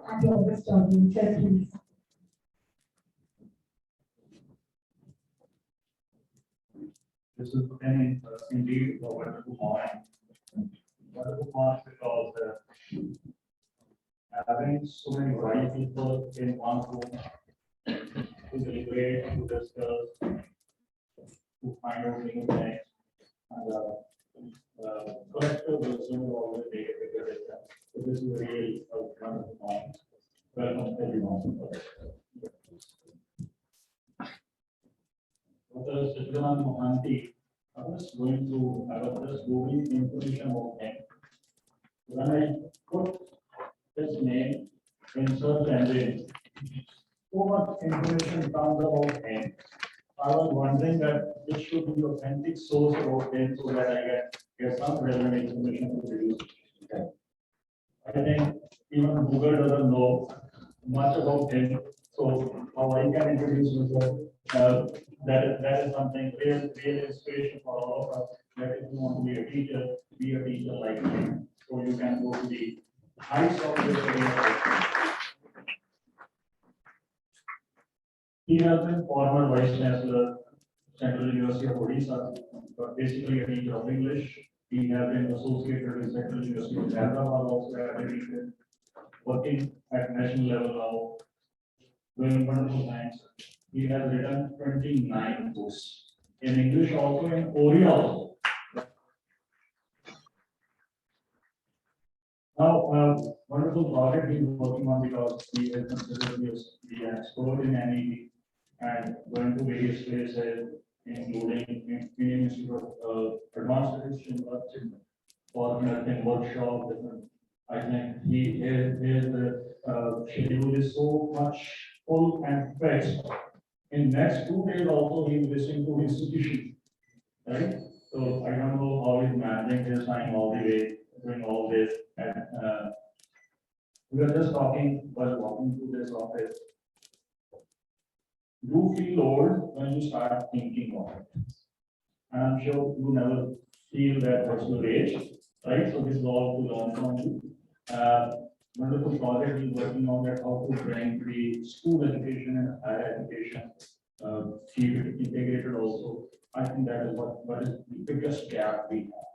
at your best audience, please. This is indeed a wonderful morning. Wonderful morning because having so many bright people in one room to deliberate, to discuss, to find out new things, and collective wisdom will always make a bigger difference. So this is really a wonderful morning. Welcome everyone. Dr. Siddharth Mohanty, I was just googling information about him. When I put his name in search engine, so much information comes about him. I was wondering that this should be authentic source about him so that I can get some relevant information to produce. Okay. I think even Google doesn't know much about him, so how I can introduce myself. That is something real inspiration for all of us. That if you want to be a teacher like him, so you can go to the heights of your career. He has been former Vice Chancellor, Central University of Odisha, but basically a teacher of English. He has been associated with Central University of Hyderabad, also accredited, working at national level now, doing wonderful things. He has written 29 books in English, also in Oriya also. Now, wonderful project he is working on because he is considered to be an expert in MED and going to various places, including Indian Institute of Advanced Education, for conducting workshops. I think his schedule is so much full and fixed. In next 2 days also he is visiting to institution, right? So I don't know how he's managing his time all the way, doing all this. And we were just talking while walking through this office. You feel old when you start thinking of it. And I'm sure you never feel that what's your age, right? So this is all to learn from you. Wonderful project is working on that, how to bring the school education and higher education, keep it integrated also. I think that is what is the biggest gap we have.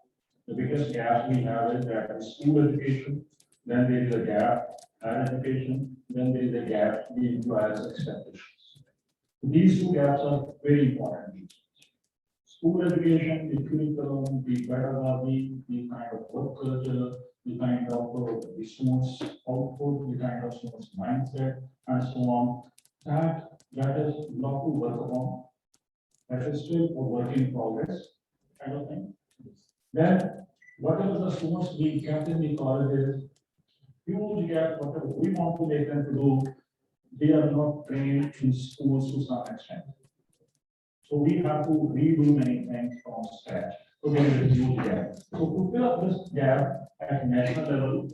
The biggest gap we have is that the school education, then there is a gap, higher education, then there is a gap, the employer's expectations. These two gaps are very important. School education, the curriculum, the pedagogy, the kind of work culture, the kind of the students' output, the kind of students' mindset, and so on. That is not to work upon. That is still a work in progress kind of thing. Then, whatever the students we kept in the colleges, huge gap, whatever we want to make them to do, they are not trained in schools to some extent. So we have to redo many things from scratch. So there is a huge gap. So to fill up this gap at national level,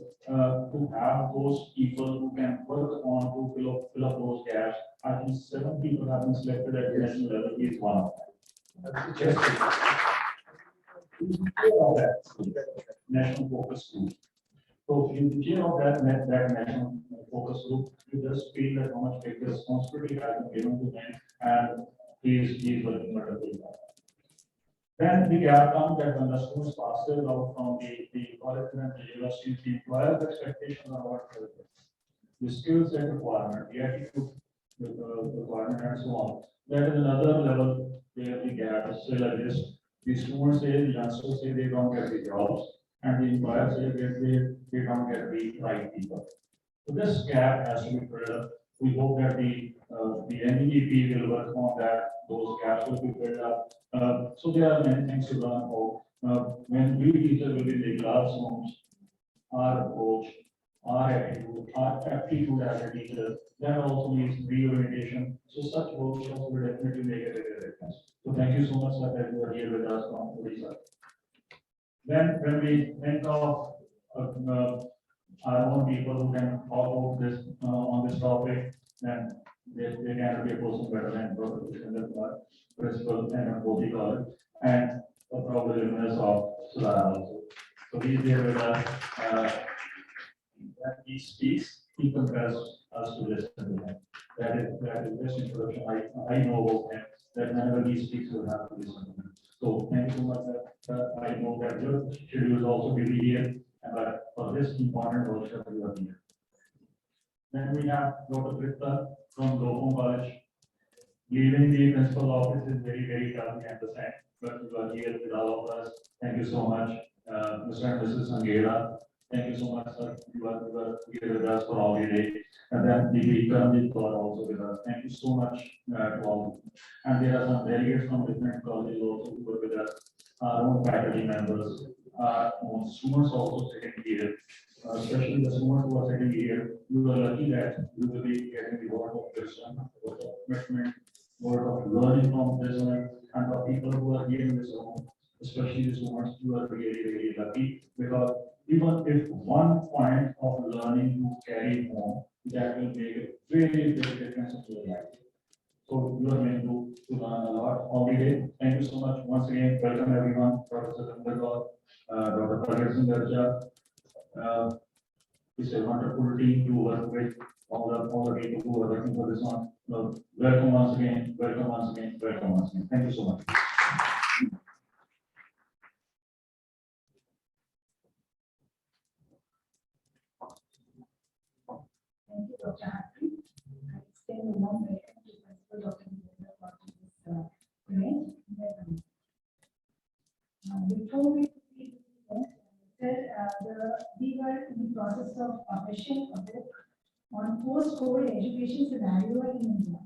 to have those people who can work on to fill up those gaps, I think 7 people have been selected at the national level. He is one of them. That's just of that national focus group. So in the chair of that national focus group, you just feel that how much big responsibility has been given to him, and he is working wonderfully. Then the gap comes that when the students passes out from the college and the university, the employer's expectations are what the skill set requirement, the attitude requirement, and so on. That is another level where the gap is still exists. The students say, the youngsters say they don't get the jobs, and the employers say they don't get the right people. So this gap has to be filled up. We hope that the NEP will work on that. Those gaps will be filled up. So there are many things to learn about. When we teachers will be in the classrooms, our approach, our attitude, our aptitude as a teacher, that also needs reorientation. So such workshops will definitely make a bigger difference. So thank you so much, sir, that you are here with us from Odisha. Then when we think of our own people who can talk about this on this topic, then they can be a person better than the principal and Bodhi College, and probably luminous of Sadhar also. So he's here with us. He speaks, he compels us to listen to him. That is best introduction I know about him, that whenever he speaks, we have to listen to him. So thank you so much, sir. I know that your schedule is also busy here, but for this important workshop, you are here. Then we have Dr. Kripta from Lopum College. Leaving the principal office is very tough, I understand, but you are here with all of us. Thank you so much, Mr. and Mrs. Angela. Thank you so much, sir. You are here with us for all the day. And then the Vikram are also with us. Thank you so much to all. And there are some delegates from different colleges also who are with us. Our own faculty members, our own students also sitting here. Especially the students who are sitting here, you are lucky that you will be getting the word of wisdom, word of commitment, word of learning from this one, and the people who are here in this room, especially the students, you are really lucky, because even if one point of learning you carry home, that will make a very big difference in your life. So you are going to learn a lot all the day. Thank you so much once again. Welcome everyone, Professor Sundar, Dr. Pragat Singh, it's a wonderful team to work with, all the people who are working for this one. So, welcome once again, welcome once again, welcome once again. Thank you so much. Thank you, Dr. Happy. I extend a warm welcome to Principal Dr. Gurusar for this event. Before we proceed with the event, we were in the process of publishing a book on post-COVID education scenario in India.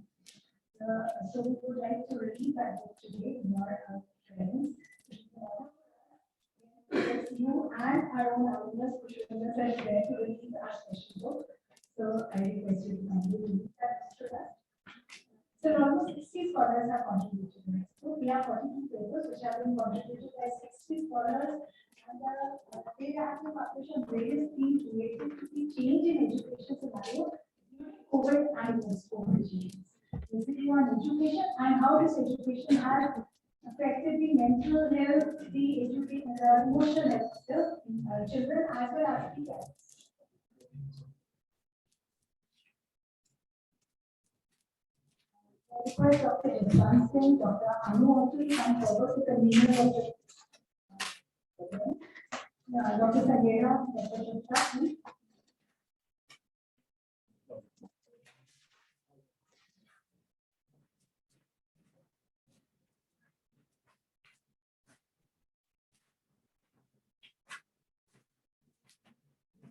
So we would like to release that book today in your presence. You and our own alumnus, Pushpendra, are there to release our special book. So I request you to kindly release that to us. So almost 60 scholars have contributed to this book. We have 42 papers which have been contributed by 60 scholars, and they have to publish on various themes related to the change in education scenario during COVID and post-COVID changes. Basically on education and how this education has affected the mental health, the education, the emotional health of children as well as the parents. I request Dr. Jaswant Singh, Dr. Anu also to come forward to convene of the Dr. Sagera, Dr. Chitra, please.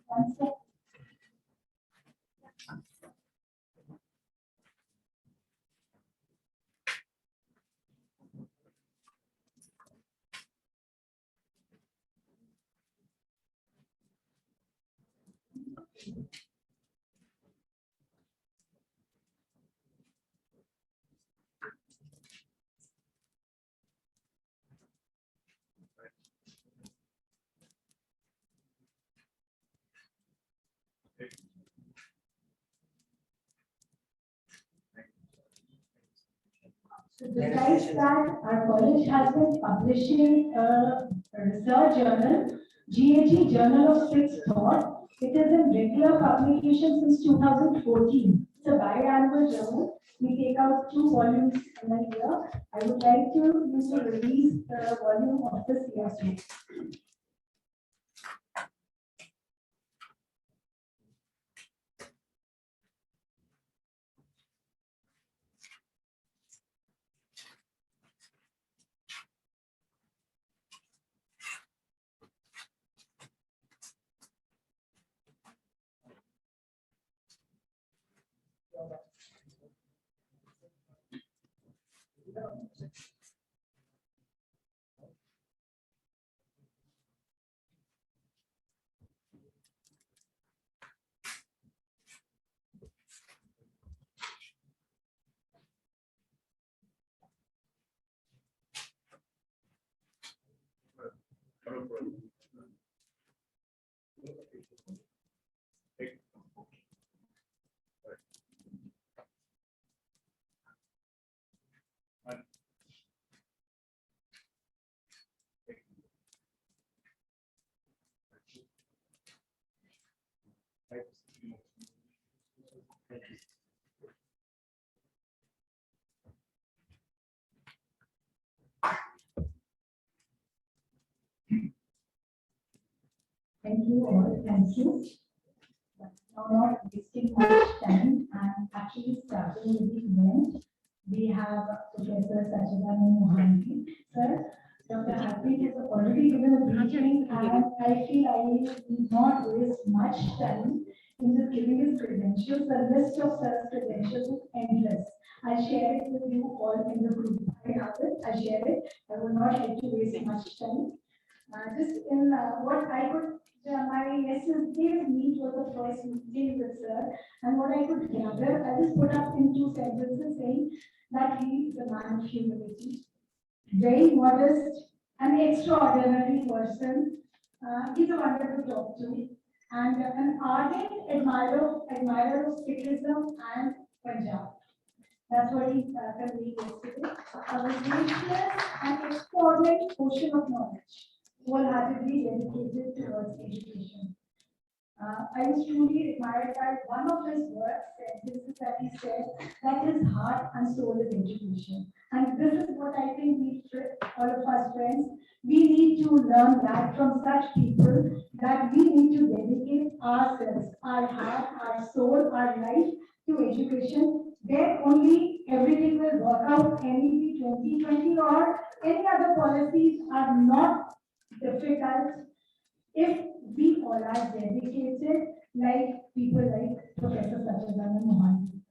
One second. So besides that, our college has been publishing a research journal, G.H.G. Journal of Sixth Thought. It is in regular publication since 2014. It's a biannual journal. We take out 2 volumes in a year. I would like to release the volume of this year. Thank you all. Thank you. Now, not wasting much time and actually starting with the event. We have Professor Sachidanand Mohanty. Sir, Dr. Harpreet has already given a briefing, and I feel I need not waste much time in just giving his credentials. The list of sir's credentials is endless. I'll share it with you all in the group. I have it, I share it. I will not like to waste much time. Just in what I could, my lessons gave me was the first meeting with sir, and what I could gather, I just put up in two sentences saying that he is a man of humility, very modest, an extraordinary person. He's a wonder to talk to, and an ardent admirer of Sikhism and Punjab. That's what he conveyed yesterday. A vivacious and extraordinary portion of knowledge, wholeheartedly dedicated towards education. I was truly admired by one of his words, sentences that he said, that his heart and soul is education. And this is what I think we, all of us friends, we need to learn that from such people, that we need to dedicate ourselves, our heart, our soul, our life to education. Then only everything will work out. Any 2020 or any other policies are not difficult if we all are dedicated like people like Professor Sachidanand Mohanty.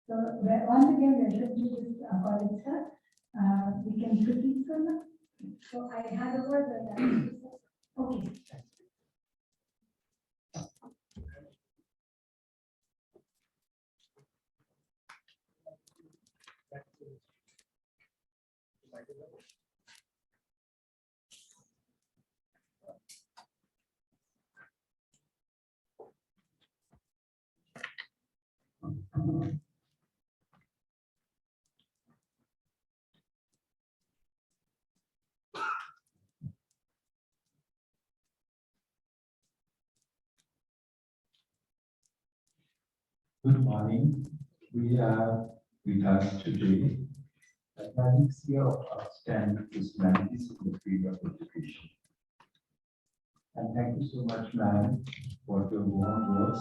So once again, welcome to this college, sir. We can proceed, sir. So I hand over the line to sir. Okay. Good morning. We are with us today a galaxy of outstanding personalities in the field of education. And thank you so much, ma'am, for your warm words.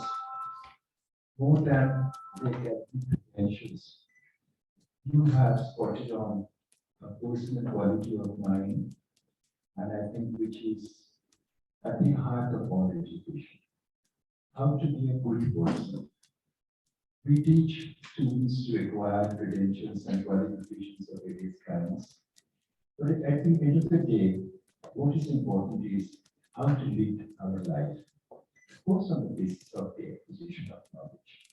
More than the credentials, you have spotted on a personal quality of mine, and I think which is at the heart of all education. How to be a good person. We teach students to acquire credentials and qualifications of various kinds. But at the end of the day, what is important is how to lead our life, of course, on the basis of the acquisition of knowledge.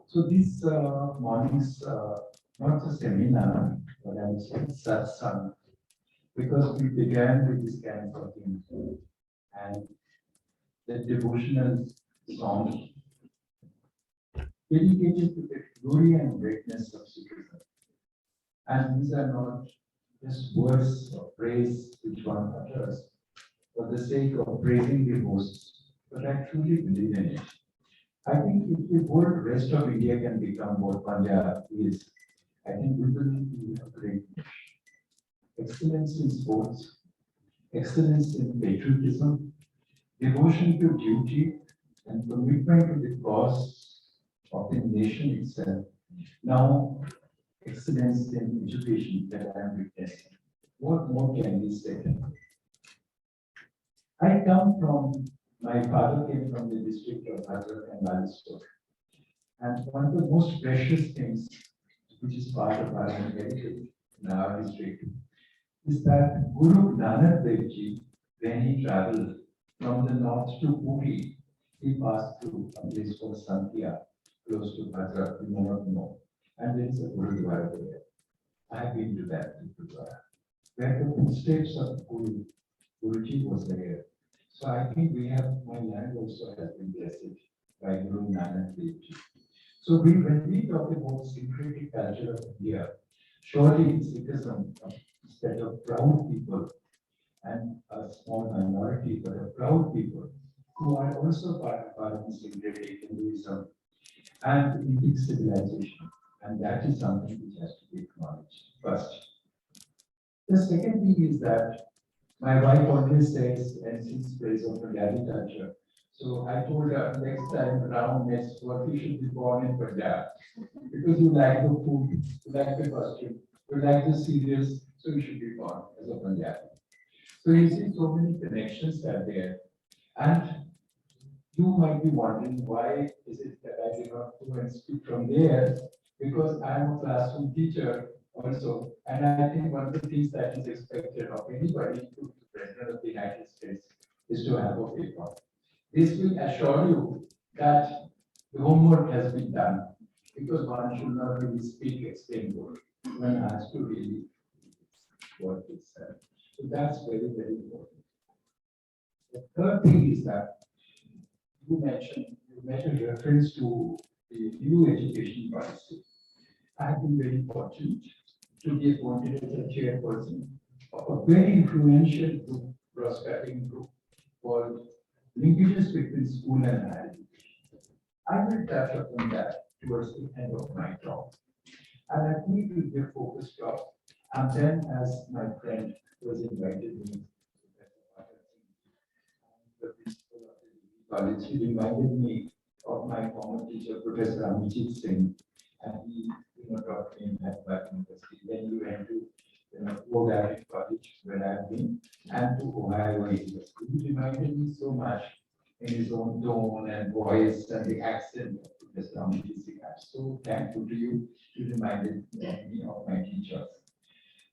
So this morning's not a seminar, but I would say satsang, because we began with this kind of thing, and the devotional song dedicated to the glory and greatness of Sikhism. And these are not just words of praise which one utters for the sake of praising the hosts, but I truly believe in it. I think if the whole rest of India can become what Punjab is, I think we will be a great nation. Excellence in sports, excellence in patriotism, devotion to duty, and commitment to the cause of the nation itself. Now, excellence in education that I am witnessing. What more can we say? I come from, my father came from the district of Hazrat and Balistor. And one of the most precious things, which is part of our heritage in our district, is that Guru Nanak Dev Ji, when he traveled from the north to Puri, he passed through a place called Santia, close to Hazrat, you may not know. And there is a Gurudwara there. I have been to that Gurudwara, where the footsteps of Guruji was there. So I think we have, my land also has been blessed by Guru Nanak Dev Ji. So when we talk about syncretic culture of India, surely Sikhism, instead of proud people and a small minority, but a proud people who are also part of our syncretic Hinduism. and Indic civilization. And that is something which has to be acknowledged first. The second thing is that my wife always says, and since praise of Punjabi culture, so I told her next time around next work, you should be born in Punjab because you like the food, you like the costume, you like the serials, so you should be born as a Punjabi. So you see, so many connections are there, and you might be wondering why is it that I did not go and speak from there? Because I am a classroom teacher also, and I think one of the things that is expected of anybody, to the President of the United States, is to have a paper. This will assure you that the homework has been done, because one should not really speak explain word. One has to really work itself. So that's very, very important. The third thing is that you made a reference to the new education policy. I have been very fortunate to be appointed as a chairperson of a very influential group, cross-cutting group called Linkages Between School and Higher Education. I will touch upon that towards the end of my talk. And I think it will be a focused talk. And then, as my friend was invited me, the principal of the college, he reminded me of my former teacher, Professor Amijit Singh, and he, taught me at Bath University. Then he went to, Rhode College, where I have been, and to Ohio University. He reminded me so much in his own tone and voice and the accent of Professor Amijit Singh. I'm so thankful to you. You reminded me of my teachers.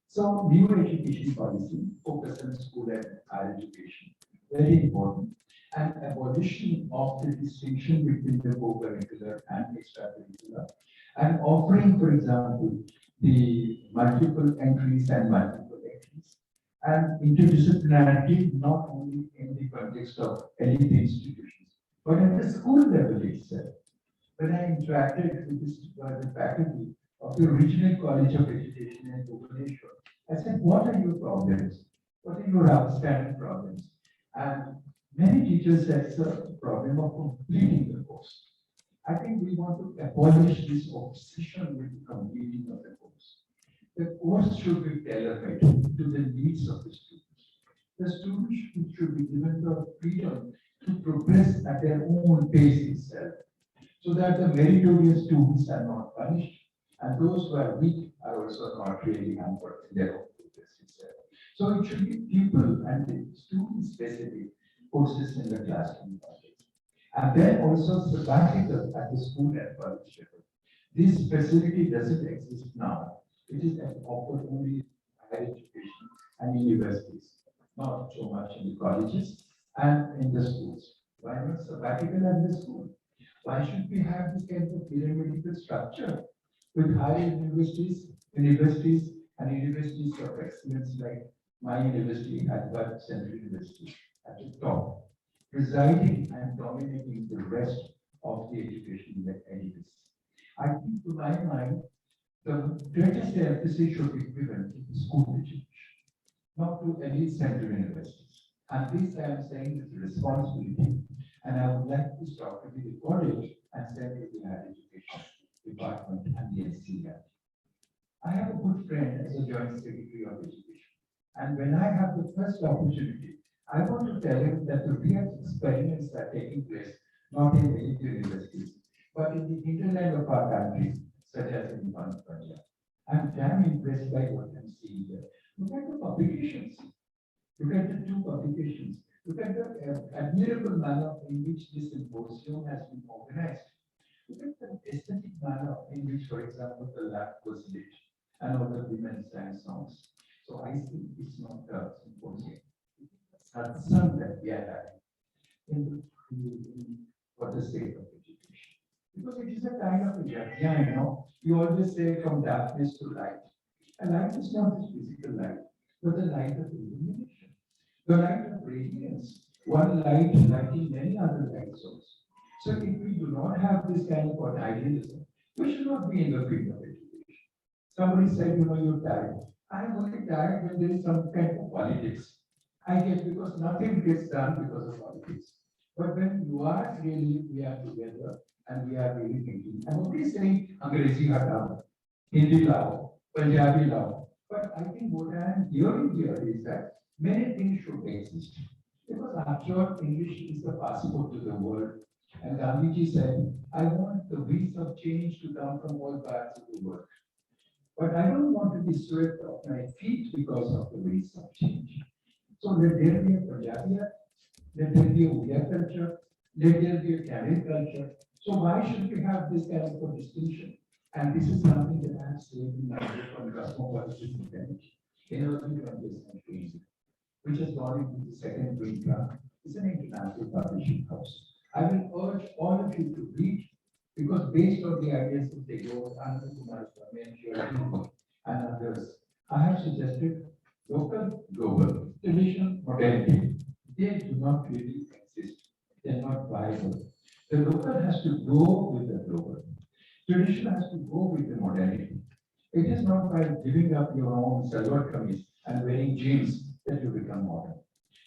So, new education policy, focus on school and higher education, very important. And abolition of the distinction between the co-curricular and extracurricular, and offering, for example, the multiple entries and multiple entries, and interdisciplinarity not only in the context of elite institutions, but at the school level itself. When I interacted with the faculty of the Regional College of Education in Bhubaneswar, I said, what are your problems? What are your outstanding problems? And many teachers said, sir, the problem of completing the course. I think we want to abolish this obsession with the completing of the course. The course should be tailored to the needs of the students. The students should be given the freedom to progress at their own pace itself, so that the meritorious students are not punished, and those who are weak are also not really hampered in their own progress itself. So it should be people and the student specific courses in the classroom context. And then also sabbatical at the school and college level. This facility doesn't exist now. It is offered only in higher education and universities, not so much in the colleges and in the schools. Why not sabbatical at the school? Why should we have this kind of pyramidal structure with higher universities and universities of excellence like my university, Hyderabad Central University, at the top, presiding and dominating the rest of the education edifice? I think, to my mind, the greatest emphasis should be given to school education, not to elite central universities. And this I am saying with responsibility. And I would like to start with the college and send to the higher education department and the NCERT. I have a good friend as a joint secretary of education. And when I have the first opportunity, I want to tell him that the real experiments are taking place not in elite universities, but in the hinterland of our country, such as in Punjab. I'm damn impressed by what I'm seeing here. Look at the publications. Look at the two publications. Look at the admirable manner in which this symposium has been organized. Look at the aesthetic manner in which, for example, the lab was lit and all the women sang songs. So I think it's not a symposium. It's a satsang that we are having for the sake of education. Because it is a kind of a yajna, you always say from darkness to light. And light is not just physical light, but the light of illumination, the light of radiance, one light lighting many other lights also. So if we do not have this kind of an idealism, we should not be in the field of education. Somebody said, you're tired. I am only tired when there is some kind of politics. I get because nothing gets done because of politics. But when you are really, we are together, and we are really thinking. And nobody is saying Angrezi hatao, Hindi lao, Punjabi lao. But I think what I am hearing here is that many things should exist. Because after all, English is the passport to the world. And Gandhiji said, I want the winds of change to come from all parts of the world. But I don't want to be swept off my feet because of the winds of change. So let there be a Punjabi, let there be a Udiya culture, let there be a Tamil culture. So why should we have this kind of a distinction? And this is something that I have said in my book on cosmopolitan identity in early 20th century, which has gone into the second green draft. It's an international publishing house. I will urge all of you to read because based on the ideas of the Lord, Anand Kumar Swami, and others, I have suggested local, global, tradition, modernity. They do not really exist. They're not viable. The local has to go with the global. Tradition has to go with the modernity. It is not by giving up your own salwar kameez and wearing jeans that you become modern.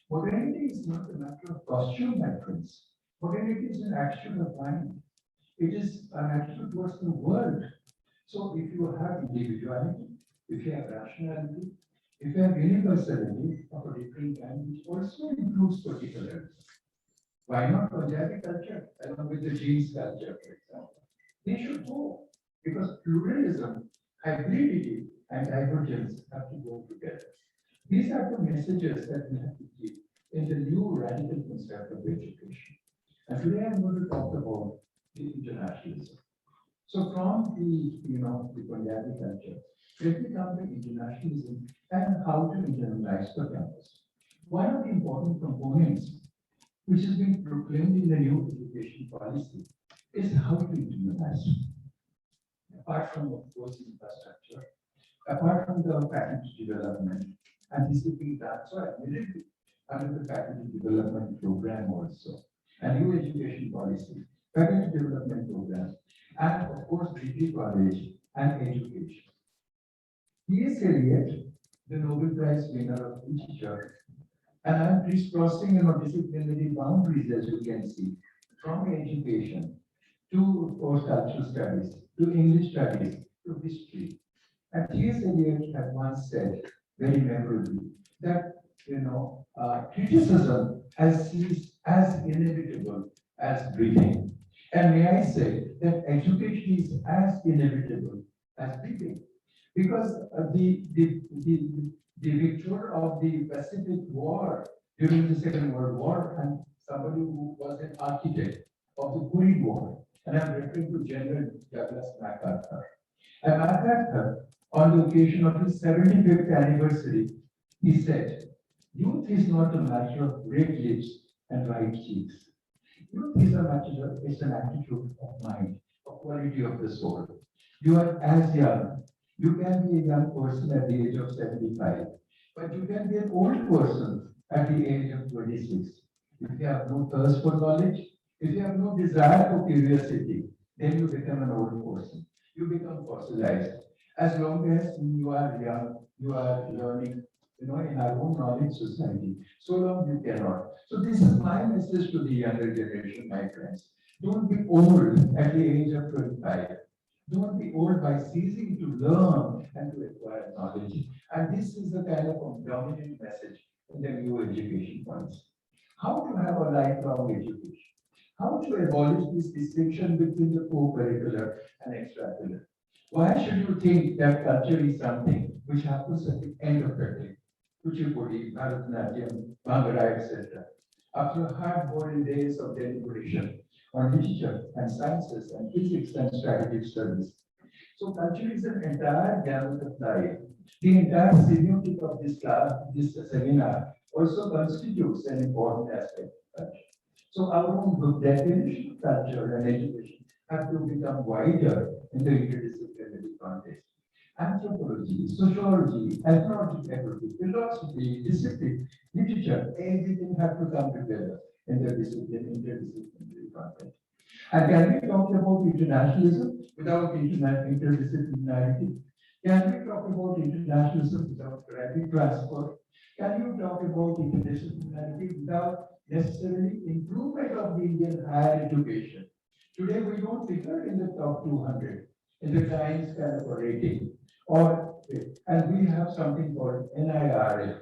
Modernity is not a matter of costume, my friends. Modernity is an action of mind. It is an action towards the world. So if you have individuality, if you have rationality, if you have universality of a different kind, which also includes particularities. Why not Punjabi culture along with the jeans culture, for example? They should go because pluralism, hybridity, and divergence have to go together. These are the messages that we have to give in the new radical concept of education. And today I'm going to talk about the internationalism. So from the Punjabi culture, let me come to internationalism and how to internalize the campus. One of the important components which has been proclaimed in the new education policy is how to internalize. Apart from, of course, infrastructure, apart from the faculty development, and this is being done so admittedly under the faculty development program also, a new education policy, faculty development program, and of course, degree college and education. T.S. Eliot, the Nobel Prize winner of literature, and I'm crisscrossing disciplinary boundaries, as you can see, from education to post-cultural studies, to English studies, to history. And T.S. Eliot had once said, very memorably, that criticism has ceased as inevitable as breathing. And may I say that education is as inevitable as breathing, because the victor of the Pacific War during the Second World War, and somebody who was an architect of the Korean War, and I'm referring to General Douglas MacArthur. And MacArthur, on the occasion of his 75th anniversary, he said, youth is not a matter of red lips and white cheeks. Youth is a matter, it's an attitude of mind, a quality of the soul. You are as young. You can be a young person at the age of 75, but you can be an old person at the age of 26. If you have no thirst for knowledge, if you have no desire for curiosity, then you become an old person. You become fossilized. As long as you are young, you are learning, in our own knowledge society. So long you cannot. So this is my message to the younger generation, my friends. Don't be old at the age of 25. Don't be old by ceasing to learn and to acquire knowledge. And this is the kind of a dominant message in the new education policy. How to have a lifelong education? How to abolish this distinction between the co-curricular and extracurricular? Why should you think that culture is something which happens at the end of the day? Kuchipudi, Bharatanatyam, Bhangra, etc. After hard-boiled days of deliberation on literature and sciences and physics and strategic studies. So culture is an entire gamut of life. The entire semiotic of this class, this seminar, also constitutes an important aspect of culture. So our own definition of culture and education have to become wider in the interdisciplinary context. Anthropology, sociology, ethnography, philosophy, discipline, literature, everything have to come together in the interdisciplinary context. And can we talk about internationalism without interdisciplinarity? Can we talk about internationalism without rapid transport? Can you talk about interdisciplinarity without necessarily improvement of the Indian higher education? Today, we don't figure in the top 200 in the Times kind of a rating. Or, and we have something called NIRF,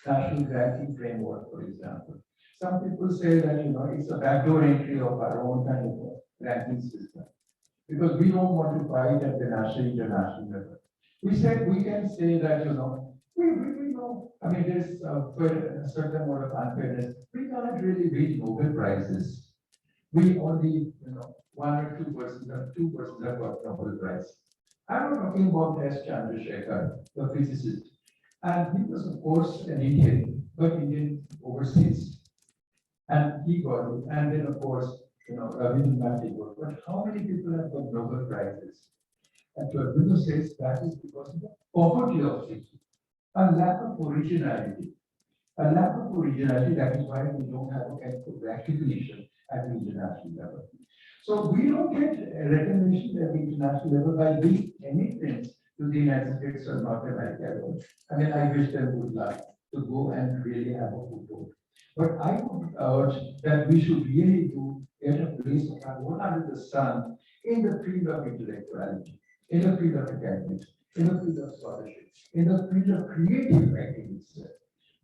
National Ranking Framework, for example. Some people say that, it's a backdoor entry of our own kind of ranking system. Because we don't want to fight at the national, international level. We said we can say that, we know, I mean, there's a certain amount of unfairness. We can't really read Nobel Prizes. We only, 1 or 2% of 2% have got Nobel Prize. I'm not talking about S. Chandrasekhar, the physicist. And he was, of course, an Indian, but Indian overseas. And he got it. And then, of course, Rabindranath Tagore. But how many people have got Nobel Prizes? And Aurobindo says that is because of the poverty of thinking, a lack of originality. A lack of originality, that is why we don't have a kind of recognition at the international level. So we don't get recognition at the international level by doing anything to the United States or North America. I mean, I wish them good luck to go and really have a foothold. But I would urge that we should really get a place of our own under the sun in the field of intellectuality, in the field of academics, in the field of scholarship, in the field of creative writing itself.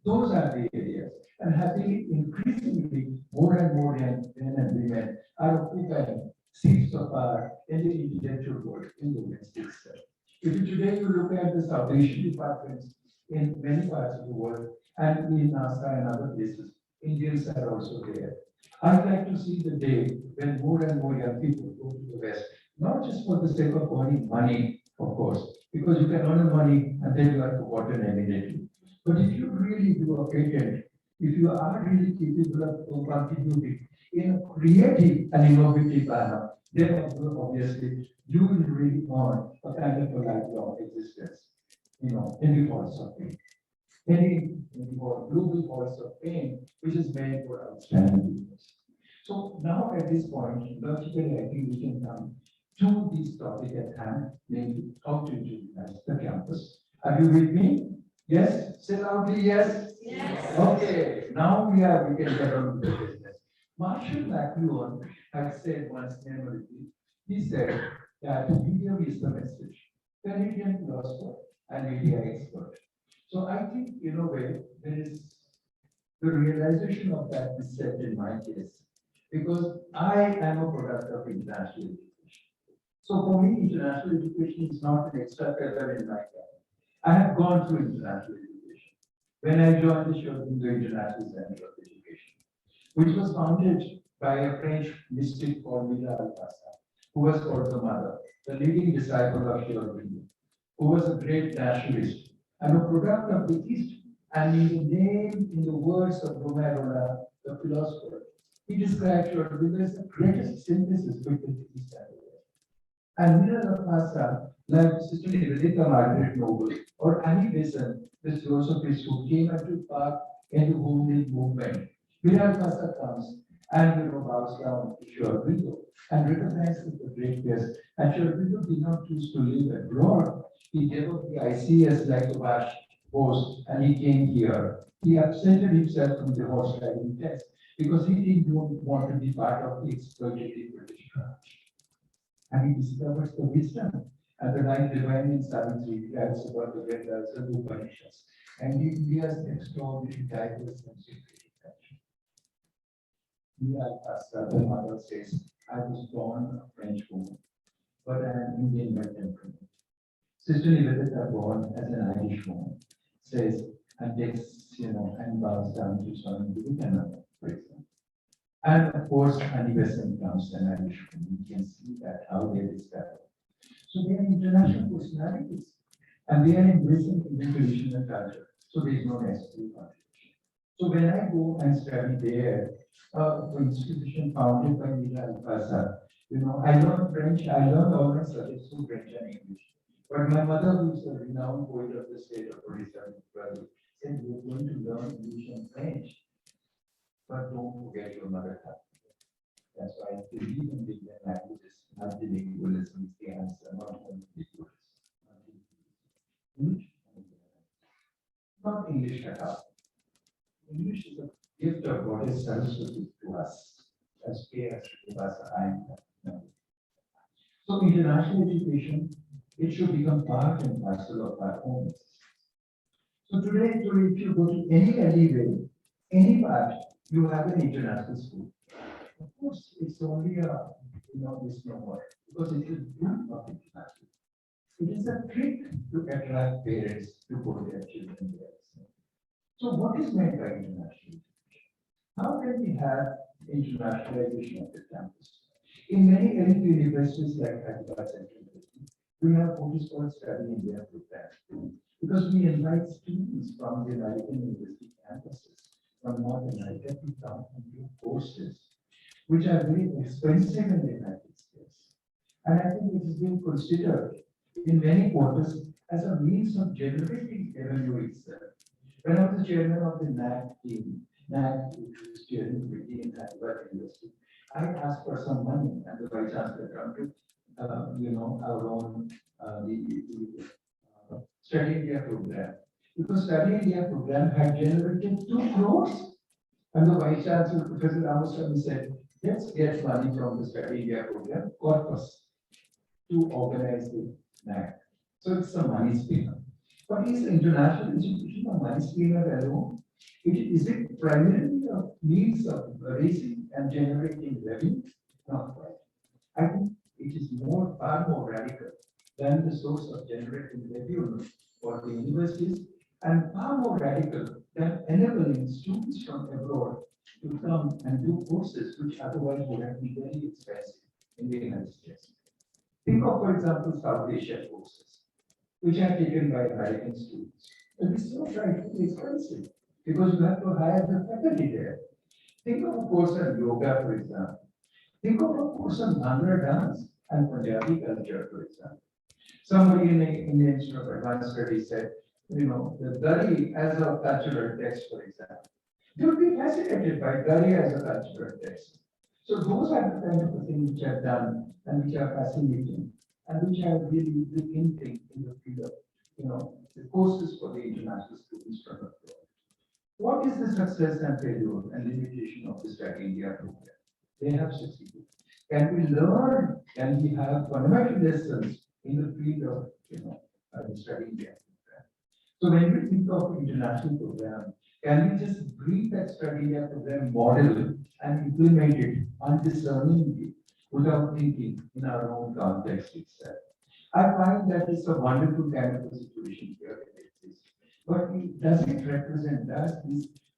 Those are the areas. And happily, increasingly, more and more young men and women are occupying seats of power in the intellectual world, in the West itself. If today you look at the South Asian departments in many parts of the world, and in NASA and other places, Indians are also there. I'd like to see the day when more and more young people go to the West, not just for the sake of earning money, of course, because you can earn money and then you are forgotten immediately. But if you really do a patent, if you are really capable of contributing in a creative and innovative manner, then obviously you will really earn a kind of a lifelong existence, in the course of it. Any global force of pain, which is made for outstanding business. So now at this point, logically, I think we can come to this topic at hand, namely how to utilize the campus. Are you with me? Yes? Say loudly, yes? Yes. Okay, now we can get on to the business. Marshall McLuhan had said once memorably, he said that video is the message. Canadian philosopher and media expert. So I think, in a way, there is the realization of that is set in my case, because I am a product of international education. So for me, international education is not an extra feather in my cap. I have gone through international education. When I joined the International Center of Education, which was founded by a French mystic called Mila Alcasa, who was called the mother, the leading disciple of Aurobindo, who was a great nationalist and a product of the East. And in the name, in the words of Romarola, the philosopher, he described Aurobindo as the greatest synthesis between the East and the West. And Mira Alcasa, like Sister Nivedita Margaret Noble or Annie Besant, the philosophers who came and took part in the Wounded movement, Mira Alcasa comes and bows down to Aurobindo and recognizes the greatness. And Aurobindo did not choose to live abroad. He gave up the ICS like a Vash post and he came here. He absented himself from the horse riding test because he didn't want to be part of the exploitative British branch. And he discovers the wisdom and the nine divine in Savitri writes about the Vedas and the Upanishads. And India's extraordinary diverse and secret culture. The mother says, I was born a French woman, but I am Indian by temperament. Sister Nivedita, born as an Irish woman, says, and takes, and bows down to Swami Vivekananda, for example. And of course, Annie Besant comes an Irish woman. You can see that how they discover. So they are international personalities, and they are embracing Indian tradition and culture. So there is no necessary contradiction. So when I go and study there, the institution founded by Mila Alcasa, I learned French. I learned all my subjects through French and English. But my mother, who is a renowned poet of the state of Odisha, said, you're going to learn English and French, but don't forget your mother tongue. That's why I believe in the languages, multilingualism is the answer, not multilingualism. English, not English at all. English is a gift of Goddess Saraswati to us, as K.S. Srivastava. So international education, it should become part and parcel of our own existence. So today, if you go to any alleyway, any part, you have an international school. Of course, it's only a misnomer because it is group of international. It is a trick to attract parents to put their children there. So what is meant by international education? How can we have internationalization of the campus? In many elite universities like Hyderabad Central University, we have what is called Study India program. Because we invite students from the American university campuses from North America to come and do courses which are very expensive in the United States. And I think it is being considered in many quarters as a means of generating revenue itself. When I was chairman of the NAC team, NAC, which is steering committee in Hyderabad University, I asked for some money and the vice chancellor granted, our own Study India program. Because Study India program had generated 2 crores. And the vice chancellor, Professor Ramaswamy, said, let's get money from the Study India program corpus to organize the NAC. So it's a money spinner. But is international education a money spinner alone? Is it primarily a means of raising and generating revenue? Not quite. I think it is far more radical than the source of generating revenue for the universities, and far more radical than enabling students from abroad to come and do courses which otherwise would have been very expensive in the United States. Think of, for example, South Asia courses, which are taken by American students. And this is not frightfully expensive because you have to hire the faculty there. Think of a course on yoga, for example. Think of a course on Bhangra dance and Punjabi culture, for example. Somebody in the Institute of Advanced Studies said, the Dari as a cultural text, for example. They would be fascinated by Dari as a cultural text. So those are the kind of things which are done and which are fascinating and which are really the in thing in the field of, the courses for the international students from abroad. What is the success and failure and limitation of the Study India program? They have succeeded. Can we learn? Can we have fundamental lessons in the field of the Study India program? So when we think of international program, can we just bring that Study India program model and implement it undiscerningly without thinking in our own context itself? I find that it's a wonderful kind of a situation here it exists. But does it represent,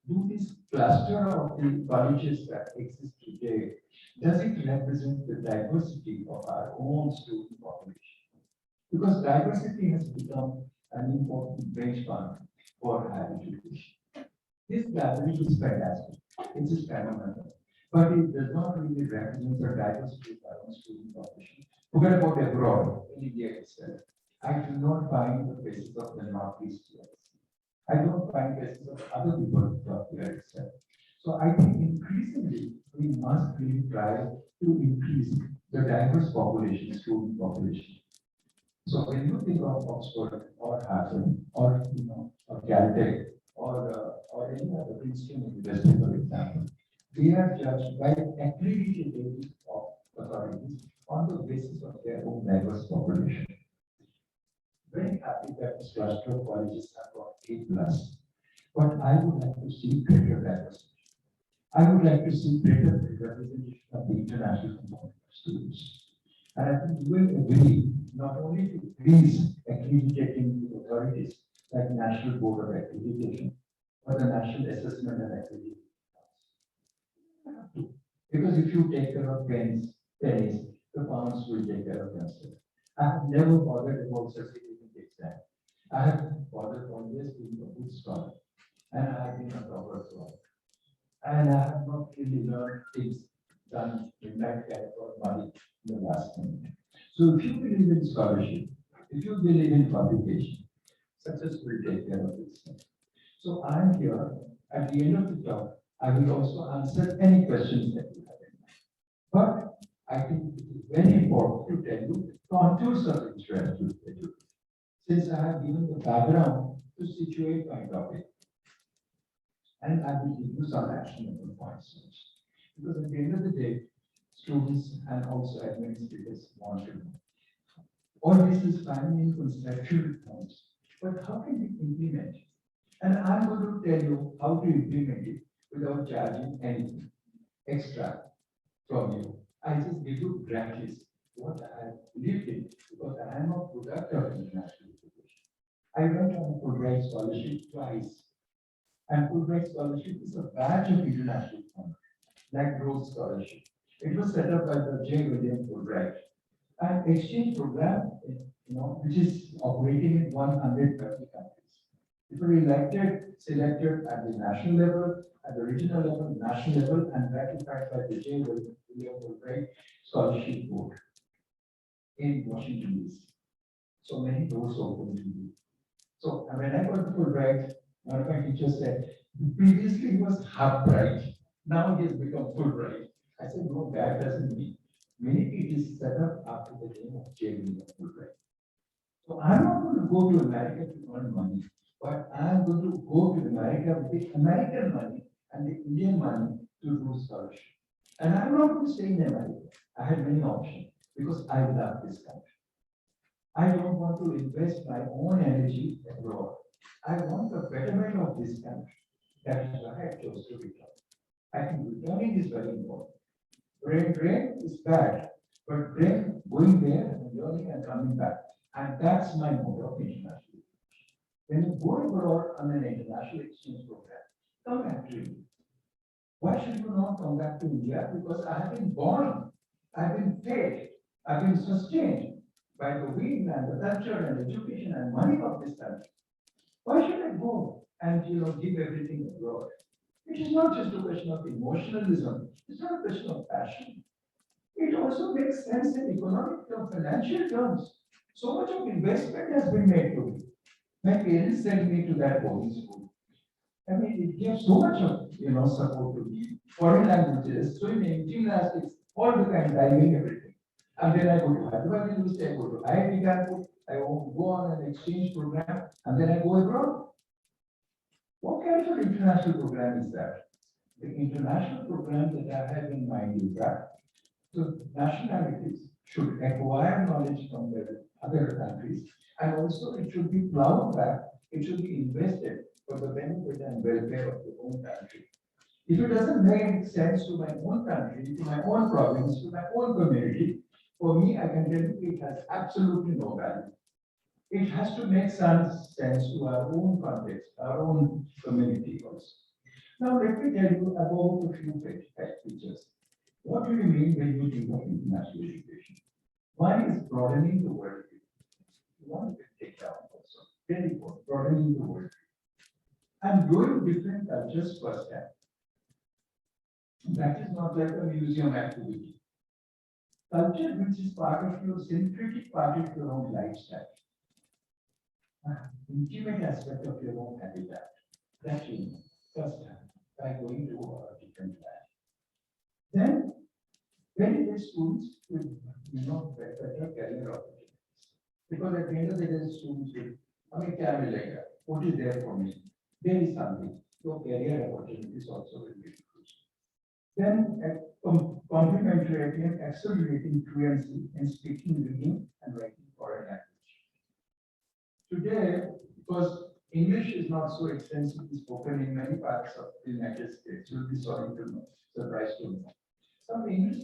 do this cluster of the colleges that exist today, does it represent the diversity of our own student population? Because diversity has become an important benchmark for higher education. This diversity is fantastic. It is phenomenal. But it does not really represent the diversity of our own student population. Forget about abroad, in India itself. I do not find the faces of the Northeast here. I don't find faces of other people here itself. So I think increasingly we must really try to increase the diverse population, student population. So when you think of Oxford or Harvard or or Caltech or any other Princeton University, for example, we are judged by accredited agencies of authorities on the basis of their own diverse population. Very happy that this cluster of colleges have got A+, but I would like to see greater diversity. I would like to see greater representation of the international component of students. And I think we will agree not only to increase accrediting to authorities like National Board of Accreditation or the National Assessment and Accreditation. Because if you take care of pennies, the pounds will take care of themselves. I have never bothered about certificate exam. I have bothered always being a good scholar, and I have been a proper scholar. And I have not really learned things done in that kind of money in the last minute. So if you believe in scholarship, if you believe in publication, success will take care of itself. So I'm here at the end of the talk. I will also answer any questions that you have in mind. But I think it is very important to tell you contours of interest to you, since I have given the background to situate my topic. And I will give you some actionable points. Because at the end of the day, students and also administrators want to know. All this is fine in conceptual terms, but how can we implement it? And I'm going to tell you how to implement it without charging anything extra from you. I just give you practice what I lived in because I am a product of international education. I went on a Fulbright scholarship twice, and Fulbright scholarship is a badge of international honor, like Rhodes Scholarship. It was set up by the J. William Fulbright, an exchange program, which is operating in 130 countries. People elected, selected at the national level, at the regional level, national level, and ratified by the J. William Fulbright Scholarship Board in Washington, D.C. So many doors open to you. So when I got to Fulbright, one of my teachers said, previously he was half bright, now he has become Fulbright. I said, no, that doesn't mean. Many it is set up after the name of J. William Fulbright. So I'm not going to go to America to earn money, but I'm going to go to America with the American money and the Indian money to do scholarship. And I'm not going to stay in America. I had many options because I love this country. I don't want to invest my own energy abroad. I want the betterment of this country. That is why I chose to return. I think returning is very important. Brain is bad, but brain going there and learning and coming back. And that's my mode of international education. When you go abroad on an international exchange program, come back to India. Why should you not come back to India? Because I have been born, I've been fed, I've been sustained by the wind and the culture and education and money of this country. Why should I go and give everything abroad? It is not just a question of emotionalism, it's not a question of passion. It also makes sense in economic terms, financial terms. So much of investment has been made to me. My parents sent me to that boarding school. I mean, it gives so much of support to me. Foreign languages, swimming, gymnastics, all the kind, diving, everything. And then I go to Hyderabad University, I go to IIT Kanpur, I go on an exchange program, and then I go abroad. What kind of international program is that? The international program that I have in mind is that the nationalities should acquire knowledge from their other countries, and also it should be plowed back, it should be invested for the benefit and welfare of the own country. If it doesn't make sense to my own country, to my own province, to my own community, for me, I can tell you it has absolutely no value. It has to make some sense to our own context, our own community also. Now, let me tell you about a few features. What do you mean when you think of international education? One is broadening the worldview. One can take down also. Very important, broadening the worldview. And knowing different cultures firsthand. That is not like a museum activity. Culture, which is part of your synthetic part of your own lifestyle. Intimate aspect of your own habitat. That you know firsthand by going to a different land. Then, very few students with better career opportunities. Because at the end of the day, students will, what is there for me? There is something. Your career opportunities also will be increased. Then, complementary and accelerating fluency in speaking, reading, and writing foreign language. Today, because English is not so extensively spoken in many parts of the United States, you'll be sorry to know, surprised to know. Some English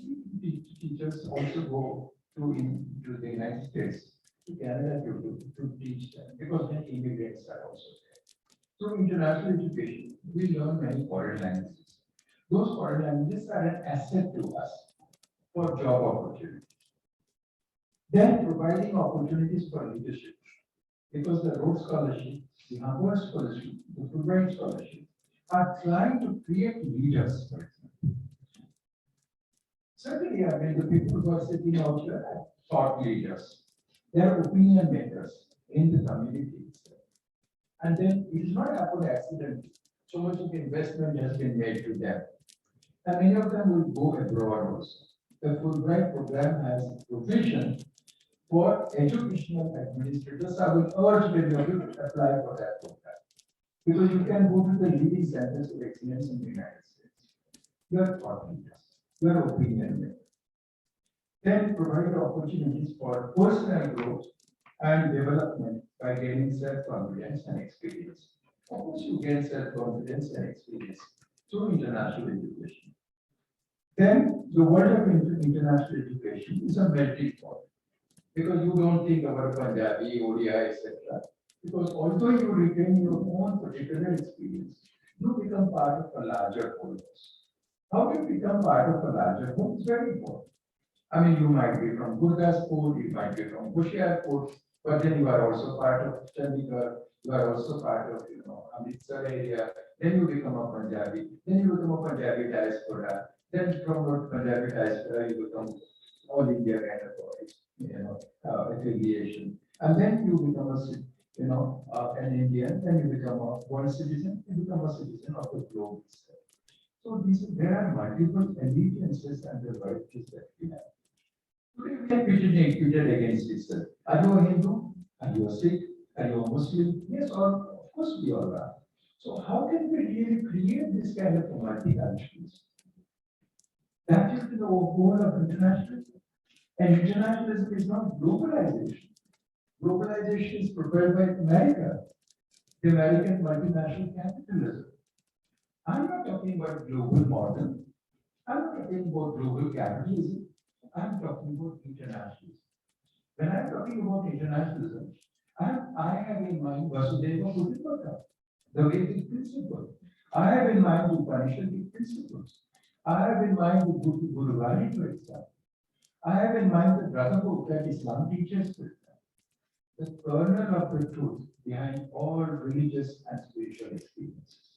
teachers also go to the United States, to Canada to teach them, because many immigrants are also there. So international education, we learn many foreign languages. Those foreign languages are an asset to us for job opportunities. Then providing opportunities for leadership, because the Rhodes Scholarship, the Harvard Scholarship, the Fulbright Scholarship are trying to create leaders, for example. Certainly, the people who are sitting out here are thought leaders. They are opinion makers in the community itself. And then it is not happened accidentally. So much of investment has been made to them. And many of them will go abroad also. The Fulbright program has provision for educational administrators. I will urge them to apply for that program. Because you can go to the leading centers of excellence in the United States. You are thought leaders. You are opinion makers. Then provide opportunities for personal growth and development by gaining self-confidence and experience. Of course, you gain self-confidence and experience through international education. Then the world of international education is a melting pot because you don't think about Punjabi, Odia, etc. Because although you retain your own particular experience, you become part of a larger whole. How to become part of a larger whole is very important. I mean, you might be from Gurdaspur, you might be from Hoshiarpur, but then you are also part of Chandigarh, you are also part of, Amritsar area, then you become a Punjabi, then you become a Punjabi diaspora, then from a Punjabi diaspora, you become all India kind of, affiliation. And then you become an Indian, then you become a world citizen, you become a citizen of the globe itself. So there are multiple allegiances and the virtues that we have. Today we are pitted against itself. Are you a Hindu? Are you a Sikh? Are you a Muslim? Yes, or of course we all are. So how can we really create this kind of multiculturalism? That is the goal of internationalism. And internationalism is not globalization. Globalization is propelled by America, the American multinational capitalism. I'm not talking about global model. I'm not talking about global capitalism. I'm talking about internationalism. When I'm talking about internationalism, I have in mind Vasudeva Kutumbakam, the Vedic principle. I have in mind the Upanishadic principles. I have in mind the Guru Vani, for example. I have in mind the brotherhood that Islam teaches, for example. The kernel of the truth behind all religious and spiritual experiences,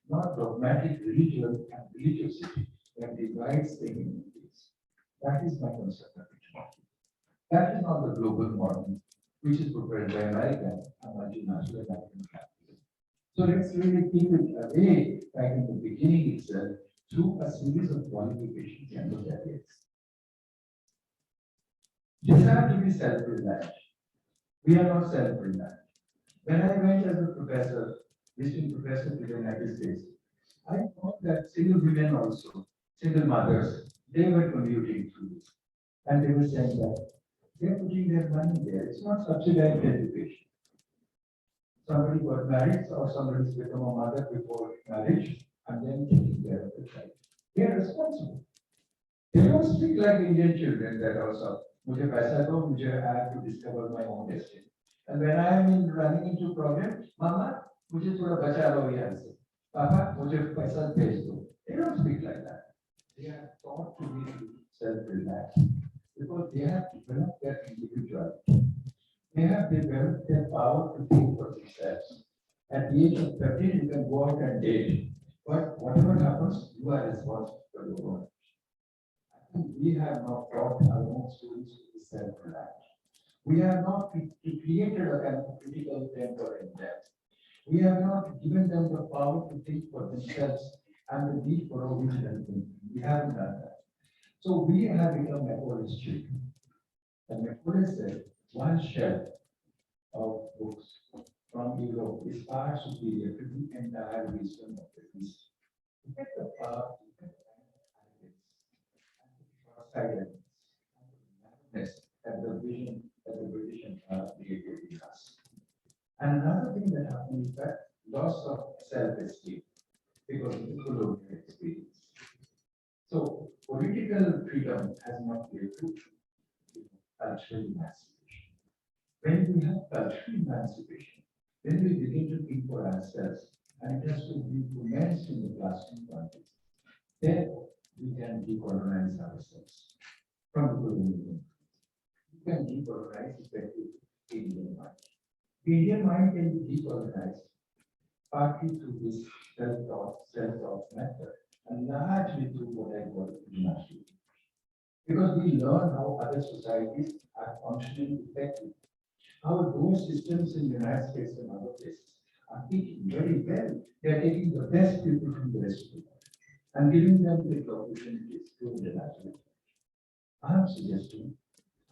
not dogmatic religion and religiosity that divides the human race. That is my concept of it. That is not the global model, which is prepared by America and multinational American capitalism. So let's really keep it away, like in the beginning itself, through a series of qualifications and barriers. Desire to be self-reliant. We are not self-reliant. When I went as a professor, visiting professor to the United States, I thought that single women also, single mothers, they were commuting through this. And they were saying that they're putting their money there. It's not subsidized education. Somebody got married or somebody's become a mother before marriage and then taking care of the child. They are responsible. They don't speak like Indian children that also, मुझे पैसा दो, मुझे I have to discover my own destiny. And when I am running into problem, Mama, मुझे थोड़ा बचा लो यहाँ से. Papa, मुझे पैसा भेज दो. They don't speak like that. They are taught to be self-reliant because they have developed their individuality. They have developed their power to think for themselves. At the age of 13, you can go out and date. But whatever happens, you are responsible for your own. I think we have not taught our own students to be self-reliant. We have not created a kind of critical temper in them. We have not given them the power to think for themselves and the need for original thinking. We haven't done that. So we have become Macaulay's children. And Macaulay said, one shelf of books from Europe is far superior to the entire wisdom of the East. Look at the power, look at the silence, and the vision that the British Empire created in us. And another thing that happened is that loss of self-esteem because of the colonial experience. So political freedom has not led to cultural emancipation. When we have cultural emancipation, then we begin to think for ourselves, and it has to be commenced in the classroom context. Then we can decolonize ourselves from the colonial. We can decolonize effectively the Indian mind. The Indian mind can be decolonized partly through this self-taught method, and largely through what I call international. Because we learn how other societies are functioning effectively. How those systems in the United States and other places are thinking very well. They are taking the best people from the rest of the world and giving them the opportunities to international. I am suggesting,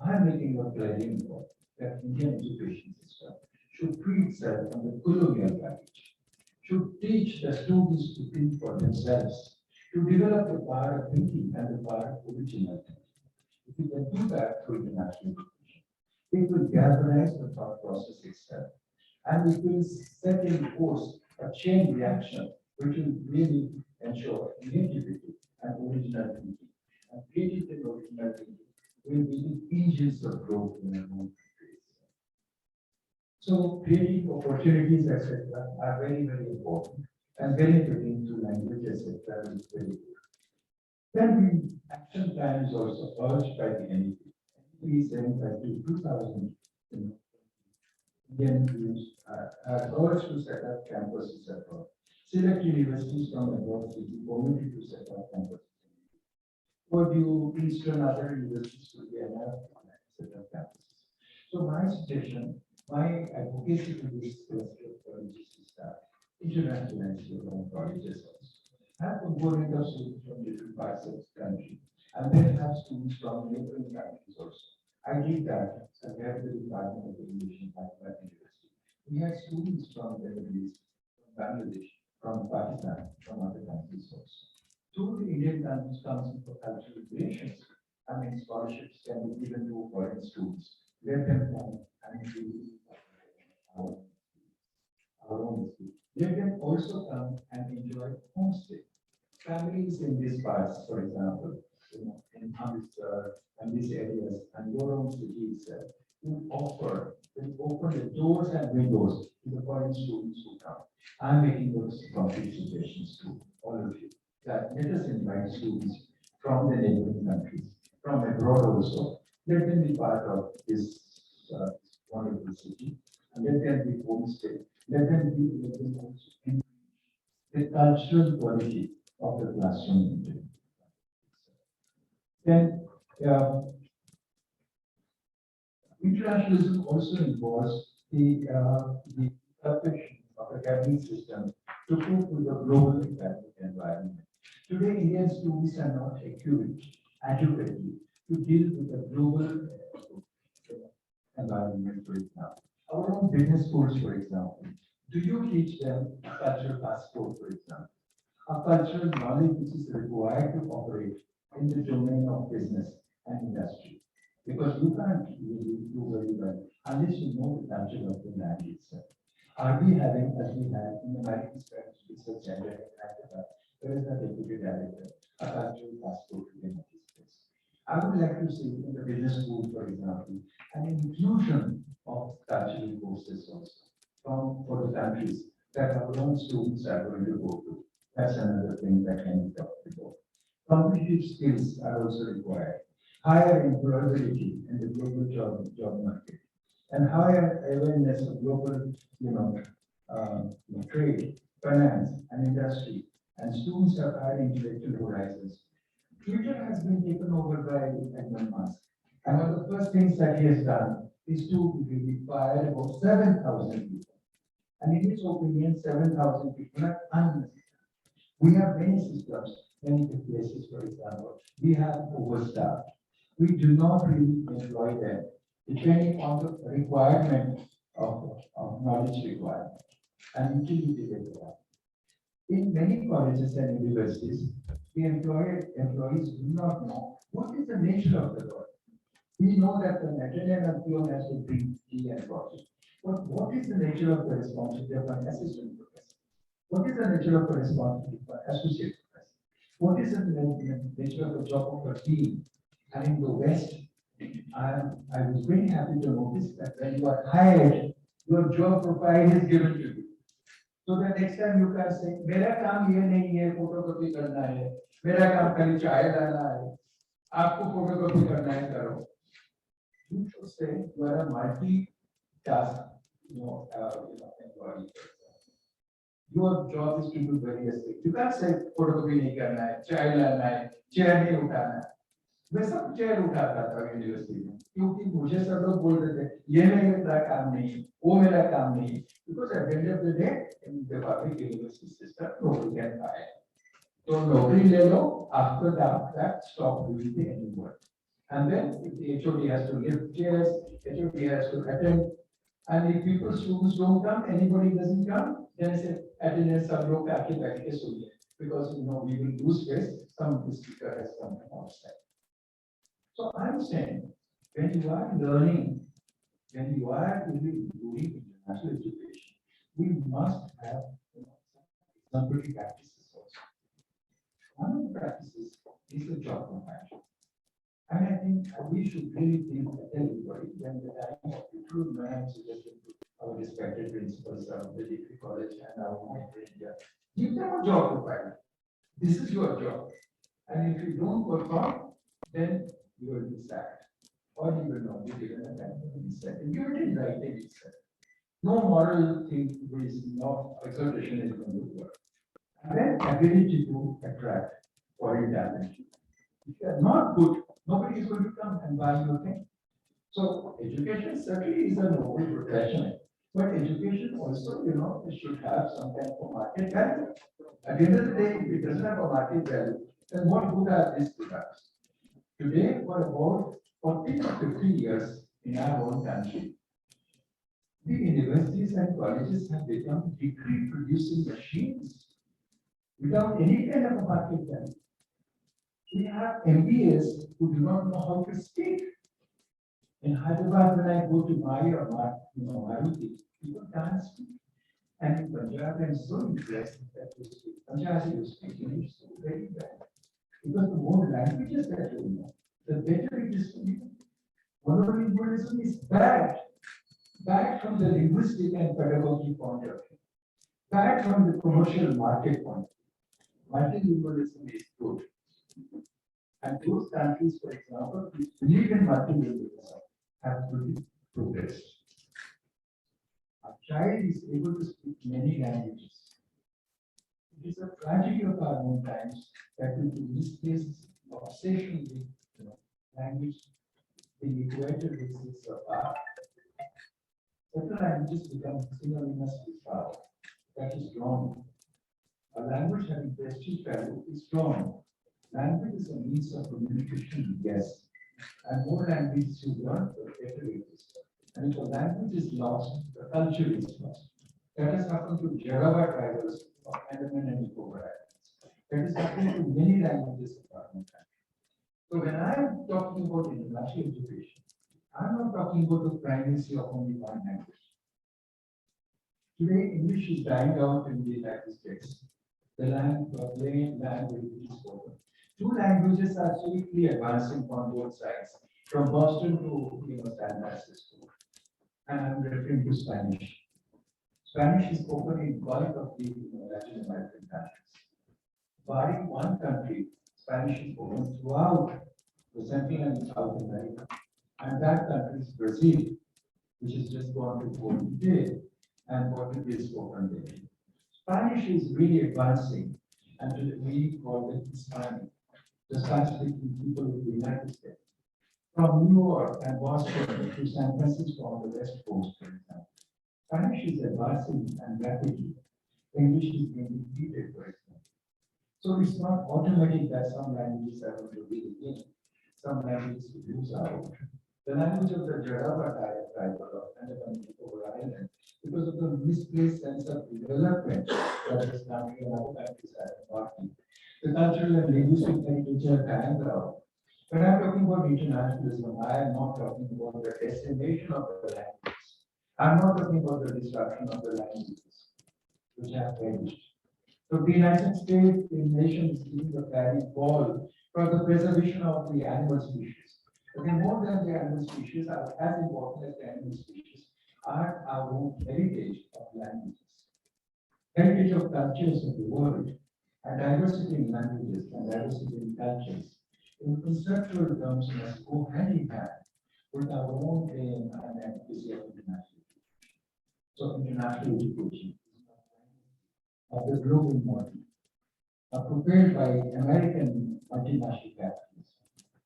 I am making a pledging for that Indian education system should free itself from the colonial baggage, should teach the students to think for themselves, to develop the power of thinking and the power of original thinking. If we can do that through international education, it will galvanize the thought process itself. And it will set in course a chain reaction, which will really ensure creativity and original thinking. And creativity and original thinking will be the engines of growth in our own countries. So creating opportunities, etc., are very, very important, and benefiting to language, etc., is very good. Then the action plan is also urged by the NEP. NEP is saying that in 2000, Indian schools are urged to set up campuses abroad. Select universities from abroad will be permitted to set up campuses. Purdue, Eastern, other universities will be allowed to set up campuses. So my suggestion, my advocacy to this cluster of colleges is that internationalize your own colleges also. Have component of students from different parts of the country, and then have students from neighboring countries also. I did that at the Department of Education at my university. We had students from the Middle East, from Bangladesh, from Pakistan, from other countries also. Through the Indian Council for Cultural Relations, I mean, scholarships can be given to foreign students. Let them come and do our own school. Let them also come and enjoy homestay. Families in these parts, for example, in Amritsar and these areas and your own city itself, will open the doors and windows to the foreign students who come. I'm making those concrete suggestions to all of you, that let us invite students from the neighboring countries, from abroad also. Let them be part of this wonderful city, and let them be homestay. Let them also increase the cultural quality of the classroom. Then, internationalism also involves the perfection of academic system to cope with the global academic environment. Today, Indian students are not equipped adequately to deal with the global environment, for example. Our own business schools, for example, do you teach them a cultural passport, for example? A cultural knowledge which is required to operate in the domain of business and industry. Because you can't really do very well unless you know the culture of the land itself. Are we having, as we have in the American Spanish Research Center in Hyderabad, there is a deputy director, a cultural passport within this place. I would like to see in the business school, for example, an inclusion of cultural courses also for the countries that our own students are going to go to. That's another thing that can be talked about. Cognitive skills are also required. Higher employability in the global job market, and higher awareness of global, trade, finance, and industry. And students have higher intellectual horizons. Twitter has been taken over by Elon Musk, and one of the first things that he has done is to fire about 7,000 people. And in his opinion, 7,000 people are unnecessary. We have many systems, many places, for example, we have overstaffed. We do not really employ them, depending on the requirement of knowledge requirement and utility requirement. In many colleges and universities, the employees do not know what is the nature of the work. We know that the attendant and peon has to bring tea and coffee. But what is the nature of the responsibility of an assistant professor? What is the nature of the responsibility for associate professor? What is the nature of the job of a dean? And in the West, I was very happy to notice that when you are hired, your job profile is given to you. So the next time you can say, मेरा काम ये नहीं है, photocopy करना है, मेरा काम खाली चाय डालना है, आपको photocopy करना है करो. You should say you are a multi-task, employee. Your job is to do various things. You can't say photocopy नहीं करना है, चाय लाना है, chair नहीं उठाना है. मैं सब चेयर उठाता था यूनिवर्सिटी में, क्योंकि मुझे सब लोग बोल रहे थे ये मेरा काम नहीं, वो मेरा काम नहीं, because at the end of the day in the public university system nobody can buy it. So nobody ले लो, after that stop doing the any work. And then if the HOD has to lift chairs, HOD has to attend, and if students don't come, anybody doesn't come, then I say attendance सब लोग आके बैठ के सुनिए, because we will lose space. Some speaker has come from outside. So I'm saying, when you are learning, when you are really doing international education, we must have, you know, some exemplary practices also. One of the practices is the job compassion. And I think we should really think that everybody, when the time of recruitment, I'm suggesting to our respected principals of the degree college and our mentor in India, give them a job profile. This is your job. And if you don't perform, then you will be sacked. Or you will not be given a time to be sacked. And you did right in itself. No moral thing is not exhortation is going to work. And then ability to attract foreign talent. If you are not good, nobody is going to come and buy your thing. So education certainly is a noble profession, but education also, you know, it should have some kind of a market value. At the end of the day, if it doesn't have a market value, then what good are these products? Today, for about 40 to 50 years in our own country, the universities and colleges have become degree producing machines without any kind of a market value. We have MBAs who do not know how to speak. In Hyderabad, when I go to Maruti, people can't speak. And in Punjab, I'm so impressed that you speak Punjabi, you speak English so very well. Because the more languages that you know, the better it is for you. Monolingualism is bad. Bad from the linguistic and pedagogy point of view. Bad from the commercial market point of view. Multilingualism is good. And those countries, for example, which believe in multilingualism have really progressed. A child is able to speak many languages. It is a tragedy of our own times that we do misplace obsession with, you know, language being equated with this art. Certain languages become synonymous with power. That is wrong. A language having prestige value is wrong. Language is a means of communication, yes. And more languages you learn, the better it is. And if a language is lost, the culture is lost. That has happened to Java tribals of Andaman and Nicobar Islands. That is happening to many languages of our own country. So when I'm talking about international education, I'm not talking about the primacy of only one language. Today, English is dying out in the United States. The plain language is spoken. Two languages are swiftly advancing on both sides, from Boston to San Francisco. And I'm referring to Spanish. Spanish is spoken in bulk of the Latin American countries. Barring one country, Spanish is spoken throughout the Central and South America. And that country is Brazil, which has just gone to Portuguese and Portuguese is spoken there. Spanish is really advancing, and we call it Hispanic, the Spanish-speaking people of the United States. From New York and Boston to San Francisco on the West Coast, for example. Spanish is advancing and rapidly. English is being defeated, for example. So it's not automatic that some languages are going to be again, some languages will lose out. The language of the Jarawa tribe of Andaman and Nicobar Island, because of the misplaced sense of development that this country and other countries are embarking. The cultural and linguistic heritage are dying out. When I'm talking about internationalism, I am not talking about the decimation of the languages. I'm not talking about the destruction of the languages, which have perished. So the United States, the nation is giving the carrying ball for the preservation of the animal species. Okay, more than the animal species are as important as the animal species are our own heritage of languages. Heritage of cultures of the world and diversity in languages and diversity in cultures. In conceptual terms, must go hand in hand with our own aim and advocacy of international education. So international education of the global model are prepared by American multinational capitalism.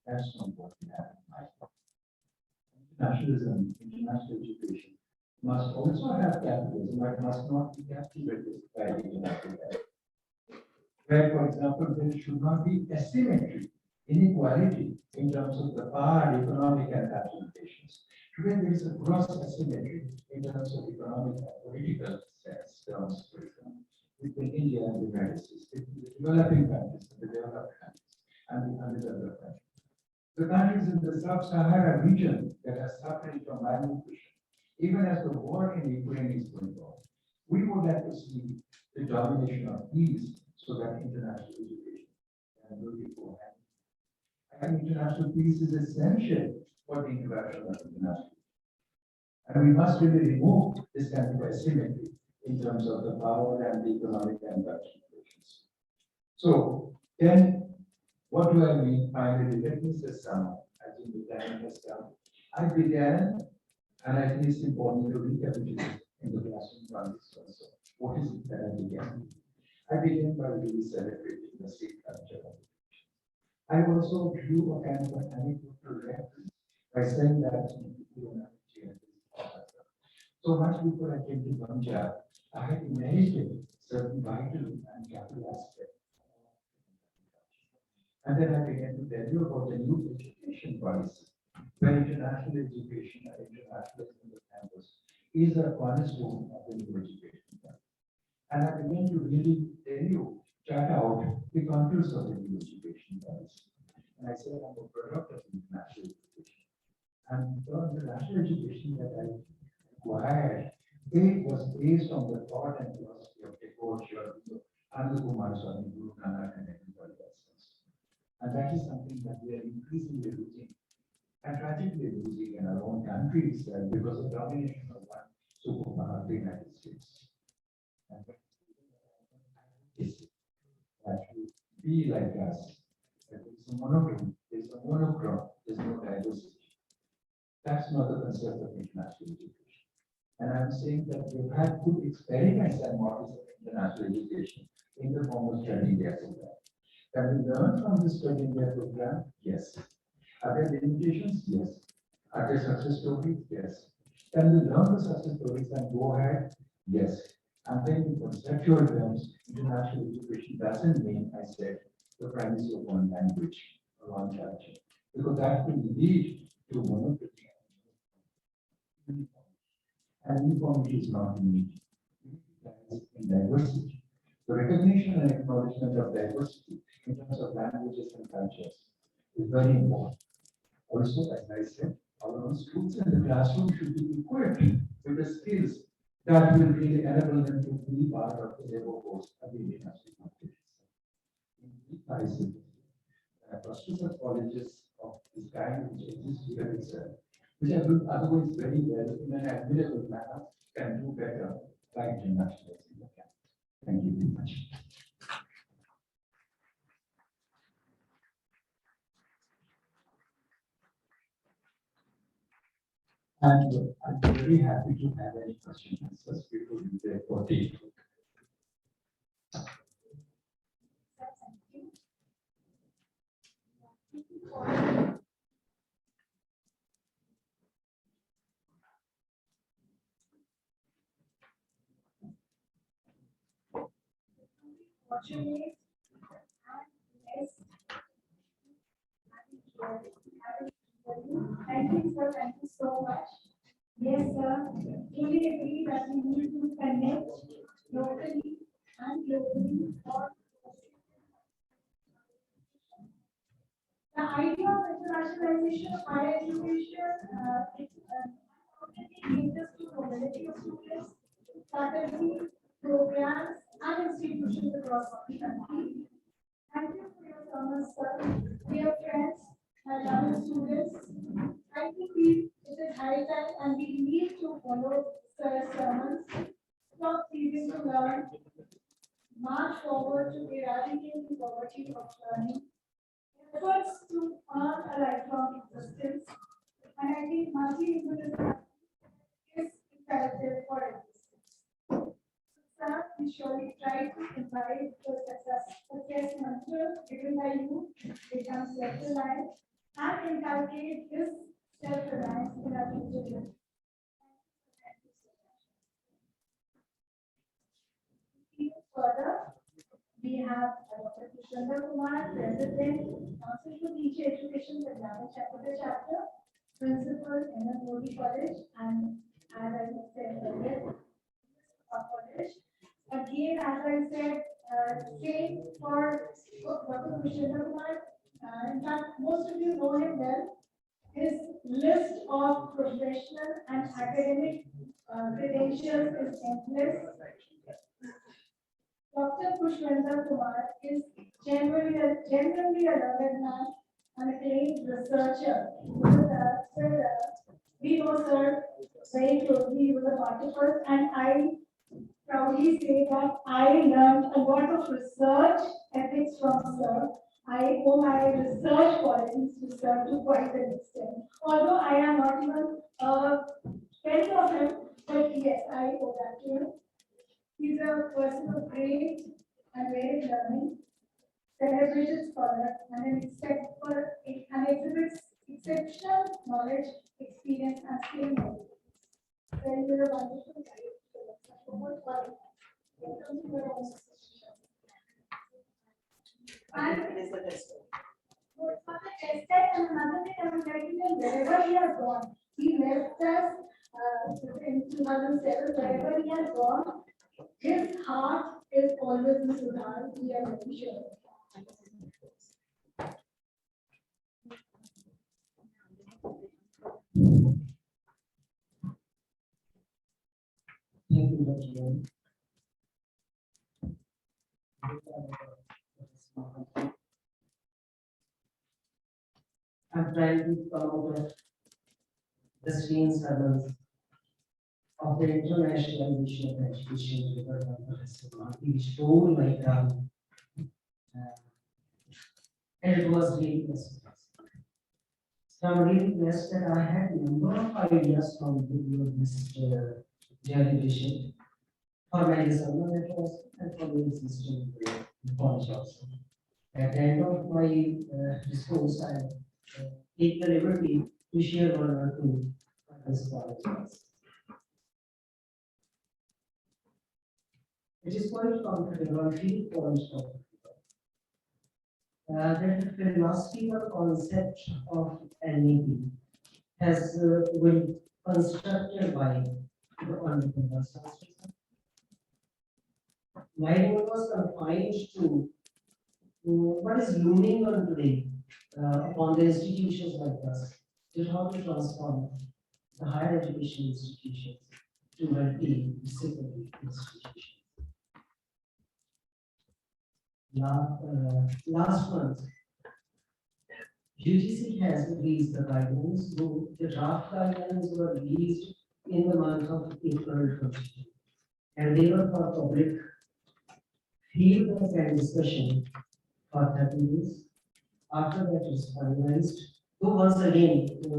That's not what we have in mind. Internationalism, international education must also have capitalism, but must not be captivated by the United States. Where, for example, there should not be asymmetry, inequality in terms of the power, economic, and capital relations. Today, there is a gross asymmetry in terms of economic and political terms, for example, between India and the United States, between the developing countries and the developed countries and the underdeveloped countries. The countries in the sub-Saharan region that are suffering from malnutrition, even as the war in Ukraine is going on, we would like to see the domination of peace so that international education can really go hand. And international peace is essential for the interaction of international. And we must really remove this kind of asymmetry in terms of the power and the economic and cultural relations. So then, what do I mean? Finally, let me say some. I think the time has come. I began, and I think it's important to recapitulate in the classroom context also. What is it that I began? I began by really celebrating the Sikh culture. I also drew a kind of an anecdotal reference by saying that so much before I came to Punjab, I had inherited certain vital and capital aspects. And then I began to tell you about the new education policy, where international education and internationalism in the campus is a cornerstone of the new education policy. And I began to really tell you, chart out the contours of the new education policy. And I said I'm a product of international education. And the international education that I acquired, it was based on the thought and philosophy of Tagore, Anand Kumar Swami, Guru Nanak, and everybody else. And that is something that we are increasingly losing, and tragically losing in our own countries because of domination of one superpower, the United States. And that should be like us. That it's a monochrome, there's a monochrome, there's no diversity. That's not the concept of international education. And I'm saying that we've had good experiments and models of international education in the form of study India program. Can we learn from the study India program? Yes. Are there limitations? Yes. Are there success stories? Yes. Can we learn the success stories and go ahead? Yes. And then in conceptual terms, international education doesn't mean, I said, the primacy of one language or one culture, because that will lead to monolithic. And uniformity is not needed. In diversity. The recognition and acknowledgement of diversity in terms of languages and cultures is very important. Also, as I said, our own students in the classroom should be equipped with the skills that will really enable them to be part of the labor force of the international competition. I see clusters of colleges of this kind which exist here itself, which are doing otherwise very well in an admirable manner, can do better by internationalizing the camp. Thank you very much. And I'm very happy to have any questions and answers before you take for tea. Fortunate and blessed. Thank you, sir. Thank you so much. Yes, sir. Truly agree that we need to connect locally and globally. The idea of internationalization of higher education caters to mobility of students, faculty, programs, and institutions across the country. Thank you for your comments, sir. Dear friends and other students, I think it is high time and we need to follow sir's sermons. Stop ceasing to learn, march forward to eradicate the poverty of learning, efforts to earn a lifelong existence, and I think multilingualism is imperative for existence. Sir, we surely try to invite the success mantra given by you, become self-reliant, and inculcate this self-reliance in our future generation. Further, we have Dr. Krishna Kumar, President, Council for Teacher Education, Punjab chapter, Principal, M.Ed College, and as I said earlier, college. Again, as I said, same for Dr. Gurusar Sadhar, In fact, most of you know him well. His list of professional and academic credentials is endless. Dr. Pushpendra Kumar is genuinely a learned man, an acclaimed researcher. We know Sir very closely. He was a part of us, and I proudly say that I learned a lot of research ethics from Sir. I owe my research qualities to Sir to quite an extent. Although I am not even a friend of him, but yes, I owe that to him. He's a person of great and varied learning, celebrated scholar, and and exhibits exceptional knowledge, experience, and skill. So you're a wonderful guy. And It is the best. for the test and another thing I would like to tell, wherever he has gone, he left us in 2007, wherever he has gone, his heart is always in Sudhar, we are very sure. Thank you, Dr. Ram. I'm trying to come out of the strange struggles of the internationalization of education delivered by Professor Marty, which told my ground. And it was really blessed. So I'm really blessed that I had a number of ideas from the video of this generation for my discernment networks and for the existing college also. At the end of my discourse, I take the liberty to share one or two of this college. It is quite comfortable, I feel quite comfortable. The philosophical concept of M.Ed has been constructed by the Honorable Gurusar Sadhar. My role was confined to what is looming on today upon the institutions like us, to how to transform the higher education institutions to multi-disciplinary institutions. Last month, UGC has released the guidelines, though the draft guidelines were released in the month of April 2022, and they were for public feedback and discussion for 30 days. After that, it is finalized. Though once again,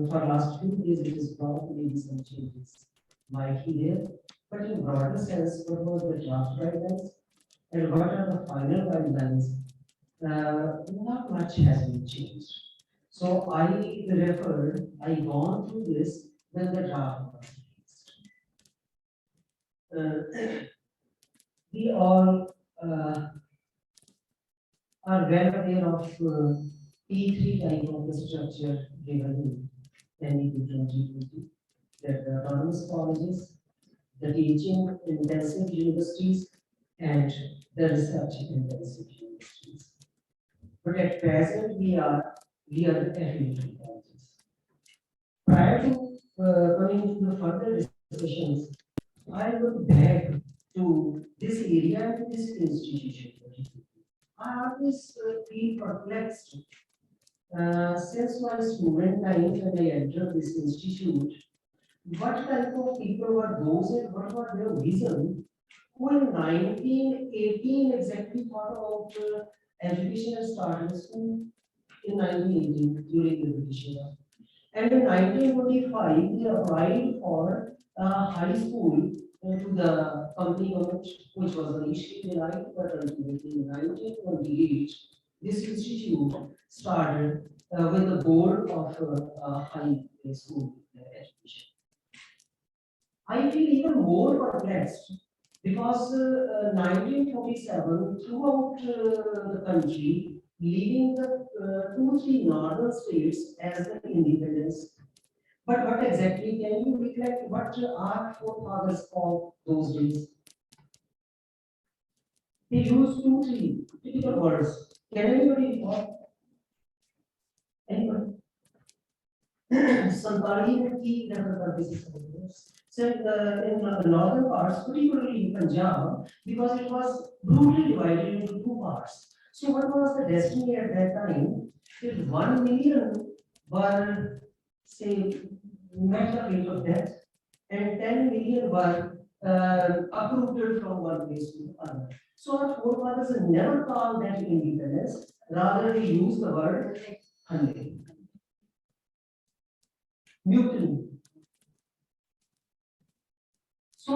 for last few days, it is brought maybe some changes might be there, but in broader sense, what was the draft guidelines and what are the final guidelines? Not much has been changed. So I gone through this when the draft was released. We all are well aware of P3 type of the structure given in NEP 2020, that the autonomous colleges, the teaching intensive universities, and the research intensive universities. But at present, we are the affiliated colleges. Prior to coming to the further discussions, I would beg to this area and this institution. I always feel perplexed since my student times when I entered this institute. What type of people were those and what were their vision who in 1918 exactly thought about education and started school in 1918 during the British era. And in 1925, they applied for high school to the company government, which was initially denied, but ultimately in 1928, this institute started with the goal of high school education. I feel even more perplexed because 1947, throughout the country, leaving the 2, 3 northern states as the independence. But what exactly can you recollect what our forefathers called those days? They used 2, 3 typical words. Can anybody recall? Anyone? Santali and key refer this. So in the northern parts, particularly in Punjab, because it was brutally divided into two parts. So what was the destiny at that time? If 1 million were, say, met the fate of death, and 10 million were uprooted from one place to another. So our forefathers never called that independence, rather they used the word hunting. Mutiny. So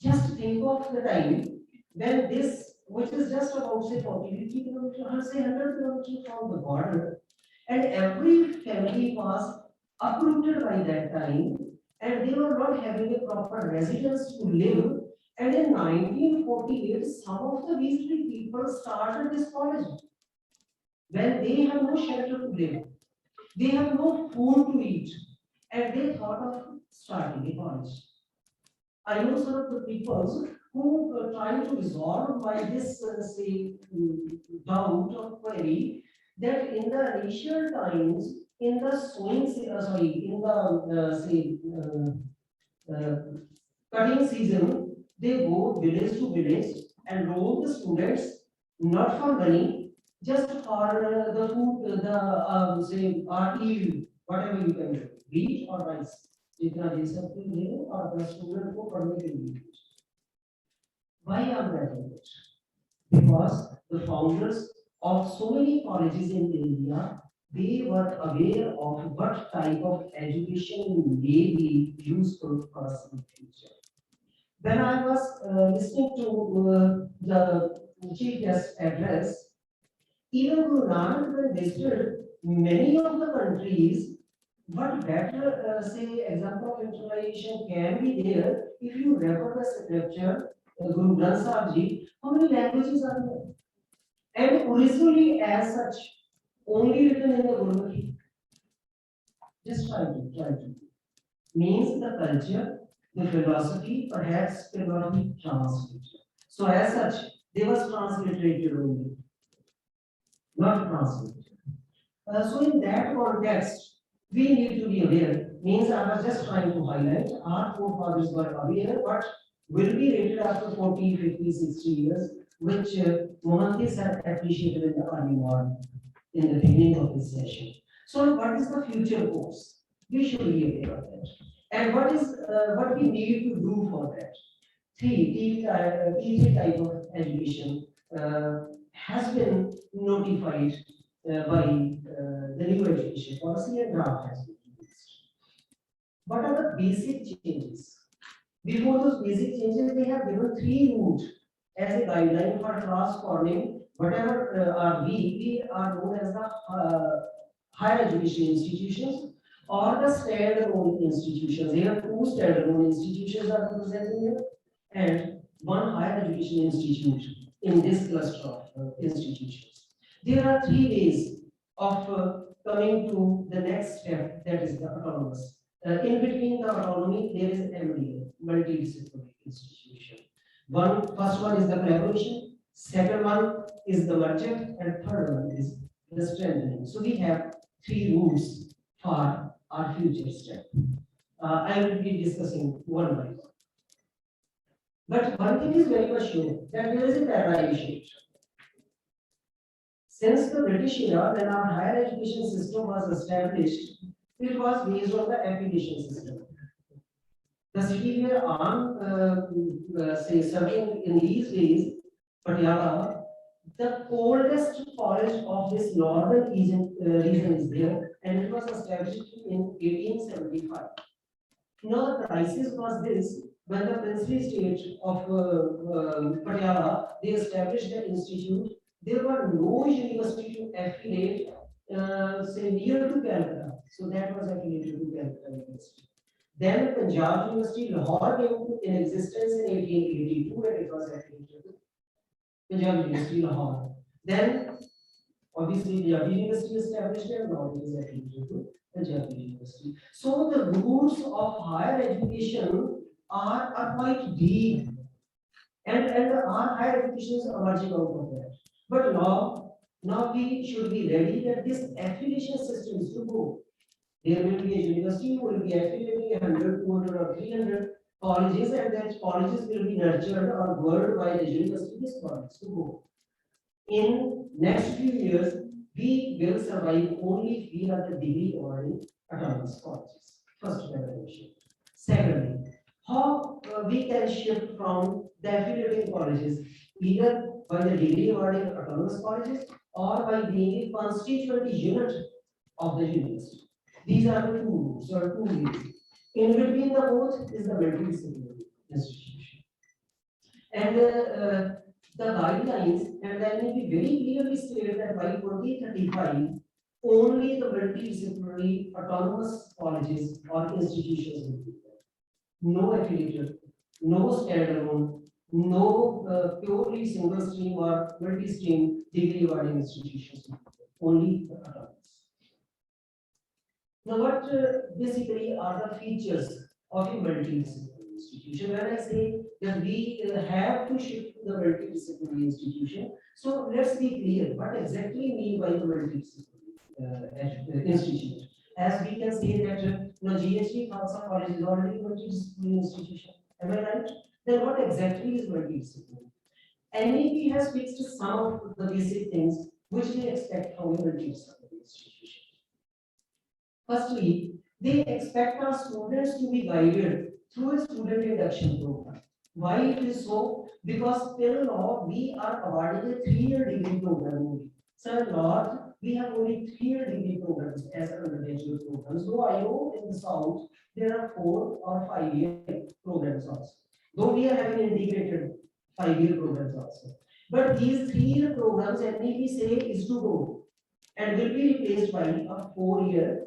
just think of the time when this, which is just about say 40 kilometers, or say 100 kilometers from the border, and every family was uprooted by that time, and they were not having a proper residence to live. And in 1948, some of the Weasley people started this college when they have no shelter to live, they have no food to eat, and they thought of starting a college. I know some of the people who try to resolve by this say doubt or query that in the initial times, in the sowing in the cutting season, they go village to village and roll the students not for money, just for the food, the say yield, whatever you can do, wheat or rice. जितना दे सकते हैं और अपना student को पढ़ने के लिए why are they doing it? Because the founders of so many colleges in India, they were aware of what type of education may be useful for us in the future. When I was listening to the chief guest address, even Guru Nanak when visited many of the countries, what better, say, example of internalization can be there if you refer the scripture, Guru Gurusar Sadhar, how many languages are there? And originally, as such, only written in the Gurumukhi. Just try to. Means the culture, the philosophy, perhaps cannot be translated. So, as such, they was transliterated only, not translated. So, in that context, we need to be aware. Means I was just trying to highlight our forefathers were aware what will be rated after 40, 50, 60 years, which Mohantis have appreciated in the early morning, in the beginning of this session. So what is the future course? We should be aware of that. And what we need to do for that? Three type of education has been notified by the new education policy and draft has been released. What are the basic changes? Before those basic changes, they have given 3 routes as a guideline for transforming whatever we are known as the higher education institutions or the standalone institutions. There are 2 standalone institutions are represented here and 1 higher education institute in this cluster of institutions. There are 3 ways of coming to the next step, that is the autonomous. In between the autonomy, there is M.Ed, multidisciplinary institution. First one is the collaboration, second one is the merchant, and third one is the strengthening. So we have 3 rules for our future step. I will be discussing one by one. But one thing is very much sure, that there is a paradigm shift. Since the British era, when our higher education system was established, it was based on the affiliation system. The city where I'm serving in these days, Patiala, the oldest college of this northern region is there, and it was established in 1875. Now the crisis was this: when the princely state of Patiala, they established the institute. There were no university to affiliate, say near to Calcutta, so that was affiliated to Calcutta University. Then Punjab University, Lahore came in existence in 1882, and it was affiliated to Punjab University, Lahore. Then, obviously, Punjab University established, and now it is affiliated to Punjab University. So the roots of higher education are quite deep, and our higher education is emerging out of that. But now Now we should be ready that this affiliation system is to go. There will be a university who will be affiliating 100, 200 or 300 colleges, and that colleges will be nurtured or world by the universities colleges to go. In next few years, we will survive only if we are the degree awarding autonomous colleges. First revolution. Secondly, how we can shift from the affiliating colleges either by the degree awarding autonomous colleges or by being a constituent unit of the university. These are the two routes or two ways. In between the both is the multidisciplinary institution. And the guidelines, and let me be very clearly stated that by 2035, only the multidisciplinary autonomous colleges or institutions will be there. No affiliated, no standalone, no purely single stream or multi-stream degree awarding institutions, only the autonomous. Now, what basically are the features of a multidisciplinary institution? When I say that we have to shift to the multidisciplinary institution, so let's be clear what exactly mean by the multidisciplinary institution. As we can say that GHG Khalsa College is already a multidisciplinary institution. Am I right? Then what exactly is multidisciplinary? NEP has fixed some of the basic things which we expect from a multidisciplinary institution. Firstly, they expect our students to be guided through a student induction program. Why it is so? Because till now we are awarding a 3-year degree program only. So in North, we have only 3-year degree programs as undergraduate programs. Though I know in the South there are 4 or 5-year programs also. Though we are having integrated 5-year programs also. But these 3-year programs, NEP say, is to go and will be replaced by a 4-year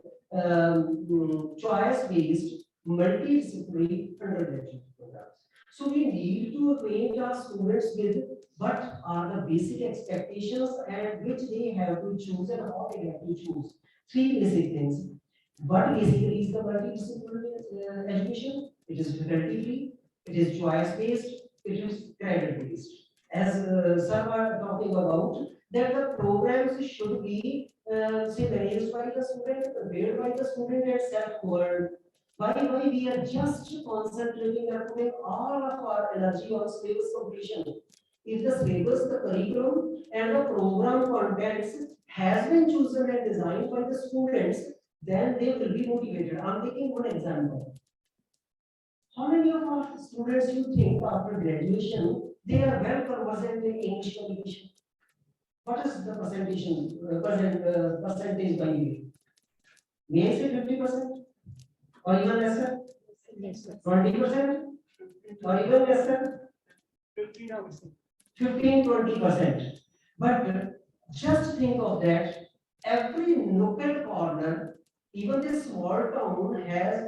choice-based multidisciplinary undergraduate programs. So we need to acquaint our students with what are the basic expectations and which they have to choose and how they have to choose. 3 basic things. What basically is the multidisciplinary education? It is faculty-free, it is choice-based, it is credit-based. As sir are talking about, that the programs should be say managed by the student, prepared by the student and self-governed. Why we are just concentrating and putting all of our energy on syllabus completion. If the syllabus, the curriculum and the program contents has been chosen and designed by the students, then they will be motivated. I'm taking one example. How many of our students you think after graduation they are well conversant in English communication? What is the percentage by year? May I say 50%? Or even lesser? 20%? Or even lesser? 15-20%. But just think of that. Every nook and corner, even this small town has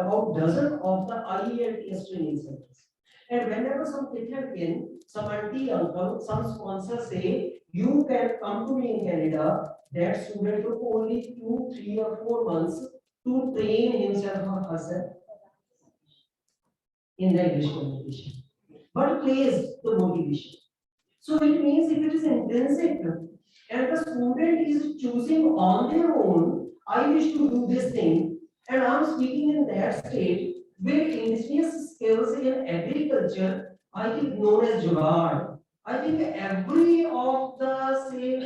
about dozen of the IELTS training centers. And whenever some kid had been, some auntie, uncle, some sponsor say, you can come to me in Canada, that student took only 2, 3 or 4 months to train himself or herself in the English communication. But plays the motivation. So it means if it is intrinsic and the student is choosing on their own, I wish to do this thing, and I'm speaking in that state where indigenous skills in agriculture, I think known as jugaad. I think every of the say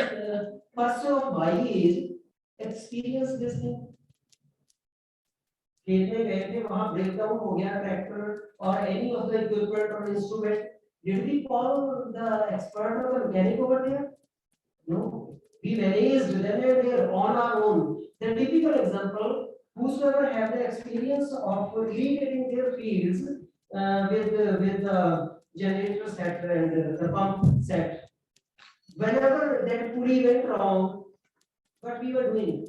person of my age experience this thing. खेत में गए थे वहां breakdown हो गया tractor और any of the equipment और instrument did we call the expert or the mechanic over there? No, we managed them there on our own. The typical example, whosoever have the experience of irrigating their fields with the generator set and the pump set, whenever that pulley went wrong, what we were doing?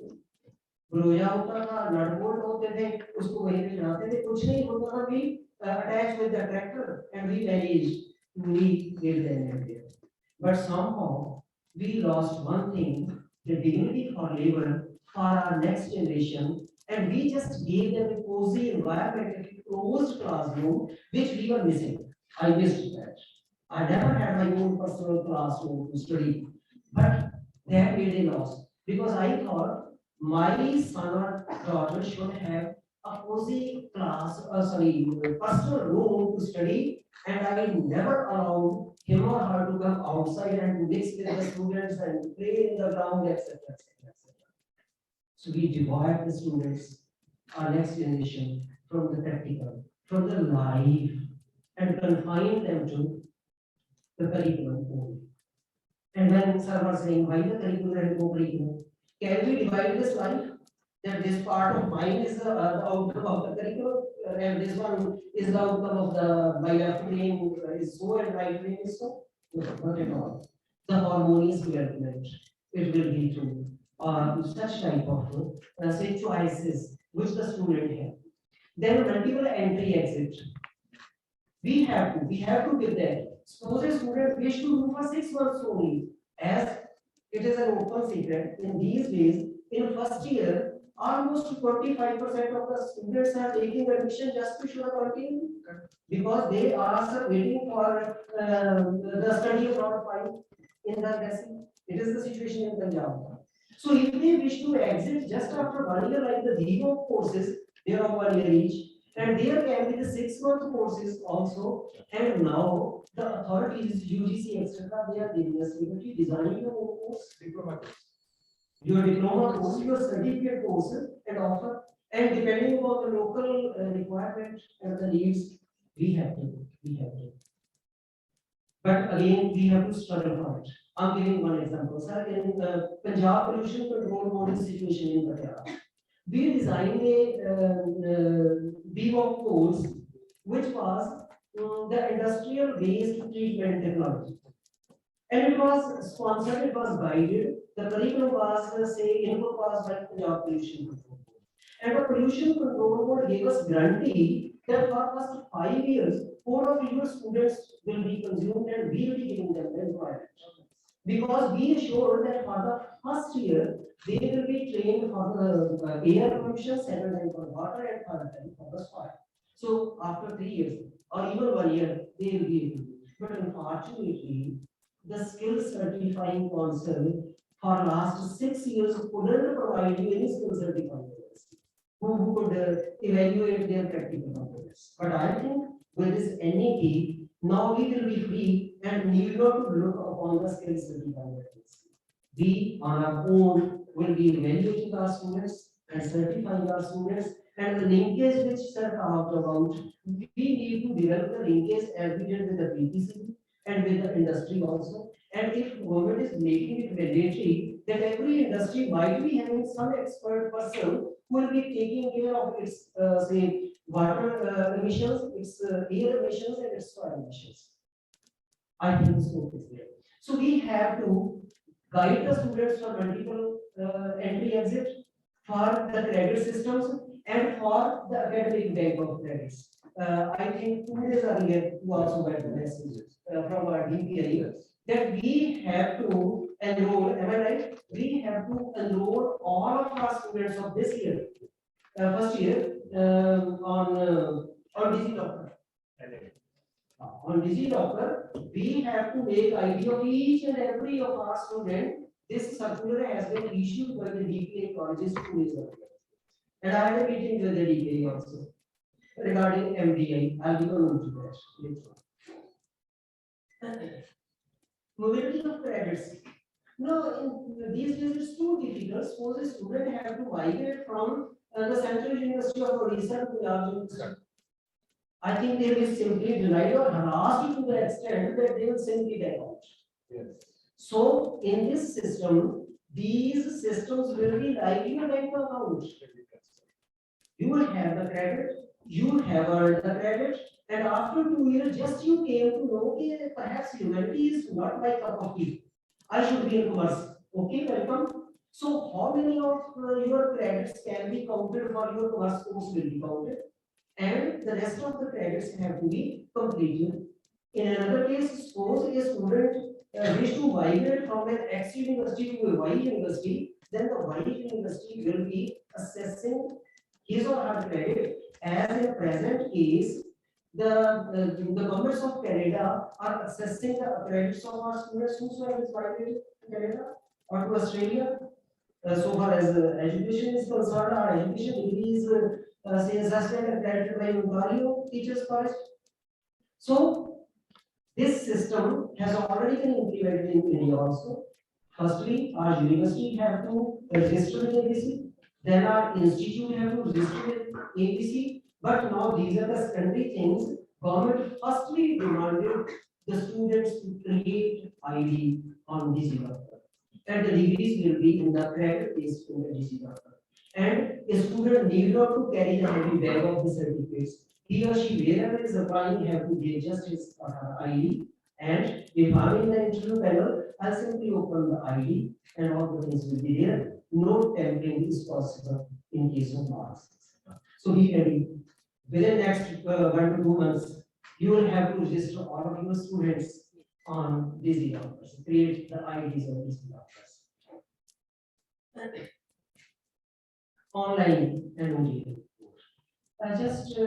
Broja होता था, nut bolt होते थे, उसको वहीं पे चलाते थे, कुछ नहीं होता था, we attached with the tractor and we managed to get them there. But somehow we lost one thing, the dignity for labor for our next generation, and we just gave them a cozy environment, a closed classroom, which we were missing. I missed that. I never had my own personal classroom to study, but That made a loss because I thought my son or daughter should have a cozy class, personal room to study, and I never allowed him or her to come outside and mix with the students and play in the ground, etc., etc., etc. So we divide the students, our next generation, from the practical, from the life, and confine them to the curriculum only. And when sir was saying, why the curriculum and co-curriculum, can we divide this life? That this part of mine is the outcome of the curriculum, and this one is the outcome of the my left brain is so and right brain is so? No, not at all. The harmonious development, it will be through such type of say choices which the student have. Then multiple entry exit. We have to give that. Suppose a student wish to do for 6 months only, as it is an open secret. In these days, in first year, almost 25% of the students are taking admission just to show a continue because they are waiting for the study abroad file in the embassy. It is the situation in Punjab. So if they wish to exit just after 1 year, like the DO courses, they are of 1 year each, and there can be the 6 month courses also. And now the authorities, UGC, etc., they are giving us liberty designing your own course, your diploma course, your certificate courses, and offer. And depending on the local requirement and the needs, we have to. But again, we have to struggle for it. I'm giving one example, sir. In Punjab Pollution Control Board situation in Patiala, we designed a B.Ed course, which was the industrial waste treatment technology. And it was sponsored, it was guided. The curriculum was, say, input was by Punjab Pollution Control Board. And the Pollution Control Board gave us guarantee that for first 5 years, 4 of your students will be consumed and we will be giving them the employment. Because we assured that for the first year, they will be trained for the air pollution, second time for water, and third time for the soil. So after 3 years or even 1 year, they will be able to. But unfortunately, the skill certifying council for last 6 years couldn't provide you any skill certifying university who could evaluate their practical competence. But I think with this NEP, now we will be free and need not to look upon the skill certifying university. We on our own will be evaluating our students and certifying our students, and the linkage which sir talked about, we need to develop the linkage as we did with the PPC and with the industry also. And if government is making it mandatory that every industry might be having some expert person who will be taking care of its say water emissions, its air emissions, and its soil emissions. I think the scope is there. So we have to guide the students for multiple entry exit, for the credit systems, and for the academic bank of credits. I think 2 days earlier, you also got the message from our DPI that we have to enroll, am I right? We have to enroll all of our students of this year, first year, on DigiLocker. On DigiLocker, we have to make ID of each and every of our student. This circular has been issued by the DPI colleges 2 days earlier. And I had a meeting with the DPI also regarding MDI. I'll be going to that later on. Mobility of credits. No, in these days it's too difficult. Suppose a student have to migrate from the Central University of Odisha to Punjab University. I think they will simply deny or harassed to the extent that they will simply back out. Yes. So in this system, these systems will be like your bank account. You will have the credit, you have earned the credit, and after 2 years, just you came to know that perhaps humanity is not my cup of tea. I should be in commerce. Okay, welcome. So how many of your credits can be counted for your commerce course will be counted, and the rest of the credits have to be completed. In another case, suppose a student wish to migrate from an X university to a Y university, then the Y university will be assessing his or her credit. As in present case, the governments of Canada are assessing the credits of our students who are migrated to Canada. or to Australia. So far as education is concerned, our education degree is say assessment accredited by Ontario Teachers College. So this system has already been implemented in India also. Firstly, our university have to register with ABC, then our institute have to register with ABC. But now these are the secondary things. Government firstly demanded the students to create ID on this doctor, and the degrees will be in the credit based in the DC doctor. And a student need not to carry the heavy bag of the certificates. He or she wherever is applying have to give just his ID, and if I'm in the interview panel, I'll simply open the ID and all the things will be there. No tampering is possible in case of marks. So be ready. Within next 1 to 2 months, you will have to register all of your students on these doctors, create the IDs of these doctors. Online and OGA. I just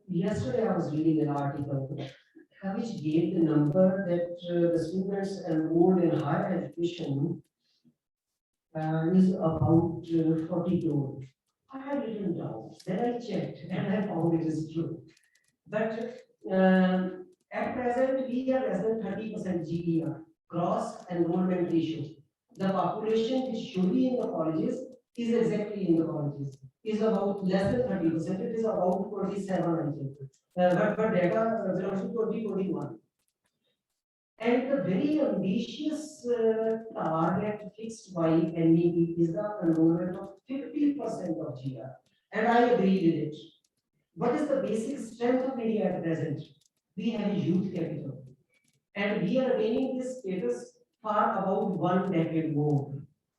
yesterday I was reading an article which gave the number that the students enrolled in higher education is about 40 crore. I had written down, then I checked and I found it is true. But at present, we are less than 30% GER, gross enrollment ratio. The population which should be in the colleges is exactly in the colleges, is about less than 30%. It is about 27, I think. But data belongs to 2021. And the very ambitious target fixed by M.Ed is the enrollment of 50% of GR. And I agree with it. What is the basic strength of India at present? We have a youth capital. And we are gaining this status for about 1 decade more.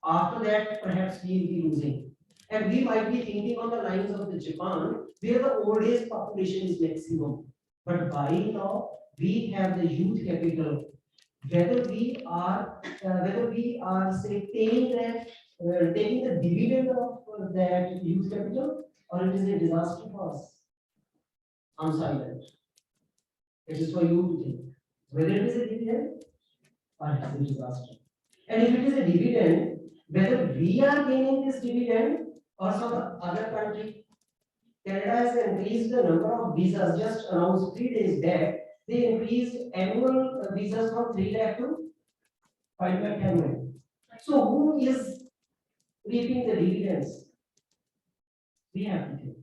After that, perhaps we will be losing. And we might be thinking on the lines of the Japan, where the old age population is maximum. But by now, we have the youth capital. Whether we are say paying that, taking the dividend of that youth capital, or it is a disaster for us. I'm silent. It is for you to think whether it is a dividend or it is a disaster. And if it is a dividend, whether we are gaining this dividend or some other country. Canada has increased the number of visas just announced 3 days back. They increased annual visas from 3 lakh to 5 lakh annually. So who is reaping the dividends? We have to think.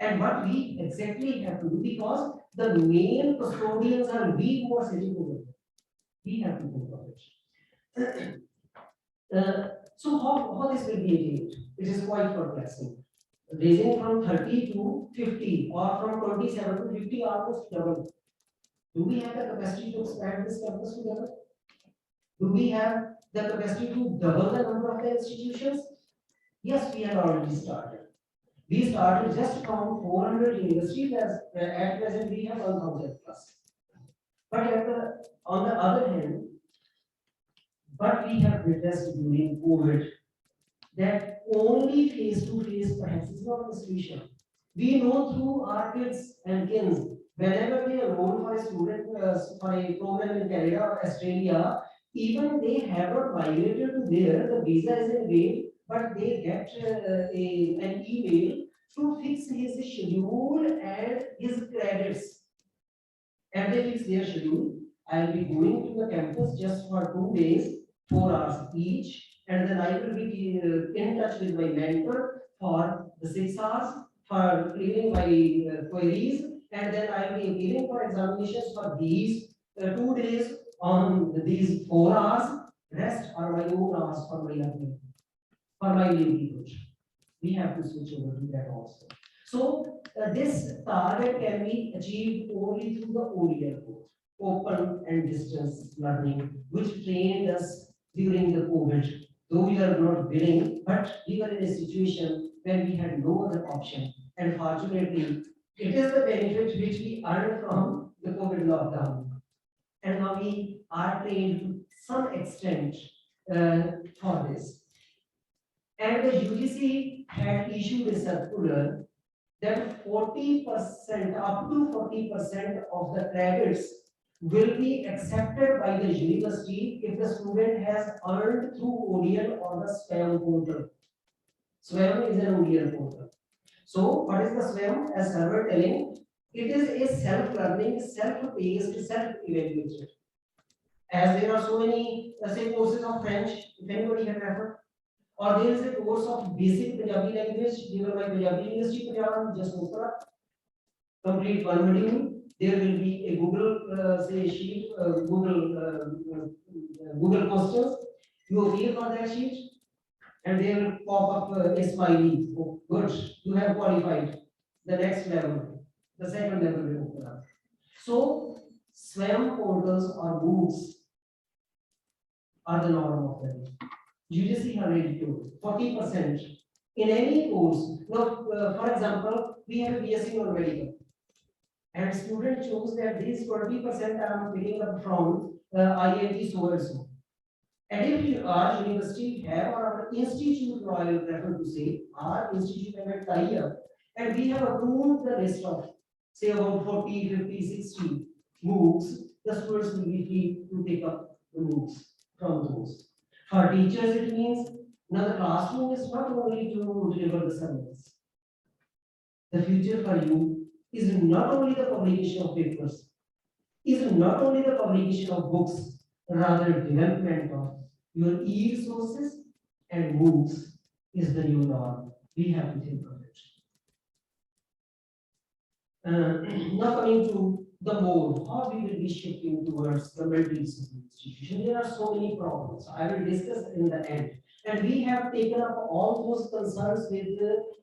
And what we exactly have to do, because the main custodians are we who are sitting over there. We have to think of it. So how this will be achieved? It is quite perplexing. Raising from 30 to 50 or from 27 to 50 almost double. Do we have the capacity to expand this campus together? Do we have the capacity to double the number of the institutions? Yes, we have already started. We started just from 400 universities, at present we have 1,000 plus. But on the other hand, but we have witnessed during COVID that only face-to-face perhaps is not the solution. We know through our kids and kins, whenever they enroll for a student for a program in Canada or Australia, even they have not migrated to there, the visa is in wait, but they get an email to fix his schedule and his credits. And they fix their schedule. I'll be going to the campus just for 2 days, 4 hours each, and then I will be in touch with my mentor for the 6 hours for clearing my queries, and then I will be appearing for examinations for these 2 days on these 4 hours. Rest are my own hours for my learning, for my livelihood. We have to switch over to that also. So this target can be achieved only through the ODL course, open and distance learning, which trained us during the COVID. Though we are not willing, but we were in a situation where we had no other option. And fortunately, it is the benefit which we earned from the COVID lockdown. And now we are trained to some extent for this. And the UGC had issued a circular that 40%, up to 40% of the credits will be accepted by the university if the student has earned through ODL or the SWAYAM portal. SWAYAM is an ODL portal. So what is the SWAYAM? As sir were telling, it is a self-learning, self-paced, self-evaluated. As there are so many, say, courses of French, if anybody have referred, or there is a course of basic Punjabi language given by Punjabi University Punjab, just Mukra, complete one module. There will be a Google, say, sheet, Google questions. You appear for that sheet, and they will pop up a smiley. Oh, good, you have qualified. The next level, the second level will open up. So, SWAYAM portals or books are the norm of the day. UGC have ready to 40% in any course. Now, for example, we have a BSc non-medical, and student chose that these 20% I am picking up from IIT so and so. And if our university have or our institute, I will prefer to say, our institute have a tie-up, and we have approved the list of, say, about 40, 50, 60 MOOCs, the students will be free to take up the MOOCs from those. For teachers, it means now the classroom is not only to deliver the service. The future for you is not only the publication of papers, is not only the publication of books, rather development of your e-resources and MOOCs is the new norm. We have to think of it. Now coming to the mode, how we will be shifting towards the multi-disciplinary institution. There are so many problems. I will discuss in the end. And we have taken up all those concerns with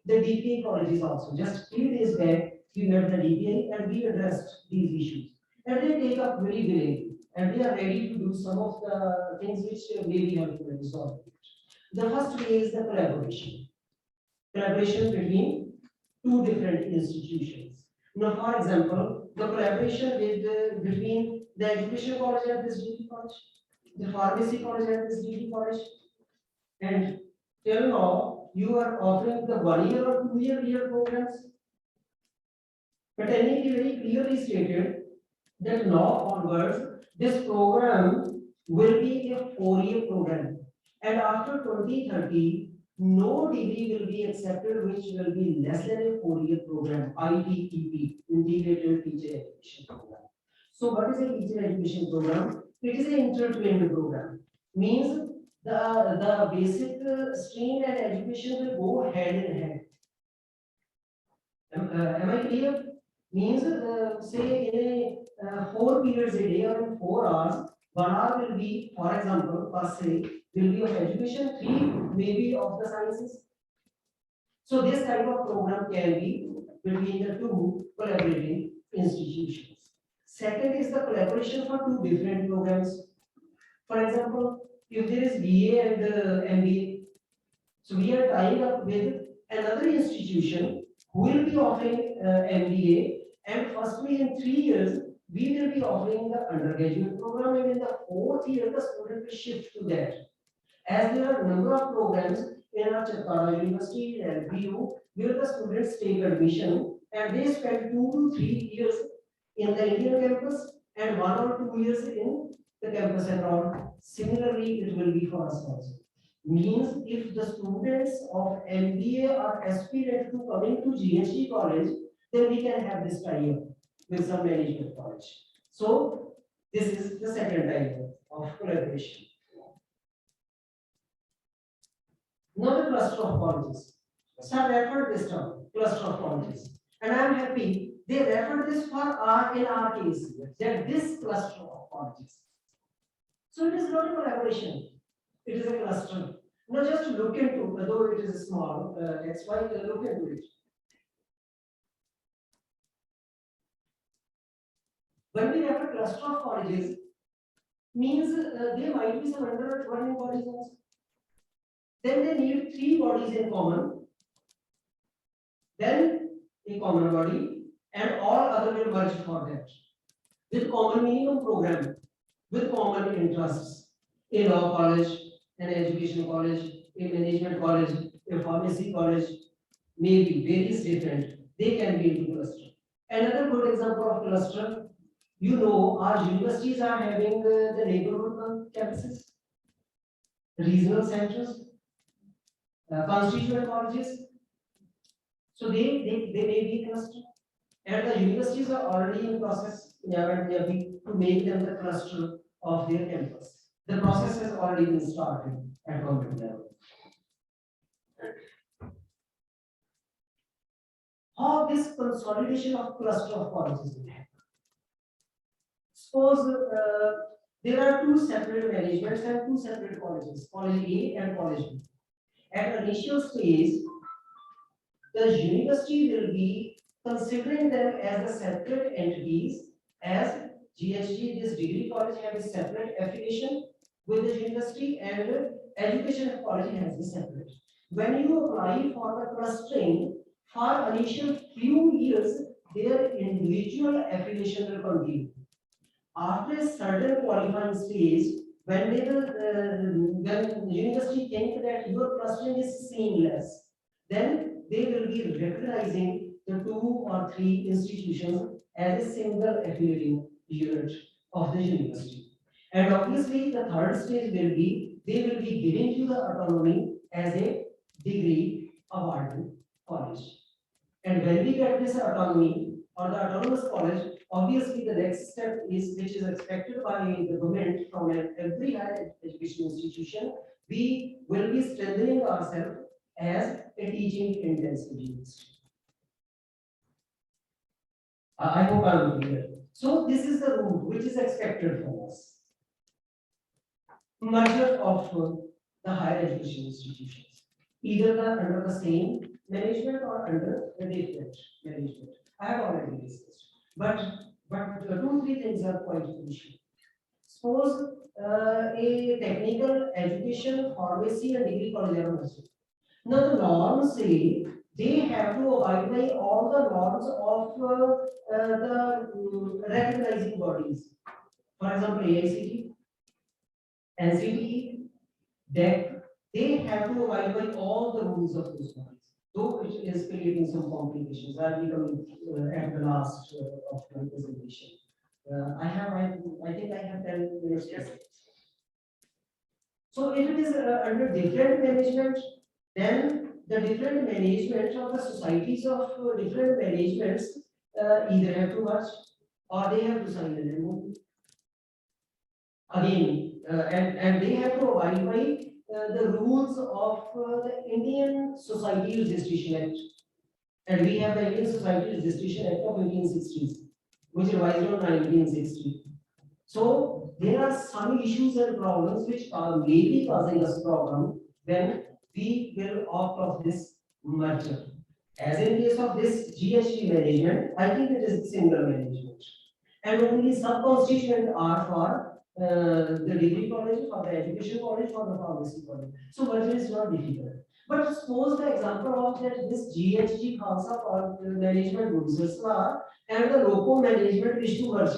the DPA colleges also. Just 3 days back, we met the DPA and we addressed these issues. And they take up very willingly. And they are ready to do some of the things which may be helpful in solving it. The first way is the collaboration. Collaboration between two different institutions. Now, for example, the collaboration with between the education college and this degree college, the pharmacy college and this degree college, and till now you are offering the 1 year or 2 year programs. But NED very clearly stated that now onwards this program will be a 4-year program, and after 2030 no degree will be accepted which will be less than a 4-year program, ITEP, Integrated Teacher Education Program. So what is a teacher education program? It is an intertwined program. Means the basic stream and education will go hand in hand. Am I clear? Means say in 4 periods a day or in 4 hours, 1 hour will be, for example, per se, will be of education, 3 maybe of the sciences. So this type of program can be between the two collaborating institutions. Second is the collaboration for 2 different programs. For example, if there is BA and MBA, so we are tying up with another institution who will be offering MBA, and firstly in 3 years we will be offering the undergraduate program, and in the 4th year the student will shift to that. As there are a number of programs in our Chakkara University and BU where the students take admission and they spend 2 to 3 years in the Indian campus and 1 or 2 years in the campus abroad. Similarly, it will be for us also. Means if the students of MBA are aspirant to coming to GHG college, then we can have this tie-up with some management college. So this is the second type of collaboration. Now the cluster of colleges. So I referred this term, cluster of colleges, and I am happy they referred this for our in our case that this cluster of colleges. So it is not a collaboration; it is a cluster. Now just look into, although it is small, that's why look into it. When we refer cluster of colleges, means there might be some undergoing bodies also. Then they need 3 bodies in common, then a common body, and all other will merge for that. With common minimum program, with common interests, a law college, an education college, a management college, a pharmacy college, maybe various different, they can be into cluster. Another good example of cluster, You know, our universities are having the neighborhood campuses, regional centers, constituent colleges. So they may be clustered. And the universities are already in process to make them the cluster of their campus. The process has already been started at government level. How this consolidation of cluster of colleges will happen? Suppose there are two separate managements and two separate colleges, college A and college B. At initial stage, the university will be considering them as the separate entities, as GHG, this degree college has a separate affiliation with the university, and education college has a separate. When you apply for the clustering, for initial few years, their individual affiliation will continue. After a certain qualifying stage, when they will, when university think that your clustering is seamless, then they will be recognizing the 2 or 3 institutions as a single affiliating unit of the university. And obviously, the third stage will be they will be giving you the autonomy as a degree awarding college. And when we get this autonomy or the autonomous college, obviously the next step is which is expected by the government from every higher education institution, we will be strengthening ourselves as a teaching intensive university. I hope I am clear. So this is the route which is expected from us. Merger of the higher education institutions, either under the same management or under a different management. I have already discussed. But 2-3 things are quite crucial. Suppose a technical education, pharmacy, and degree college are merged. Now the norms say they have to abide by all the norms of the recognizing bodies. For example, AICT, NCTE, DEC, they have to abide by all the rules of those bodies. Though it is creating some complications. I'll be coming at the last of my presentation. I think I have 10 minutes. Yes. So if it is under different management, then the different management of the societies of different managements either have to merge or they have to sign an MOU. Again, and they have to abide by the rules of the Indian Society Registration Act. And we have the Indian Society Registration Act of 1860s, which revised on 1960. So there are some issues and problems which may be causing us problem when we will opt of this merger. As in case of this GHG management, I think it is single management. And only sub-constituent are for the degree college, for the education college, for the pharmacy college. So merger is not difficult. But suppose the example of that this GHG Khalsa for management Gurusar Sadhar and the local management wish to merge.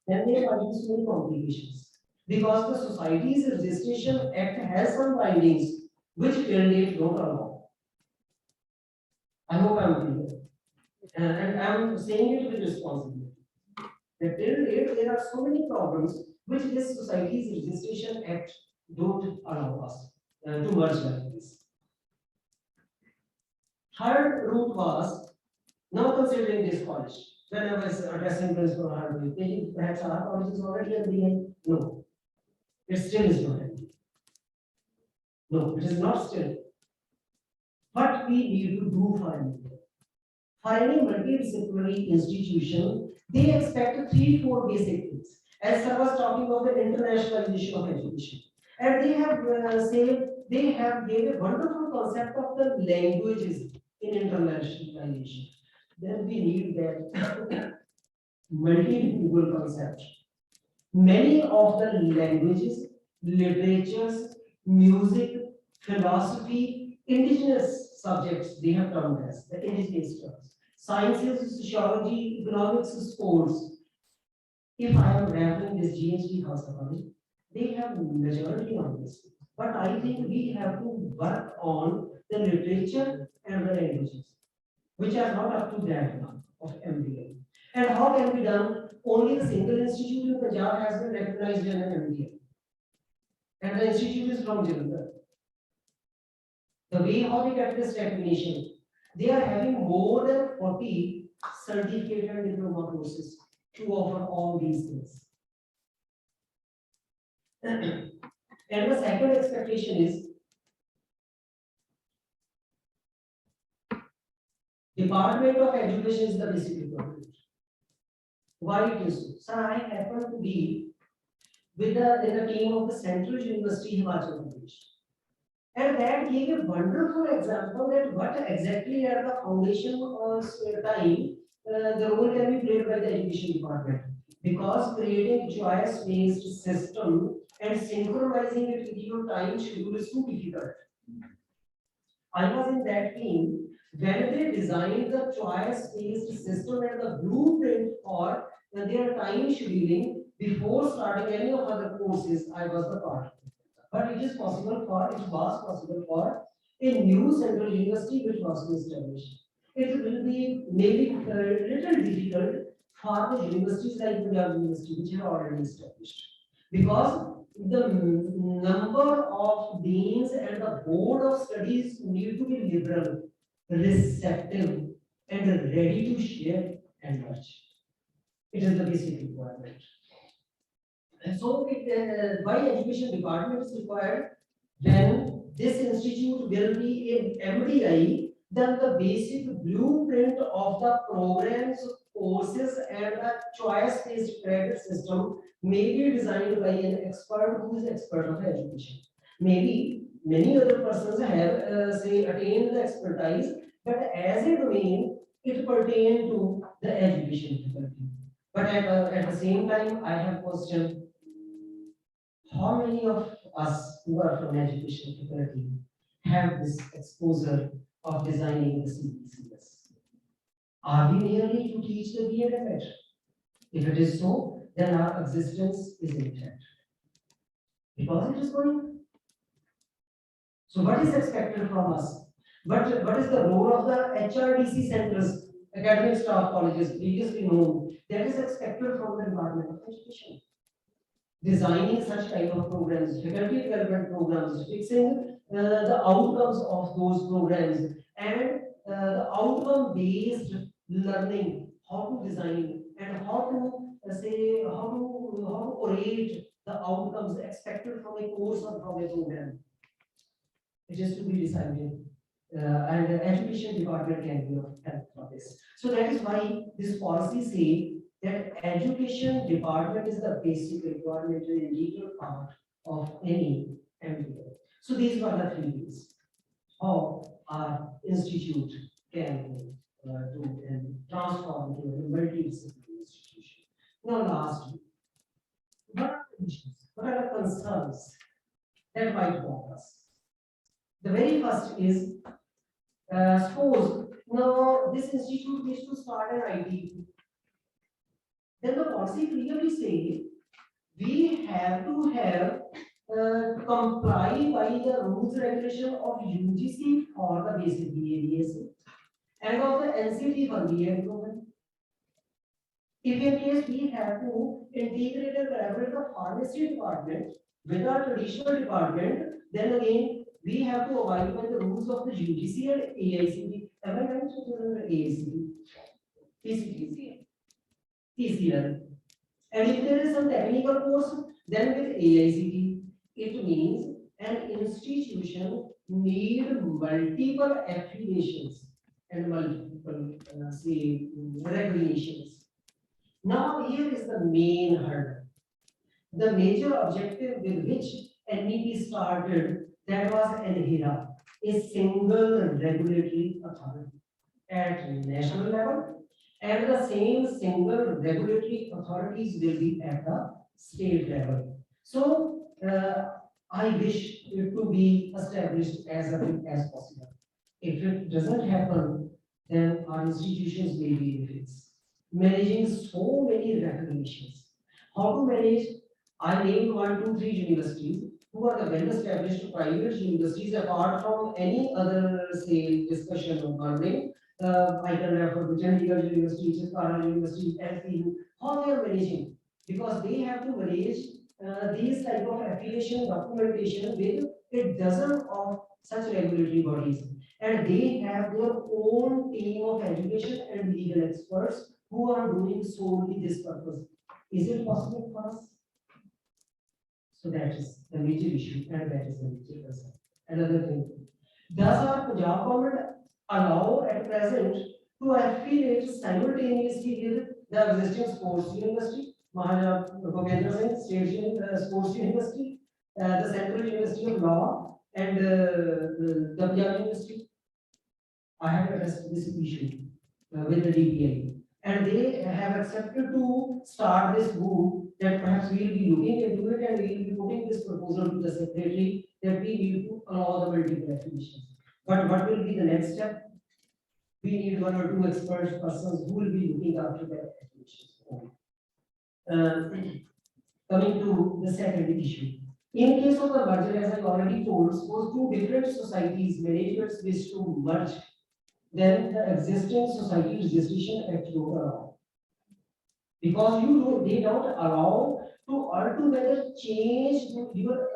Then there are so many complications. Because the Societies Registration Act has some bindings which till date don't allow. I hope I am clear. And I am saying it with responsibility. That till date there are so many problems which this Societies Registration Act don't allow us to merge like this. Third route was now considering this college. When I was addressing Principal Harvey, thinking perhaps our college is already at the end. No, it still is not at the end. No, it is not still. What we need to do for any multidisciplinary institution, they expect 3-4 basic things. As I was talking about the internationalization of education, and they have said they have gave a wonderful concept of the languages in internationalization. Then we need that multilingual concept. Many of the languages, literatures, music, philosophy, indigenous subjects they have termed as the indigenous terms. Sciences, sociology, economics, sports. If I am referring this GHG Khalsa, they have majority on this. But I think we have to work on the literature and the languages, which are not up to that now of M.Ed. And how can be done? Only the single institute in Punjab has been recognized in an MBA. And the institute is from Jalandhar. The way how they get this recognition, they are having more than 40 certificate and diploma courses to offer all these things. And the second expectation is Department of Education is the basic requirement. Why it is so? Sir, I happen to be with in the team of the Central University Himachal Pradesh. And that gave a wonderful example that what exactly at the foundation time the role can be played by the education department. Because creating choice-based system and synchronizing it with your time schedule is too difficult. I was in that team when they designed the choice-based system and the blueprint for their time scheduling before starting any of other courses. I was the part. But it was possible for a new central university which was to establish. It will be maybe a little difficult for the universities like Punjab University, which have already established. Because the number of deans and the board of studies need to be liberal, receptive, and ready to share and merge. It is the basic requirement. And so, why education department is required? When this institute will be in MDI, then the basic blueprint of the programs, courses, and the choice-based credit system may be designed by an expert who is expert of education. Maybe many other persons have, say, attained the expertise, but as a domain, it pertains to the education faculty. But at the same time, I have questioned how many of us who are from education faculty have this exposure of designing the CBCS? Are we merely to teach the B.Ed and M.Ed? If it is so, then our existence is intact. Because it is going. So what is expected from us? What is the role of the HRDC centers, academic staff colleges, previously known, that is expected from the Department of Education? Designing such type of programs, faculty development programs, fixing the outcomes of those programs, and the outcome-based learning, how to design and how to how to orate the outcomes expected from a course or from a program. It is to be decided. And the education department can be of help for this. So that is why this policy say that education department is the basic requirement and integral part of any MBA. So these were the three things how our institute can do and transform into a multidisciplinary institution. Now lastly, what are the issues? What are the concerns that might bother us? The very first is, suppose now this institute needs to start an IT. Then the policy clearly say we have to have comply by the rules and regulation of UGC for the basic BA and of the NCT for B.Ed program. If in case we have to integrate and collaborate the pharmacy department with our traditional department, then again we have to abide by the rules of the UGC and AICT. Am I right? AICT, PCT, TCL. And if there is some technical course, then with AICT, it means an institution need multiple affiliations and multiple regulations. Now here is the main hurdle. The major objective with which NEP started, that was NHERA, a single regulatory authority at national level, and the same single regulatory authorities will be at the state level. So I wish it to be established as early as possible. If it doesn't happen, then our institutions may be in fix. Managing so many recognitions. How to manage? I named 1, 2, 3 universities who are the well-established private universities apart from any other say discussion or governing. I can refer to Chandigarh University, Chitara University, FPU, how they are managing, because they have to manage these type of affiliation documentation with a dozen of such regulatory bodies, and they have their own team of education and legal experts who are doing solely this purpose. Is it possible for us? So that is the major issue, and that is the major concern. Another thing, does our Punjab government allow at present to affiliate simultaneously with the existing sports university, Maharaja Gopendra Singh Sports University, the Central University of Law, and the Punjab University? I have addressed this issue with the DPI, and they have accepted to start this group that perhaps we will be looking into it and we will be putting this proposal to the secretary that we need to allow the multiple affiliations. But what will be the next step? We need one or two expert persons who will be looking after the affiliations. Coming to the second issue. In case of the merger, as I already told, suppose two different societies, managements wish to merge, then the existing society registration act don't allow. Because they don't allow to altogether change your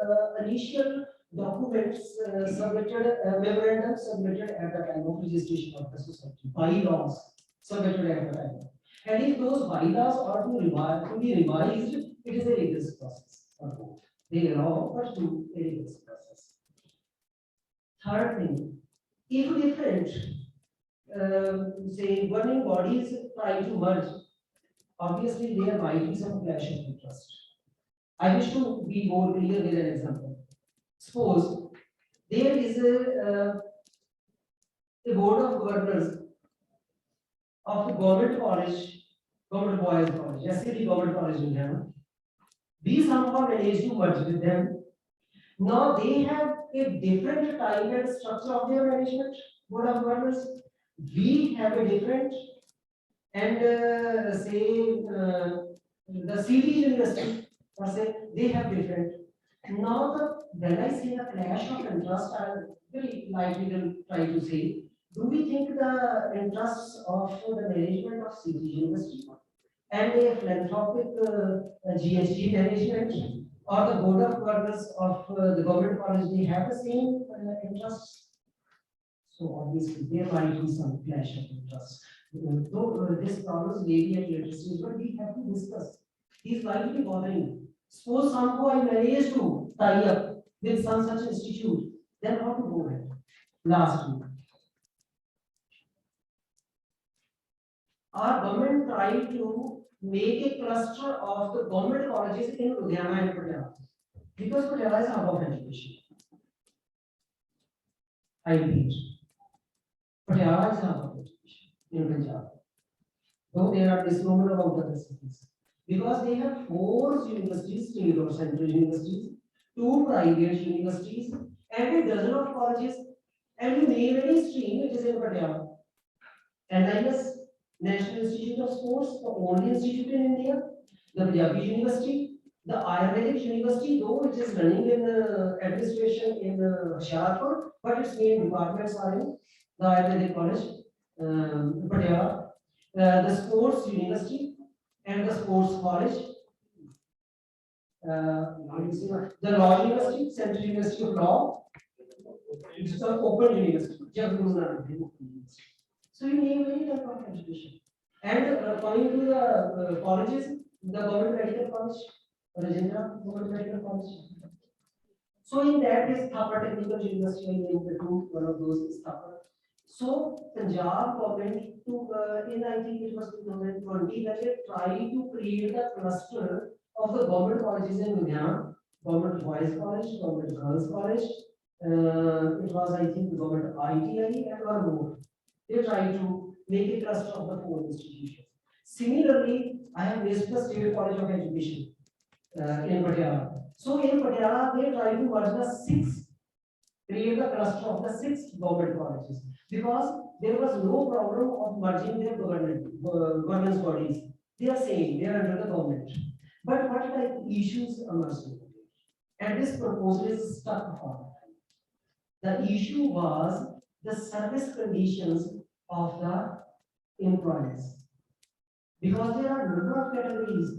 initial documents submitted, memorandum submitted at the time of registration of the society, bylaws submitted at the time. And if those bylaws are to be revised, it is a rigorous process. They allow but to a rigorous process. Third thing, if different say governing bodies try to merge, obviously there might be some clash of interest. I wish to be more clear with an example. Suppose there is a board of governors of the government college, government boys college, SCD government college in Ghana. We somehow managed to merge with them. Now they have a different type and structure of their management, board of governors. We have a different, and the city university, or say they have different. Now, when I say a clash of interest, I very likely will try to say, do we think the interests of the management of city university and a philanthropic GHG management or the board of governors of the government college, they have the same interests? So obviously there might be some clash of interest. Though this problems may be at later stage, but we have to discuss. These might be bothering. Suppose somehow I manage to tie up with some such institute, then how to go ahead? Lastly, our government tried to make a cluster of the government colleges in Ludhiana and Patiala, because Patiala is a hub of education. I repeat, Patiala is a hub of education in Punjab. Though there are misnomers about the cities, because they have 4 universities, state or central universities, 2 private universities, and a dozen of colleges, and you name any stream, it is in Patiala. NIS, National Institute of Sports, the only institute in India, the Punjabi University, the Ayurvedic University, though it is running in administration in Hoshiarpur, but its main departments are in the Ayurvedic College, Patiala, the Sports University and the Sports College, the Law University, Central University of Law, it's an open university, Gurusar Sadhar. So you name any type of education. And coming to the colleges, the government medical college, Rajendra government medical college. So in that is Thapar Technical University, I named the two, one of those is Thapar. So Punjab government to in I think it was 2020 that they tried to create a cluster of the government colleges in Ludhiana, government boys college, government girls college. It was I think government ITI and one more. They try to make a cluster of the 4 institutions. Similarly, I have raised the State College of Education in Patiala. So in Patiala, they try to merge the 6, create a cluster of the 6 government colleges, because there was no problem of merging their governance bodies. They are saying they are under the government. But what type of issues emerging? And this proposal is stuck for. The issue was the service conditions of the employees. Because there are number of categories,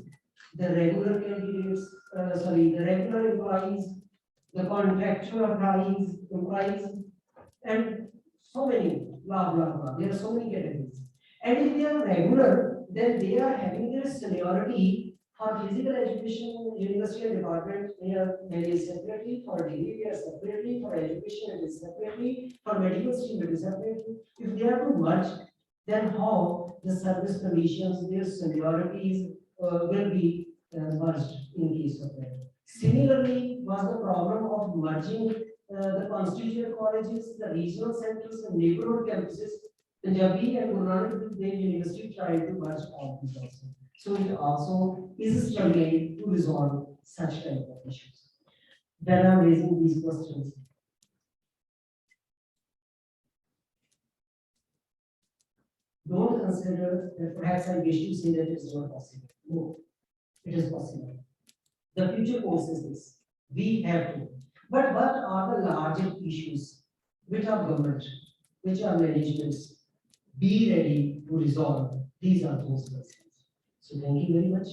the regular candidates, the regular employees, the contractual employees, and so many, blah, blah, blah. There are so many categories. And if they are regular, then they are having their seniority for physical education, university and department, there is separately, for degree, we are separately, for education, it is separately, for medical stream, it is separately. If they are to merge, then how the service conditions, their seniorities will be merged in case of that. Similarly, was the problem of merging the constituent colleges, the regional centers, and neighborhood campuses. Punjabi and Guru Nanak Dev University tried to merge all these also. So it also is struggling to resolve such kind of issues. When I'm raising these questions, don't consider that perhaps I wish to say that it is not possible. No, it is possible. The future course is this. We have to. But what are the larger issues which are government, which are managements? Be ready to resolve. These are those concerns. So thank you very much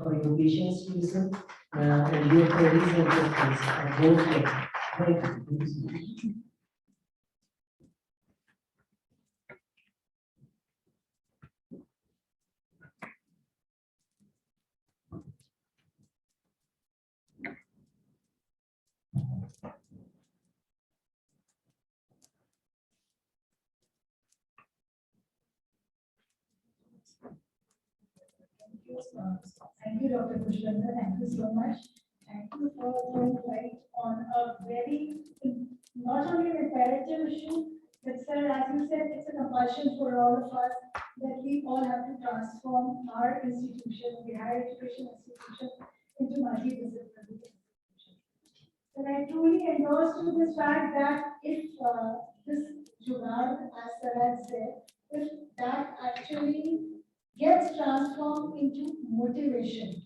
for your patience to listen and your queries and questions are both here. Thank you. Thank you, Dr. Pushpender. Thank you so much. Thank you for throwing light on a very, not only an imperative issue, but sir, as you said, it's a compulsion for all of us that we all have to transform our institution, the higher education institution, into multidisciplinary institutions. And I truly endorse to this fact that if this jugaad, as sir had said, if that actually gets transformed into motivation,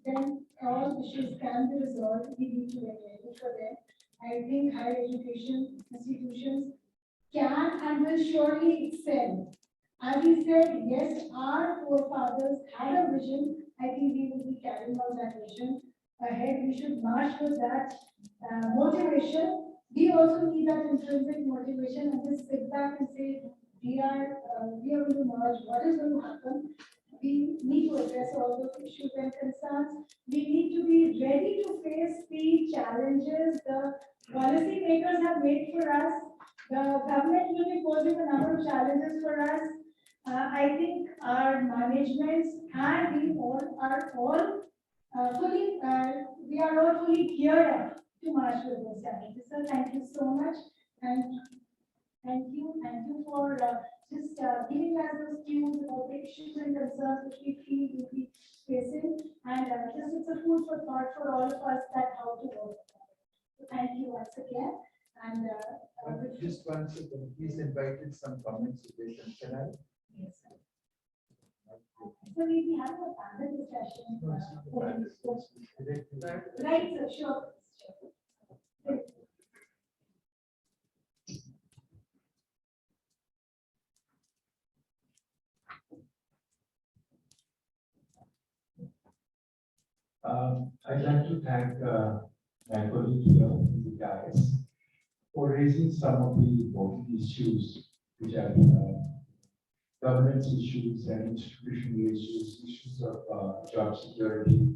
then all issues can be resolved. We need to get ready for them. I think higher education institutions can and will surely excel. As we said, yes, our forefathers had a vision. I think we will be carrying out that vision ahead. We should march with that motivation. We also need that intrinsic motivation and just sit back and say, we are going to merge. What is going to happen? We need to address all those issues and concerns. We need to be ready to face the challenges the policy makers have made for us. The government will be posing a number of challenges for us. I think our managements and we all are all fully, we are all fully geared up to march with those challenges. So thank you so much. And thank you for just giving us those cues about the issues and concerns which we feel we'll be facing. And just it's a food for thought for all of us that how to work. So thank you once again. And just one second, please invited some comments. Can I? yes, sir. So we'll be having a panel discussion. Right, sir, sure. I'd like to thank my colleague here in the guys for raising some of the important issues which are governance issues and institutional issues, issues of job security,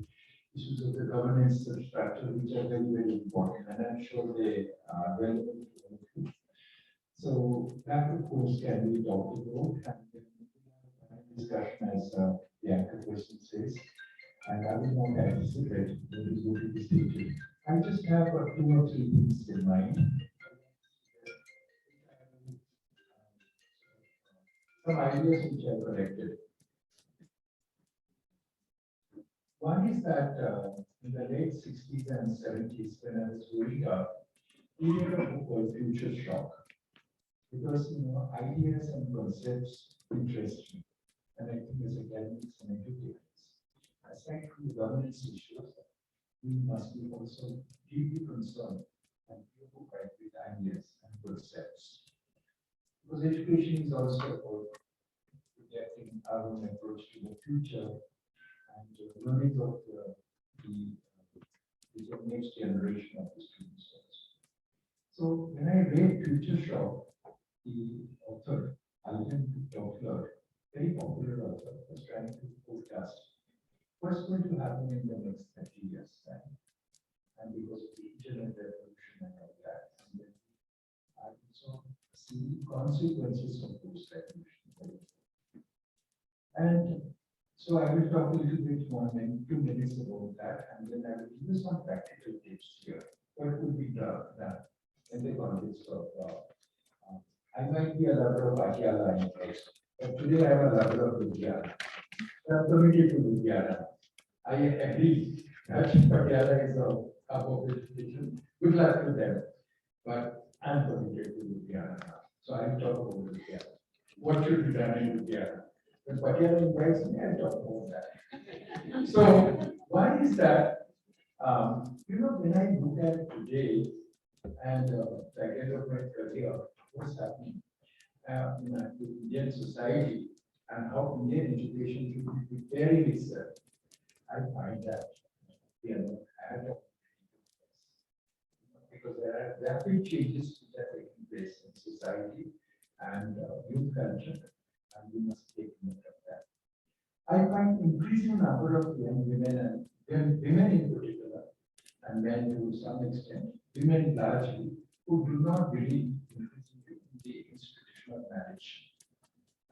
issues of the governance structure, which are very, very important, and I'm sure they are relevant to all of you. So that, of course, can be talked about and then we have a discussion as the anchor person says. And I will not anticipate when we go to the stage. I just have 2 or 3 things in mind. Some ideas which I collected. One is that in the late 60s and 70s, when I was growing up, we read a book called Future Shock. Because ideas and concepts interest me. And I think as academics and educators, aside from the governance issues, we must be also deeply concerned and preoccupied with ideas and concepts. Because education is also about projecting our own approach to the future and learning of the next generation of the students also. So when I read Future Shock, the author, Alvin Toffler, very popular author, was trying to forecast what's going to happen in the next 30 years time. And because of the internet revolution and all that, and then I also see the consequences of those revolutions. And so I will talk a little bit more than 2 minutes about that, and then I will give you some practical tips here. What could be done in the context of, I might be a lover of Akyala and Christ, but today I am a lover of Vidyana. I am committed to Vidyana. I agree that Akyala is a cup of education. Good luck to them, but I am committed to Vidyana now. So I will talk about Vidyana. What should be done in Vidyana? When Patiala invites me, I'll talk about that. So why is that? When I look at today and the end of my career, what's happening in the Indian society and how Indian education should be preparing itself, I find that we are not ahead of because there are rapid changes which are taking place in society and youth culture, and we must take note of that. I find increasing number of young women and women in particular, and men to some extent, women largely, who do not believe in the institution of marriage.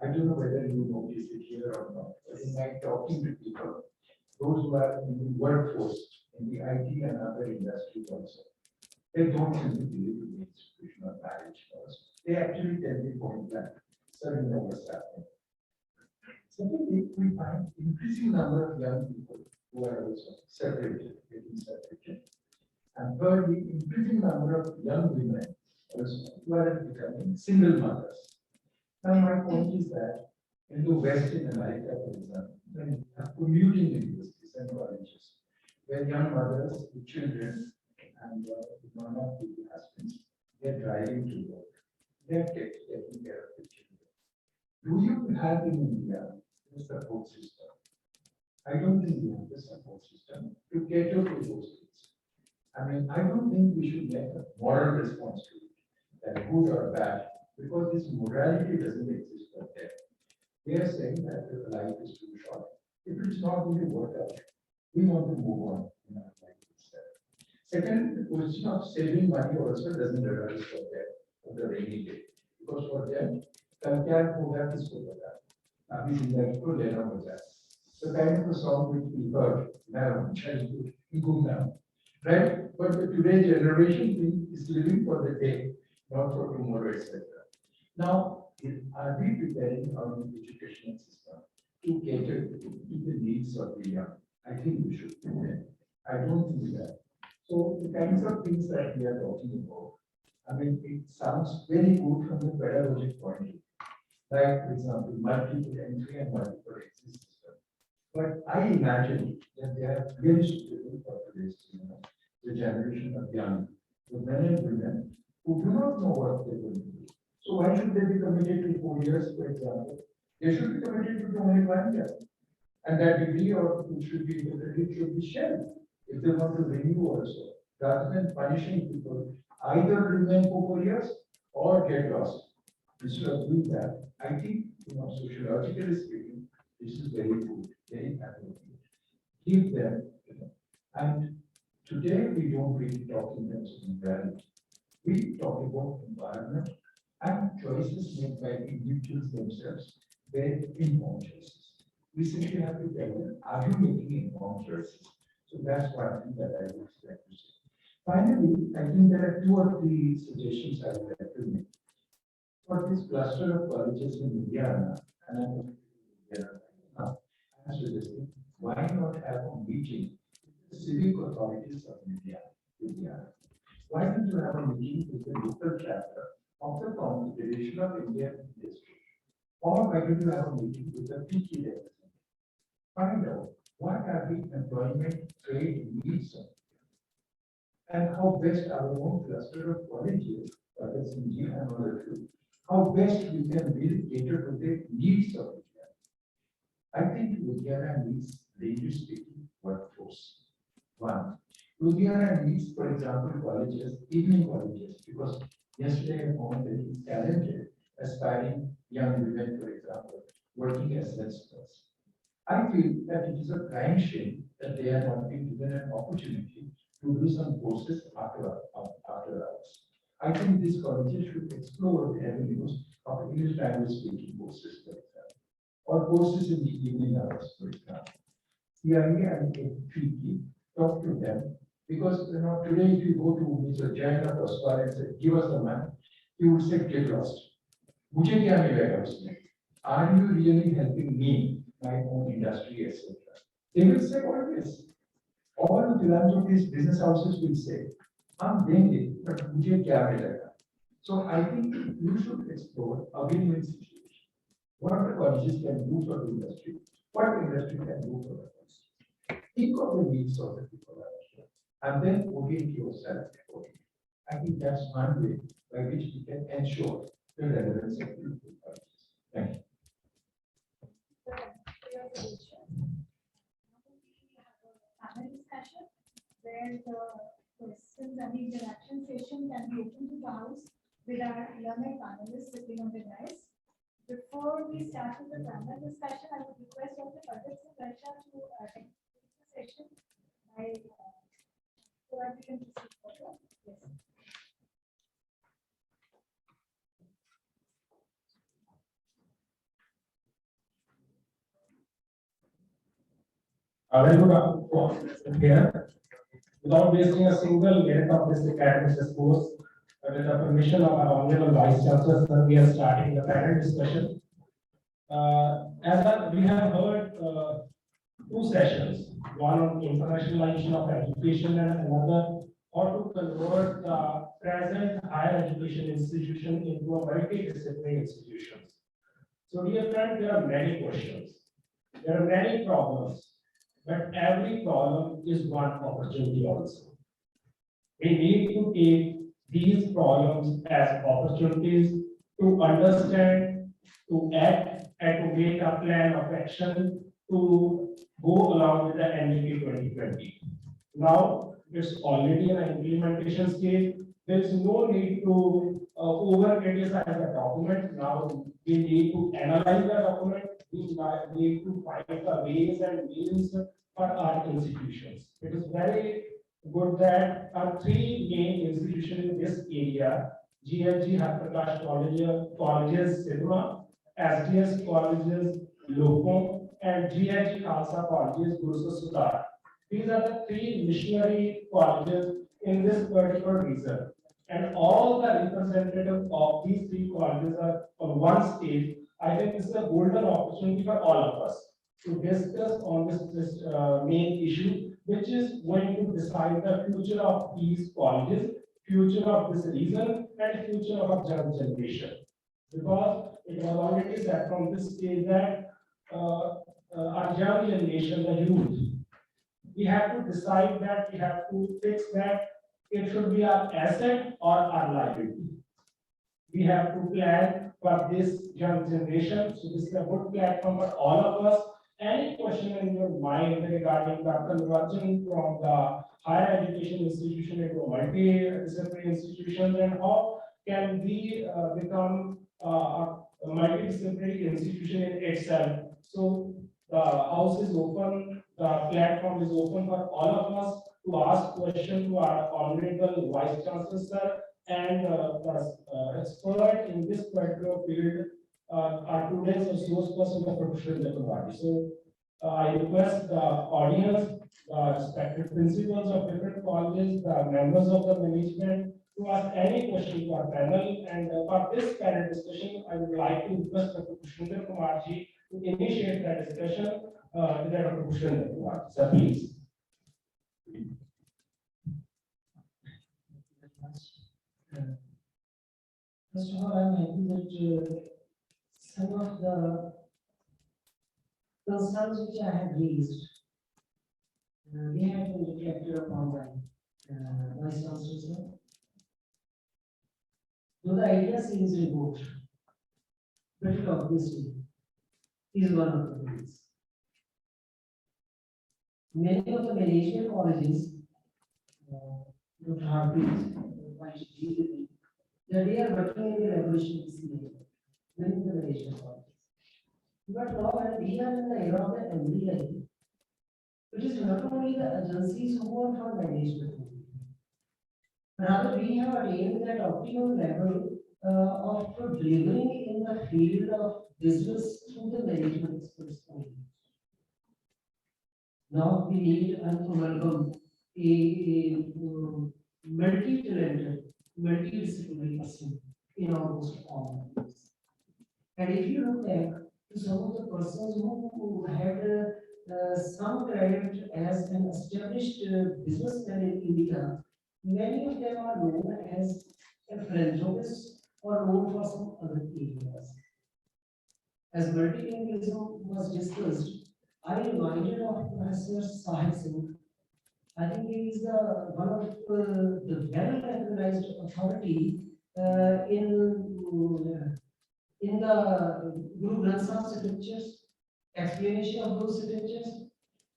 I don't know whether you notice it here or not, but in my talking to people, those who are in the workforce, in the IT and other industries also, they don't really believe in the institution of marriage also. They actually tell me point blank, sir, you know what's happening. Secondly, we find increasing number of young people who are also separated, getting separated. And thirdly, increasing number of young women also who are becoming single mothers. Now, my point is that in the West in America, for example, when you have commuting universities and colleges, where young mothers with children and one of the husbands, they're driving to work. They're taking care of the children. Do you have in India a support system? I don't think we have the support system to cater to those kids. I mean, I don't think we should make a moral response to it, that good or bad, because this morality doesn't exist out there. They are saying that the life is too short. If it's not going to work out, we want to move on in our life itself. Second, the question of saving money also doesn't arise for them for the rainy day, because for them, कल क्या होगा किसको पता? अभी जिंदगी को लेना हो जाए. The kind of a song which we heard now, childhood, right? But the today generation is living for the day, not for tomorrow, etc. Now, are we preparing our educational system to cater to the needs of the young? I think we should prepare. I don't think that. So the kinds of things that we are talking about, I mean, it sounds very good from the pedagogic point of view. Like, for example, multiple entry and multiple exit system. But I imagine that they are very suitable for today's, the generation of young, the men and women who do not know what they're going to do. So why should they be committed to 4 years, for example? They should be committed to only 1 year. And that degree or it should be shared if they want to renew also, rather than punishing people, either remain for 4 years or get lost. Instead of doing that, I think, sociologically speaking, this is very good, very appropriate. Give them, and today we don't really talk in terms of morality. We talk about environment and choices made by individuals themselves, their informed choices. We simply have to tell them, are you making informed choices? So that's one thing that I would like to say. Finally, I think there are 2 or 3 suggestions I would like to make. For this cluster of colleges in Indiana, and I'm suggesting, why not have a meeting with the civic authorities of Indiana? Why don't you have a meeting with the local chapter of the Confederation of Indian Industry? Or why don't you have a meeting with the PK representative? Find out what are the employment trade needs of and how best our own cluster of colleges, whether it's India and other two, how best we can really cater to the needs of India. I think Ludhiana needs English-speaking workforce. One, Ludhiana needs, for example, colleges, evening colleges, because yesterday I found very talented, aspiring young women, for example, working as lecturers. I feel that it is a crying shame that they are not being given an opportunity to do some courses after hours. I think these colleges should explore the avenues of English language speaking courses, for example, or courses in the evening hours, for example. CIA and FPP, talk to them, because today if you go to Mr. Jaina Paswar and say, give us the money, he would say, get lost. मुझे क्या मिलेगा उसमें? Are you really helping me, my own industry, etc.? They will say always. All the philanthropists, business houses will say, हम देंगे, but मुझे क्या मिलेगा? So I think you should explore a win-win situation. What the colleges can do for the industry, what the industry can do for the country. Think of the needs of the people out here, and then orient yourself accordingly. I think that's one way by which we can ensure the relevance of the local colleges. Thank you. Panel discussion where the questions and the interaction session can be open to the house with our learned panelists sitting on the dais. Before we start with the panel discussion, I would request all the participants to attend the session. So that we can proceed further. Yes. Very good afternoon here. Without wasting a single minute of this academic discourse, with the permission of our Honorable Vice Chancellor, sir, we are starting the panel discussion. We have heard two sessions, one on internationalization of education and another how to convert the present higher education institution into a multidisciplinary institutions. So dear friend, there are many questions, there are many problems, but every problem is one opportunity also. We need to take these problems as opportunities to understand, to act, and to make a plan of action to go along with the NDP 2020. Now, it's already an implementation stage. There is no need to over criticize the document. Now, we need to analyze the document. We need to find the ways and means for our institutions. It is very good that our three main institutions in this area, G.H.G. colleges, Sidma, SDS colleges, Loko, and G.H.G. Khalsa colleges, Gurusar Sadhar. These are the three missionary colleges in this particular region. And all the representatives of these three colleges are on one stage. I think this is a golden opportunity for all of us to discuss on this main issue, which is going to decide the future of these colleges, future of this region, and future of our generation. Because it was already said from this stage that our young generation, the youth, we have to decide that we have to fix that it should be our asset or our liability. We have to plan for this young generation. So this is a good platform for all of us. Any question in your mind regarding the conversion from the higher education institution into a multidisciplinary institution, and how can we become a multidisciplinary institution in itself? So the house is open, the platform is open for all of us to ask questions to our honorable Vice Chancellor sir and the expert in this particular field are today's resource person, the Professor Jacobi. So I request the audience, the respected principals of different colleges, the members of the management to ask any question to our panel. And for this panel discussion, I would like to request Dr. Pushpinder Kumar ji to initiate the discussion to Dr. Pushpinder Kumar. Sir, please. First of all, I'm happy that some of the concerns which I had raised, they have been reflected upon by Vice Chancellor. Though the idea seems remote, but it obviously is one of the ways. Many of the management colleges, Dr. Harpreet, Y.G.G, that they are working in the revolutionary scene, many of the management colleges. But now when we are in the era of the MBA, it is not only the agencies who are from management. Rather, we have attained that optimum level of delivering in the field of business through the management experts only. Now we need an amalgam, a multi-talented, multidisciplinary person in almost all areas. And if you look back to some of the persons who had some credit as an established businessman in India, many of them are known as a philanthropist or known for some other areas. As multilingualism was discussed, I reminded of Professor Sahib Singh. I think he is one of the well-recognized authority in the Guru Granth Sahib scriptures, explanation of those scriptures,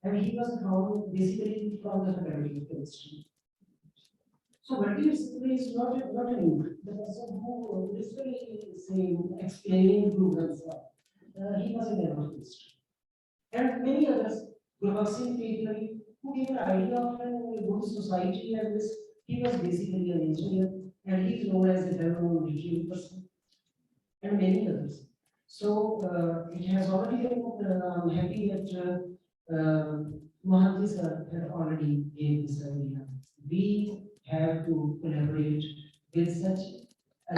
and he was from basically from the faculty of chemistry. So multidisciplinary is not a new. The person who literally saying explaining Guru Granth Sahib, he was in chemistry. And many others, Guru Singh Petri, who gave an idea of a good society and this, he was basically an engineer and he is known as a well-known literary person, and many others. So it has already been, I'm happy that Mohanty sir had already gave this idea. We have to collaborate with such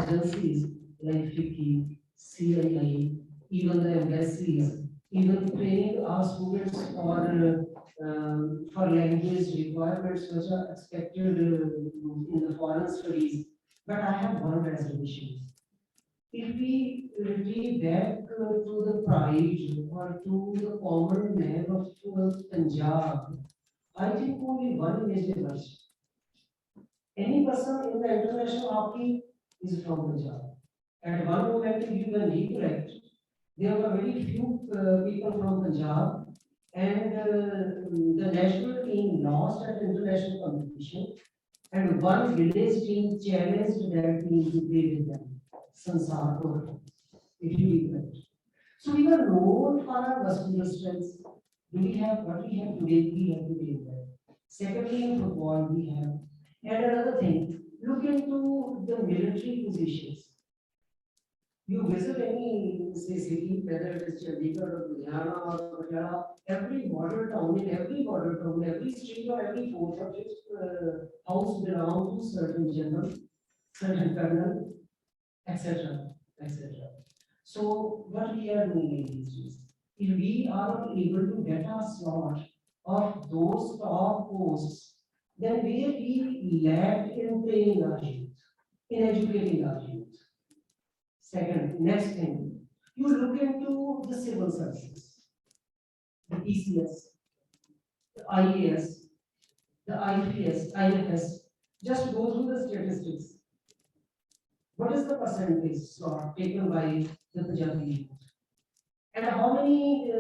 agencies like FICCI, CII, even the embassies, even training our students for language requirements which are expected in the foreign studies. But I have one reservation. If we retreat back to the pride or to the common man of Punjab, I think only one image emerged. Any person in the international hockey is from Punjab. At one moment, if you can recollect, there were very few people from Punjab, and the national team lost at international competition, and one village team challenged that team to play with them. Sansarpur, if you recollect. So we were known for our muscular strengths. Do we have what we have today? We have to take that. Secondly, in football, we have. And another thing, look into the military positions. You visit any say city, whether it is Chandigarh or Ludhiana or Patna, every model town, in every model town, every street or every fourth or fifth house belongs to certain general, certain colonel, etc., etc. So what we are doing in these days, if we are not able to get a slot of those top posts, then we lack in training our youth, in educating our youth. Second, next thing, you look into the civil services, the PCS, the IAS, the IPS, IFS, just go through the statistics. What is the percentage slot taken by the Punjabi youth? And how many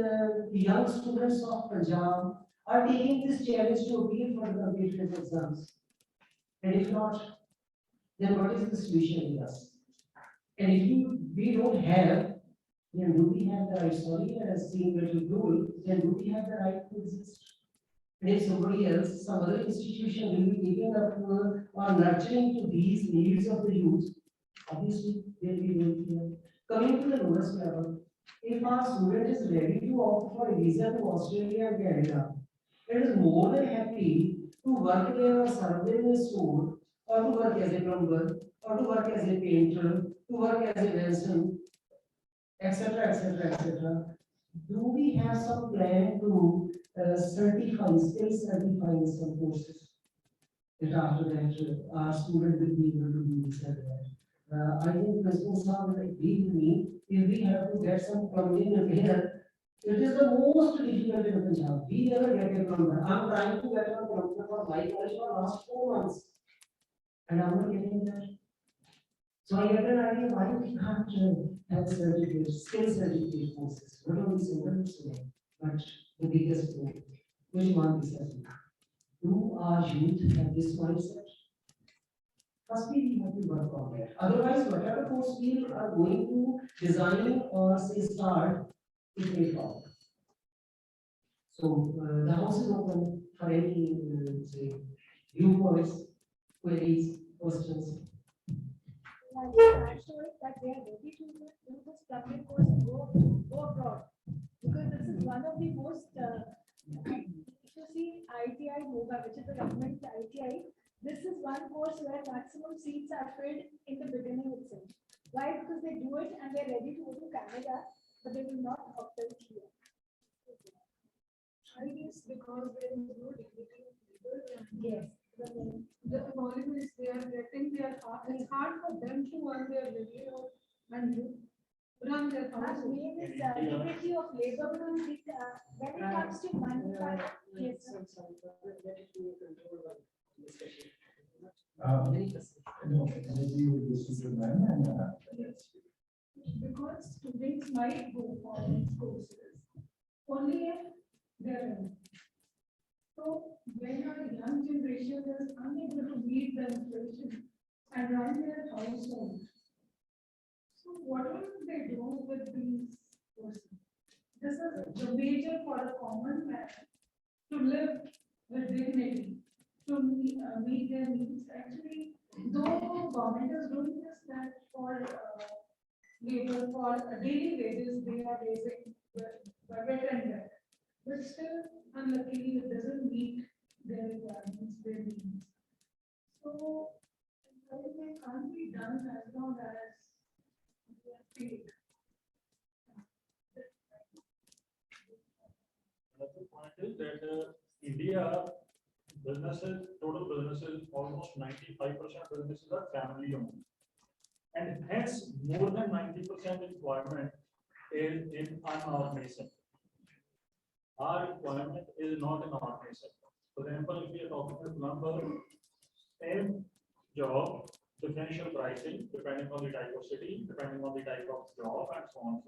young students of Punjab are taking this challenge to appear for the competitive exams? And if not, then what is the solution with us? And if we don't have, then do we have the right, sorry, as seen little rule, then do we have the right to exist? And if somebody else, some other institution will be taking up or nurturing to these needs of the youth, obviously they will be doing here. Coming to the lowest level, if our student is ready to opt for a visa to Australia and Canada, it is more than happy to work there or serve there in a store, or to work as a plumber, or to work as a painter, to work as a mason, etc., etc., etc. Do we have some plan to certify some courses that after that our student will be able to do this and that? I think Principal Sir will agree with me, if we have to get some plumbing repair, it is the most difficult in Punjab. We never get a plumber. I'm trying to get a plumber for my college for last 4 months, and I'm not getting that. So I get an idea why we can't have certificate, skill certificate courses, not only single, but the biggest group. Which one is that? Do our youth have this mindset? Firstly, we have to work on that. Otherwise, whatever course we are going to design or say start, it may fall. So the house is open for any, say, viewpoints, queries, questions. I'm sure that they are ready to do this plumbing course and go abroad. Because this is one of the most, if you see ITI MOGA, which is the government ITI, this is one course where maximum seats are filled in the beginning itself. Why? Because they do it and they're ready to go to Canada, but they will not opt out here. I guess because there is no dignity of labor and Yes. the emoluments they are getting, it's hard for them to earn their living and run their Our household. main is dignity of labor, because when it comes to manufacturing, yes, sir. No, energy will be superman and, Yes. Because students might go for these courses only if they're in. So when our young generation is unable to meet the inflation and run their household, so what will they do with these courses? This is the major for a common man to live with dignity, to meet their needs. Actually, though government is doing this, that for labor, for daily wages, they are raising the better and better. But still, unluckily, it doesn't meet their requirements, their needs. So, it can't be done as long as we are paid. Another point is that India businesses, total businesses, almost 95% businesses are family owned. And hence, more than 90% employment is in unorganized sector. Our employment is not in organized sector. For example, if we are talking about number, same job, differential pricing, depending on the type of city, depending on the type of job, and so on and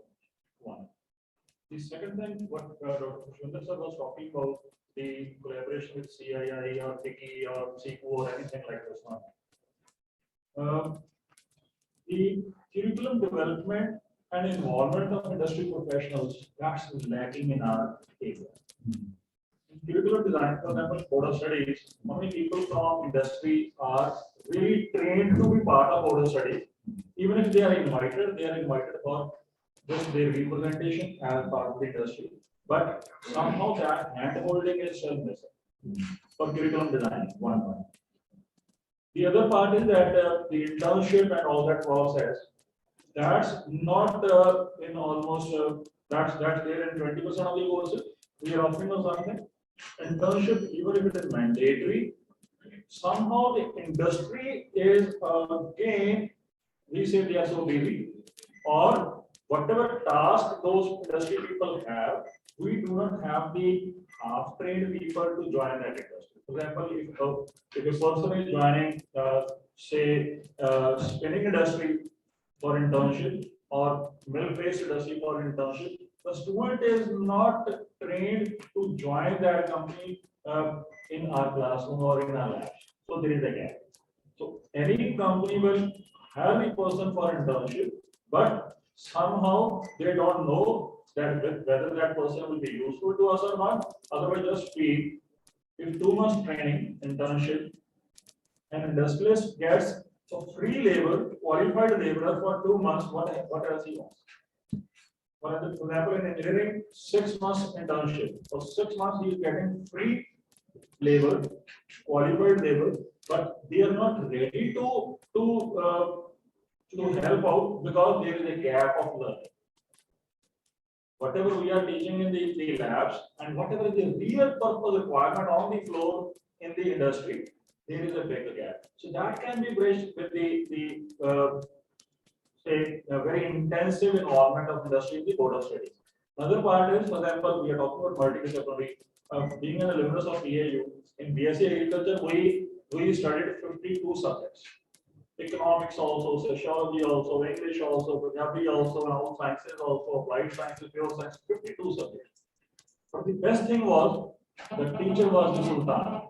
so on. The second thing, what Dr. Pushpinder sir was talking about, the collaboration with CII or TICI or CICU or anything like this one. The curriculum development and involvement of industry professionals, that's lacking in our area. In curriculum design, for example, border studies, many people from industry are really trained to be part of border studies. Even if they are invited for just their representation as part of the industry. But somehow that hand holding is still missing for curriculum design, one point. The other part is that the internship and all that process, that's not in almost, that's there in 20% of the courses. We are offering on something. Internship, even if it is mandatory, somehow the industry is again, we say they are so busy, or whatever task those industry people have, we do not have the half-trained people to join that industry. For example, if a person is joining, say, spinning industry for internship or milk-based industry for internship, the student is not trained to join that company in our classroom or in our labs. So there is a gap. So any company will have a person for internship, but somehow they don't know that whether that person will be useful to us or not. Otherwise, just feel if 2 months training internship, an industrialist gets so free labor, qualified laborer for 2 months, what else he wants? For example, in engineering, 6 months internship. For 6 months, he is getting free labor, qualified labor, but they are not ready to help out because there is a gap of learning. Whatever we are teaching in the labs and whatever is the real purpose requirement on the floor in the industry, there is a big gap. So that can be bridged with the say a very intensive involvement of industry in the board of studies. Another part is, for example, we are talking about multidisciplinary. Being an alumnus of EAU in BSc Agriculture, we studied 52 subjects. economics also, sociology also, English also, Punjabi also, and all sciences also, applied sciences, pure science, 52 subjects. But the best thing was, the teacher was the Sultan.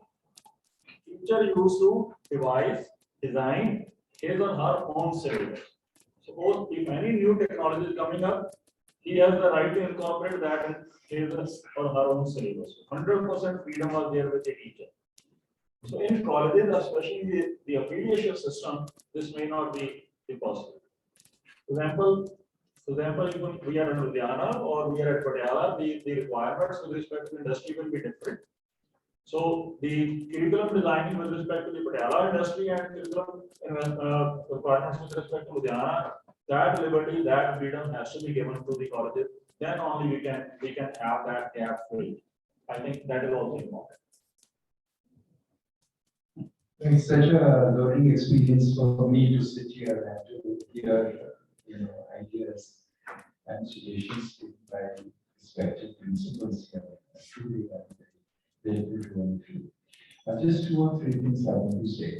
Teacher used to devise, design his or her own syllabus. Suppose if any new technology is coming up, he has the right to incorporate that in his or her own syllabus. 100% freedom was there with the teacher. So in colleges, especially the affiliation system, this may not be possible. For example, if we are in Ludhiana or we are at Patiala, the requirements with respect to industry will be different. So the curriculum designing with respect to the Patiala industry and curriculum requirements with respect to Ludhiana, that liberty, that freedom has to be given to the colleges. Then only we can have that gap filled. I think that is also important. It's such a learning experience for me to sit here and to hear, ideas and suggestions given by respected principals here. Truly, I'm very grateful to you. Just 2 or 3 things I want to say.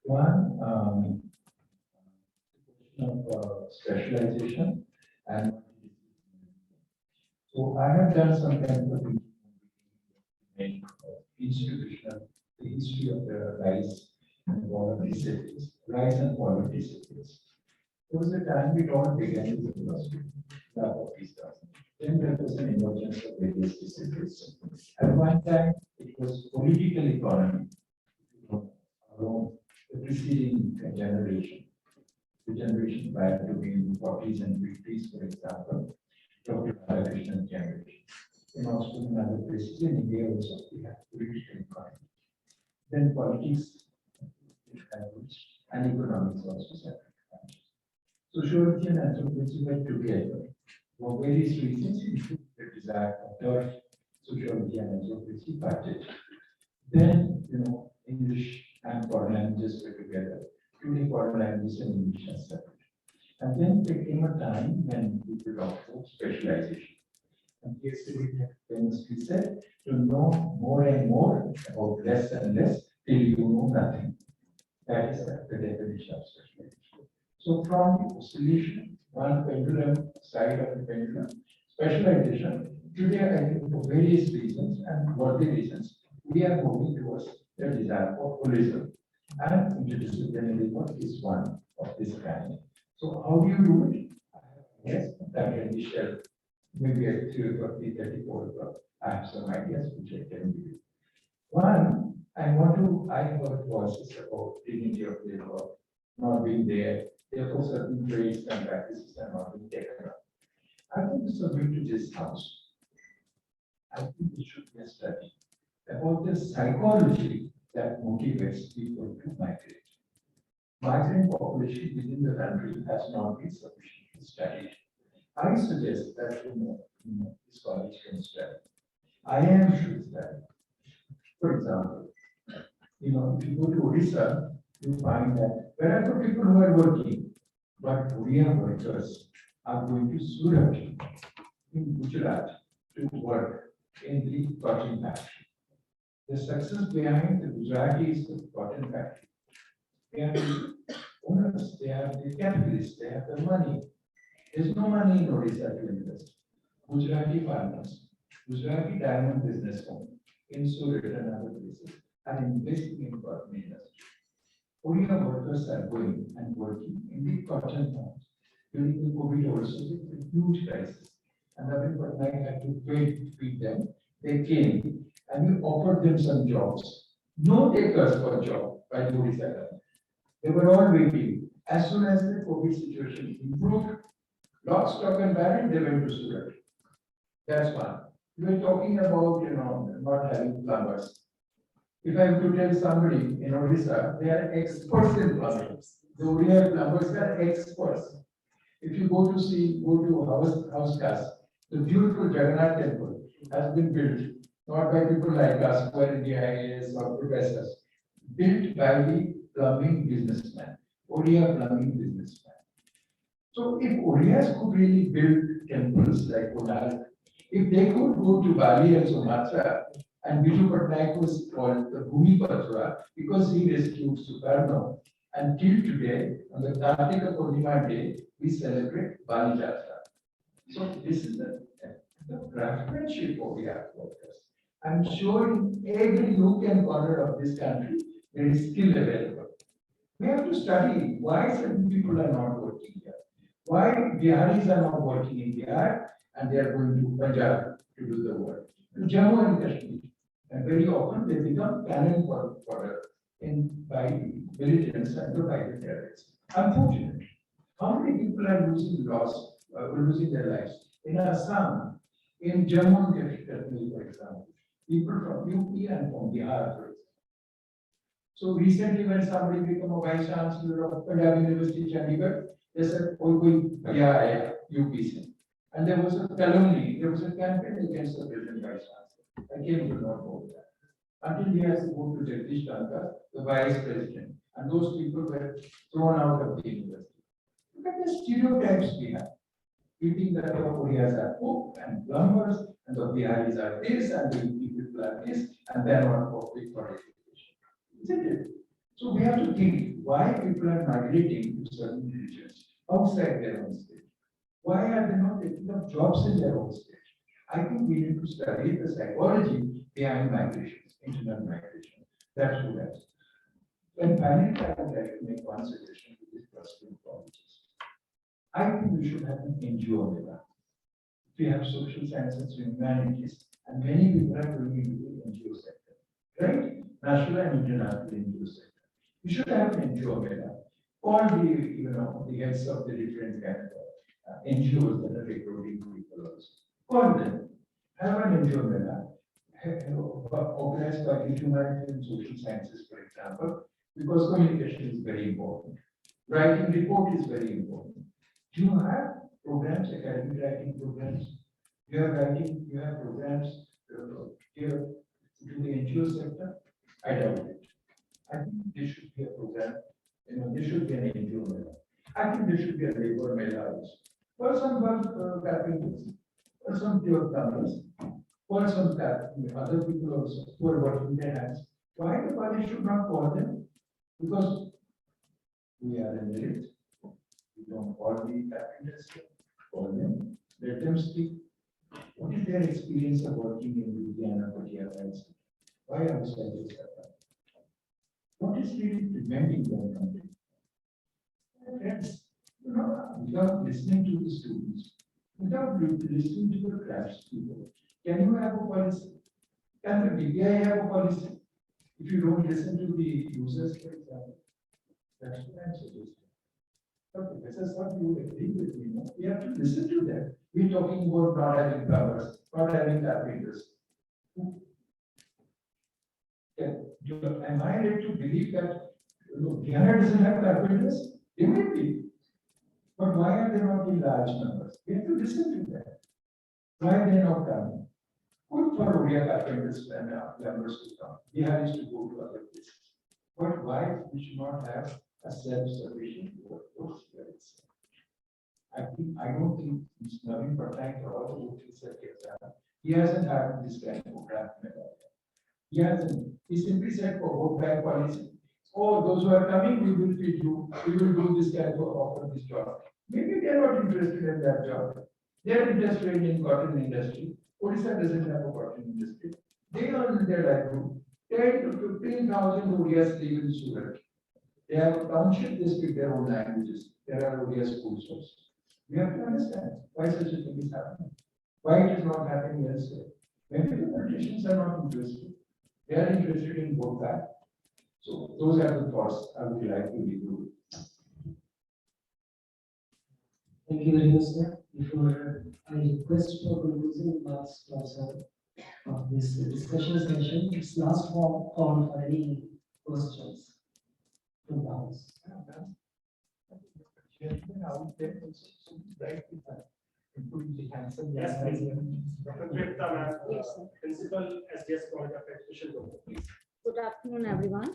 One, of specialization and so I have done some kind of institutional, the history of the rice and quality cities, rice and quality cities. There was a time we all began with the philosophy, then there was an emergence of various disciplines. At one time, it was political economy, around the preceding generation, the generation prior to me in the 40s and 50s, for example, Dr. Balakrishnan generation. In Australia and other places in India also we have political economy. Then politics and economics also separate. Sociology and anthropology were together for various reasons, including the desire of turf, sociology and anthropology budget. Then, English and foreign languages were together. Today, foreign languages and English are separate. And then there came a time when people talked about specialization. And yesterday, famously said, to know more and more about less and less till you know nothing. That is the definition of specialization. So from solution, one pendulum side of the pendulum, specialization, today I think for various reasons and worthy reasons, we are moving towards the desire for holism. And interdisciplinary work is one of this kind. So how do you do it? Yes, that can be shared. Maybe at 3 o'clock, 3:34 o'clock, I have some ideas which I can give you. One, I heard voices about dignity of labor not being there, therefore certain trades and practices are not being taken up. I want to submit to this house. I think it should be a study about the psychology that motivates people to migrate. Migrant population within the country has not been sufficiently studied. I suggest that this college can study. IIM should study. For example, if you go to Odisha, you find that there are people who are working, but Odia workers are going to Surat in Gujarat to work in the cotton factory. The success behind the Gujarati is the cotton factory. They are the owners, they are the capitalists, they have the money. There's no money in Odisha to invest. Gujarati farmers, Gujarati diamond businessmen in Surat and other places are investing in cotton industry. Odia workers are going and working in the cotton farms. During the COVID also, it's a huge crisis. And Navin Patnaik had to feed them. They came and we offered them some jobs. No takers for job by the Odisha government. They were all waiting. As soon as the COVID situation improved, lock, stock and barrel, they went to Surat. That's one. We were talking about, not having plumbers. If I have to tell somebody in Odisha, they are experts in plumbing. The Odia plumbers are experts. If you go to house cast, the beautiful Jagannath temple has been built, not by people like us who are in the IAS or professors, built by the plumbing businessman, Odia plumbing businessman. So if Odias could really build temples like Konark, if they could go to Bali and Sumatra, and Biju Patnaik was called the Bhumi Patra because he rescued Sukarno, Until today, on the Kartika Purnima day, we celebrate Bali Jatra. So this is the craftsmanship of the art workers. I'm sure in every nook and corner of this country, there is skill available. We have to study why certain people are not working here. Why Biharis are not working in Bihar and they are going to Punjab to do the work. To Jammu and Kashmir. And very often they become cannon fodder by militants and by the terrorists. Unfortunately, how many people are losing their lives? In Assam, in Jammu and Kashmir, for example, people from UP and from Bihar, for example. So recently, when somebody became a vice chancellor of Punjab University, Chandigarh, they said, "Oh, yeah, UP se." And there was a calumny, there was a campaign against the present vice chancellor. I came to not know that. Until he has to go to Jagdish Thakur, the vice president, and those people were thrown out of the university. Look at the stereotypes we have. We think that the Koreas are cook and plumbers, and the Biharis are this, and the people are this, and then what for education. Isn't it? So we have to think why people are migrating to certain regions outside their own state. Why are they not taking up jobs in their own state? I think we need to study the psychology behind migration, internal migration. That's what that's. And finally, I would like to make one suggestion to this clustering colleges. I think we should have an NGO umbrella. We have social sciences and humanities, and many people are going into the NGO sector, right? National and international NGO sector. We should have an NGO umbrella. All the heads of the different kind of NGOs that are recruiting people also. Call them. Have an NGO umbrella. Organized by the humanities and social sciences, for example, because communication is very important. Writing report is very important. Do you have programs, academic writing programs? You have programs here to the NGO sector? I doubt it. I think there should be a program, there should be an NGO mela. I think there should be a labor mela also. For some carpenters, for some pure plumbers, for some other people also who are working their hands. Why the college should not call them? Because we are in it. We don't call the carpenters, call them, let them speak. What is their experience of working in Louisiana, Patiala? Why are we studying that? What is really preventing them from doing? Friends, without listening to the students, without listening to the craftspeople, can you have a policy? Can the BPI have a policy? If you don't listen to the users, for example, that's what I'm suggesting. But Professor Sir, you would agree with me, no? We have to listen to them. We're talking about not having plumbers, not having carpenters. Am I right to believe that Bihar doesn't have carpenters? They may be. But why are they not in large numbers? We have to listen to them. Why are they not coming? Good for Oriya carpenters and plumbers to come. Bihar is to go to other places. But why we should not have a self-sufficient workforce here itself? I don't think Mr. Naveen Patnaik or all the workers that he hasn't had this kind of program. He hasn't. He simply said for vote bank policy, oh, those who are coming, we will feed you, we will do this kind of offer this job. Maybe they are not interested in that job. They are interested in cotton industry. Odisha doesn't have a cotton industry. They earn their livelihood. 10 to 15,000 Odias live in Surat. They have a township, they speak their own languages. There are Odia schools also. We have to understand why such a thing is happening. Why it is not happening elsewhere. Maybe the politicians are not interested. They are interested in vote back. So those are the thoughts I would like to leave you with. Thank you very much, sir. Before I request for conclusion last of this discussion session, it's last call for any questions from the house. Yes, please. Dr. Tripta, ma'am, Principal SDS College of Education, please. Good afternoon, everyone.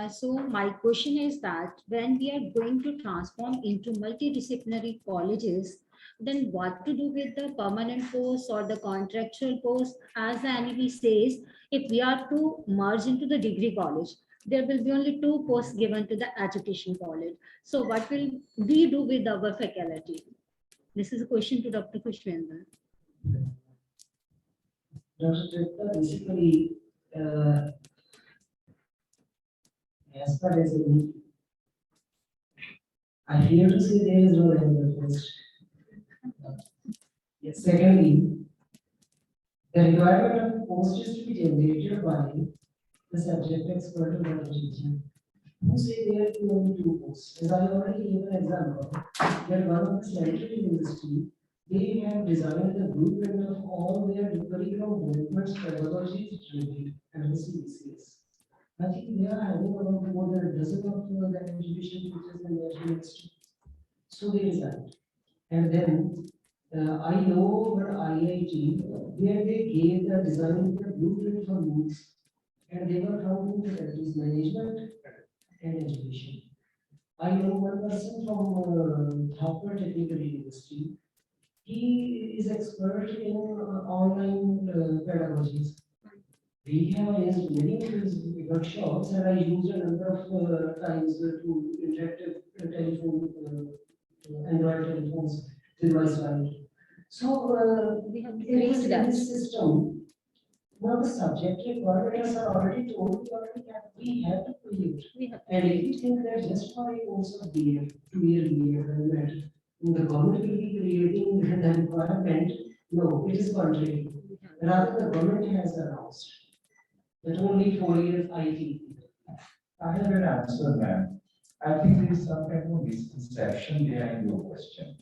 So my question is that when we are going to transform into multidisciplinary colleges, then what to do with the permanent posts or the contractual posts? As the NEP says, if we are to merge into the degree college, there will be only 2 posts given to the education college. So what will we do with our faculty? This is a question to Dr. Kushwendra. Dr. Tripta, basically, as far as I fear to say there is no regular post. Secondly, the requirement of the post is to be generated by the subject expert or the teacher. Who say there are only 2 posts? As I already gave an example, that one of the central university, they have designed the blueprint of all their curriculum developments, pedagogies, related and the CBCS. I think they are having about more than a dozen of the education teachers in their university. So they designed. And then I know one IIT where they gave the design the blueprint for MOOCs, and they were found to faculties management and education. I know one person from Harvard Technical University. He is expert in online pedagogies. We have arranged many of his workshops, and I used a number of times to interactive Android telephones with my son. So We have in this, created that. this system, now the subject requirements are already told, we have to create. We have And if you think that just for a course of B.Ed, 2-year B.Ed, and the government will be creating the requirement, no, it is contrary. Rather, the government has announced that only 4 years IT. I have an answer, ma'am. I think there is some kind of misconception behind your question,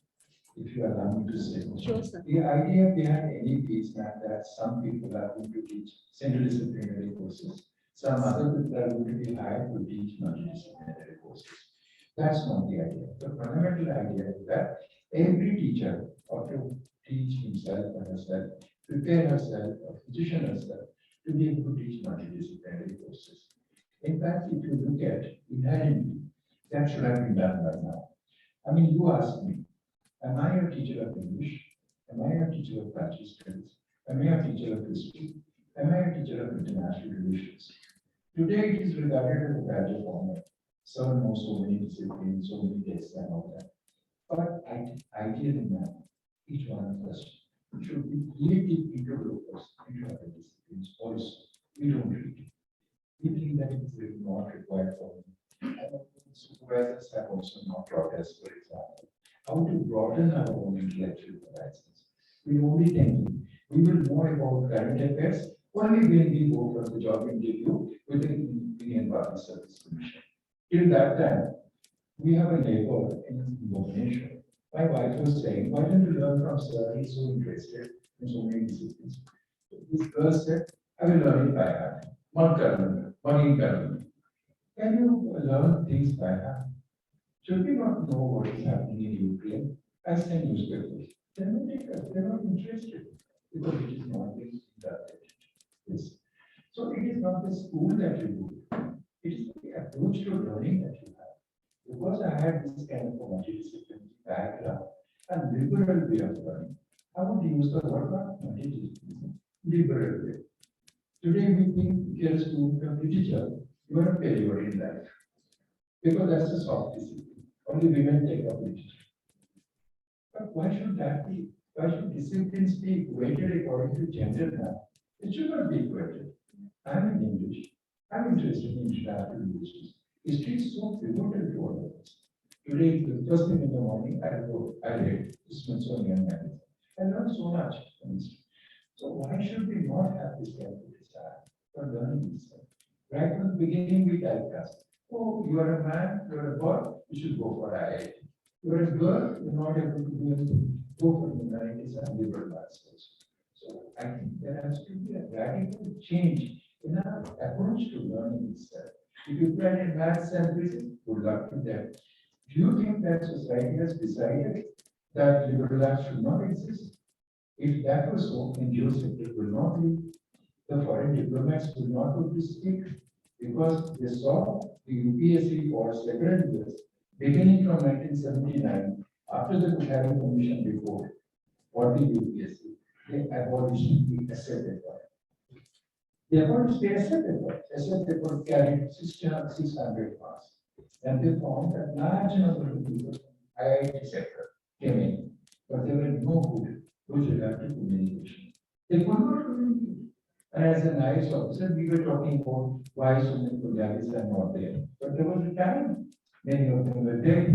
if you allow me to say. Sure, sir. The idea behind any piece, ma'am, that some people are going to teach interdisciplinary courses, some other people are going to be hired to teach multidisciplinary courses. That's not the idea. The fundamental idea is that every teacher ought to teach himself or herself, prepare herself or position herself to be able to teach multidisciplinary courses. In fact, if you look at inherently, that should have been done by now. I mean, you asked me, am I a teacher of English? Am I a teacher of cultural studies? Am I a teacher of history? Am I a teacher of international relations? Today, it is regarded as a badge of honor. Some know so many disciplines, so many tests and all that. But ideally, now, each one of us should be creative interlopers into other disciplines also. We don't read. We think that it is not required for me. Supervisors have also not taught us, for example, how to broaden our own intellectual horizons. We only think we will know about current affairs only when we go for the job interview with the Indian Public Service Commission. Till that time, we have a neighbor in Indonesia. My wife was saying, why don't you learn from sir? He's so interested in so many disciplines. This girl said, I will learn it by heart. Can you learn things by heart? Should we not know what is happening in Ukraine? I send newspapers. They're not interested because it is not being done. Yes. So it is not the school that you do. It is the approach to learning that you have. Because I had this kind of a multidisciplinary background and liberal way of learning, I would use the word not multidisciplinary, liberal way. Today we think you're a student of literature, you are a failure in life. Because that's a soft discipline. Only women take up literature. But why should that be? Why should disciplines be weighted according to gender now? It should not be equated. I'm in English. I'm interested in international relations. History is so pivotal to all of us. Today, the first thing in the morning, I read the Smithsonian magazine. I learned so much from history. So why should we not have this kind of desire for learning this stuff? Right from the beginning, we typecast. Oh, you are a man, you are a boy, you should go for IIT. You are a girl, you're not able to do anything. Go for humanities and liberal arts also. So I think there has to be a radical change in our approach to learning itself. If you plan in maths and physics, good luck with that. Do you think that society has decided that liberal arts should not exist? If that was so, then geosector will not be, the foreign diplomats will not go to speak because they saw the UPSC for several years, beginning from 1979, after the Bukhari Commission report, what did UPSC? They abolished the asset requirement. They are going to stay essay paper. Essay paper carried 600 marks. And they found that large number of people, IIT sector, came in, but they were no good with regard to communication. They could not communicate. And as an IAS officer, we were talking about why so many Punjabis are not there. But there was a time, many of them were there.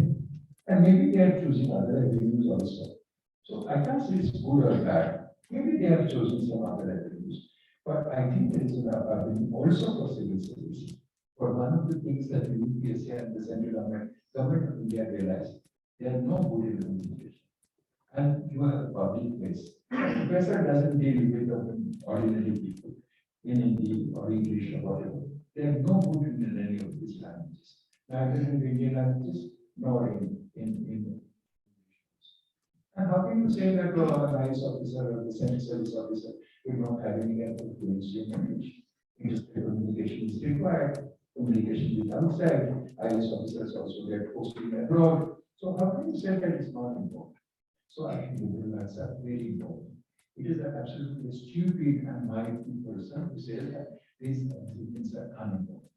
And maybe they are choosing other avenues also. So I can't say it's good or bad. Maybe they have chosen some other avenues. But I think there is an avenue also for civil service. But one of the things that the UPSC and the central government of India realized, they are no good in communication. And you have a public place. Professor doesn't deal with ordinary people in Hindi or English or whatever. They are no good in any of these languages. Neither in the Indian languages nor in. And how can you say that an IAS officer or the central service officer will not have any kind of fluency in English? Industrial communication is required. Communication with outside. IAS officers also get posting abroad. So how can you say that it's not important? So I think the words are very important. It is absolutely stupid and naive person who says that these disciplines are unimportant.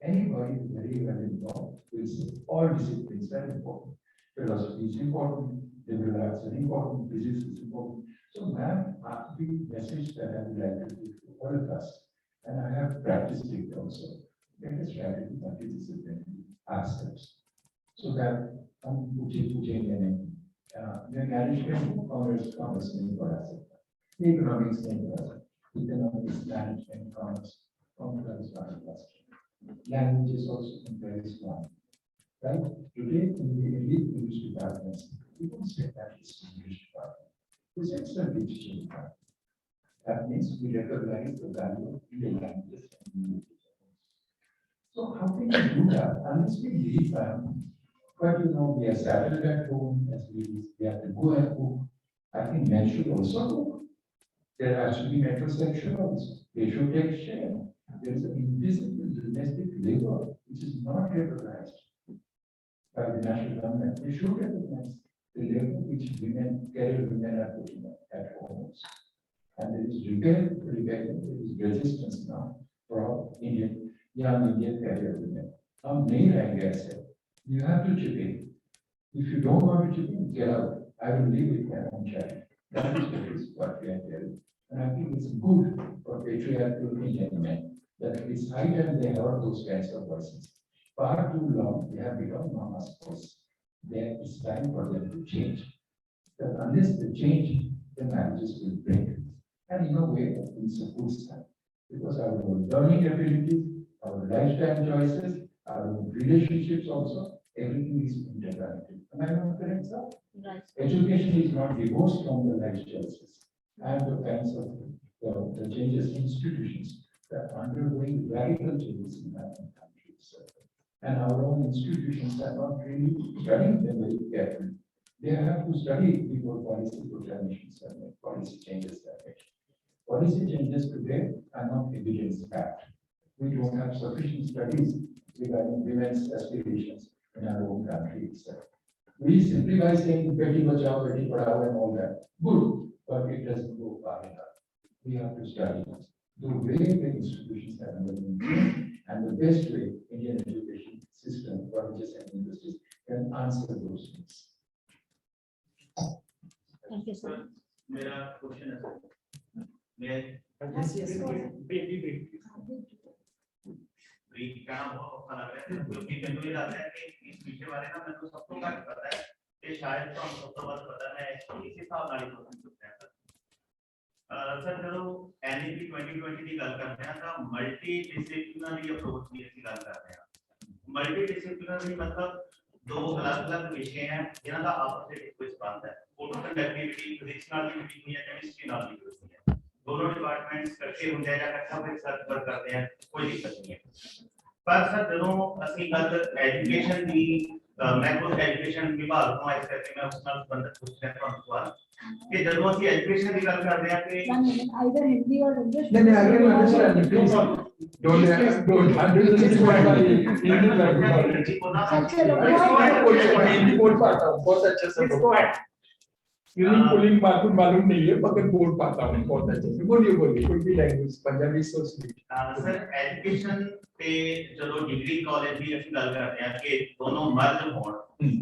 Anybody who is very well involved will say all disciplines are important. Philosophy is important, liberal arts are important, physics is important. So, ma'am, the message that I would like to give to all of us, and I have practiced it also, let us try to multidisciplinary aspects. So that pushing the management, commerce नहीं पढ़ा सकता, economics नहीं पढ़ा सकता, economics, management, commerce is not a question. Language is also very strong, right? Today in the elite English departments, people say that it's English department. This is the literature department. That means we recognize the value of Indian languages and literature. So how can you do that unless we leave them? But you know, we are settled at home as ladies, we have to go at home. I think men should also go. There has to be metrosexuals. They should take share. There is an invisible domestic labor which is not recognized by the national government. They should recognize the labor which career women are putting at home. And there is rebellion, there is resistance now for young Indian career women. Now, male ideas say, you have to chip in. If you don't want to chip in, get out. I will live with my own child. That is what we are telling. And I think it's good for patriarchal Indian men that it's high time they heard those kinds of voices. Far too long, they have become mama's voice. It's time for them to change. But unless they change, the marriages will break. And in a way, it's a good sign. Because our learning abilities, our lifestyle choices, our relationships also, everything is interconnected. Am I not correct, sir? Right. Education is not divorced from the life choices and the kinds of the changes in institutions that are undergoing radical changes in our countries. And our own institutions are not really studying them very carefully. They have to study before policy proclamations are made, policy changes are made. Policy changes today are not evidence-backed. We don't have sufficient studies regarding women's aspirations in our own country itself. We simply by saying Beti Bachao, Beti Padhao and all that, good, but it doesn't go far enough. We have to study the way the institutions have been changed and the best way Indian education system, colleges and universities can answer those things. Thank you, sir. मेरा question है sir मैं brief करना बहुत अच्छा लग रहा है क्योंकि मैंने ये लगता है कि इस विषय बारे में मेरे को सबको का पता है कि शायद तो हम सबको बात पता है इसी हिसाब नाली को समझते हैं सर ਜਦੋਂ एनईपी 2020 ਦੀ ਗੱਲ ਕਰਦੇ ਹਾਂ ਤਾਂ ਮਲਟੀ ਡਿਸਪਲਿਨਰੀ ਅਪਰੋਚ ਦੀ ਅਸੀਂ ਗੱਲ ਕਰਦੇ ਹਾਂ ਮਲਟੀ ਡਿਸਪਲਿਨਰੀ ਮਤਲਬ ਦੋ ਅਲੱਗ-ਅਲੱਗ ਵਿਸ਼ੇ ਹਨ ਜਿਨ੍ਹਾਂ ਦਾ ਆਪਸ ਵਿੱਚ ਕੋਈ ਸੰਬੰਧ ਹੈ ਫੋਟੋ ਕੰਡਕਟਿਵਿਟੀ ਫਿਜ਼ਿਕਸ ਨਾਲ ਵੀ ਜੁੜੀ ਹੈ ਕੈਮਿਸਟਰੀ ਨਾਲ ਵੀ ਜੁੜੀ ਹੈ दोनों डिपार्टमेंट्स इकट्ठे होंगे या इकट्ठा होकर सर्च वर्क करते हैं कोई दिक्कत नहीं है पर सर ਜਦੋਂ ਅਸੀਂ ਗੱਲ ਐਜੂਕੇਸ਼ਨ ਦੀ ਮੈਂ ਖੁਦ ਐਜੂਕੇਸ਼ਨ ਵਿਭਾਗ ਤੋਂ ਇਸ ਕਰਕੇ ਮੈਂ ਉਸ ਨਾਲ ਸੰਬੰਧਿਤ ਪੁੱਛ ਰਿਹਾ ਤੁਹਾਨੂੰ ਸਵਾਲ ਕਿ ਜਦੋਂ ਅਸੀਂ ਐਜੂਕੇਸ਼ਨ ਦੀ ਗੱਲ ਕਰਦੇ ਹਾਂ ਕਿ Either Hindi or English. No, I can understand. Please don't handle this one by Indian language. Chalo, Import part of बहुत अच्छे से यूनिक पुलिंग मालूम मालूम नहीं है मगर बोल पाता हूँ बहुत अच्छे से बोलिए बोलिए कोई भी language Punjabi so sweet sir education ਤੇ ਜਦੋਂ ਡਿਗਰੀ ਕਾਲਜ ਦੀ ਅਸੀਂ ਗੱਲ ਕਰਦੇ ਹਾਂ ਕਿ ਦੋਨੋਂ ਮਰਜ ਹੋਣ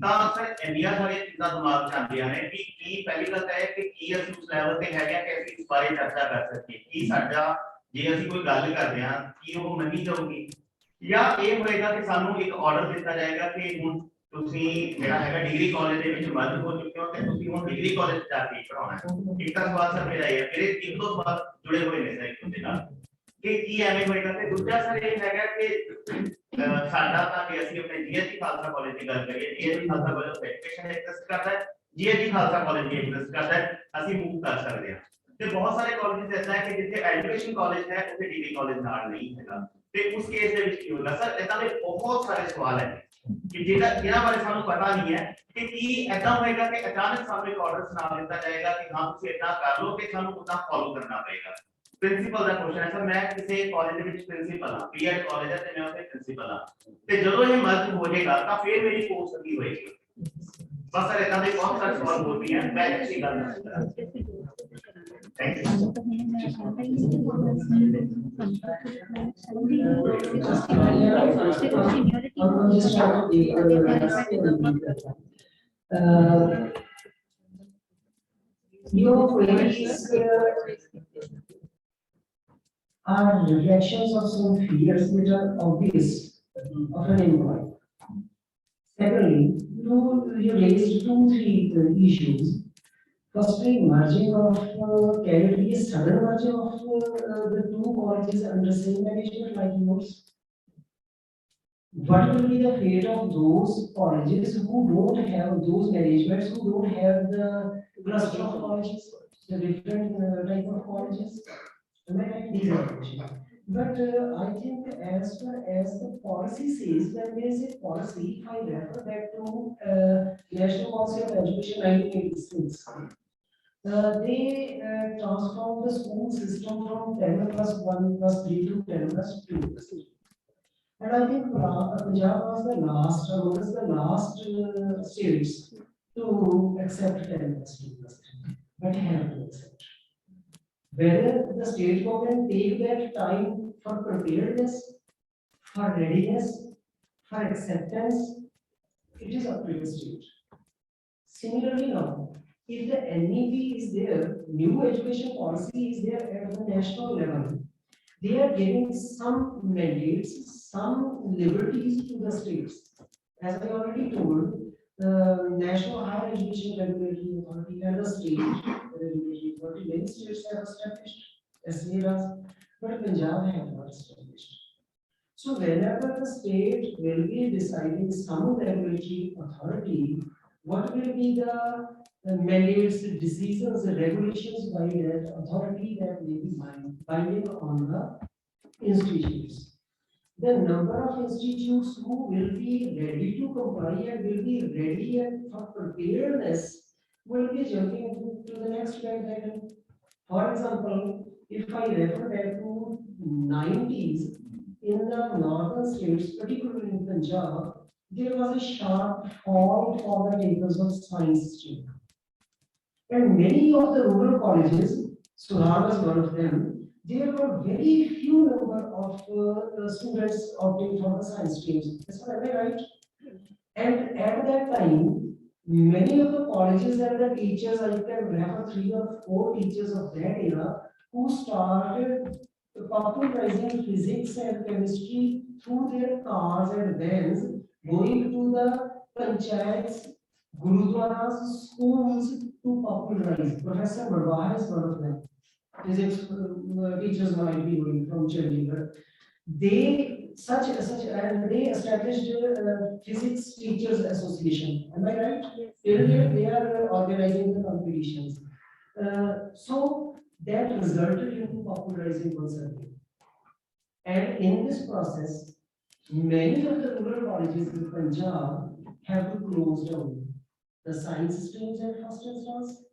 ਤਾਂ ਸਰ ਇੰਨੀਆਂ ਸਾਰੀਆਂ ਚੀਜ਼ਾਂ ਦਿਮਾਗ 'ਚ ਆਉਂਦੀਆਂ ਨੇ ਕਿ ਕੀ ਪਹਿਲੀ ਗੱਲ ਤਾਂ ਇਹ ਕਿ ਕੀ ਅਸੀਂ ਉਸ ਲੈਵਲ ਤੇ ਹੈਗੇ ਆ ਕਿ ਅਸੀਂ ਇਸ ਬਾਰੇ ਚਰਚਾ ਕਰ ਸਕੀਏ ਕੀ ਸਾਡਾ ਜੇ ਅਸੀਂ ਕੋਈ ਗੱਲ ਕਰਦੇ ਹਾਂ ਕੀ ਉਹ ਮੰਨੀ ਜਾਊਗੀ ਜਾਂ ਇਹ ਹੋਏਗਾ ਕਿ ਸਾਨੂੰ ਇੱਕ ਆਰਡਰ ਦਿੱਤਾ ਜਾਏਗਾ ਕਿ ਹੁਣ ਤੁਸੀਂ ਜਿਹੜਾ ਹੈਗਾ ਡਿਗਰੀ ਕਾਲਜ ਦੇ ਵਿੱਚ ਮਰਜ ਹੋ ਚੁੱਕੇ ਹੋ ਤੇ ਤੁਸੀਂ ਹੁਣ ਡਿਗਰੀ ਕਾਲਜ ਜਾ ਕੇ ਪੜਾਉਣਾ ਹੈ ਇੱਕ ਤਾਂ ਸਵਾਲ ਸਰ ਮੇਰਾ ਇਹ ਹੈ ਮੇਰੇ ਇੱਕ ਦੋ ਸਵਾਲ ਜੁੜੇ ਹੋਏ ਨੇ ਸਰ ਇੱਕ ਦੂਜੇ ਨਾਲ ਕਿ ਕੀ ਐਵੇਂ ਹੋਏਗਾ ਤੇ ਦੂਜਾ ਸਰ ਇਹ ਹੈਗਾ ਕਿ ਸਾਡਾ ਤਾਂ ਕਿ ਅਸੀਂ ਆਪਣੇ GHG ਖਾਲਸਾ ਕਾਲਜ ਦੀ ਗੱਲ ਕਰੀਏ GHG Khalsa college of education exist ਕਰਦਾ ਹੈ GHG ਖਾਲਸਾ ਕਾਲਜ ਵੀ ਐਗਜ਼ਿਸਟ ਕਰਦਾ ਹੈ ਅਸੀਂ ਮੂਵ ਕਰ ਸਕਦੇ ਹਾਂ ਤੇ ਬਹੁਤ ਸਾਰੇ ਕਾਲਜਸ ਐਸਾ ਹੈ ਕਿ ਜਿੱਥੇ ਐਜੂਕੇਸ਼ਨ ਕਾਲਜ ਹੈ ਉੱਥੇ ਡਿਗਰੀ ਕਾਲਜ ਨਾਲ ਨਹੀਂ ਹੈਗਾ ਤੇ ਉਸ ਕੇਸ ਦੇ ਵਿੱਚ ਕੀ ਹੋਗਾ ਸਰ ਇਦਾਂ ਦੇ ਬਹੁਤ ਸਾਰੇ ਸਵਾਲ ਹੈ ਕਿ ਜਿਹਨਾਂ ਬਾਰੇ ਸਾਨੂੰ ਪਤਾ ਨਹੀਂ ਹੈ ਕਿ ਕੀ ਐਦਾਂ ਹੋਏਗਾ ਕਿ ਅਚਾਨਕ ਸਾਨੂੰ ਇੱਕ ਆਰਡਰ ਸੁਣਾ ਦਿੱਤਾ ਜਾਏਗਾ ਕਿ ਹਾਂ ਤੁਸੀਂ ਇਦਾਂ ਕਰ ਲਓ ਕਿ ਸਾਨੂੰ ਉਦਾਂ ਫੋਲੋ ਕਰਨਾ ਪਏਗਾ प्रिंसिपल का क्वेश्चन है सर मैं किसी कॉलेज के ਵਿੱਚ प्रिंसिपल हां B.Ed कॉलेज है ਤੇ ਮੈਂ ਉੱਥੇ प्रिंसिपल हां ਤੇ ਜਦੋਂ ਇਹ ਮਰਜ ਹੋ ਜਾਏਗਾ ਤਾਂ ਫਿਰ ਮੇਰੀ ਕੋਰਸ ਅੱਗੀ ਹੋਏਗੀ ਬਸ ਸਰ ਇਦਾਂ ਦੇ ਬਹੁਤ ਸਾਰੇ ਸਵਾਲ ਹੋਣਗੇ ਮੈਂ ਅੱਛੀ ਗੱਲ thank you Your queries are reflections of some fears which are obvious of an employee. Secondly, you raised three issues. Firstly, merging of can it be a sudden merging of the two colleges under same management like yours? What will be the fate of those colleges who don't have those managements, who don't have the cluster of colleges, the different type of colleges? These are questions. But I think as far as the policy says, when there is a policy, if I refer back to National Policy of Education 1986, they transformed the school system from 10+1+3 to 10+2. And I think Punjab was the last, amongst the last states to accept 10+2+3, but have to accept. Whether the state government take that time for preparedness, for readiness, for acceptance, it is up to the state. Similarly now, if the NEP is there, new education policy is there at the national level, they are giving some mandates, some liberties to the states. As I already told, the National Higher Education Regulatory Authority and the state regulatory authority, many states have established SERAs, but Punjab have not established. So whenever the state will be deciding some regulatory authority, what will be the mandates, decisions, regulations by that authority that may be binding on the institutes. The number of institutes who will be ready to comply and will be ready and for preparedness will be jumping to the next bandwagon. For example, if I refer back to 90s, in the northern states, particularly in Punjab, there was a sharp fall for the takers of science stream. And many of the rural colleges, Sadhar was one of them, there were very few number of students opting for the science streams. Is that right? And at that time, many of the colleges and the teachers, I can refer 3 or 4 teachers of that era who started popularizing physics and chemistry through their cars and vans, going to the panchayats, gurudwaras, schools to popularize. Professor Marwah is one of them. Physics teachers might be going from Chandigarh. They and they established Physics Teachers Association. Am I right? Yes. They are organizing the competitions. So that resulted in popularizing one subject. And in this process, many of the rural colleges in Punjab have to close down the science streams at first instance,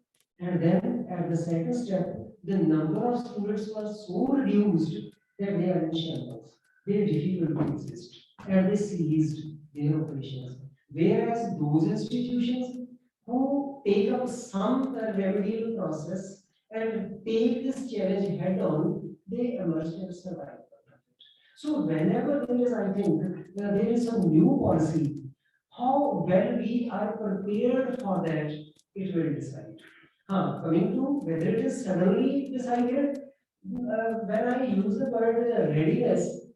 and then at the second step, the number of students was so reduced that they are in shambles. They are difficult to exist, and they ceased their operations. Whereas those institutions who take up some remedial process and take this challenge head on, they emerge and survive. So whenever there is, I think, there is some new policy, how well we are prepared for that, it will decide. Coming to whether it is suddenly decided, when I use the word readiness,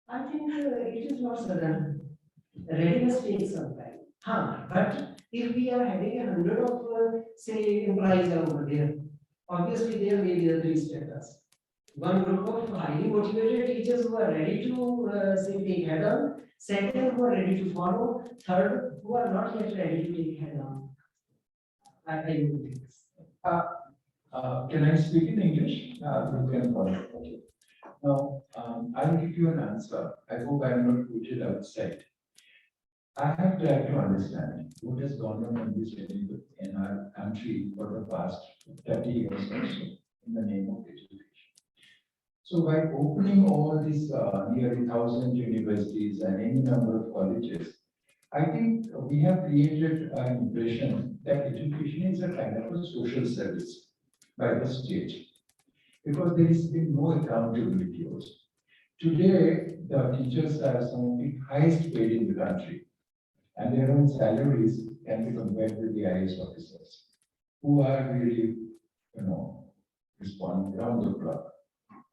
I think it is not sudden. Readiness takes some time. But if we are having 100 of, say, employees are over there, obviously there may be the three status. One group of highly motivated teachers who are ready to say take head on, second who are ready to follow, third who are not yet ready to take head on. I will do this. Can I speak in English? You can follow. Okay. Now, I'll give you an answer. I hope I'm not put it outside. I have tried to understand what has gone on in this area in our country for the past 30 years or so in the name of education. So by opening all these nearly 1,000 universities and any number of colleges, I think we have created an impression that education is a kind of a social service by the state, because there has been no accountability also. Today, the teachers are some of the highest paid in the country, and their own salaries can be compared with the IAS officers, who are really, responding around the clock.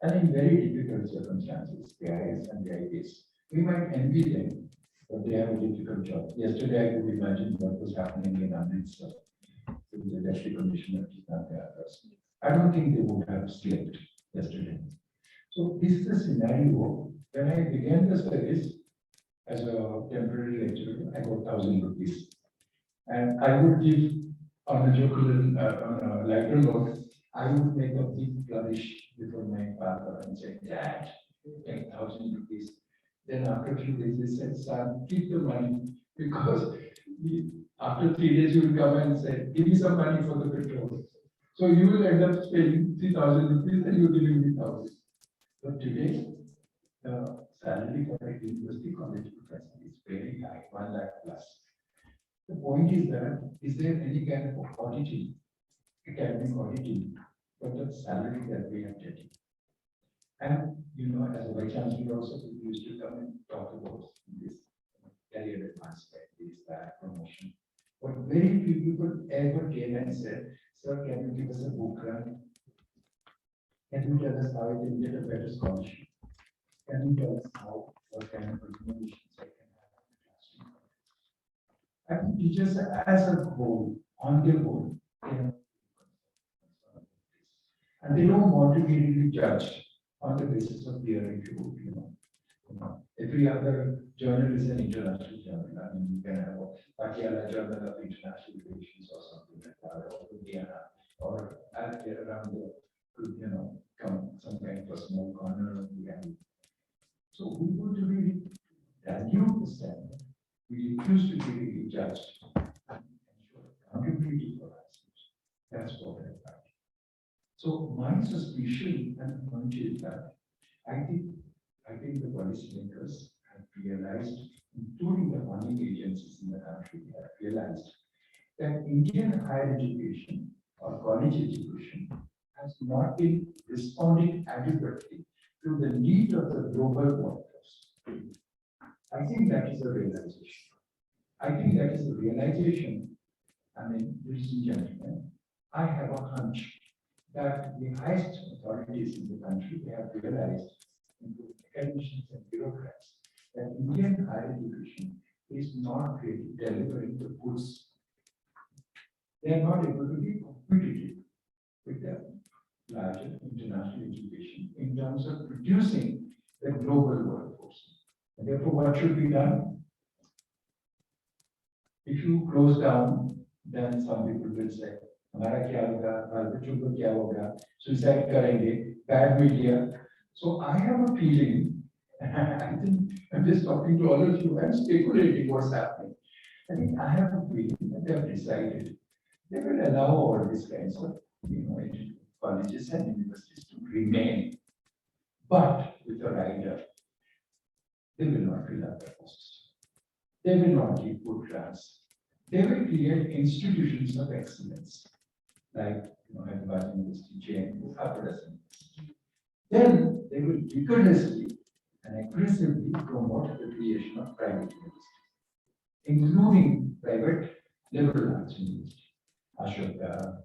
And in very difficult circumstances, the IAS and the IAS, we might envy them, but they have a difficult job. Yesterday, I could imagine what was happening in Amritsar with the deputy commissioner. I don't think they would have slept yesterday. So this is the scenario. When I began the service as a temporary lecturer, I got 1,000 rupees. And I would give on a jocular, on a lighter note, I would make a big flourish before my father and say, Dad, take 1,000 rupees. Then after a few days, they said, son, keep the money, because after 3 days, you will come and say, give me some money for the petrol. So you will end up spending 3,000 rupees and you're giving me 1,000. But today, the salary for a university college professor is very high, 1 lakh plus. The point is that, is there any kind of auditing, academic auditing, for the salary that we are getting? And, as a vice chancellor also, we used to come and talk about this career advancement, this, that, promotion. But very few people ever came and said, sir, can you give us a book grant? Can you tell us how I can get a better scholarship? Can you tell us how, what kind of recommendations I can have in the classroom? I think teachers as a whole, on their own, and they don't want to be really judged on the basis of their review, Every other journal is an international journal. I mean, you can have a Patiala Journal of International Relations or something like that, or Indiana, or around the, some kind of a small corner of the island. So we want to really value the standard. We refuse to be really judged and ensure accountability for us. That's what I like. So my suspicion and hunch is that I think the policymakers have realized, including the funding agencies in the country, have realized that Indian higher education or college education has not been responding adequately to the need of the global workforce. I think that is a realization. I think that is a realization. I mean, ladies and gentlemen, I have a hunch that the highest authorities in the country have realized, including academicians and bureaucrats, that Indian higher education is not really delivering the goods. They are not able to be competitive with the larger international education in terms of producing the global workforce. And therefore, what should be done? If you close down, then some people will say, हमारा क्या होगा, हमारे बच्चों को क्या होगा, suicide करेंगे, bad media. So I have a feeling, I think I'm just talking to all of you, I'm speculating what's happening. I think I have a feeling that they have decided they will allow all these kinds of, colleges and universities to remain, but with a rider, they will not fill up the costs. They will not give good grants. They will create institutions of excellence, like Hyderabad University, JNU, half a dozen. Then they will vigorously and aggressively promote the creation of private universities, including private liberal arts universities, Ashoka,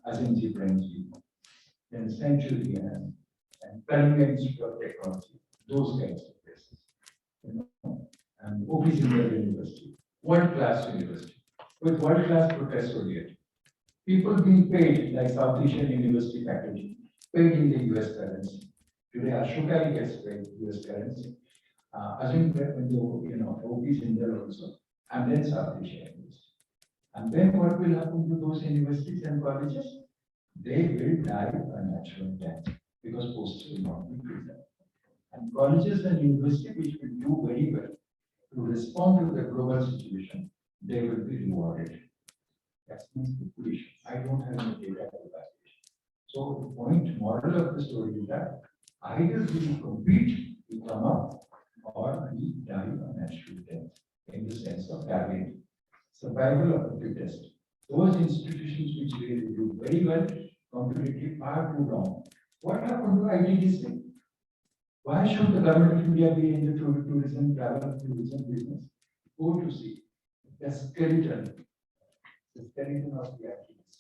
Asimji Premji, then Century and Columbia Institute of Technology, those kinds of places. And OP Sindar University, world-class university, with world-class professoriate. People being paid like South Asian University faculty, paid in the US currency. Today, Ashoka gets paid US currency. Assume that when the OP Sindar also, and then South Asia University. And then what will happen to those universities and colleges? They will die a natural death because posts will not be filled. And colleges and universities which will do very well to respond to the global situation, they will be rewarded. That's my speculation. I don't have any data to that. So the point, moral of the story is that either we compete, we come up, or we die a natural death in the sense of Darwin. Survival of the fittest. Those institutions which really do very well, competitive, are too long. What happened to ITDC? Why should the government of India be in the tourism, travel, tourism business? Go to see the skeleton of the ITDC.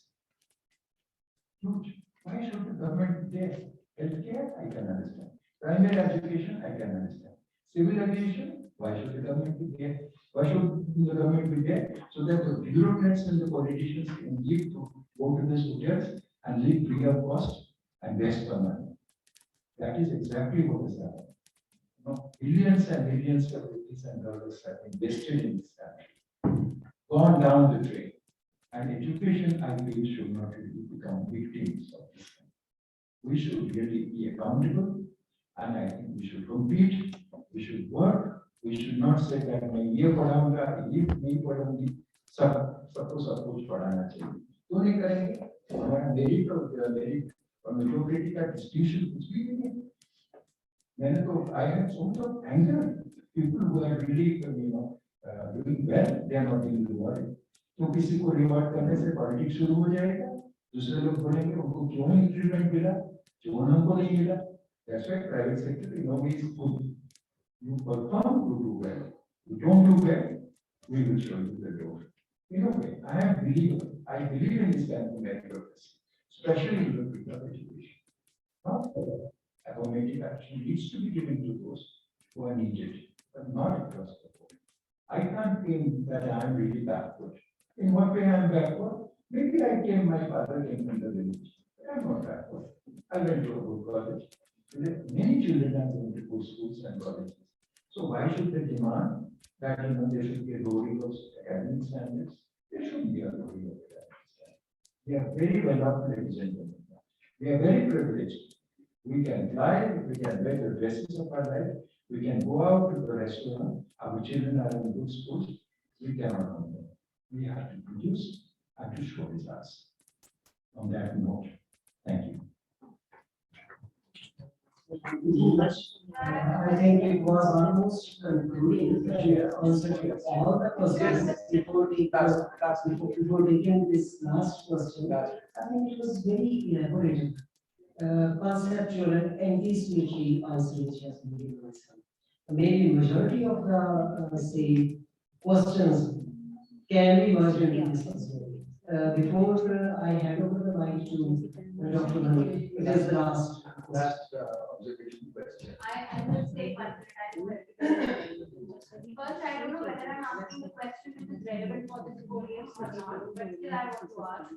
Huge. Why should the government be there? Healthcare, I can understand. Primary education, I can understand. Civil aviation, why should the government be there? Why should the government be there? So that the bureaucrats and the politicians can live to go to the hotels and live free of cost and waste the money. That is exactly what has happened. Billions and billions of rupees and dollars have been invested in this country, gone down the drain. And education, I believe, should not really become victims of this. We should really be accountable, and I think we should compete, we should work, we should not say that मैं ये पढ़ाऊंगा, ये नहीं पढ़ूंगी, सबको सब कुछ पढ़ाना चाहिए। क्यों नहीं करेंगे? हमारा मेरिट और मेरिटोक्रेसी का डिस्ट्रीब्यूशन कुछ भी नहीं है। मैंने तो I have so much of anger. People who are really doing well, they are not being rewarded. तो किसी को रिवॉर्ड करने से पॉलिटिक्स शुरू हो जाएगा, दूसरे लोग बोलेंगे उनको क्यों इंक्रीमेंट मिला, क्यों हमको नहीं मिला। That's why private sector is good. You perform, you do well. You don't do well, we will show you the door. In a way, I am a believer. I believe in this kind of meritocracy, especially in the field of education. Not affirmative action needs to be given to those who are needed, but not across the board. I can't claim that I am really backward. In what way I am backward? Maybe my father came from the village. I am not backward. I went to a good college. Many children are going to good schools and colleges. So why should they demand that there should be a lowering of academic standards? There shouldn't be a lowering of academic standards. We are very well off, ladies and gentlemen. We are very privileged. We can fly, we can wear the dresses of our life, we can go out to the restaurant, our children are in good schools, we cannot complain. We have to produce and to show results. On that note, thank you. Thank you very much. I think it was almost concluding answer all the questions before taking this last question. I think it was very elaborative, conceptual and anticipatory answer which has been given. Maybe majority of the say questions can be merged into this answer. Before I hand over the mic to Dr. Mani, it is the last Observation question. I will say one minute. Because I don't know whether I'm asking a question which is relevant for this podium or not, but still I want to ask.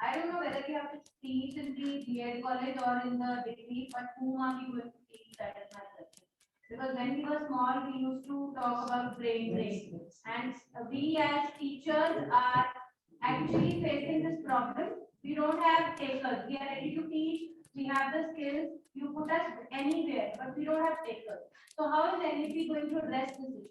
I don't know whether you have to teach in the B.Ed college or in the degree, but whom are you going to teach? That is my question. Because when we were small, we used to talk about brain drain. And we as teachers are actually facing this problem. We don't have takers. We are ready to teach. We have the skills. You put us anywhere, but we don't have takers. So how is NEP going to address this issue?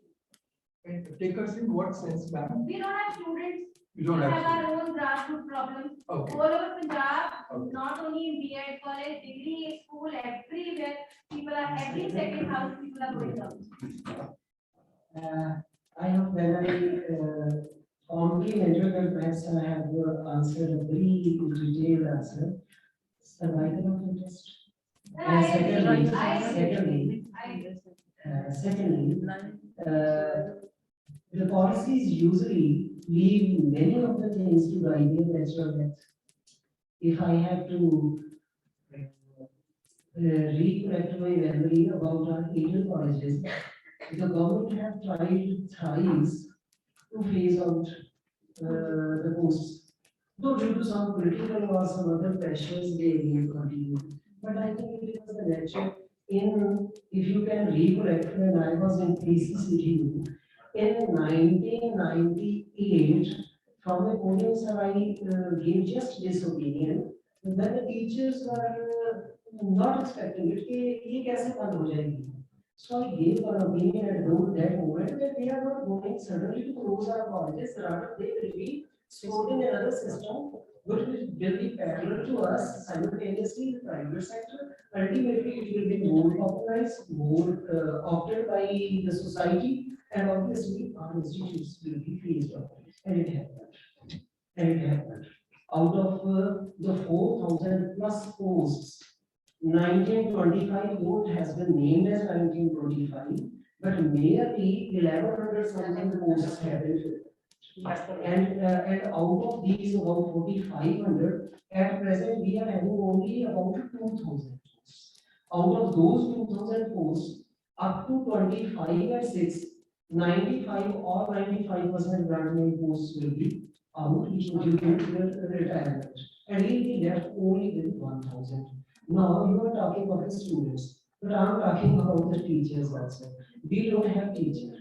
And takers in what sense, ma'am? We don't have students. You don't We have have our own grassroots problems. Okay. All over Punjab, Okay. not only in B.Ed college, degree school, everywhere, people are, every second house, people are going out. I hope when I complimented that perhaps I have answered a very detailed answer. Survival of interest. And secondly, the policies usually leave many of the things to the ideal natural death. If I have to recollect my memory about our Indian colleges, the government have tried thrice to phase out the posts. Though due to some political or some other pressures, they again continue. But I think it was the nature if you can recollect when I was in PCCTU, in 1998, from a podium, sir, I gave just this opinion, when the teachers were not expecting it, ये कैसे बंद हो जाएगी? So I gave an opinion at that moment that we are not going suddenly to close our colleges, rather they will be stored in another system, which will be parallel to us simultaneously in the private sector. Ultimately, it will be more popularized, more opted by the society, and obviously our institutes will be phased out. And it happened. Out of the 4,000 plus posts, 1925 vote has been named as 1925, but merely 1,100 something posts have been filled. And out of these about 4,500, at present we are having only about 2,000 posts. Out of those 2,000 posts, up to 25 and 6, 95 or 95% graduate posts will be out due to retirement, and we will be left only with 1,000. Now you are talking about the students, but I am talking about the teachers also. We don't have teachers.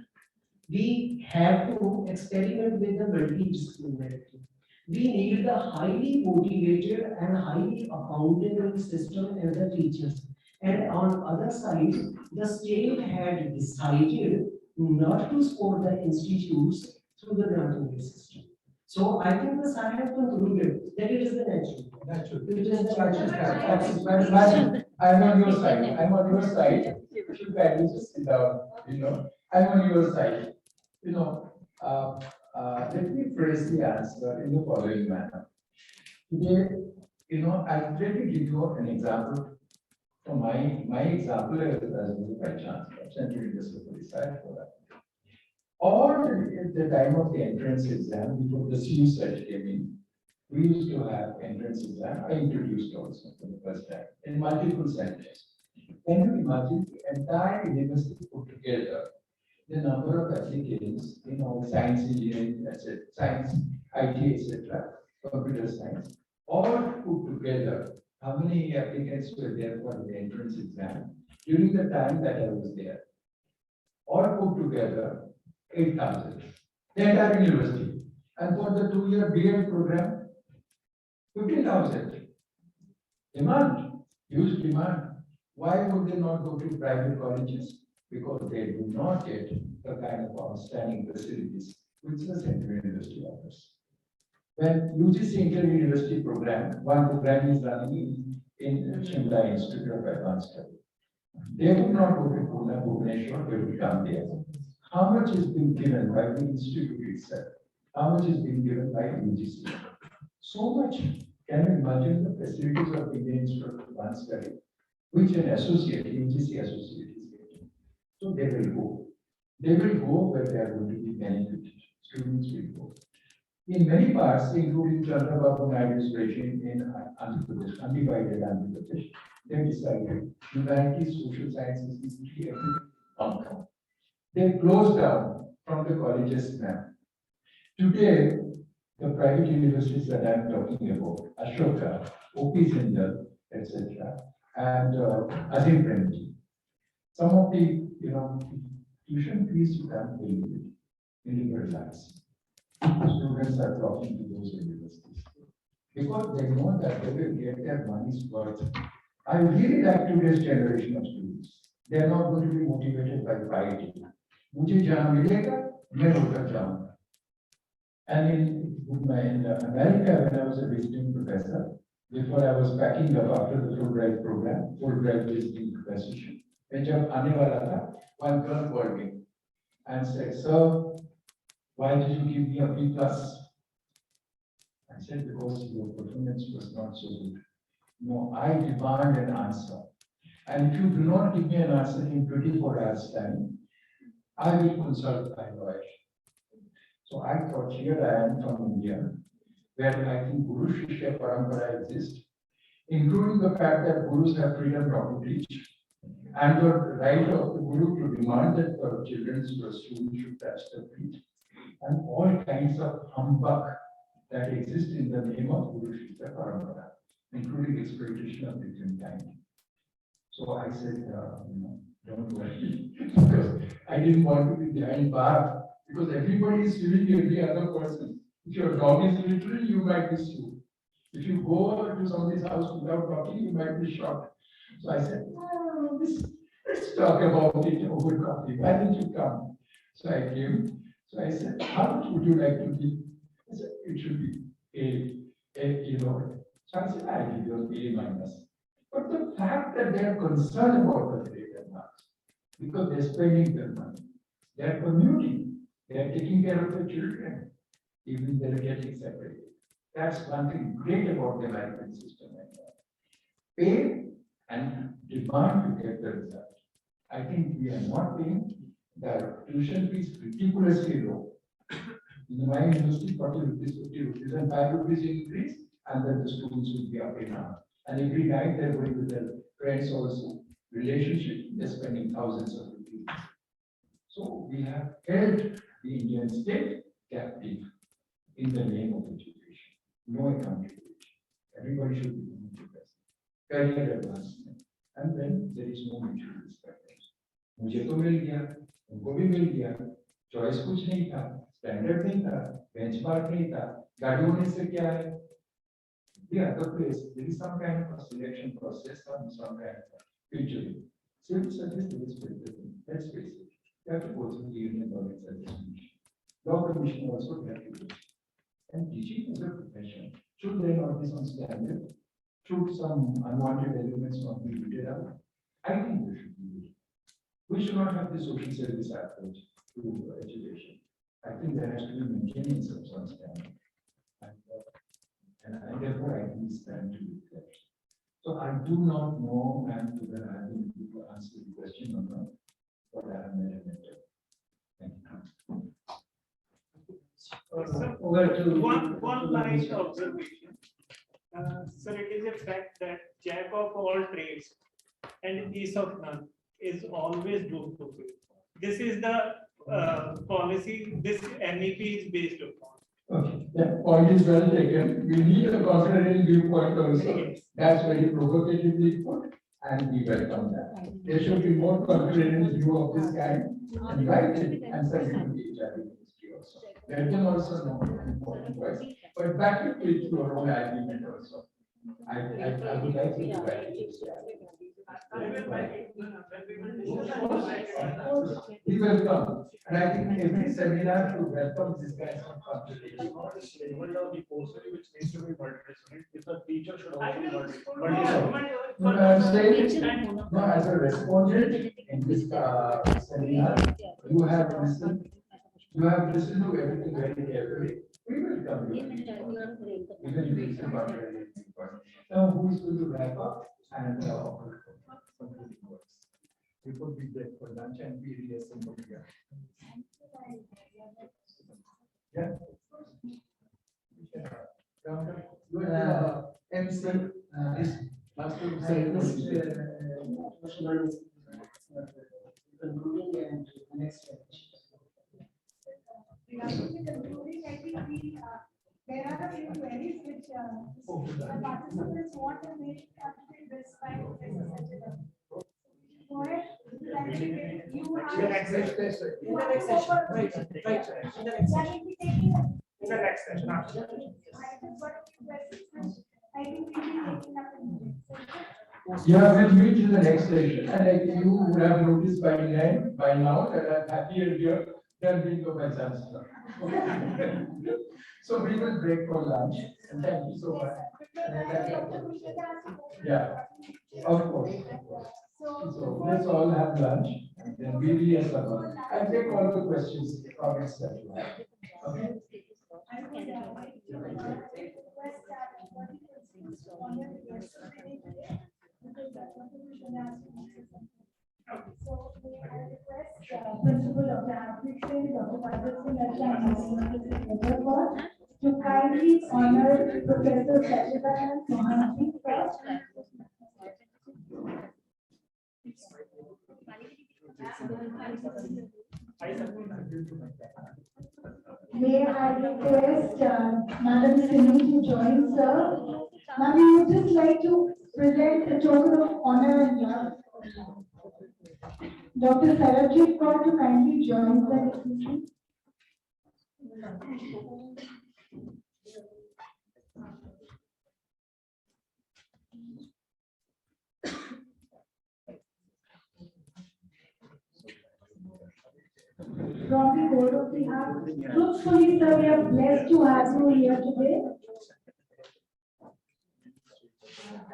We have to experiment with the multidisciplinarity. We need the highly motivated and highly accountable system as the teachers. And on other side, the state had decided not to support the institutes through the granting system. So I think the science have concluded that it is the natural. Natural. It is the But Madam, I'm on your side. I'm on your side. If you can just sit down, I'm on your side. Let me phrase the answer in the following manner. Today, I'll let me give you an example from my example as by chance, Central University Police for that. Or at the time of the entrance exam, before the CU came in, we used to have entrance exam. I introduced also for the first time in multiple centers. Can you imagine the entire university put together? The number of applicants in all science, engineering, etc., science, IT, etc., computer science, all put together. How many applicants were there for the entrance exam during the time that I was there? All put together, 8,000. The entire university. And for the 2-year B.Ed program, 50,000. Demand, huge demand. Why would they not go to private colleges? Because they do not get the kind of outstanding facilities which the Central University offers. When UGC Inter-University program, one program is running in Shimla Institute of Advanced Study. They would not go to Pune, Bhubaneswar, they would come there. How much is being given by the institute itself? How much is being given by UGC? So much. Can you imagine the facilities of Indian Institute of Advanced Study, which an associate, UGC associate is getting? So they will go. They will go where they are going to be benefited. Students will go. In many parts, including Chandrababu Naidu's regime in Andhra Pradesh, undivided Andhra Pradesh, they decided humanities, social sciences, history, everything on come. They closed down from the colleges now. Today, the private universities that I am talking about, Ashoka, OP Jindal, etc., and Azim Premji, some of the tuition fees you can't believe it in the relax. Students are flocking to those universities because they know that they will get their money's worth. I really like today's generation of students. They are not going to be motivated by piety. मुझे जहाँ मिलेगा मैं होकर जाऊँगा. And in America, when I was a visiting professor, before I was packing up after the Fulbright program, Fulbright visiting professorship, when जब आने वाला था, one girl called me and said, "Sir, Why did you give me a B plus? I said, because your performance was not so good. No, I demand an answer. And if you do not give me an answer in 24 hours time, I will consult my lawyer. So I thought, here I am from India, where I think Guru Shishya Parampara exists, including the fact that Gurus have freedom not to teach, and the right of the Guru to demand that the children's students should touch the feet, and all kinds of humbug that exist in the name of Guru Shishya Parampara, including exploitation of different kind. So I said, don't worry, because I didn't want to be behind bar, because everybody is suing every other person. If your dog is literally, you might be sued. If you go to somebody's house without knocking, you might be shot. So I said, let's talk about it over coffee. Why don't you come? So I came. So I said, how much would you like to be? I said, it should be A. So I said, I give you an A minus. But the fact that they are concerned about the grade and marks, because they're spending their money, they're commuting, they're taking care of their children, even they're getting separated. That's one thing great about the management system. Pay and demand to get the result. I think we are not paying. The tuition fees ridiculously low. In my university, 40 rupees, 50 rupees, and 5 rupees increase, and then the students will be up in arms. And every night they're going with their friends also. Relationship, they're spending thousands of rupees. So we have held the Indian state captive in the name of education. No accountability. Everybody should be doing the best. Career advancement. And then there is no mutual respect. मुझे तो मिल गया, उनको भी मिल गया, choice कुछ नहीं था, standard नहीं था, बेंचमार्क नहीं था, गाड़ी होने से क्या है? The other place, there is some kind of a selection process, some kind of filtering. Civil service is filtering. Let's face it. You have to go through the Union College Service Commission. Law Commission also have to go. And teaching is a profession. Should there not be some standard? Should some unwanted elements not be weeded out? I think there should be. We should not have the social service approach to education. I think there has to be maintenance of some standard. And therefore I think it's time to reflect. So I do not know, and whether I have been able to answer the question or not, but I have made a mentor. Thank you. One line observation. Sir, it is a fact that jack of all trades and ace of none is always doomed to fail. This is the policy this NEP is based upon. Okay, that point is well taken. We need a contrarian viewpoint also. That's very provocatively put, and we welcome that. There should be more contrarian view of this kind, and write it and send it to the HR ministry also. That can also know important voice, but back it with your own argument also. I would like to write it. We welcome, and I think every seminar should welcome this kind of contribution. Which needs to be multidisciplinary. If the teacher should also be No, I'm saying, no, as a respondent in this seminar, you have listened to everything very carefully. We will come here. Even if it's a contrary viewpoint. Now, who is going to wrap up and concluding words? Before we break for lunch and we reassemble here. Yeah. MC is concluding and next stretch. Regarding the concluding, I think there are a few queries which the participants want to make this by Professor Sadhar. Go ahead. You are. In the next session. In the next session. Right. In the next session. In the next session. I just got a few questions which I think we will be taking up in the next session. Yeah, we'll meet in the next session. And I think you would have noticed by now that I'm happier here than being a vice chancellor. So we will break for lunch. And thank you so much. Yeah, of course. So let's all have lunch and then we reassemble. I'll take all the questions, comments that you have. I would like to request that everybody please honor the guest of the day today, because that's what the mission has to be. So may I request Principal Dr. Harpreet Singh, Dr. Bhagat Singh, to kindly honor Professor Sachidanand Mohanty first. May I request Madam Simi to join, sir? Ma'am, we would just like to present a token of honor and love. Dr. Sarabjit Kaur to kindly join the from the board of the heart. Truthfully, sir, we are blessed to have you here today.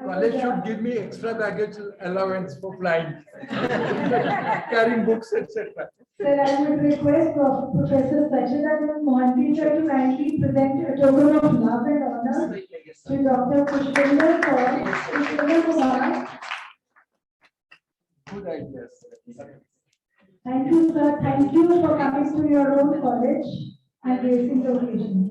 College should give me extra baggage allowance for flying, carrying books, etc. Sir, I would request Professor Sachidanand Mohanty sir to kindly present a token of love and honor to Dr. Pushpinder Kumar. Good idea. Thank you, sir. Thank you for coming to your own college and gracing the occasion.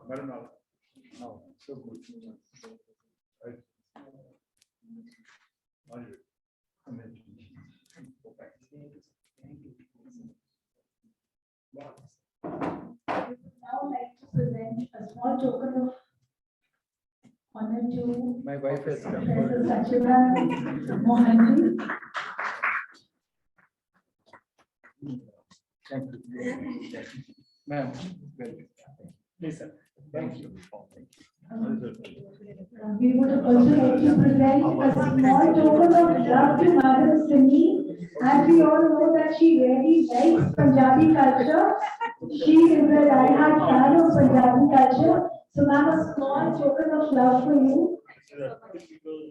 Madam, now, so good. Right. I would now like to present a small token of honor to My wife has come. Professor Sachidanand Mohanty. Thank you. Ma'am, welcome. Please, sir. Thank you. We would also like to present a small token of love to Madam Simi. As we all know that she really likes Punjabi culture. She is a diehard fan of Punjabi culture. So ma'am, a small token of love for you.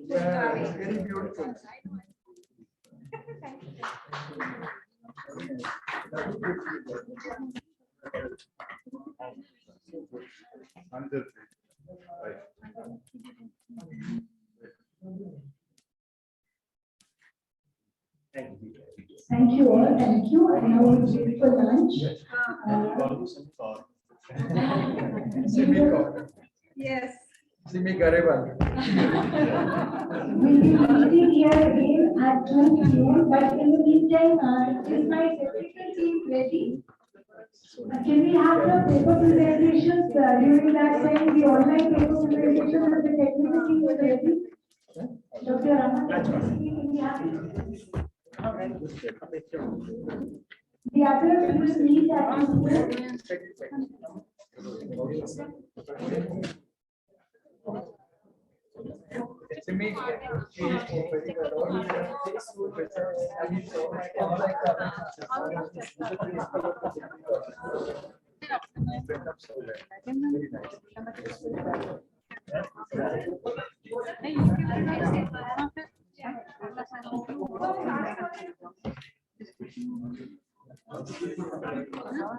Very beautiful. Thank you all. Thank you. And now we'll wait for lunch. Yes. Simi Garewal. We'll be meeting here again at 2 p.m. But in the meantime, is my technical team ready? Can we have the paper presentations during that time? The online paper presentations and the technical team is ready? Dr. Raman, can we have it? The others will meet at 2 p.m. Simi, she is very well.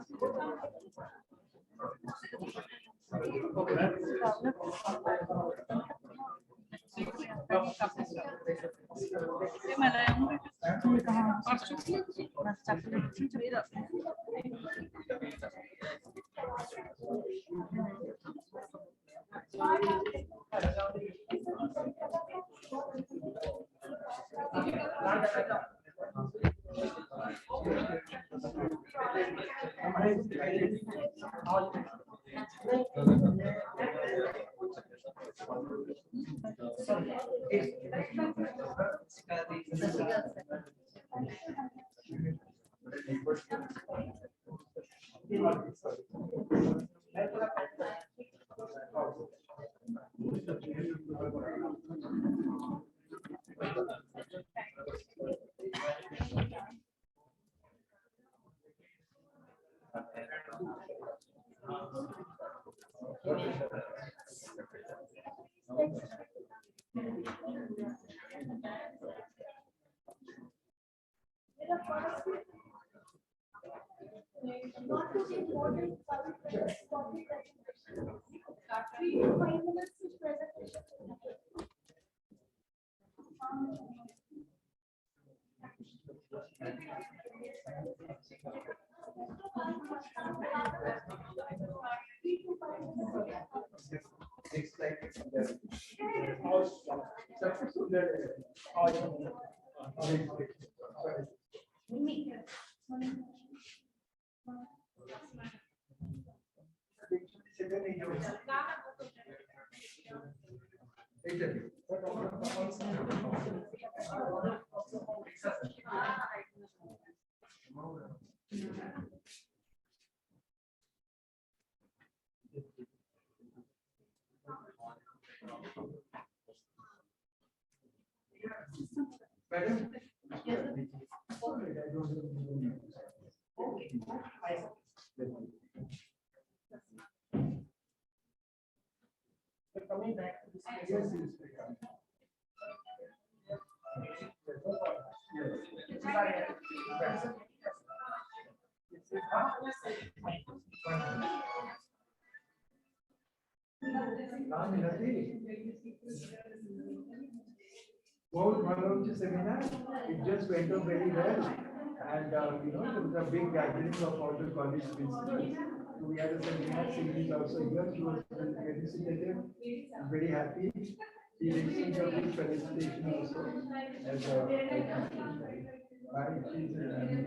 Not to take more than 5 minutes, 40 presentations. 3 to 5 minutes each presentation. Next slide. Madam? Coming back to this. Yes, Well, Manoj seminar, it just went on very well. And, there was a big gathering of all the college principals. So we had a seminar series also here. She was very sensitive, very happy. She received a big felicitation also. As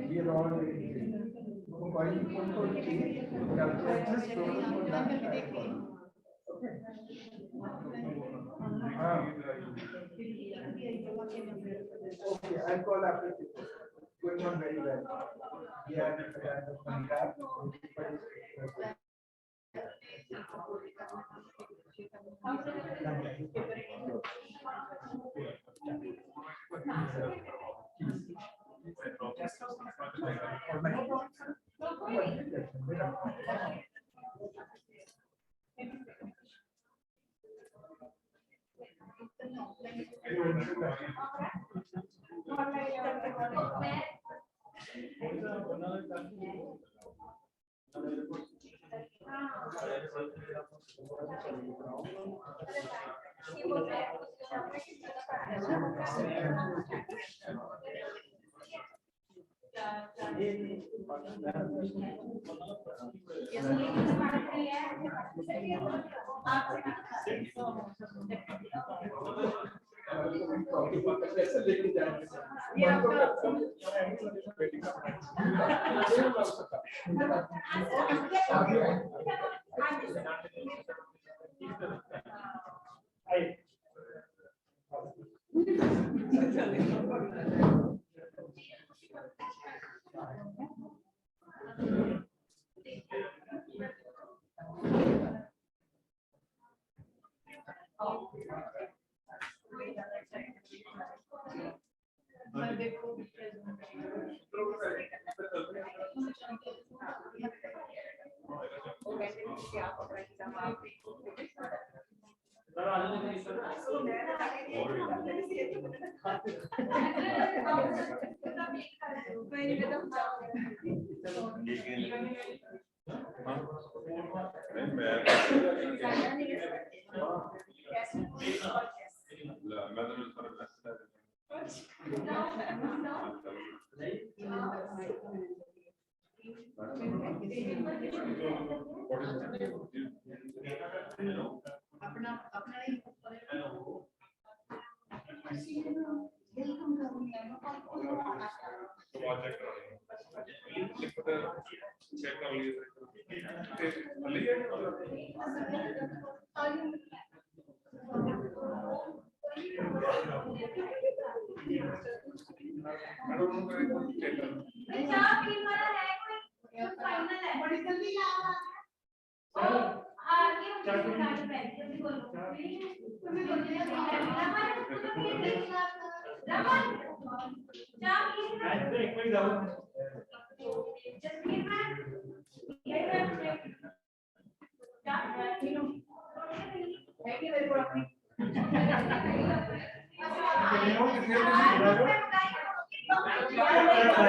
we are all very happy. Why you put for tea? Just frozen for lunch. Okay. Okay, I'll call after this. Going on very well. Yeah, contract. Thank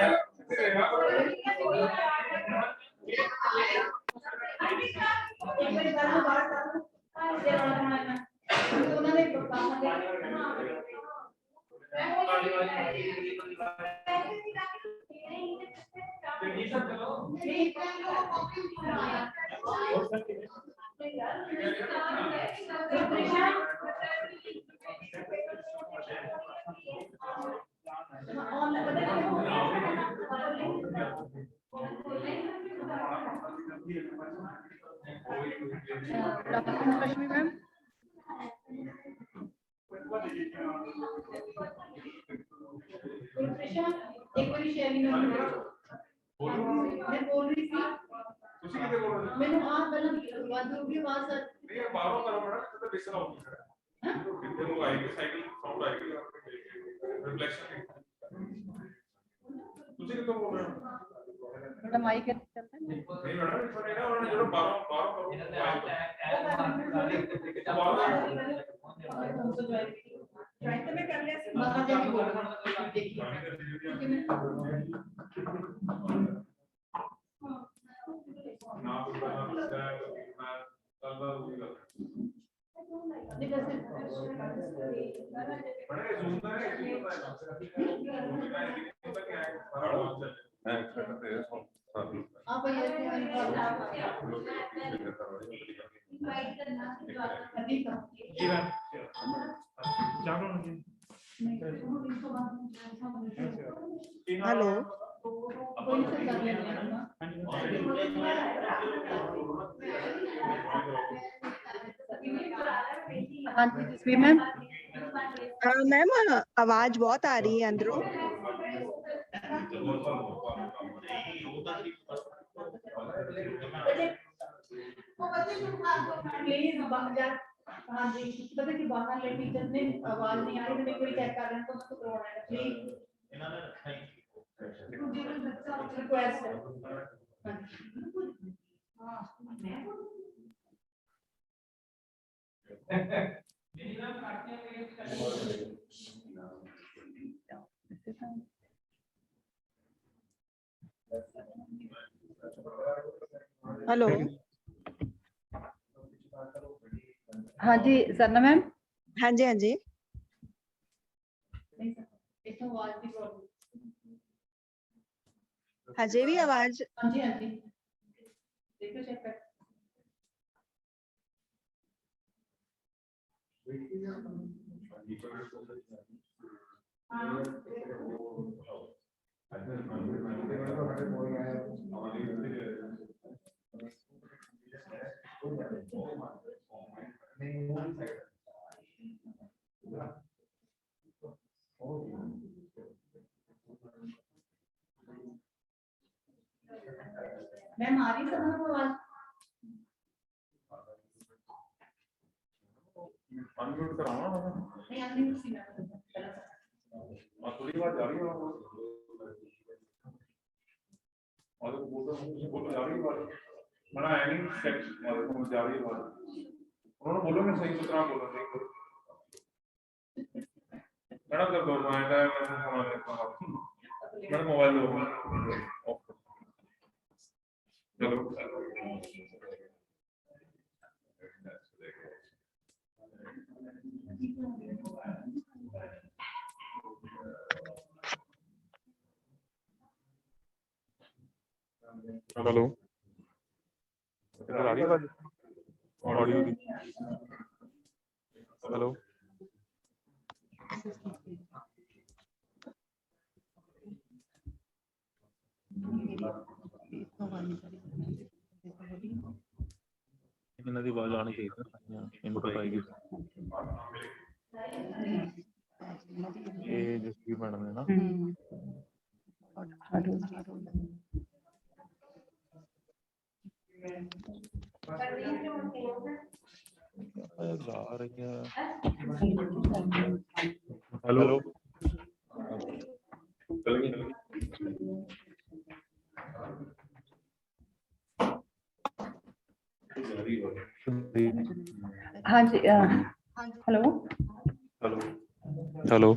you. Rashmi ma'am. एक बार sharing मैं बोल रही थी मैंने हाँ पहले बात होगी वहां सर नहीं बारों करो मैडम तो डिस्टर्ब होगी सर हां कितने लोग आएंगे साइकिल साउंड आएगी रिफ्लेक्शन तुझे कितना बोल रहे हो थोड़ा माइक है चलता है नहीं मैडम इस बार ना उन्होंने जो बारों बारों ज्वाइन तो मैं कर लिया सर बाहर जाके बोल रहा हूं देखिए ना हेलो हाँ जी जसवीर मैम। मैम आवाज बहुत आ रही है अंदरों। प्लीज हाँ जी पता कि बाहर ले टीचर ने आवाज नहीं आ रही तो कोई चेक कर रहे हैं तो उसको करवाना है प्लीज रिक्वेस्ट हेलो हाँ जी सरना मैम। हाँ जी हाँ जी हजे भी आवाज हाँ जी हाँ जी देखो चेक कर मैम आ रही है ना आवाज अनम्यूट कराना नहीं अनम्यूट सी मैम थोड़ी बात जा रही है और बोल जा रही है बात मना एनी सेक्स और जा रही है बात उन्होंने बोलो मैं सही सुथरा बोल रहा हूं मैडम कर दो मैडम मोबाइल दो चलो हेलो इधर आ रही है बात ऑडियो की हेलो ਇਹਨਾਂ ਦੀ ਆਵਾਜ਼ ਆਣੀ ਚਾਹੀਦੀ ਇਨਪੁਟ ਆਏਗੀ ਇਹ ਜਸਵੀਰ ਮੈਡਮ ਨੇ ਨਾ ਜਾ ਰਹੀ ਹੈ हेलो हाँ जी hello hello hello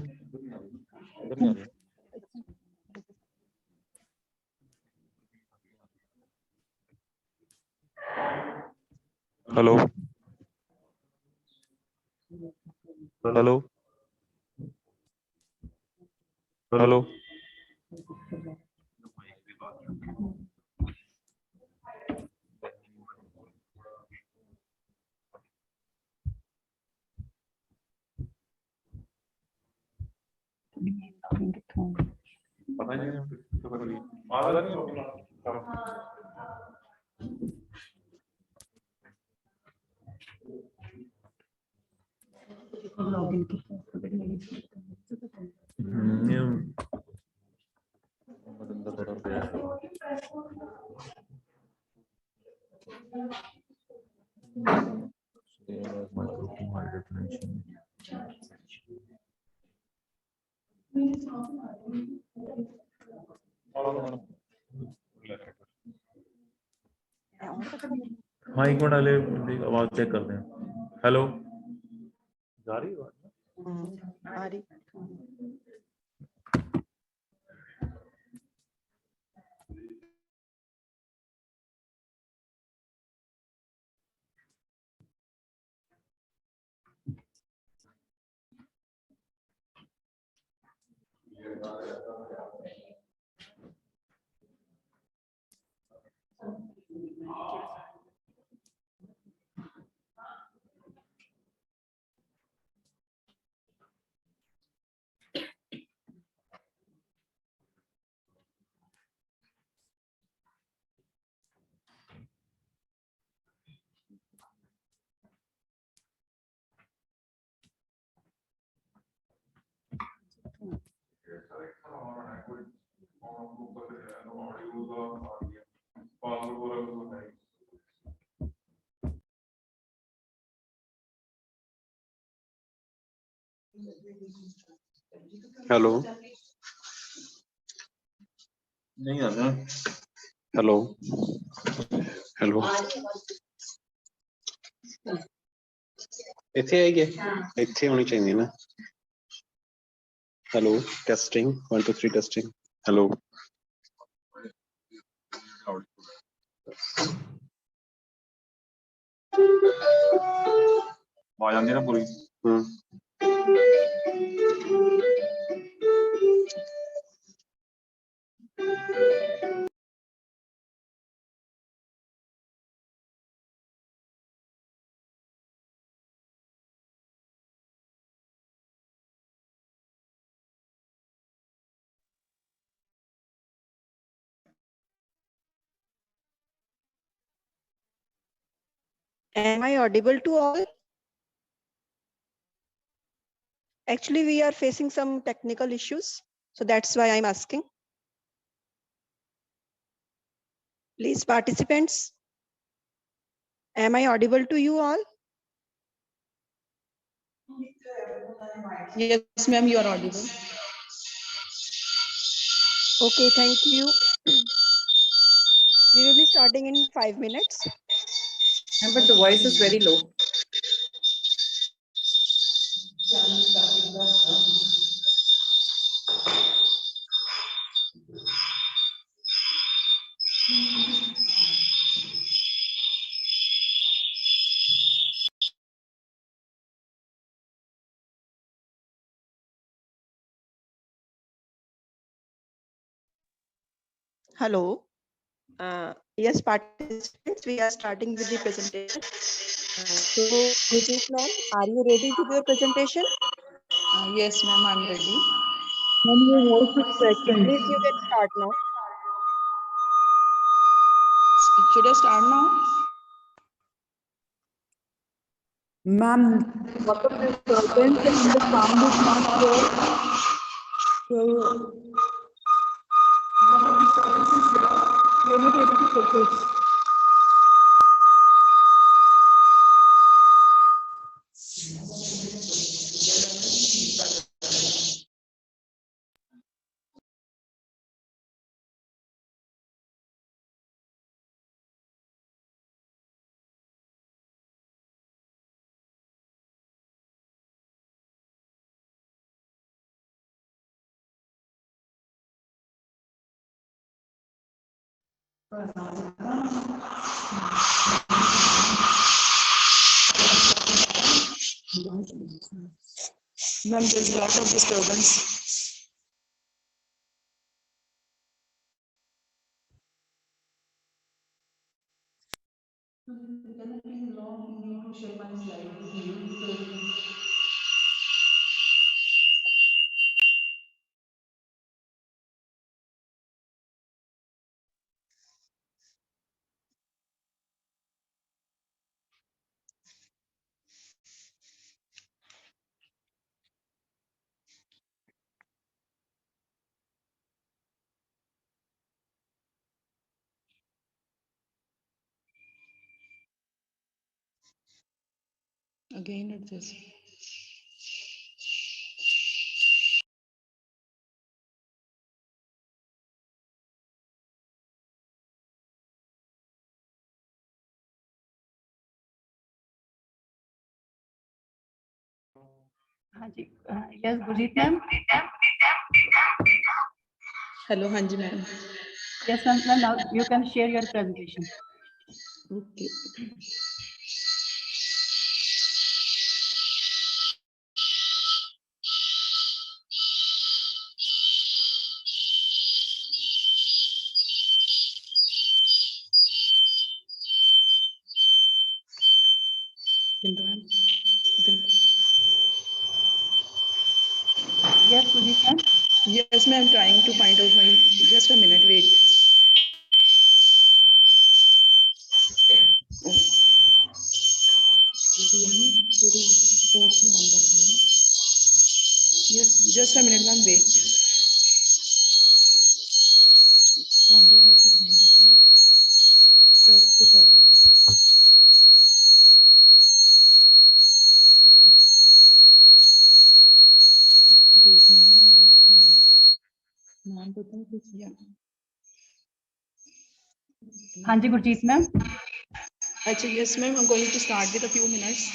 hello hello hello पता ही नहीं तो कर ली आधा नहीं होगा हाँ एक मिनट अगले आवाज चेक करते हैं हेलो जा रही है आवाज आ रही हेलो नहीं आ रहा हेलो हेलो ਇੱਥੇ ਆਈ ਹੈ ਇੱਥੇ ਹੋਣੀ ਚਾਹੀਦੀ ਨਾ ਹੈਲੋ ਟੈਸਟਿੰਗ 1 2 3 ਟੈਸਟਿੰਗ ਹੈਲੋ आवाज आती है ना पूरी Am I audible to all? Actually, we are facing some technical issues, so that's why I'm asking. Please, participants, am I audible to you all? Yes, ma'am, you are audible. Okay, thank you. We will be starting in 5 minutes. But the voice is very low. Hello. Yes, participants, we are starting with the presentation. So, Gurjeet ma'am, are you ready with your presentation? Yes, ma'am, I'm ready. Ma'am, your voice is cracking. Please, you can start now. Should I start now? Ma'am, what of disturbance and the sound is not clear. So, you're not able to focus. Ma'am, there's a lot of disturbance. Can you please know you need to share my slide with you because Again it is. Yes, Gurjeet ma'am. Hello, Hanji ma'am. Yes, ma'am. Now you can share your presentation. Okay. Bindu ma'am. Yes, Gurjeet ma'am. Yes, ma'am. I'm trying to find out my. Just a minute. Wait. Yes, just a minute, ma'am. Wait. From where I have to find it, right? Search the problem. Yeah. Hanji Gurjeet ma'am. Actually, yes, ma'am. I'm going to start with a few minutes.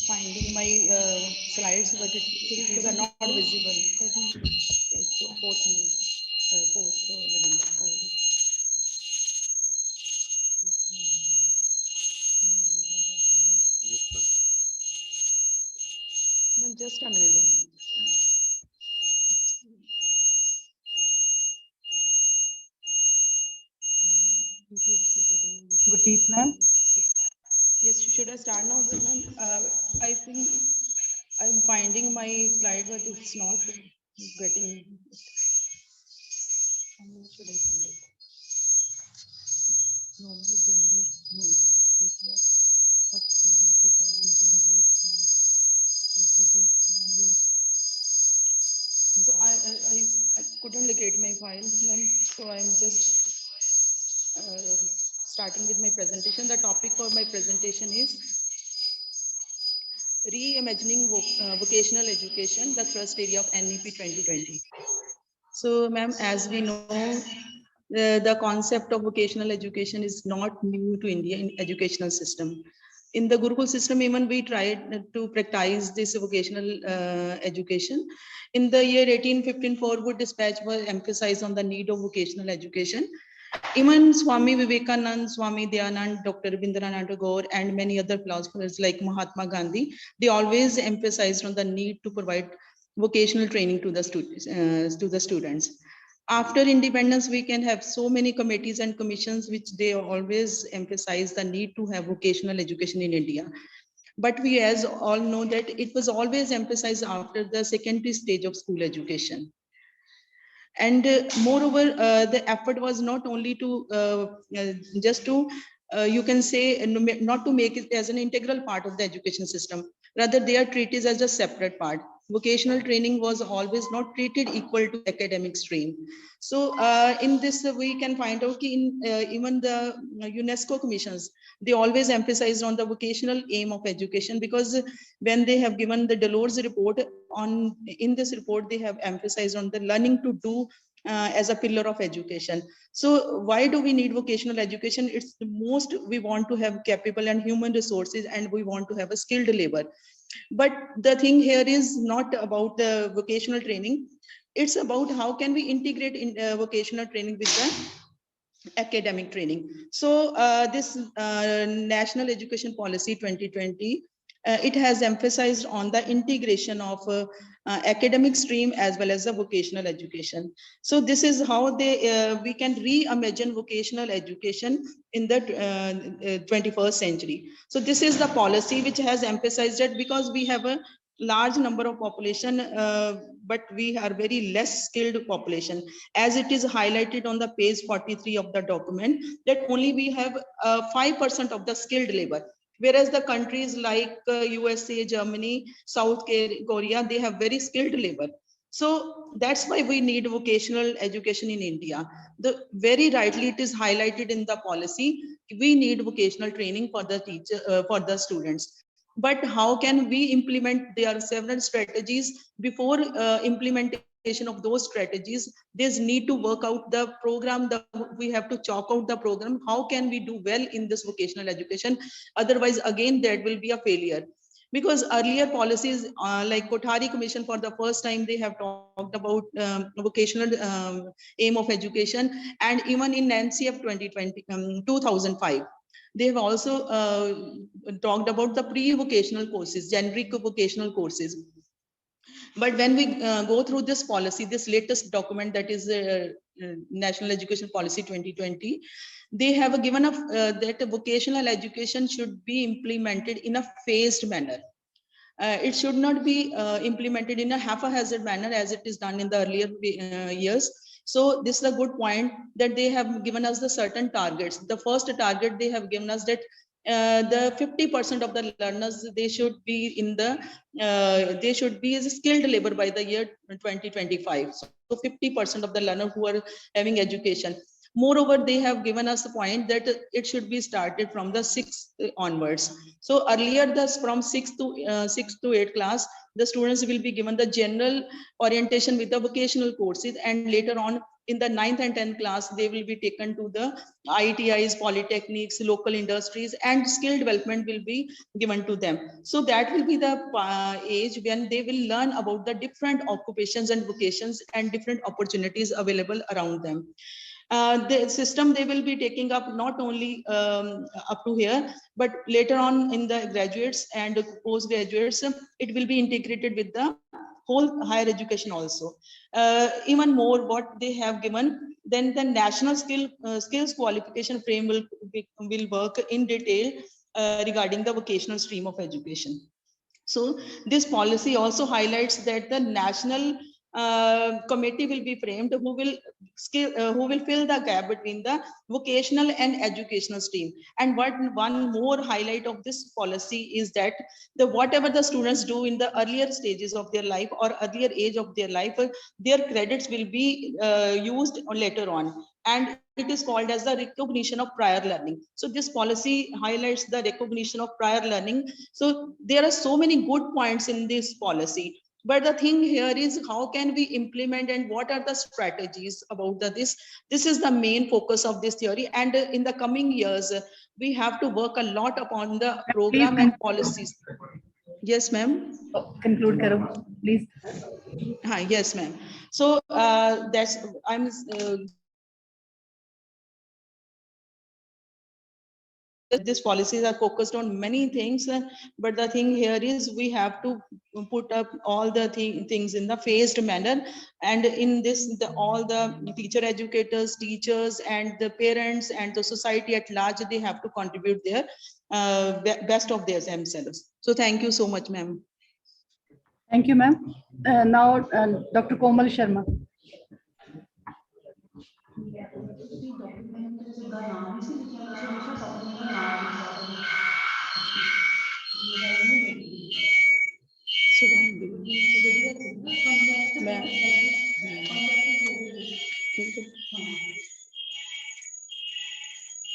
Finding my slides, but these are not visible. It's 4th November. Ma'am, just a minute. Ma'am. Gurjeet ma'am. Yes, should I start now, ma'am? I think I'm finding my slide, but it's not getting. Where should I find it? So I couldn't locate my file, ma'am. So I'm just starting with my presentation. The topic for my presentation is reimagining vocational education, the thrust area of NEP 2020. So, ma'am, as we know, the concept of vocational education is not new to India in educational system. In the Gurukul system, even we tried to practice this vocational education. In the year 1815, forward dispatch was emphasized on the need of vocational education. Even Swami Vivekanand, Swami Dayanand, Dr. Rabindranath Tagore, and many other philosophers like Mahatma Gandhi, they always emphasized on the need to provide vocational training to the students. After independence, we can have so many committees and commissions which they always emphasize the need to have vocational education in India. But we as all know that it was always emphasized after the secondary stage of school education. And moreover, the effort was not only to just to you can say not to make it as an integral part of the education system. Rather, they are treated as a separate part. Vocational training was always not treated equal to academic stream. So in this, we can find out in even the UNESCO commissions, they always emphasized on the vocational aim of education, because when they have given the Delors report on, in this report, they have emphasized on the learning to do as a pillar of education. So why do we need vocational education? It's the most we want to have capable and human resources, and we want to have a skilled labor. But the thing here is not about the vocational training. It's about how can we integrate in vocational training with the academic training. So this National Education Policy 2020, it has emphasized on the integration of academic stream as well as the vocational education. So this is how we can reimagine vocational education in the 21st century. So this is the policy which has emphasized it, because we have a large number of population, but we are very less skilled population, as it is highlighted on the page 43 of the document, that only we have 5% of the skilled labor, whereas the countries like USA, Germany, South Korea, they have very skilled labor. So that's why we need vocational education in India. The very rightly it is highlighted in the policy, we need vocational training for the teacher, for the students. but how can we implement? There are several strategies. Before implementation of those strategies, there's need to work out the program. We have to chalk out the program. How can we do well in this vocational education? Otherwise, again, that will be a failure. Because earlier policies like Kothari Commission, for the first time, they have talked about vocational aim of education, and even in NCF 2005, they have also talked about the pre-vocational courses, generic vocational courses. But when we go through this policy, this latest document, that is National Education Policy 2020, they have given that vocational education should be implemented in a phased manner. It should not be implemented in a haphazard manner as it is done in the earlier years. So this is a good point that they have given us the certain targets. The first target they have given us that the 50% of the learners, they should be in the they should be as skilled labor by the year 2025. So 50% of the learners who are having education. Moreover, they have given us the point that it should be started from the 6th onwards. So earlier, from 6th to 8th class, the students will be given the general orientation with the vocational courses, and later on in the 9th and 10th class, they will be taken to the ITIs, polytechnics, local industries, and skill development will be given to them. So that will be the age when they will learn about the different occupations and vocations and different opportunities available around them. The system they will be taking up not only up to here, but later on in the graduates and postgraduates, it will be integrated with the whole higher education also. Even more, what they have given, then the national skills qualification frame will work in detail regarding the vocational stream of education. So this policy also highlights that the national committee will be framed who will fill the gap between the vocational and educational stream. And one more highlight of this policy is that whatever the students do in the earlier stages of their life or earlier age of their life, their credits will be used later on, and it is called as the recognition of prior learning. So this policy highlights the recognition of prior learning. So there are so many good points in this policy, but the thing here is how can we implement and what are the strategies about this. This is the main focus of this theory, and in the coming years we have to work a lot upon the program and policies. Yes, ma'am. Conclude, Karo, please. Hi, yes, ma'am. So that's I'm these policies are focused on many things, but the thing here is we have to put up all the things in the phased manner, and in this all the educators, teachers, and the parents and the society at large, they have to contribute their best of themselves. So thank you so much, ma'am. Thank you, ma'am. Now, Dr. Komal Sharma.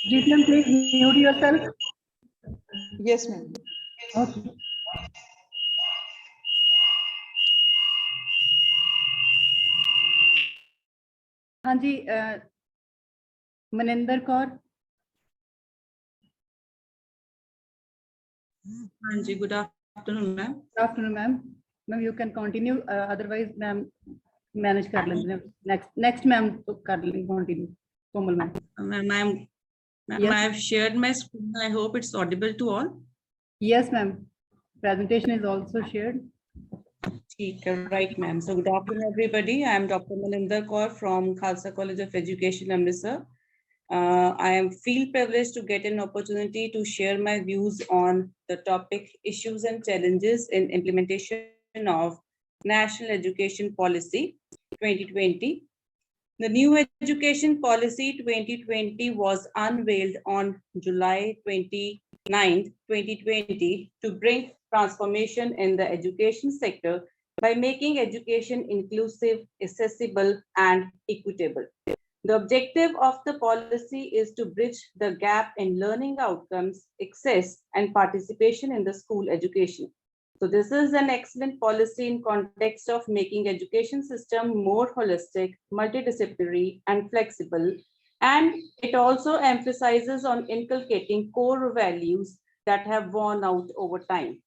Jeet ma'am, please mute yourself. Yes, ma'am. Okay. हाँ जी, मनिंदर कौर. हाँ जी, good afternoon, ma'am. Good afternoon, ma'am. Ma'am, you can continue. Otherwise, ma'am, manage कर लेंगे. Next, ma'am, तो कर लेंगे continue. Komal ma'am. Ma'am, Yes. I have shared my screen. I hope it's audible to all. Yes, ma'am. Presentation is also shared. Right, ma'am. So good afternoon, everybody. I am Dr. Maninder Kaur from Khalsa College of Education, Amritsar. I am feel privileged to get an opportunity to share my views on the topic issues and challenges in implementation of National Education Policy 2020. The new Education Policy 2020 was unveiled on July 29, 2020 to bring transformation in the education sector by making education inclusive, accessible, and equitable. The objective of the policy is to bridge the gap in learning outcomes, access, and participation in the school education. So this is an excellent policy in context of making education system more holistic, multidisciplinary, and flexible. And it also emphasizes on inculcating core values that have worn out over time.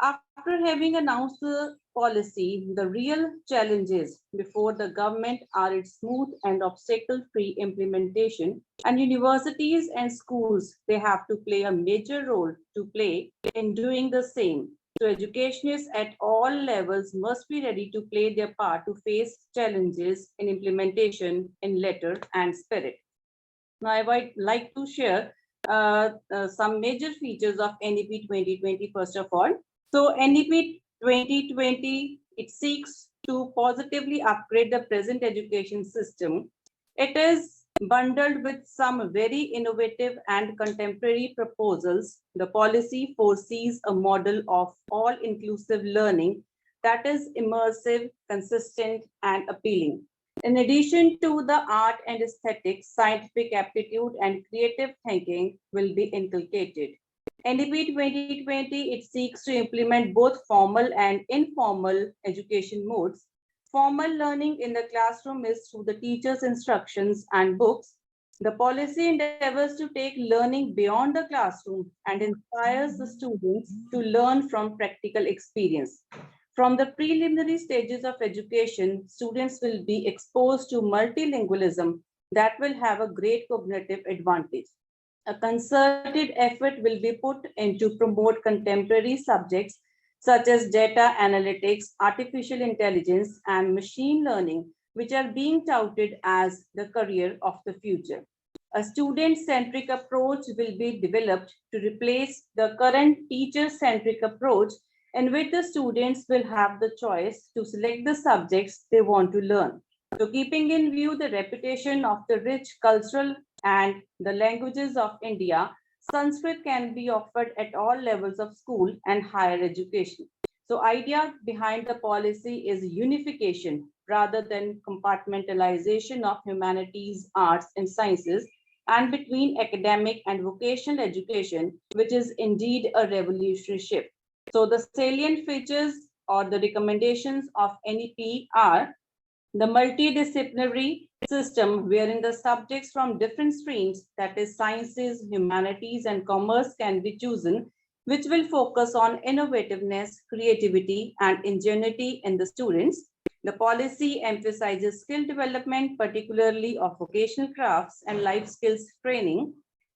After having announced the policy, the real challenges before the government are its smooth and obstacle-free implementation, and universities and schools, they have to play a major role to play in doing the same. So educationists at all levels must be ready to play their part to face challenges in implementation in letter and spirit. Now, I would like to share some major features of NEP 2020 first of all. So NEP 2020, it seeks to positively upgrade the present education system. It is bundled with some very innovative and contemporary proposals. The policy foresees a model of all-inclusive learning that is immersive, consistent, and appealing. In addition to the art and aesthetics, scientific aptitude and creative thinking will be inculcated. NEP 2020, it seeks to implement both formal and informal education modes. Formal learning in the classroom is through the teacher's instructions and books. The policy endeavors to take learning beyond the classroom and inspires the students to learn from practical experience. From the preliminary stages of education, students will be exposed to multilingualism that will have a great cognitive advantage. A concerted effort will be put in to promote contemporary subjects such as data analytics, artificial intelligence, and machine learning, which are being touted as the career of the future. A student-centric approach will be developed to replace the current teacher-centric approach in which the students will have the choice to select the subjects they want to learn. So keeping in view the reputation of the rich cultural and the languages of India, Sanskrit can be offered at all levels of school and higher education. So idea behind the policy is unification rather than compartmentalization of humanities, arts, and sciences, and between academic and vocational education, which is indeed a revolutionary shift. So the salient features or the recommendations of NEP are the multidisciplinary system wherein the subjects from different streams, that is sciences, humanities, and commerce can be chosen, which will focus on innovativeness, creativity, and ingenuity in the students. The policy emphasizes skill development, particularly of vocational crafts and life skills training.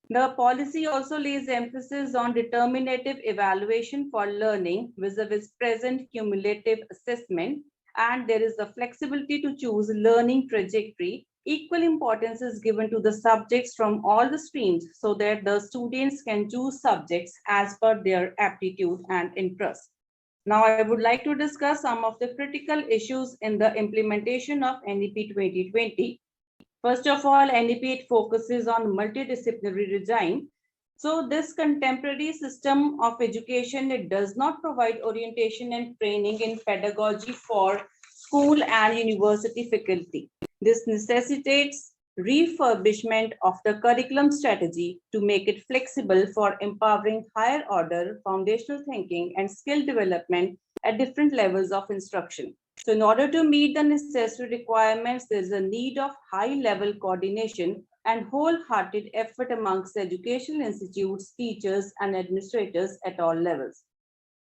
The policy also lays emphasis on determinative evaluation for learning vis-a-vis present cumulative assessment, and there is the flexibility to choose learning trajectory. Equal importance is given to the subjects from all the streams so that the students can choose subjects as per their aptitude and interest. Now, I would like to discuss some of the critical issues in the implementation of NEP 2020. First of all, NEP, it focuses on multidisciplinary design. So this contemporary system of education, it does not provide orientation and training in pedagogy for school and university faculty. This necessitates refurbishment of the curriculum strategy to make it flexible for empowering higher order foundational thinking and skill development at different levels of instruction. So in order to meet the necessary requirements, there is a need of high-level coordination and wholehearted effort amongst educational institutes, teachers, and administrators at all levels.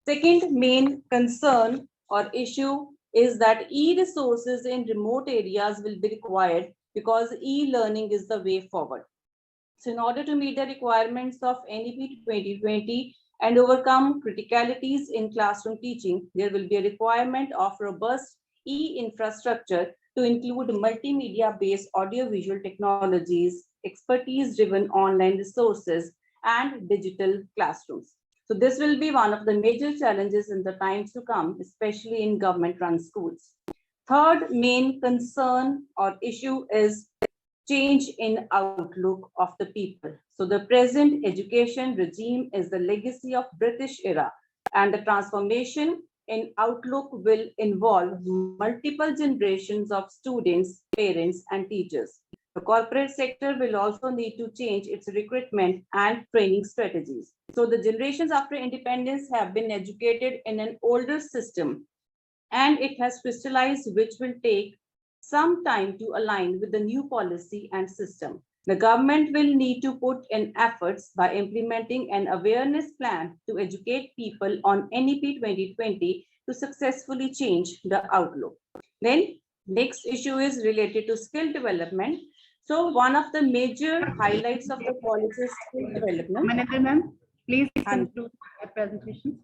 Second main concern or issue is that e-resources in remote areas will be required because e-learning is the way forward. So in order to meet the requirements of NEP 2020 and overcome criticalities in classroom teaching, there will be a requirement of robust e-infrastructure to include multimedia-based audiovisual technologies, expertise-driven online resources, and digital classrooms. So this will be one of the major challenges in the times to come, especially in government-run schools. Third main concern or issue is change in outlook of the people. So the present education regime is the legacy of British era, and the transformation in outlook will involve multiple generations of students, parents, and teachers. The corporate sector will also need to change its recruitment and training strategies. So the generations after independence have been educated in an older system, and it has crystallized, which will take some time to align with the new policy and system. The government will need to put in efforts by implementing an awareness plan to educate people on NEP 2020 to successfully change the outlook. Then next issue is related to skill development. So one of the major highlights of the policy is skill development. Manager ma'am, please conclude the presentation.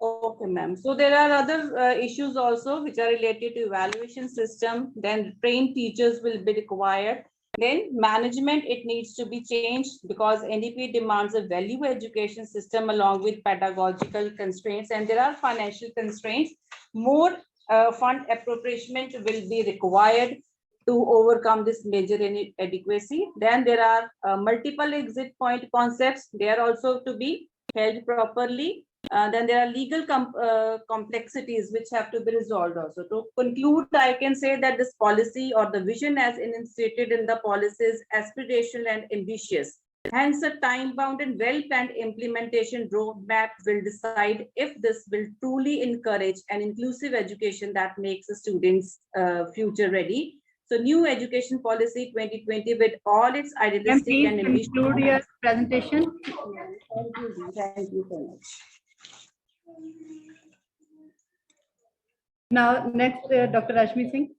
Okay, ma'am. So there are other issues also which are related to evaluation system. Then trained teachers will be required. Then management, it needs to be changed because NEP demands a value education system along with pedagogical constraints, and there are financial constraints. More fund appropriation will be required to overcome this major inadequacy. Then there are multiple exit point concepts. They are also to be held properly. Then there are legal complexities which have to be resolved also. To conclude, I can say that this policy or the vision as enunciated in the policy is aspirational and ambitious. Hence, a time-bound and well-planned implementation roadmap will decide if this will truly encourage an inclusive education that makes the students future ready. So, new education policy 2020 with all its idealistic and ambitious. Conclude your presentation. Thank you so much. Now, next, Dr. Rashmi Singh.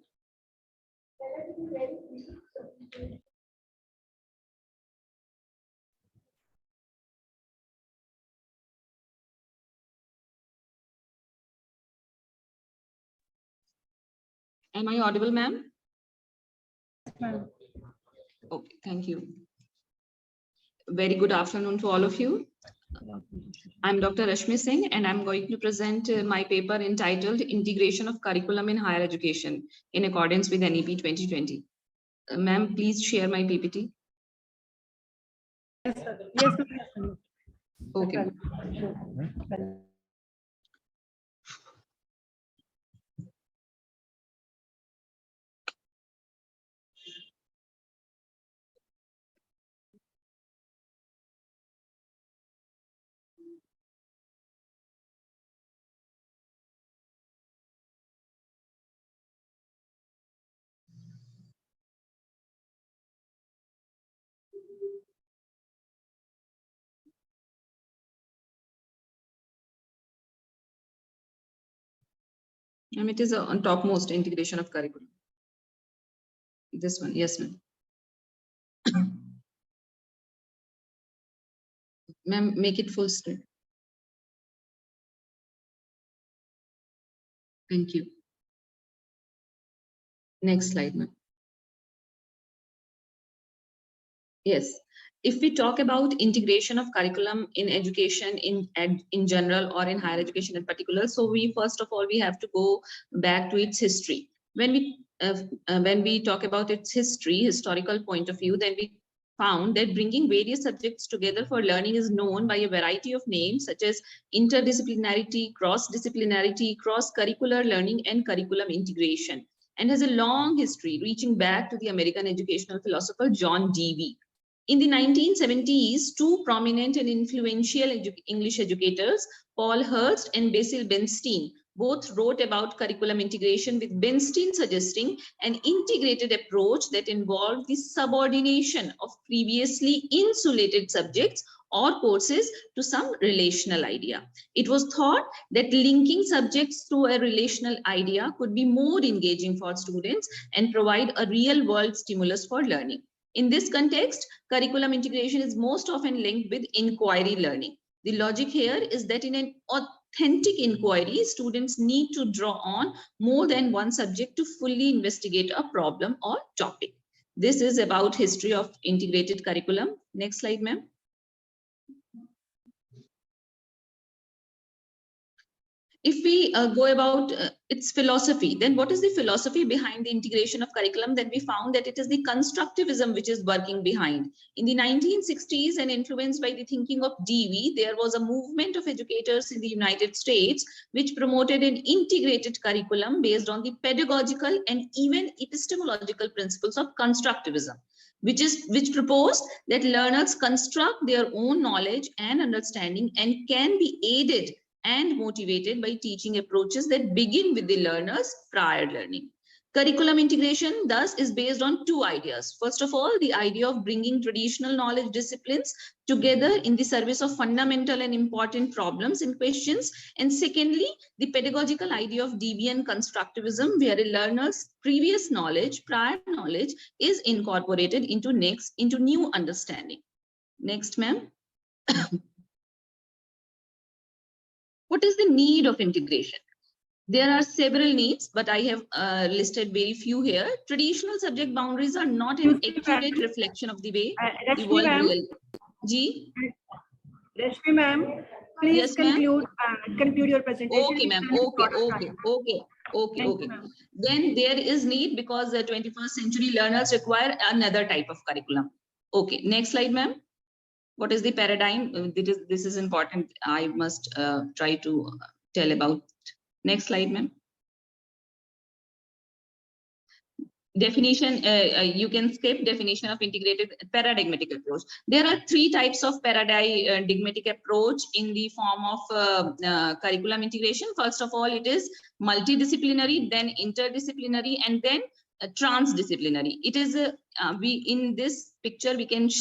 Am I audible, ma'am? Ma'am. Okay, thank you. Very good afternoon to all of you. I'm Dr. Rashmi Singh, and I'm going to present my paper entitled Integration of Curriculum in Higher Education in accordance with NEP 2020. Ma'am, please share my PPT. Yes, sir. Yes, sir. Okay. And it is on topmost integration of curriculum. This one, yes, ma'am. Ma'am, make it full screen. Thank you. Next slide, ma'am. Yes. If we talk about integration of curriculum in education in general or in higher education in particular, so we first of all we have to go back to its history. When we talk about its historical point of view, then we found that bringing various subjects together for learning is known by a variety of names such as interdisciplinarity, cross-disciplinarity, cross-curricular learning, and curriculum integration, and has a long history reaching back to the American educational philosopher John Dewey. In the 1970s, two prominent and influential English educators, Paul Hurst and Basil Bernstein, both wrote about curriculum integration, with Bernstein suggesting an integrated approach that involved the subordination of previously insulated subjects or courses to some relational idea. It was thought that linking subjects to a relational idea could be more engaging for students and provide a real-world stimulus for learning. In this context, curriculum integration is most often linked with inquiry learning. The logic here is that in an authentic inquiry, students need to draw on more than one subject to fully investigate a problem or topic. This is about history of integrated curriculum. Next slide, ma'am. if we go about its philosophy, then what is the philosophy behind the integration of curriculum? Then we found that it is the constructivism which is working behind. In the 1960s, and influenced by the thinking of DV, there was a movement of educators in the United States which promoted an integrated curriculum based on the pedagogical and even epistemological principles of constructivism, which proposed that learners construct their own knowledge and understanding and can be aided and motivated by teaching approaches that begin with the learner's prior learning. Curriculum integration, thus, is based on two ideas. First of all, the idea of bringing traditional knowledge disciplines together in the service of fundamental and important problems and questions. And secondly, the pedagogical idea of deviant constructivism, where a learner's previous knowledge, prior knowledge, is incorporated into new understanding. Next, ma'am. What is the need of integration? There are several needs, but I have listed very few here. Traditional subject boundaries are not an accurate reflection of the way the world really. G? Rashmi ma'am, please Yes, conclude your presentation. Okay, ma'am. Okay. Then there is need because the 21st century learners require another type of curriculum. Okay, next slide, ma'am. What is the paradigm? This is important. I must try to tell about. Next slide, ma'am. Definition, you can skip definition of integrated paradigmatic approach. There are three types of paradigmatic approach in the form of curriculum integration. First of all, it is multidisciplinary, then interdisciplinary, and then transdisciplinary. It is in this picture we can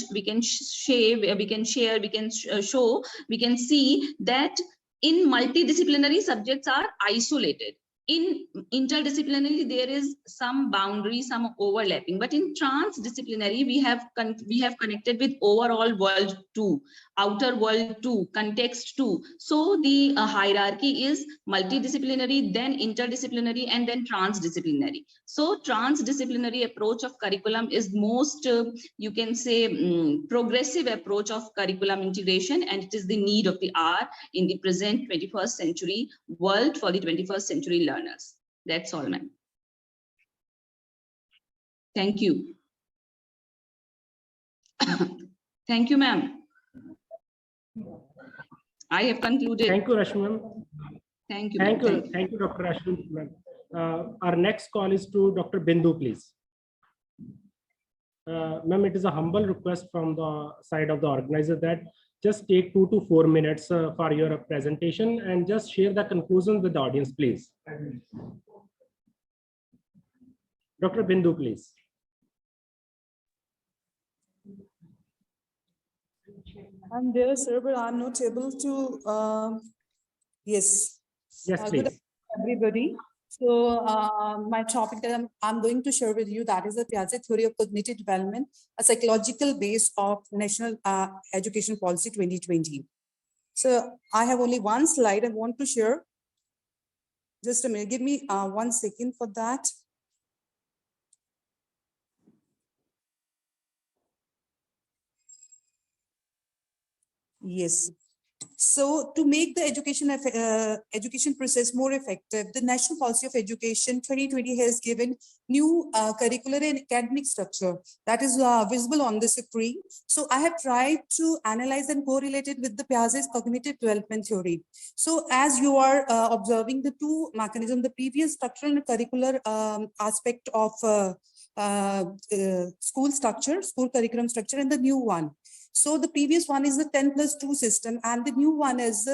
see that in multidisciplinary, subjects are isolated. In interdisciplinary, there is some boundary, some overlapping, but in transdisciplinary, we have connected with overall world too, outer world too, context too. So the hierarchy is multidisciplinary, then interdisciplinary, and then transdisciplinary. So transdisciplinary approach of curriculum is most, you can say, progressive approach of curriculum integration, and it is the need of the hour in the present 21st century world for the 21st century learners. That's all, ma'am. Thank you. Thank you, ma'am. I have concluded. Thank you, Rashmi ma'am. Thank you. Thank you, Dr. Rashmi ma'am. Our next call is to Dr. Bindu, please. Ma'am, it is a humble request from the side of the organizer that just take 2 to 4 minutes for your presentation and just share the conclusions with the audience, please. Dr. Bindu, please. I'm there, sir, but I'm not able to. Yes. Yes, Good please. everybody. So my topic that I'm going to share with you, that is the Piaget theory of cognitive development, a psychological base of National Education Policy 2020. So I have only one slide I want to share. Just a minute, give me 1 second for that. Yes. So to make the education process more effective, the National Policy of Education 2020 has given new curricular and academic structure that is visible on the screen. So I have tried to analyze and correlate it with the Piaget's cognitive development theory. So as you are observing the two mechanisms, the previous structural and curricular aspect of school structure, school curriculum structure, and the new one. So the previous one is the 10+2 system, and the new one is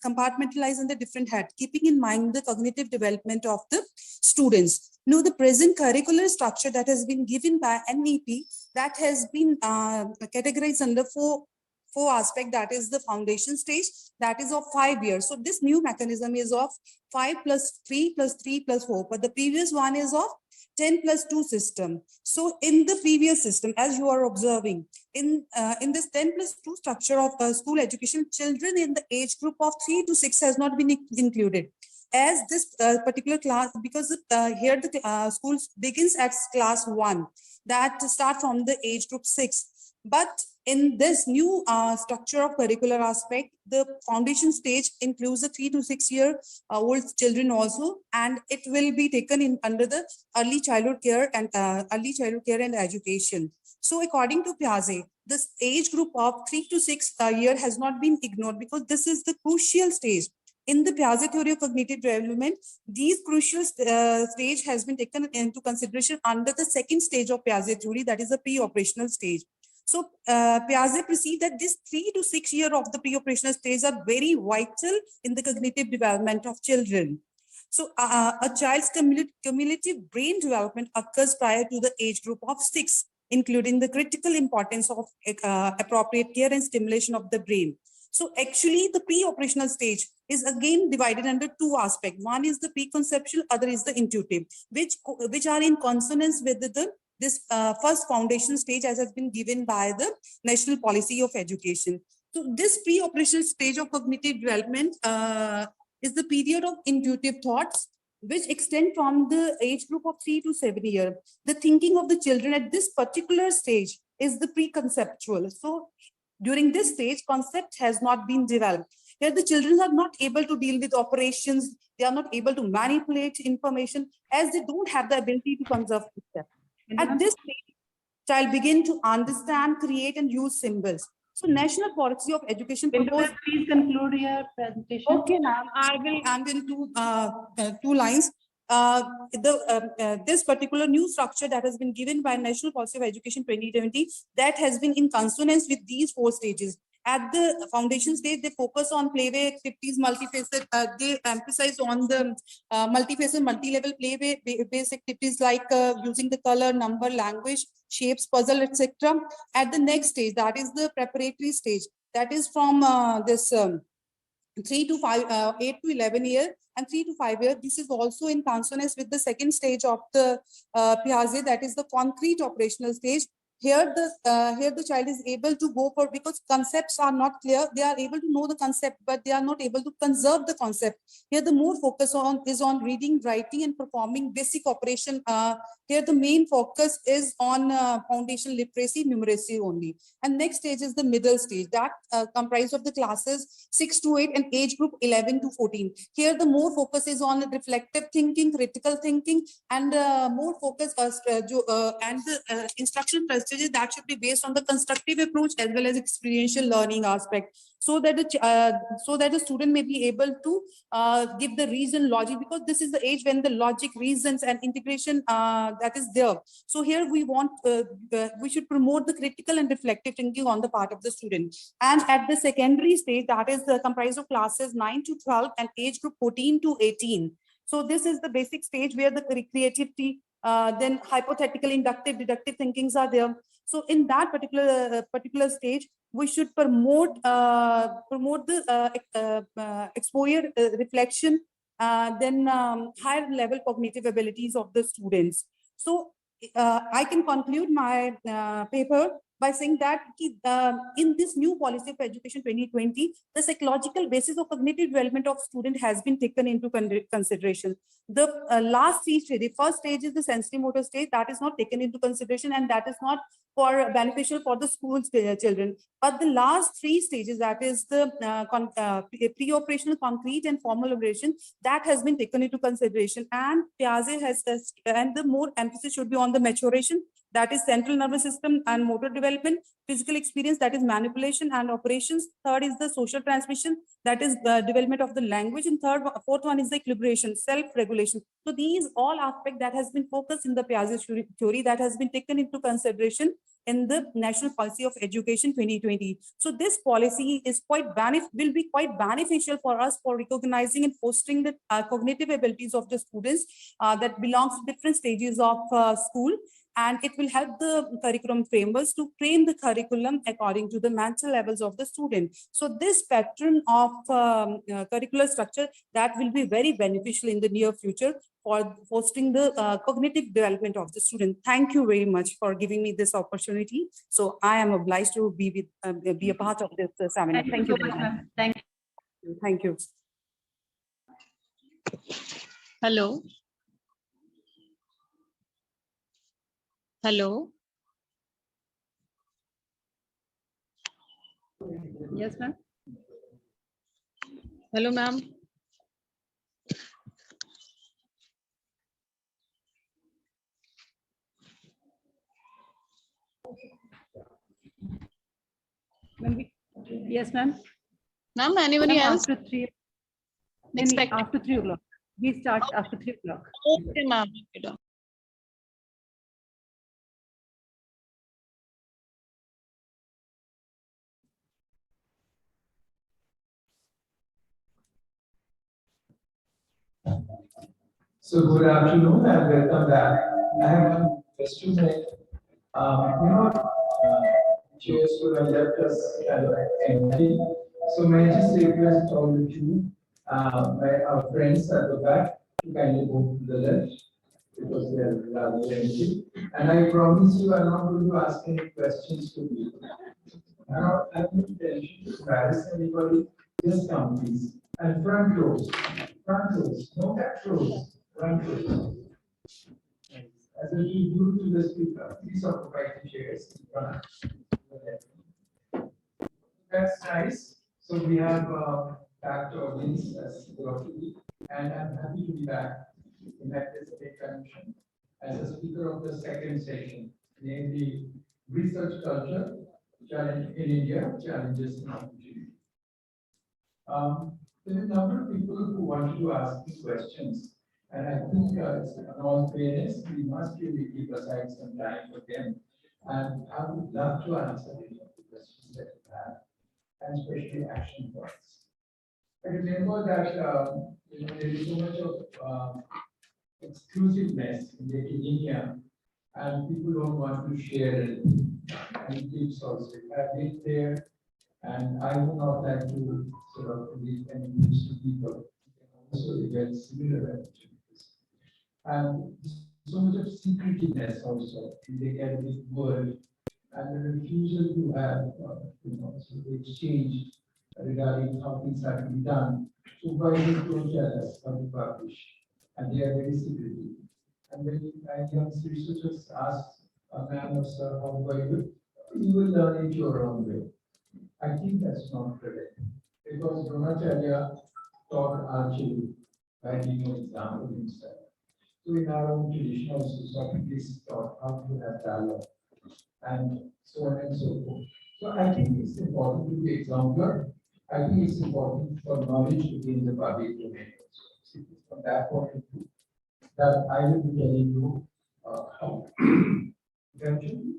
compartmentalized in the different head, keeping in mind the cognitive development of the students. Now, the present curricular structure that has been given by M.Ed, that has been categorized under four aspects. That is the foundation stage, that is of 5 years. So this new mechanism is of 5 + 3 + 3 + 4, but the previous one is of 10+2 system. So in the previous system, as you are observing, in this 10+2 structure of school education, children in the age group of 3 to 6 has not been included. As this particular class, because here the school begins at class 1, that start from the age group 6. But in this new structure of curricular aspect, the foundation stage includes the 3 to 6 year old children also, and it will be taken in under the early childhood care and education. So according to Piaget, this age group of 3 to 6 year has not been ignored because this is the crucial stage. In the Piaget theory of cognitive development, these crucial stage has been taken into consideration under the second stage of Piaget theory, that is the pre-operational stage. So Piaget perceived that this 3 to 6 year of the pre-operational stage are very vital in the cognitive development of children. So a child's cumulative brain development occurs prior to the age group of 6, including the critical importance of appropriate care and stimulation of the brain. So actually the pre-operational stage is again divided under two aspects. One is the preconceptual, other is the intuitive, which are in consonance with this first foundation stage as has been given by the National Policy of Education. So this pre-operational stage of cognitive development is the period of intuitive thoughts, which extend from the age group of 3 to 7 years. The thinking of the children at this particular stage is the preconceptual. So during this stage, concept has not been developed. Here, the children are not able to deal with operations. They are not able to manipulate information as they don't have the ability to conserve concept. At this stage, child begin to understand, create, and use symbols. So, National Policy of Education proposed. Please conclude your presentation. Okay, ma'am. I will end in two lines. This particular new structure that has been given by National Policy of Education 2020, that has been in consonance with these 4 stages. At the foundation stage, they focus on playway activities, multifaceted. They emphasize on the multifaceted, multi-level playway-based activities like using the color, number, language, shapes, puzzle, etc. At the next stage, that is the preparatory stage. That is from this 3 to 5, 8 to 11 year and 3 to 5 year. This is also in consonance with the second stage of the Piaget, that is the concrete operational stage. Here the child is able to go for, because concepts are not clear, they are able to know the concept, but they are not able to conserve the concept. Here the more focus is on reading, writing, and performing basic operation. Here the main focus is on foundation literacy, numeracy only. And next stage is the middle stage, that comprised of the classes 6 to 8 and age group 11 to 14. Here the more focus is on reflective thinking, critical thinking, and more focus and the instruction strategy that should be based on the constructive approach as well as experiential learning aspect, so that the student may be able to give the reason, logic, because this is the age when the logic, reasons, and integration that is there. So here we should promote the critical and reflective thinking on the part of the student. And at the secondary stage, that is comprised of classes 9 to 12 and age group 14 to 18. So this is the basic stage where the creativity, then hypothetical, inductive, deductive thinkings are there. So in that particular stage, we should promote the exposure, reflection, then higher level cognitive abilities of the students. So I can conclude my paper by saying that in this new policy of education 2020, the psychological basis of cognitive development of student has been taken into consideration. The last 3 stages, the first stage is the sensory motor stage, that is not taken into consideration, and that is not for beneficial for the school children. But the last 3 stages, that is the pre-operational, concrete, and formal operation, that has been taken into consideration. And Piaget has, and the more emphasis should be on the maturation, that is central nervous system and motor development, physical experience, that is manipulation and operations. Third is the social transmission, that is the development of the language. And fourth one is the equilibration, self-regulation. So these all aspects that has been focused in the Piaget theory, that has been taken into consideration in the National Policy of Education 2020. So this policy is will be quite beneficial for us for recognizing and fostering the cognitive abilities of the students that belongs to different stages of school. And it will help the curriculum frameworks to frame the curriculum according to the mental levels of the student. So this pattern of curricular structure, that will be very beneficial in the near future for fostering the cognitive development of the student. Thank you very much for giving me this opportunity. So I am obliged to be a part of this seminar. Thank you very much. Thank you. Thank you. Hello. Hello. Yes, ma'am. Hello, ma'am. Yes, ma'am. Ma'am, anybody Ma'am, else? after 3. After 3 o'clock. We start after 3 o'clock. Okay, ma'am. So good afternoon and welcome back. I have one question that, cheers to have left us empty. So may I just request all of you, our friends at the back, to kindly move to the left because they are rather empty. And I promise you, I'm not going to ask any questions to you. I don't have any intention to embarrass anybody. Just come, please. And front rows, no back rows, front rows. As a tribute to the speaker, please occupy the chairs in front. That's nice. So we have packed audience as locally, and I'm happy to be back in that Pacific Commission as a speaker of the second session, namely research culture, challenge in India, challenges and opportunities. There are a number of people who wanted to ask me questions, and I think it's in all fairness, we must really keep aside some time for them. And I would love to answer any of the questions that you have, and especially action points. I remember that there is so much of exclusiveness in the academia, and people don't want to share it. And tips also. I've been there, and I would not like to sort of leave any tips to people. Also, they get similar opportunities. And so much of secretiveness also in the academic world, and the refusal to have, sort of exchange regarding how things are to be done. Supervisors don't tell us how to publish, and they are very secretive. And when young researchers ask a man or sir, how do I do it? You will learn it your own way. I think that's not correct, because Dronacharya taught archery by giving an example himself. So in our own tradition also, Socrates taught how to have dialogue, and so on and so forth. So I think it's important to be exemplar. I think it's important for knowledge to be in the public domain also. So from that point of view, that I will be telling you how eventually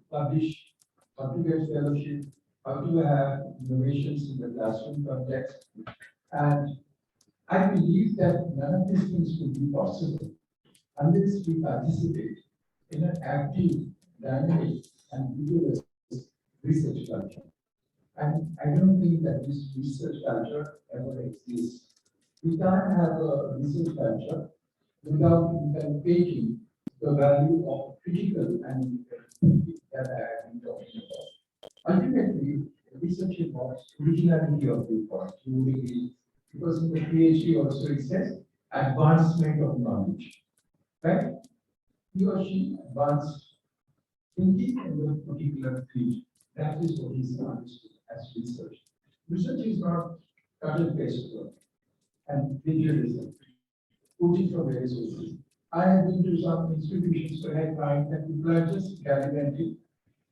publish, how to get fellowship, how to have innovations in the classroom context. And I believe that none of these things will be possible unless we participate in an active, dynamic, and vigorous research culture. And I don't think that this research culture ever exists. We can't have a research culture without inculcating the value of critical and that I have been talking about. Ultimately, research involves originality of viewpoint, because in the PhD also it says advancement of knowledge, right? He or she advanced thinking in the particular field. That is what is understood as research. Research is not cut and paste work and plagiarism, quoting from various sources. I have been to some institutions where I find that people are just gallivanting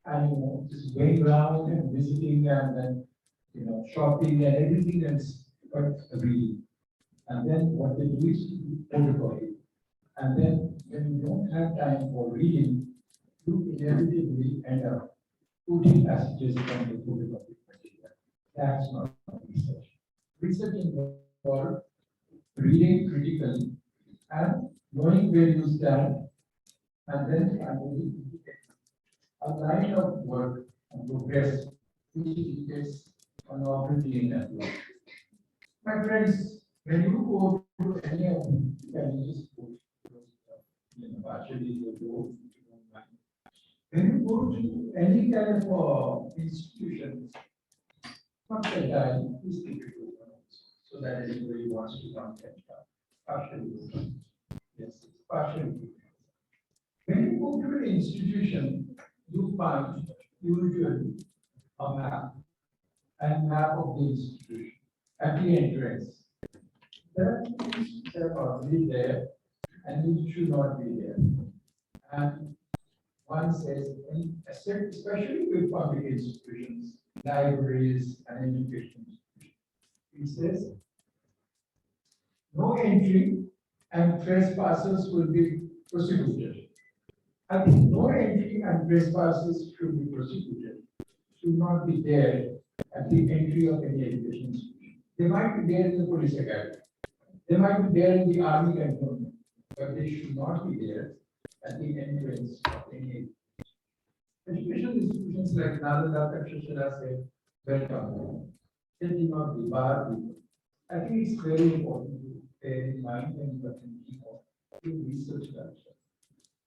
and just going around and visiting and then shopping and everything else but reading. And then what they do is photocopy. And then when you don't have time for reading, you inevitably end up putting passages from the photocopy material. That's not research. Research involves reading critically and knowing where you stand, and then finally a line of work and progress which indicates an opportunity in that work. My friends, when you go to any of them, you can just go partially go. When you go to any kind of institution, not the time, please keep it open so that anybody wants to come and partially open. Yes, it's partially open. When you go to an institution, you find usually a map and map of the institution at the entrance. There are things which are already there and which should not be there. And one says, especially with public institutions, libraries and education institutions, it says, no entry and trespassers will be prosecuted. I think no entry and trespassers should be prosecuted, should not be there at the entry of any education institution. They might be there in the police academy. They might be there in the army cantonment, but they should not be there at the entrance of any education institutions like Nalanda, Takshashila said, welcome. They did not be barred people. I think it's very important to bear in mind when you are thinking of the research culture.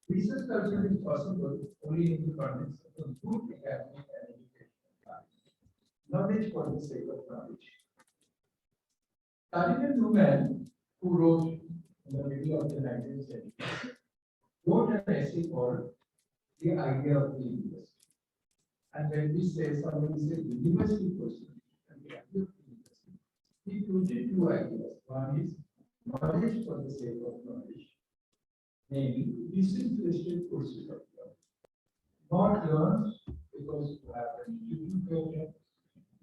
Research culture is possible only in the context of a good academic and educational practice. Knowledge for the sake of knowledge. Cardinal Newman, who wrote in the middle of the 19th century, wrote an essay called The Idea of the University. And when we say somebody says university person and the idea of the university, he included two ideas. One is knowledge for the sake of knowledge, namely disinterested pursuit of knowledge. Not learned because you have an institute,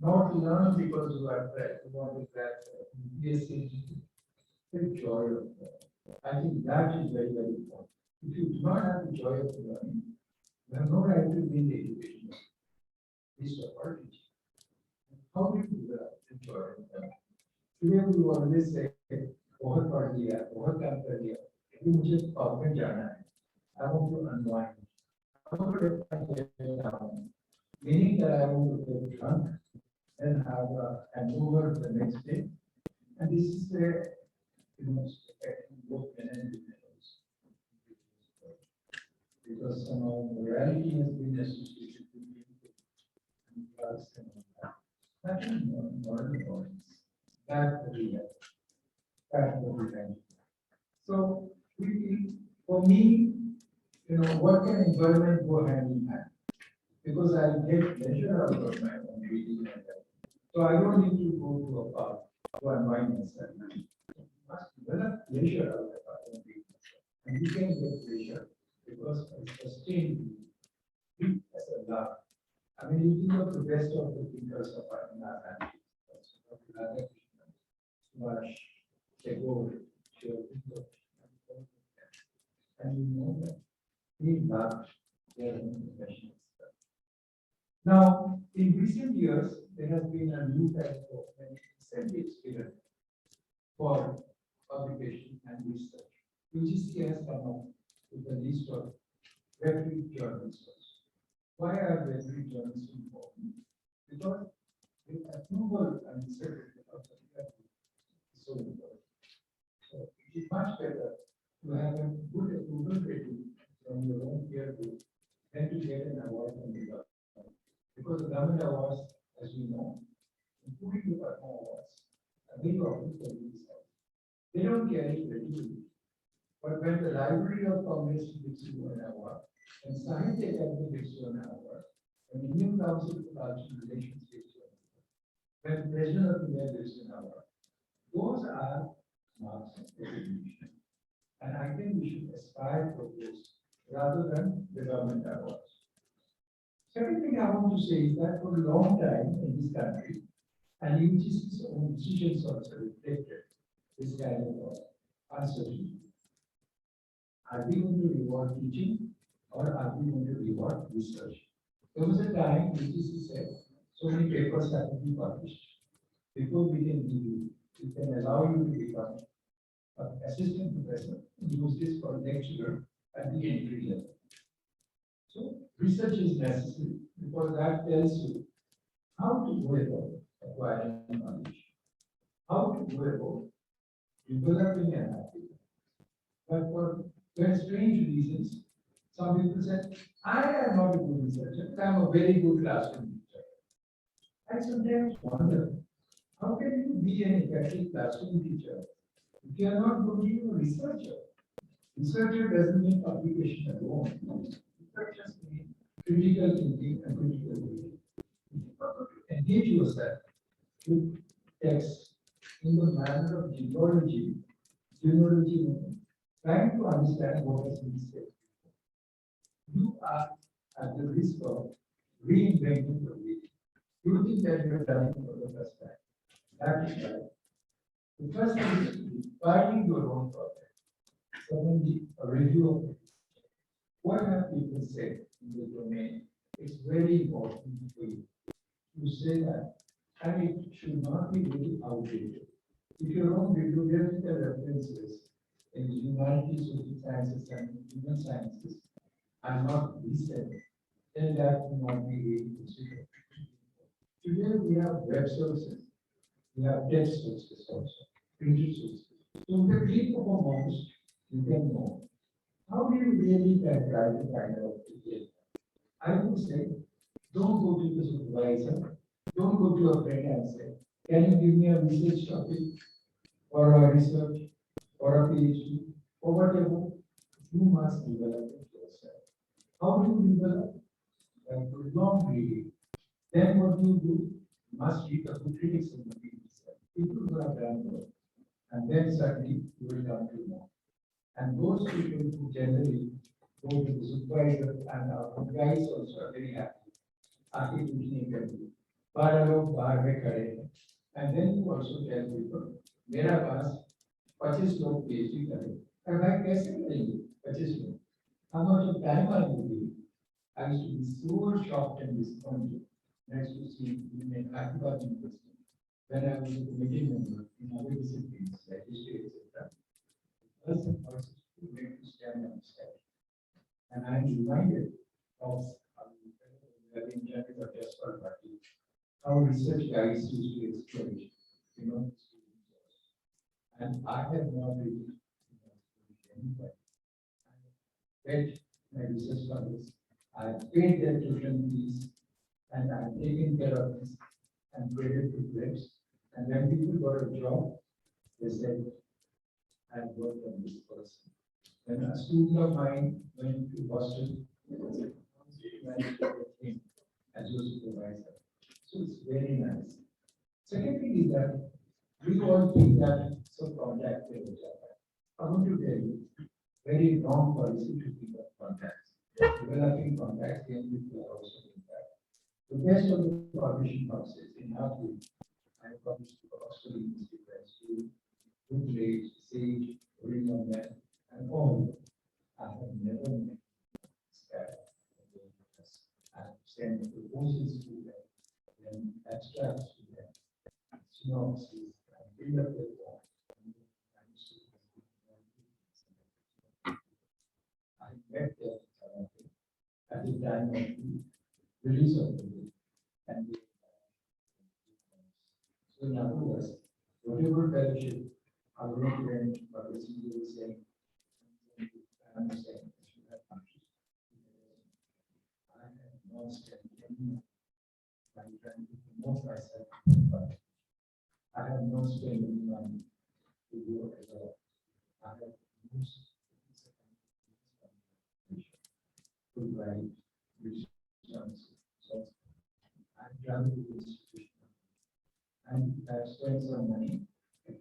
not learned because you are wanted that BSc, the joy of learning. I think that is very, very important. If you do not have the joy of learning, you have no right to be in the education. This is our teaching. How do you do that? The joy of learning. Today we always say, बहुत पढ़ लिया, बहुत काम कर लिया, लेकिन मुझे pub में जाना है. I want to unwind. I want to get down. Meaning that I want to get drunk and have a hangover the next day. And this is the most affecting both men and women also. Because somehow morality has been associated with drugs and all that. Nothing more moral importance. That's the real. That's the revenge. So for me, what can enjoyment go hand in hand? Because I get pleasure out of my own reading and that. So I don't need to go to a park to unwind myself. I must develop pleasure out of my own reading. And you can get pleasure because I sustain you as a love. I mean, you think of the best of the thinkers of our country. Smash, Tagore, and you know that he loved their own professional stuff. Now, in recent years, there has been a new type of incentive spirit for publication and research. UGC has come up with a list of referee journals. Why are referee journals important? Because the approval and certificate of the referee is so important. So it is much better to have a good approval rating from your own peer group than to get an award from the government. Because the government awards, as we know, including the Padma awards, are very often for these. They don't carry credibility. But when the Library of Congress gives you an award, and Sahitya Academy gives you an award, when the Indian Council for Cultural Relations gives you an award, when the President of India gives you an award, those are marks of recognition. And I think we should aspire for this rather than the government awards. Second thing I want to say is that for a long time in this country, and UGC's own decisions also reflected this kind of uncertainty. Are we going to reward teaching or are we going to reward research? There was a time UGC said so many papers have to be published. Before we can give you, we can allow you to become an assistant professor, use this for lecturer at the entry level. So research is necessary because that tells you how to go about acquiring knowledge, how to go about developing an idea. But for very strange reasons, some people said, I am not a good researcher, but I am a very good classroom teacher. I sometimes wonder, how can you be an effective classroom teacher if you are not going to be a researcher? Researcher doesn't mean publication alone. Research just means critical thinking and critical thinking. engage yourself with text in the manner of genealogy, trying to understand what has been said. You are at the risk of reinventing the wheel. You think that you're done it for the first time. That is right. The first thing is defining your own project. Secondly, a review of it. What have people said in the domain? It's very important for you to say that, and it should not be really outdated. If your own bibliographical references in humanities, social sciences, and human sciences are not recent, then that will not be really considered. Today we have web sources, we have text sources also, printed sources. So with the click of a mouse, you can know. How do you really try to find out the data? I would say, don't go to the supervisor, don't go to a friend and say, can you give me a research topic or a research or a PhD or whatever? You must develop it yourself. How do you develop? By long reading. Then what you do? You must read the critics in the field itself. People who have done work. And then suddenly you will come to know. And those people who generally go to the supervisor and our guys also are very happy. आके कुछ नहीं करते, 12 लोग बाहर में खड़े हैं, and then you also tell people, मेरा पास 25 लोग PhD करें, और भाई कैसे करेंगे 25 लोग? How much of time are you giving? I used to be so shocked and disappointed next to see in Hyderabad University when I was a committee member in other disciplines like history, etc. Person was made to stand on stage, and I'm reminded of in general just for how research guys used to explain, and I have not really anybody. I read my research scholars, I paid their tuition fees, and I've taken care of this and graded to grades. And when people got a job, they said, I've worked on this person. When a student of mine went to Boston, as your supervisor. So it's very nice. Second thing is that we all think that subcontract is I want to tell you, very wrong policy to think of contacts. Developing contacts, young people are also doing that. The best of the publishing houses in our field, I published for Oxford University Press, Woodbridge, Sage, Original Man, and all. I have never met send proposals to them, then abstracts to them, synopses, and build up their work. I met them at the time of the release of the book, and so in other words, whatever fellowship I will not grant, but the CEO is saying, I'm saying, you have countries. I have not spent any by trying to promote myself, but I have not spent any money to go as a I have used to write research. So I travel to the institution and I spent some money to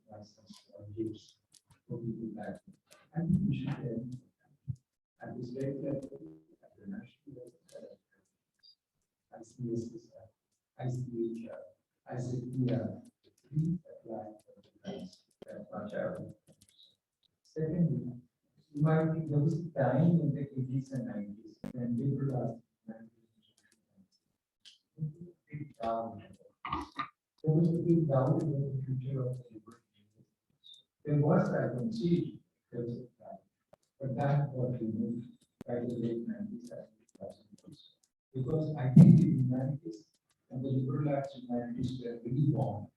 buy some gifts for people back. And we should then at the state level, at the national level, ICSSR, ICHR, ICPR, we apply for the grants that much out. Secondly, you might be, there was a time in the 80s and 90s when people are big down. There was a big doubt about the future of the liberal. There was, I don't see, there was a time, but that got removed by the late 90s and 2000s. Because I think the humanities and the liberal arts humanities were really born.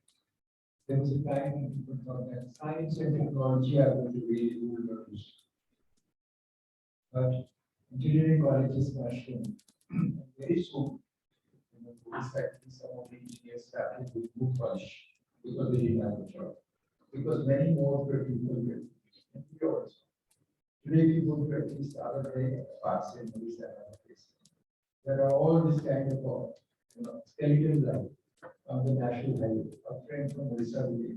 There was a time when people thought that science and technology are going to really rule the roost. But engineering colleges mushroomed. Very soon, some of the engineers started with book polish because they didn't have a job. Because many more people were yours. Today, people who at least other day, parts in this and other places. There are all this kind of skeleton life on the national highway, a friend from Orissa village.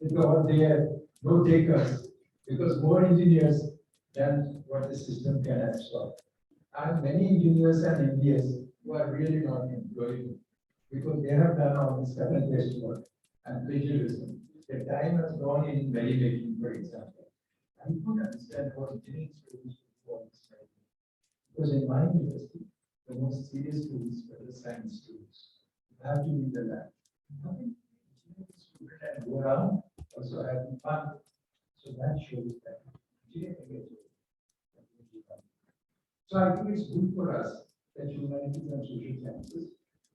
They thought they are no takers because more engineers than what the system can absorb. And many engineers and MBS who are really not employed because they have done all this cut and paste work and plagiarism. The time has gone in very making, for example. I don't understand how engineering students do all this. Because in my university, the most serious students were the science students. You have to be in the lab. Nothing. Student and go around, also having fun. So that shows that engineering is. So I think it's good for us that humanities and social sciences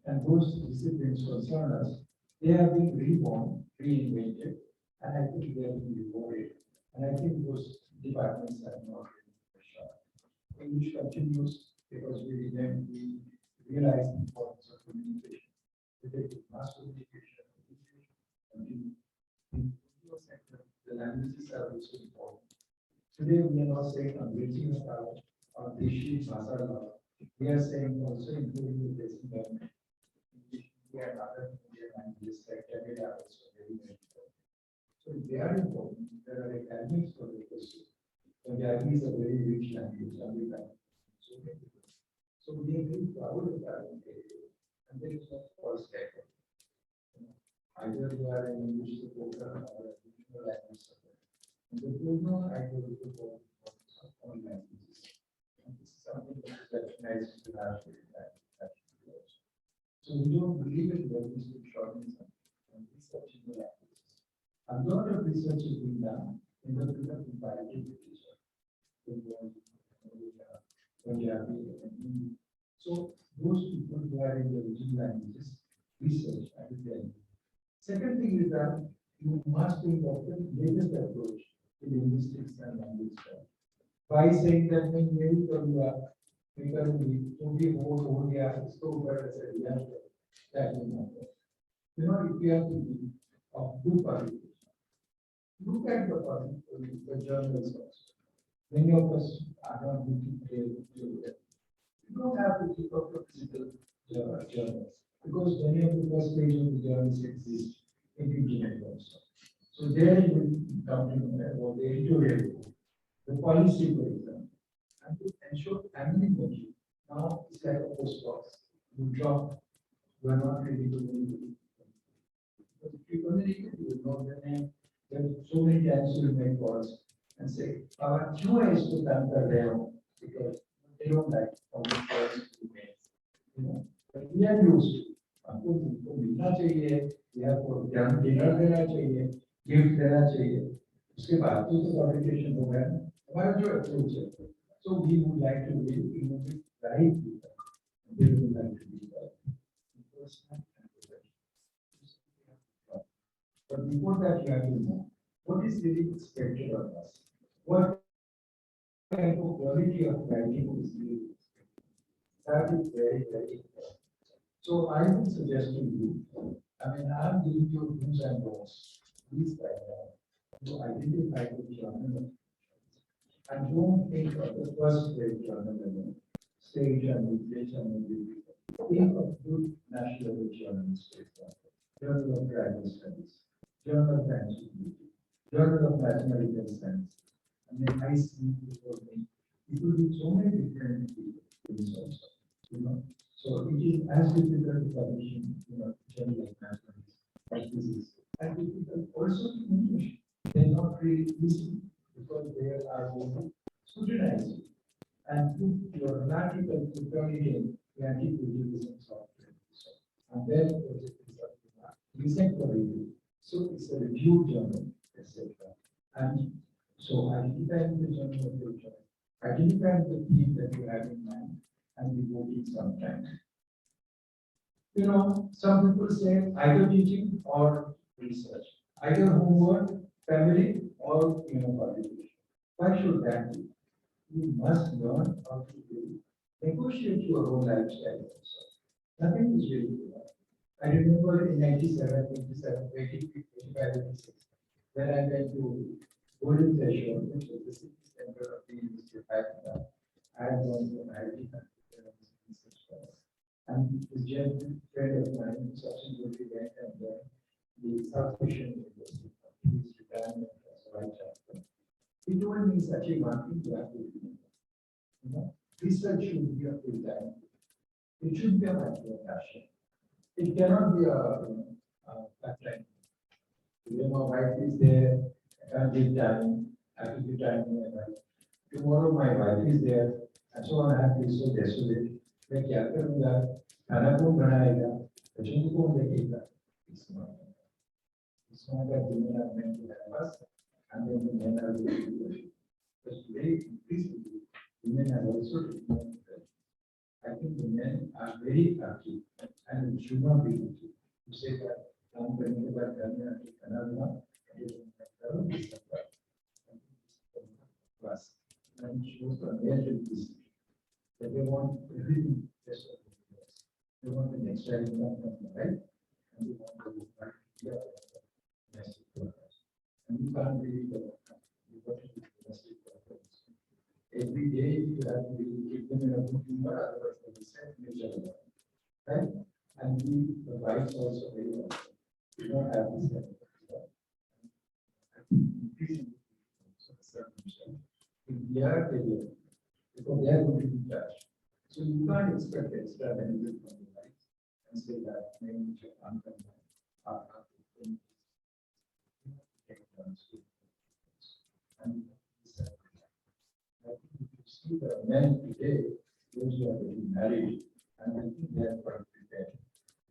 and those disciplines concern us, they have been reborn, reinvented, and I think they have been rewarded. And I think those departments have not really shot. English continues because we realize the importance of communication. With mass communication, and in your sector, the languages are also important. Today we are not saying Angrezi or Deshi Bhasha. We are saying also including the basic government. We are other Indian languages like Tamil are also very important. So they are important. There are academics for the pursuit. Punjabi is a very rich language. So we are very proud of that. And there is no false record. Either you are an English supporter or a regional language supporter. And the Gurno, I go to the all languages. And this is something that is recognized internationally. So we don't believe in linguistic shortenism and research in the languages. A lot of research is being done in the field of comparative literature. So those people who are in the regional languages, research and then. Second thing is that you must think of the latest approach to linguistics and language study. By saying that when you because we hold so far as a that will not work. You know, if you have to be of good publication, look at the journals also. Many of us are not looking at it. You don't have to keep up the physical journals because many of the first pages of the journals exist in the internet also. So there you will come or the editorial, the policy, for example, and to ensure anonymity. Now it's like a postbox. You drop, you are not ready to communicate. But if you communicate, you will know the name. Then so many times you will make calls and say, our QA is to come because they don't like how many calls you make. You know, but we are used to. हमको उनको मिलना चाहिए या ज्ञान dinner देना चाहिए gift देना चाहिए उसके बाद तो कम्युनिकेशन हो गया हमारा जो अप्रोच है so we would like to be in a bit right people they would like to be right personal and professional but before that you have to know what is really expected of us what kind of quality of writing is really expected that is very important. So I would suggest to you, I mean, I'm giving you do's and don'ts. Please write down. To identify the journal. And don't think of the first grade journal alone. Stage and literature and literature. Think of good national level journals, for example. Journal of Graduate Studies, Journal of Antiquity, Journal of Mathematical Science. And then I see before me, it will be so many different things also, you know. So it is as difficult to publish in journal like mathematics, like physics, and difficult also to English. They're not really easy because they are very scrutinized. And put your article to turn it in, the anti-plagiarism software. And then it is recent for review. So it's a review journal, etc. And so identifying the journal of your choice, identifying the theme that you have in mind, and devoting some time. You know, some people say either teaching or research, either homework, family, or publication. Why should that be? You must learn how to really negotiate your own lifestyle also. Nothing is really good. I remember in 97, 87, 85, 86, when I went to Golden Threshold, which was the city center of the University of Hyderabad. I had gone to an IT and this gentleman friend of mine, Sachin Gurusar the South Asian University, his retirement as vice chancellor. He told me such a one thing you have to do. You know, research should be a full time. It should be a matter passion. It cannot be a part-time. Today my wife is there, I can't give time, I have to give time to my wife. Tomorrow my wife is there, and so on, I have to be so desolate. मैं क्या करूँगा? खाना कौन बनाएगा? बच्चों को कौन देखेगा? It's not that women are meant to have us, and then the men are going to do it. But today, increasingly, women are also taking on it. I think the men are very active, and it should not be easy to say that I'm going to go back and another plus, and it shows the major piece that they want everything just like the US. They want the next time from the right, and they want to right here. And you can't really go. You got to do domestic workers. Every day you have to keep them in a good humor, otherwise they will send each other. Right? And the wives also very well. We don't have this kind of stuff. Increasingly, circumstance. In their career, because they are going to be judged. So you can't expect extra benefit from the wives and say that maybe your uncle are and I think if you see the men today, those who are getting married, and I think they are quite prepared.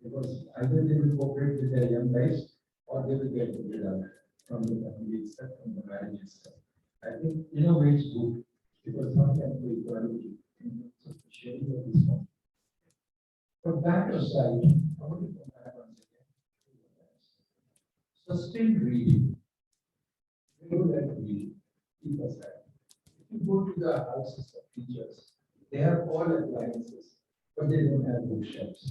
Because either they will cooperate with their young guys, or they will get rid of from the family itself, from the marriage itself. I think in a way it's good, because sometimes we equality in terms of the sharing of this one. But that aside, I want to come back once again. Sustained reading. Regular reading. Keep aside. If you go to the houses of teachers, they have all appliances, but they don't have bookshelves.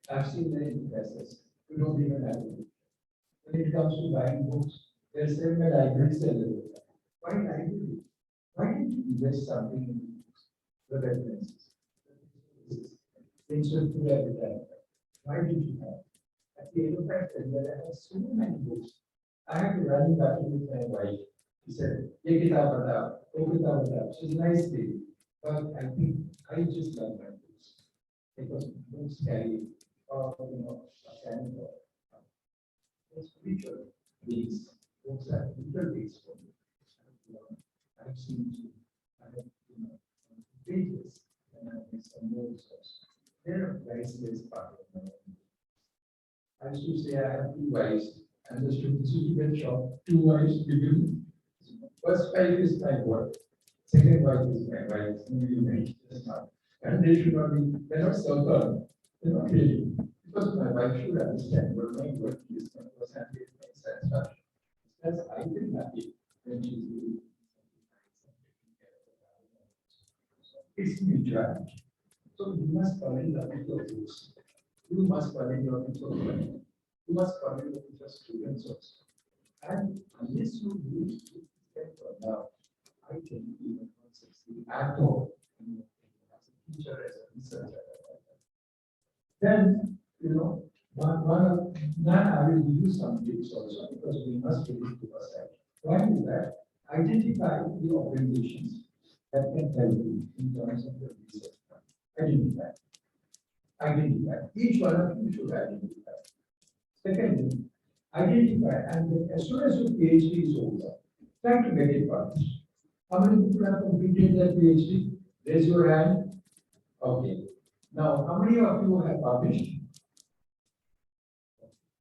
I've seen many professors who don't even have a book. When it comes to buying books, they're saying that library seller. Why library? Why did you invest something in books? The references. Things will put every time. Why did you have? At the end of that, I have so many books. I had to run back with my wife. He said, "Ye kitab bata, wo kitab bata." She's a nice lady, but I think I just love my books because books carry, a kind of spiritual beings. Books are spiritual beings for me. I've seen I have pages and I have some notes also. They're a priceless part of my life. I used to say I have two wives, and the students used to get shocked. Two wives, because first wife is my work, second wife is my wife. And they should not be, they're not so they're not really. Because my wife should understand what my work is, my personality is, my satisfaction. Because I feel happy when she's doing it's mutuality. So you must fall in love with your books. You must fall in love with your friends. You must fall in love with your students also. And unless you do it for love, I think you will not succeed at all. As a teacher, as a researcher. Then, I will give you some tips also because we must take it to ourselves. Why do that? Identify the organizations that can help you in terms of the research. Identify. Each one of you should identify. Secondly, identify, and then as soon as your PhD is over, try to get it published. How many people have completed their PhD? Raise your hand. Okay. Now, how many of you have published?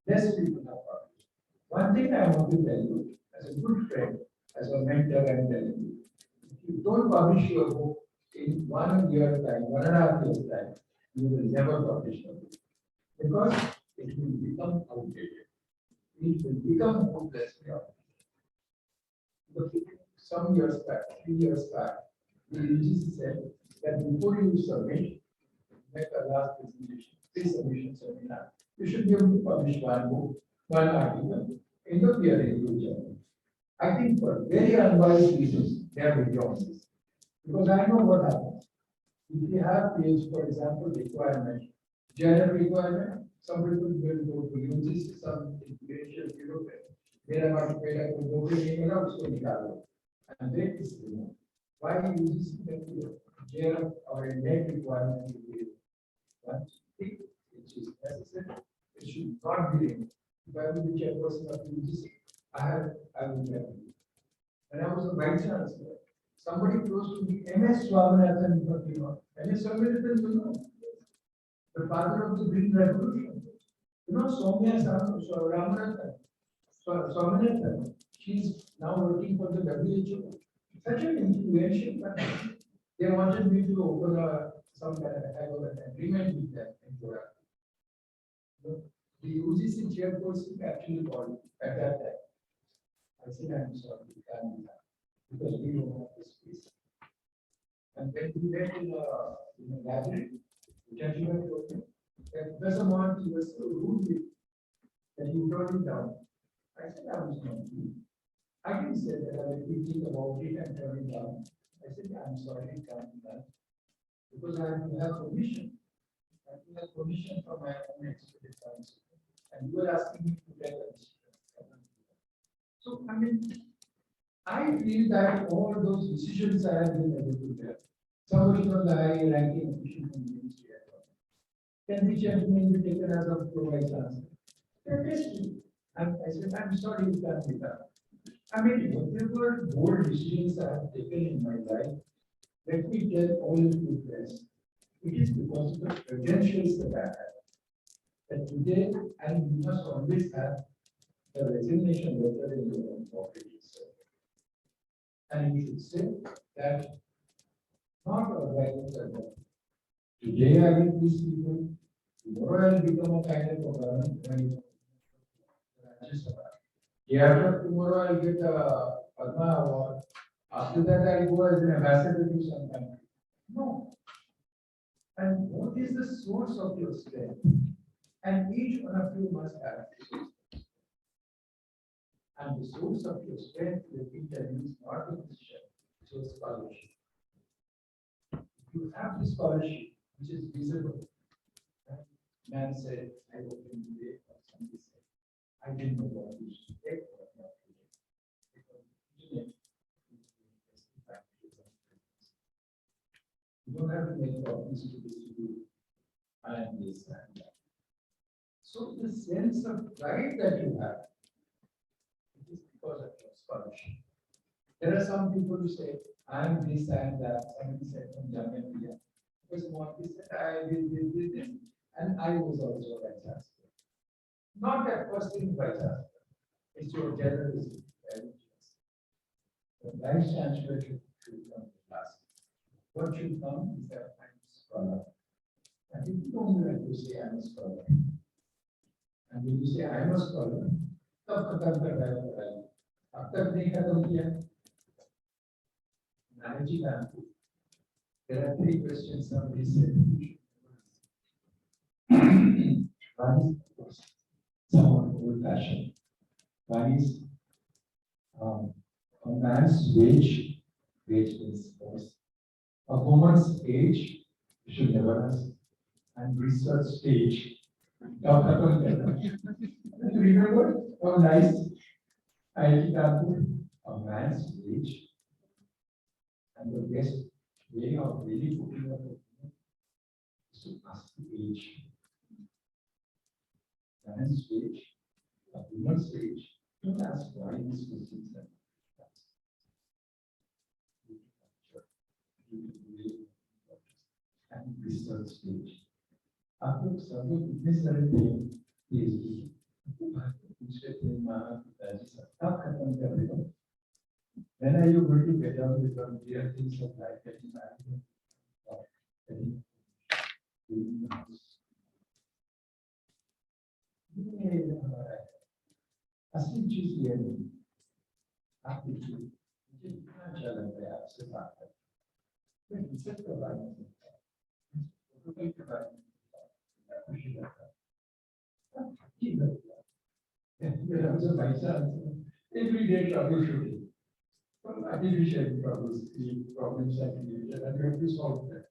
Less people have published. One thing I want to tell you, as a good friend, as a mentor, I'm telling you, if you don't publish your book in 1 year time, 1.5 years time, you will never publish a book because it will become outdated. It will become hopelessly outdated. Some years back, 3 years back, the UGC said that before you submit, make a last presentation, pre-submission seminar, you should be able to publish one book, one article in the peer-reviewed journal. I think for very unwise reasons, they are withdrawn this. Because I know what happens. If you have PhD, for example, requirement General requirement, some people will go to UGC, some integration, मेरा बात पहला कोई नौकरी नहीं मिला उसको निकालो and that is removed. Why UGC can be general or a net requirement to be one thing which is necessary, it should not be removed. If I will be chairperson of UGC, I will get it. When I was a vice chancellor, somebody close to me, MS Swaminathan, MS Swaminathan, you know, the father of the Green Revolution. You know, Ramanathan, Swaminathan, she's now working for the WHO. Such an influential person. They wanted me to open some kind of an agreement with them in Gorak. The UGC chairperson actually called at that time. I said, I'm sorry, we can't do that because we don't have this space. And when we went in the library, the gentleman told me that Professor Mohan was so rude that you brought it down. I said, I was not rude. I didn't say that I was thinking about it and turn it down. I said, I'm sorry, it can't be done. Because I have to have permission. I have to have permission from my own executive council. And you were asking me to get a decision. So, I mean, I feel that all those decisions I have been able to get. Somebody from the high ranking official from the ministry can be gentlemen be taken as a vice chancellor. I said, I'm sorry, it can't be done. I mean, whatever bold decisions I have taken in my life, let me tell all of you guys, it is because of the credentials that I have. That today, and you must always have the resignation letter in your own pocket. And you should say that not a right. Today I will please people, tomorrow I will become a kind of a government. After tomorrow I'll get a Padma award. After that I'll go as an ambassador to some country. No. And what is the source of your strength? And each one of you must have it. And the source of your strength, let me tell you, is not the position, it's your scholarship. You have the scholarship, which is visible. Man said, I opened today, or somebody said, I didn't know what you should take or not to take. Because you don't have to make copies to distribute and this and that. So the sense of pride that you have, it is because of your scholarship. There are some people who say, I'm this and that. Somebody said from Jamaica. Because Morty said, I did this, and I was also a vice chancellor. Not that first thing vice chancellor. It's your generalism. The vice chancellor should come last. What should come is that I'm a scholar. And if you don't like to say I'm a scholar, and when you say I'm a scholar, तब खत्म कर रहा है अब तक नहीं खत्म किया managing answer. There are three questions somebody said. One is somewhat old fashioned. One is a man's wage is first. A woman's age, you should never ask. And research stage. Remember how nice a man's age. And the best way of really putting up a woman is to ask the age. Man's age, a woman's age. Don't ask why these questions are asked. And research stage. After some this PhD, when are you going to get on with the real things of life that you imagine? असली चीज ये नहीं आपकी चीज मुझे इतना अच्छा लग रहा है आपसे बात करके मैं रिसर्च के बारे में फोटोग्राफी के बारे में खुशी लगता है ठीक लगता है मेरा जो भाई साहब everyday troubleshooting from artificial problems and you have to solve them.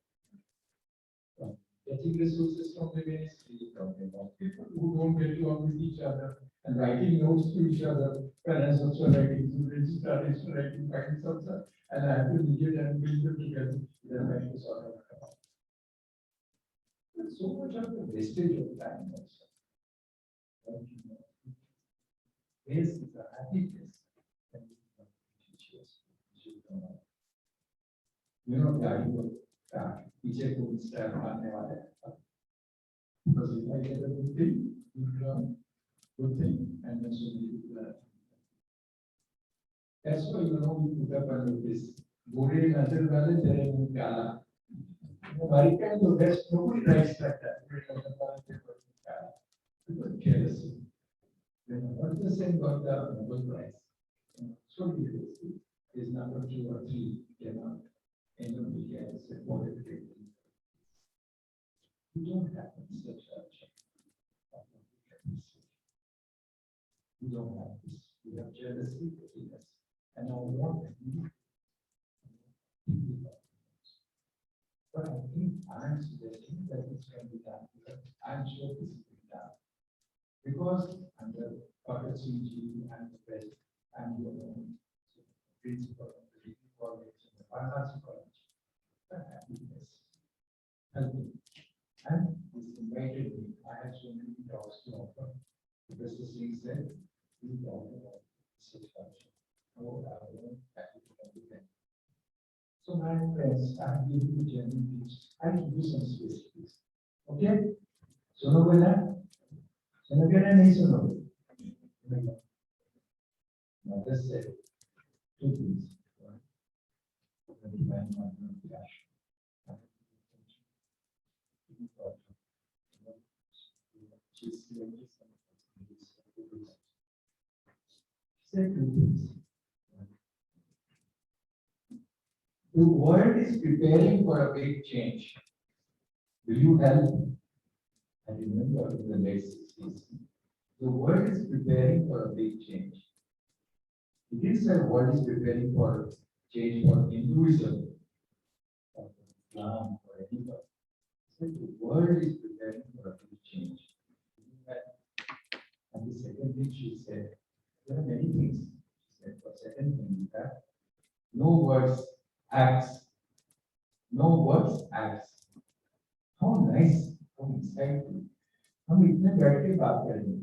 fetching resources from the ministry, talking about people who don't get along with each other and writing notes to each other. Parents also writing, students are writing, finding something, and I have to read it and bring them together. Then I have to sort of come out. There's so much of the wastage of time also. Don't you know? This is a happy place. You know, गाड़ी को पीछे को step मारने वाले हैं. Because if I get a good thing, you learn good thing, and then so you learn. That's why you know we put up a notice. Bore nazar wale tere muh pyala. American to best nobody writes like that. Because jealousy. What is the same about the Nobel Prize? So is number 2 or 3 came out. In the media, it's reported. You don't have such a you don't have this. You have jealousy, pettiness, and all want. But I think I'm suggesting that this can be done. I'm sure this will be done. Because under Dr. C.G. and the best and your own principal of the degree college and the pharmacy college, happiness, helping. And this invited me. I had so many talks to offer. Because the thing said, we talk about such culture. Oh, I don't happy to come with them. So my friends, I'm giving you genuine tips. I give you some space, please. Okay? Suno bola? Suno kya nahi suno? Now just say 2 things. One, cash. Say 2 things. The world is preparing for a big change. Will you help? I remember in the late 60s. The world is preparing for a big change. It is the world is preparing for change for Hinduism, or Islam, or anybody. So the world is preparing for a big change. And the second thing she said, there are many things. She said, for second thing, that no words, acts. No words, acts. How nice, how insightful. हम इतने बैठ के बात करेंगे,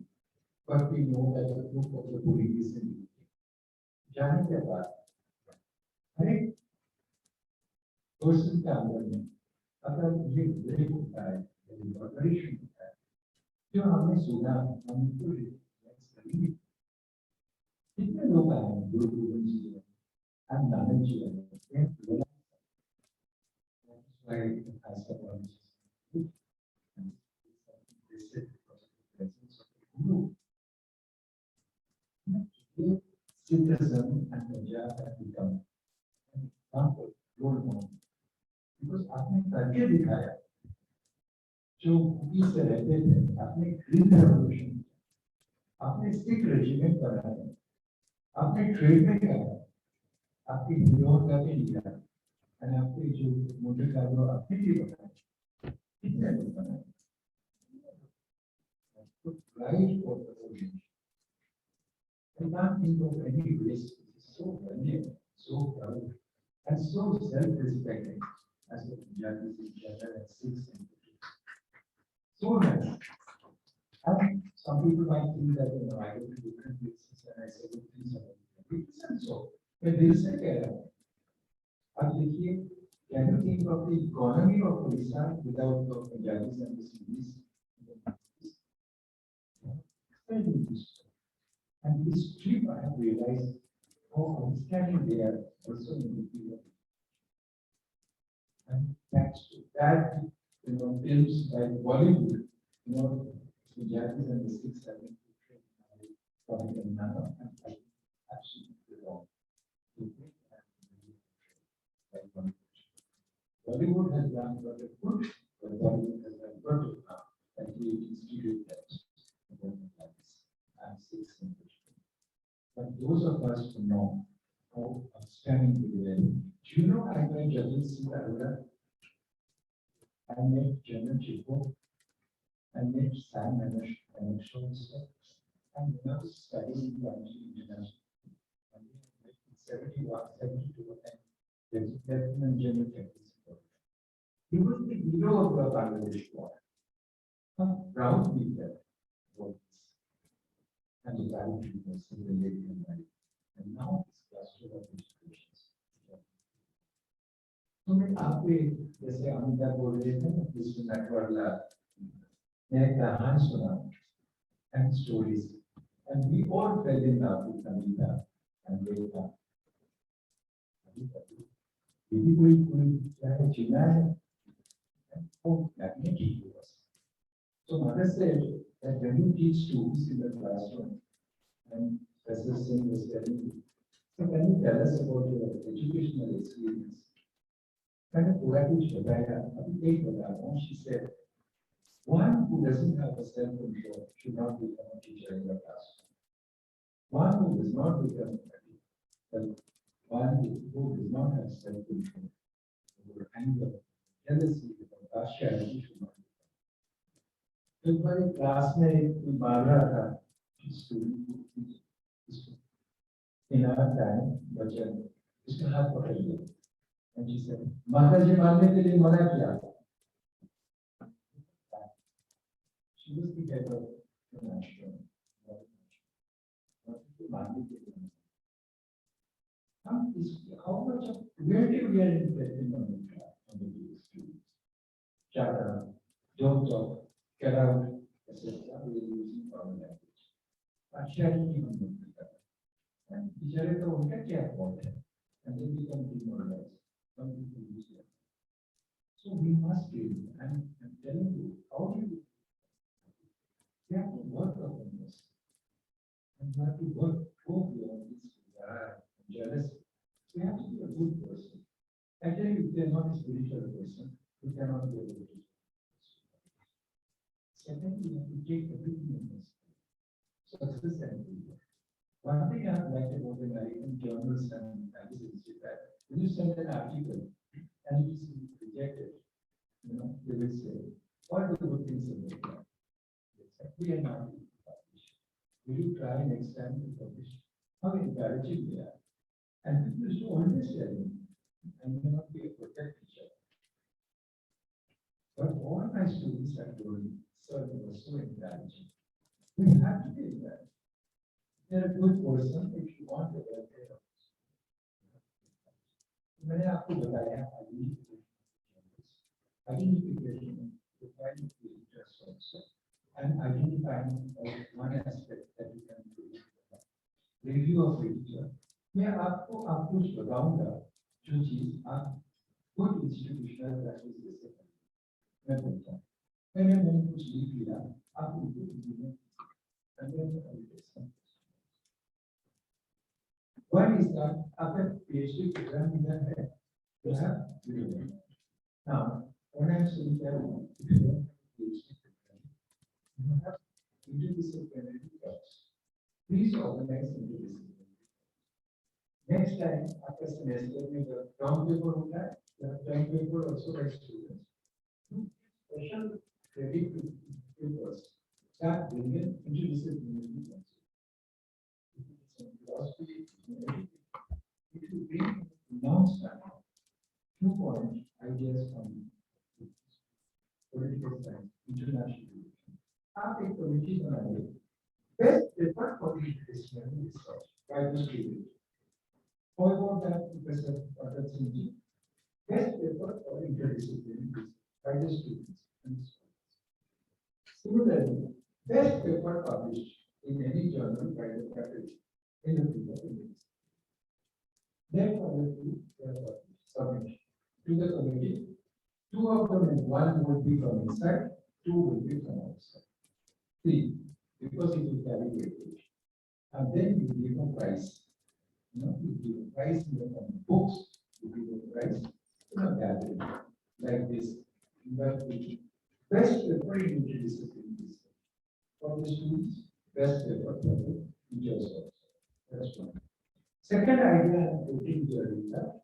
but we know that the proof of the pudding is in the eating. जाने के बाद, हर एक person के अंदर में अगर ये ब्रेक होता है, रिवॉल्यूशन होता है, जो हमने सुना, हम तो रिफ्लेक्स करेंगे. कितने लोग आए हैं, गुरु गोविंद जी हैं, and नानक जी हैं, why Khalsa college is good. And they said because of the presence of the Guru. Today, Sikhism and Punjab have become an example, role model. Because आपने करके दिखाया, जो भूमि से रहते थे, आपने ग्रीन रेवोल्यूशन किया, आपने सिख रेजिमेंट बनाया, आपने ट्रेड में किया, आपकी हीरो का भी लिया, और आपके जो मोटे का जो आपने भी बनाया, कितने लोग बनाए? तो pride for the origin. I can't think of any race which is so friendly, so proud, and so self-respecting as the Punjabis in general and Sikhs in particular. So nice. And some people might think that, you know, I go to different places and I say good things about it. It isn't so. But they say, can you think of the economy of Odisha without the Punjabis and the Sikhs? Very useful. And this trip, I have realized how outstanding they are also in the field. And thanks to that, you know, films like Bollywood, you know, the Punjabis and the Sikhs have been portrayed in a manner and absolutely wrong. Bollywood has done what it could, but Bollywood has done what it now, and creating stereotypes about Punjabis and Sikhs in particular. But those of us who know how outstanding they were, do you know I'm going to see Arora? I met General Chico, I met Sam Manish, and when I was studying in international, and we met in 71, 72, and there's Lieutenant General Technical. He was the hero of the Bangladesh war. How proud we were for this. And the value was in the late life. And now this cluster of institutions. तो मैं आपको जैसे अमिता बोल रहे थे ना जिसमें network मैं कहानी सुना and stories and we all fell in love with Amita and Veda. यदि कोई चाहे जीना है वो magnetic he was. So mother said that when you teach students in the classroom and Professor Singh was telling you, so can you tell us about your educational experience? मैंने पूरा कुछ बताया अभी एक बता रहा हूँ. She said one who doesn't have a self-control should not become a teacher in the classroom. One who does not become a teacher, one who does not have self-control over anger, jealousy, partiality should not become. तो हमारी class में कोई मार रहा था in our time बच्चे उसका हाथ पकड़ लिया and she said माता जी मारने के लिए मना किया. She was the head of the national. How much of creative we are investing on the students? Shut up, don't talk, get out, etc. We are using foreign language. Partiality on the and teacher तो उनका क्या fault है? And they become demoralized. Some people use it. So we must do. I'm telling you, how do you? We have to work on this. And we have to work for beyond this desire and jealousy. We have to be a good person. Actually, if they're not a spiritual person, we cannot be a good person. Secondly, we have to take everything in this. Success and failure. One thing I have liked about the American journals and magazines is that when you send an article and it is rejected, they will say, what are the good things about that? We are not published. Will you try next time to publish? How encouraging they are. And people should always tell me, I may not be a perfect teacher. But all my students have told me, sir, you were so encouraging. We have to take that. You're a good person if you want to help them. मैंने आपको बताया identification defining the interest also and identifying one aspect that you can do. Review of literature. मैं आपको कुछ बताऊंगा जो चीज आप good institutional practice जैसे मैं बोलता हूँ. मैंने कुछ लिख लिया आप उनको One is that after PhD program in the head, you have video. Now, when I'm saying that if you have PhD program, you have interdisciplinary talks. Please organize interdisciplinary. Next time, after semester, we have term paper on that. The term paper also by students. Special credit to papers that bring in interdisciplinary concepts. Philosophy, if you bring non-standard 2-point ideas from political science, international relations, आप एक committee बनाइए, best paper for the interdisciplinary research by the student. How about that, Professor Singh? Best paper for interdisciplinary research by the students and scholars. Similarly, best paper published in any journal by the faculty. In the field of English. Therefore, submit to the committee. 2 of them, and 1 would be from inside, 2 will be from outside. 3, because it will carry weightage. And then you give a prize. You give a prize in the form of books, you give a prize in a gathering like this. Best paper in interdisciplinary research. For the students, best paper for the teachers also. That's one. Second idea I'm putting here is that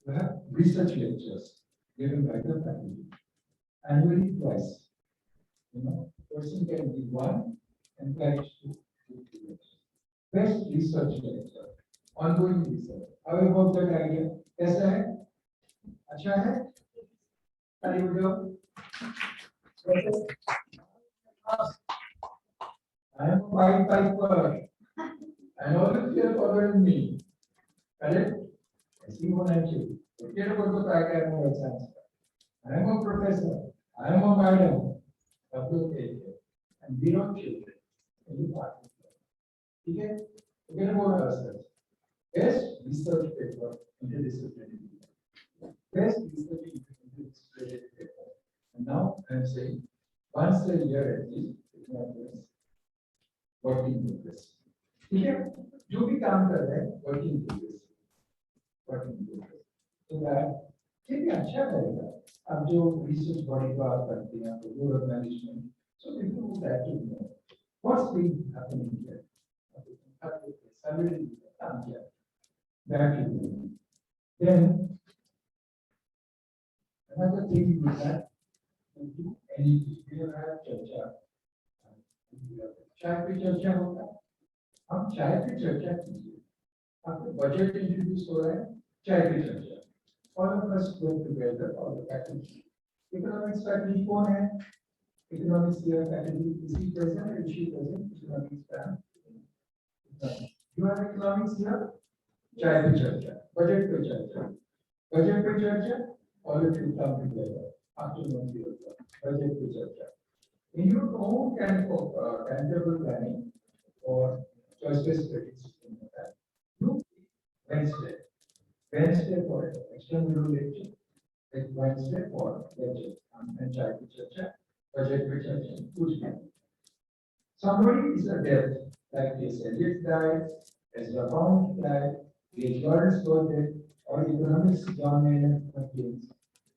we have research lectures given by the faculty. annually twice. Person can be one and pledge to best research director, ongoing research. How about that idea? कैसा है? अच्छा है? ताली बजाओ. I am a Pied Piper, and all of you are following me. Correct? I see one and two. Forget about the fact I am a science. I am a professor. I am a madam. Okay. And we don't children. Any part of it. Okay? Forget about ourselves. Best research paper, interdisciplinary. Best research interdisciplinary paper. And now I am saying, once a year at least, it's not less. Working progress. ठीक है? जो भी काम कर रहे हैं, working progress. Working progress. So that ये भी अच्छा रहेगा. अब जो research body को आप करते हैं, तो board of management, so people would like to know what's been happening here. That you know. Then another thing is that any we have had चर्चा. चाय पे चर्चा होता है. हम चाय पे चर्चा कीजिए. आपको बजट इंट्रोड्यूस हो रहा है, चाय पे चर्चा. All of us go together, all the faculty. Economics faculty कौन है? Economics year faculty is he present or is she present? Economics faculty. You have economics here? चाय पे चर्चा. Budget पे चर्चा. Budget पे चर्चा. All of you come together. Afternoon budget पे चर्चा. In your own tangible planning or choice-based credit system, you Wednesday for external lecture, Wednesday for lecture, and child lecture, budget lecture, somebody is a death, like this Elliot died, as a Pound died, the Jordan's project, or economics John Maynard McGinnis,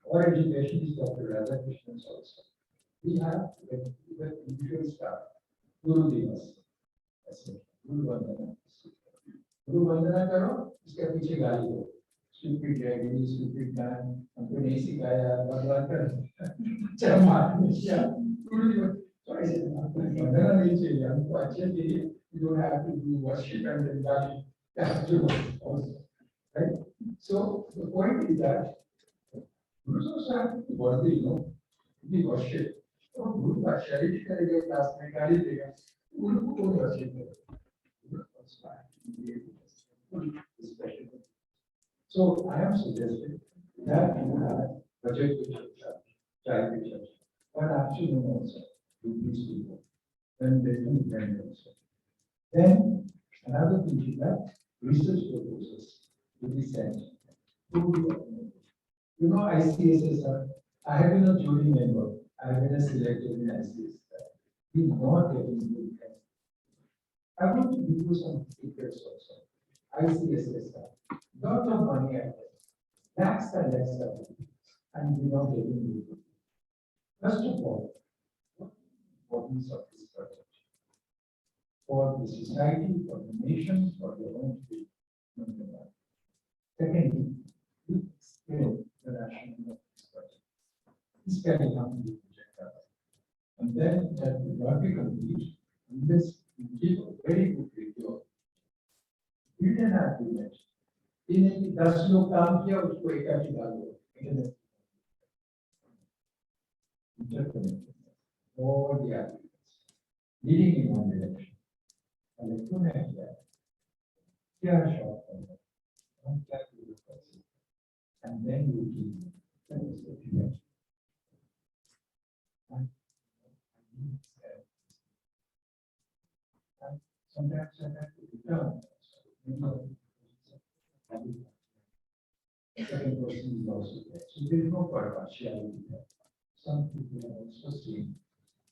or education is Dr. Radhakrishnan also. We have the usual stuff. Guru Divas. Guru Vandana. Guru Vandana करो, इसके पीछे गाली दो. Stupid lady, stupid man, हमको नहीं सिखाया, बर्बाद कर. चल मार निश्चय. Guru Divas. So I said, Vandana नहीं चाहिए, हमको अच्छे चाहिए. You don't have to do worship and then gaली. That's true also. Right? So the point is that Guru Sahib was the worship. तो गुरु का शरीर करेगा क्लास में गाली देगा गुरु को कौन वर्शिप करेगा. So I am suggesting that you have budget picture, child picture, but afternoon also with these people when they do event also. Then another thing is that research proposals to be sent to the ICSSR. I have been a jury member. I have been selected in ICS. We not getting good. I want to give you some secrets also. ICSSR, lot of money at lakhs and lakhs of money, and we not getting good. First of all, what is the importance of this project for the society, for the nation, for your own field? Secondly, you explain the rationale of this project. This can become the project, and then that will not be complete unless you give a very good review. You can agreement. In 10 लोग काम किया उसको एकाकी डालो. All the arguments leading in one direction. And the and then you keep sometimes I have to return. The second person is also there. So there is no partiality there. Some people are also saying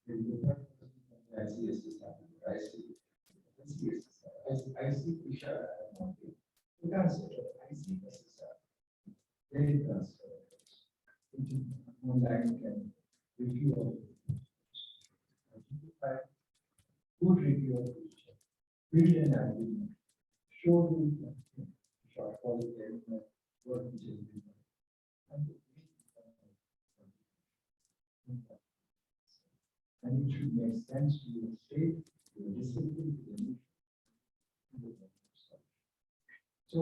there is a I see Isha. You can't say I see very transparent. Online can review of good review of picture, build an argument, show you short quality what which is and And it should make sense to your state, to your discipline, to the nation. So,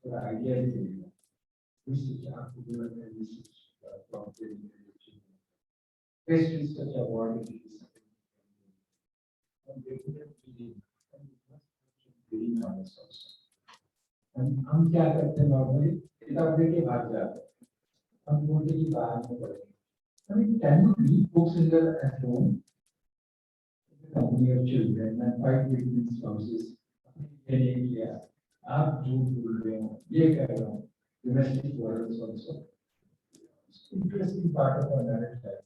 the idea is research after development research from the best research award is हम क्या करते हैं normally किताब लेके भाग जाते हैं हम बोलते कि बाहर में पढ़ेंगे I mean, can you read books in your at home? Company of children and fight between spouses. Yeah, आप झूठ बोल रहे हो, ये कर रहा हूँ. Domestic quarrels also. Interesting part of our marriage life,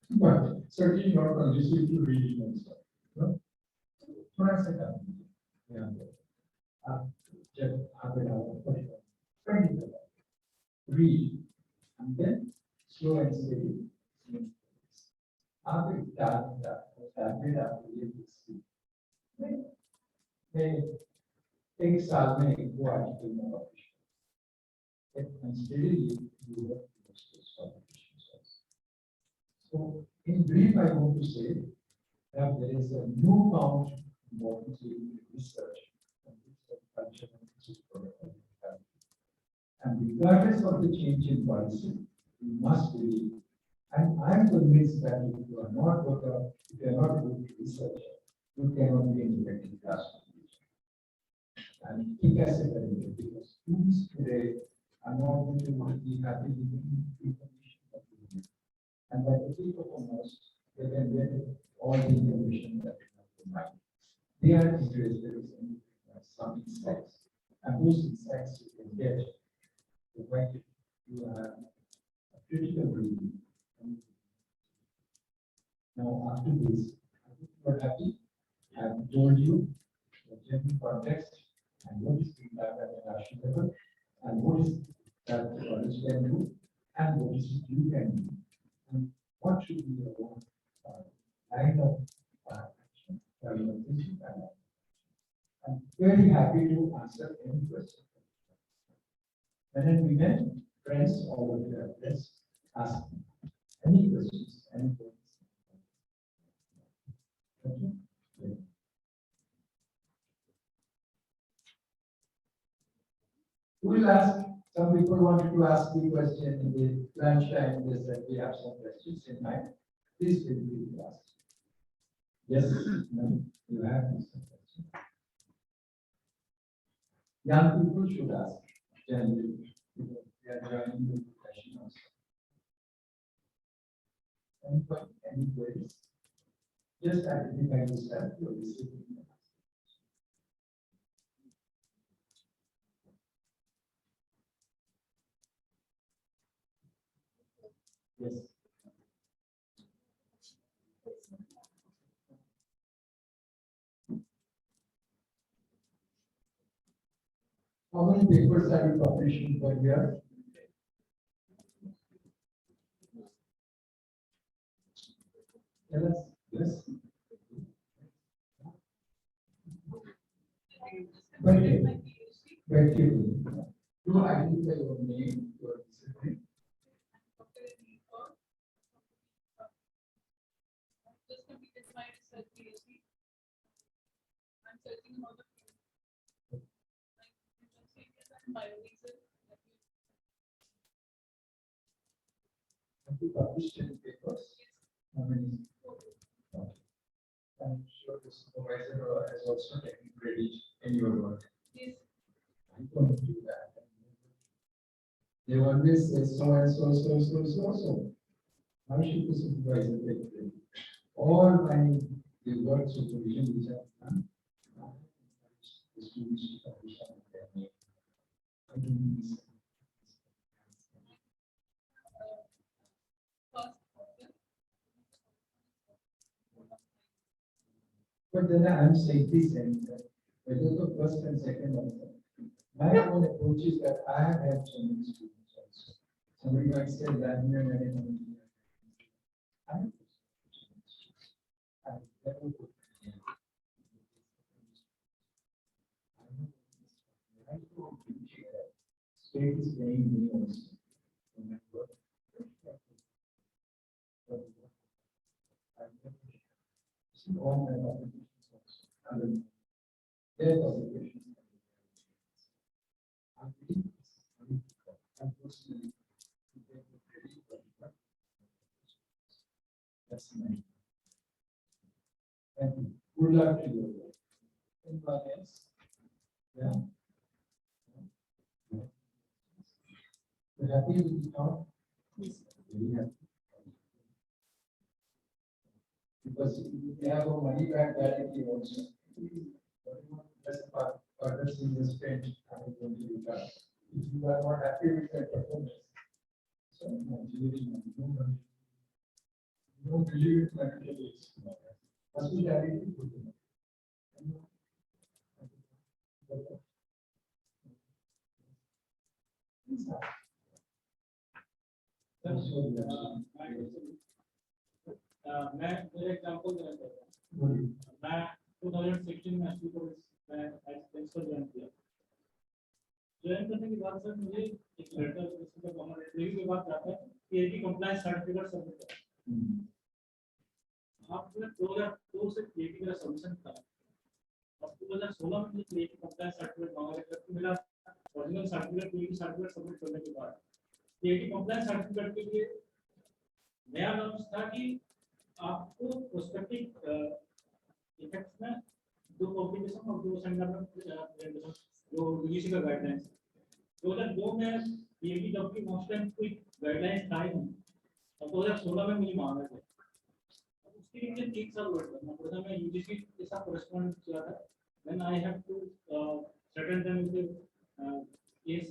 but certainly not conducive to reading and stuff. No? थोड़ा सा काम कीजिए यहाँ पे. आप जब आप पढ़ें, read, and then slow and steady. आप एक टारगेट आपके लिए फिक्स कीजिए. मैं एक साल में एक दो आर्टिकल में पब्लिश करूँ. And steadily you work towards those publications. So in brief, I want to say that there is a newfound importance in research and research culture and research product. And regardless of the change in policy, we must believe. And I am convinced that if you are not a good researcher, you cannot be an effective classroom. And he has said that because students today are not going to be happy with the information that we give. And by the people of most, they can get all the information that they have in mind. They are interested in some insights, and those insights you can get provided you have a critical reading. Now, after this, I hope you are happy. I have told you the general context and what is being done at the national level, and what is that the college can do, and what is it you can do, and what should be your own line of action. I'm very happy to answer any question. Men and women, friends, all of you have friends, ask me any questions, any questions. Okay. Yeah. Who will ask? Some people wanted to ask the question in the lunchtime. They said we have some questions in mind. Please feel free to ask. Yes, no, you have some questions. Young people should ask generally because they are joining the profession also. Any queries? Just identify yourself, your discipline. Yes. How many papers are you publishing per year? Tell us. Yes. Thank you. You identify your name, your discipline. Just completed my research PhD. I'm searching about the biodiesel. Have you published any papers? How many? I'm sure the supervisor has also taken credit in your work. Yes. I don't do that. They always say so and so, so. How should the supervisor take credit? All my work supervision which I have done, the students to publish on their name. I don't need this. But then I'm safely saying that whether the first and second also. My own approach is that I have had so many students also. Somebody might say that I never put state is paying me also. see all my applications also. I mean, their publications. I believe it's very difficult. I personally think they are very difficult. That's my. Thank you. Good luck to you. Anyone else? Yeah. You happy with the talk? Yes. Very happy. Because if you have a money back guarantee also, that's a part that's in the spent, I am going to be done. If you are not happy with that performance, so no believe it materially. Hospitality. मैं example देना चाहता हूँ मैं 2016 में SP को मैं principal join किया join करने के बाद सर मुझे एक लेटर प्रिंसिपल कॉमन रिव्यू के बाद जाता है पीएचडी कंप्लायंस सर्टिफिकेट सबमिट करा आपने 2002 से पीएचडी का सबमिशन करा और 2016 में मुझे पीएचडी कंप्लायंस सर्टिफिकेट मांगा गया तो मेरा original certificate PhD certificate submit करने के बाद पीएचडी कंप्लायंस सर्टिफिकेट के लिए नया नॉर्म्स था कि आपको प्रोस्पेक्टिव इफेक्ट्स में दो कॉम्प्लिकेशन और दो सेंटर जो यूजीसी का गाइडलाइंस 2002 में पीएचडी डॉक्टर कांस्टेंट कोई गाइडलाइंस था ही नहीं और 2016 में मुझे मांगा था उसके लिए मुझे 3 साल वेट करना पड़ा मैं यूजीसी के साथ कॉरेस्पॉन्ड किया था then I have to certain them with case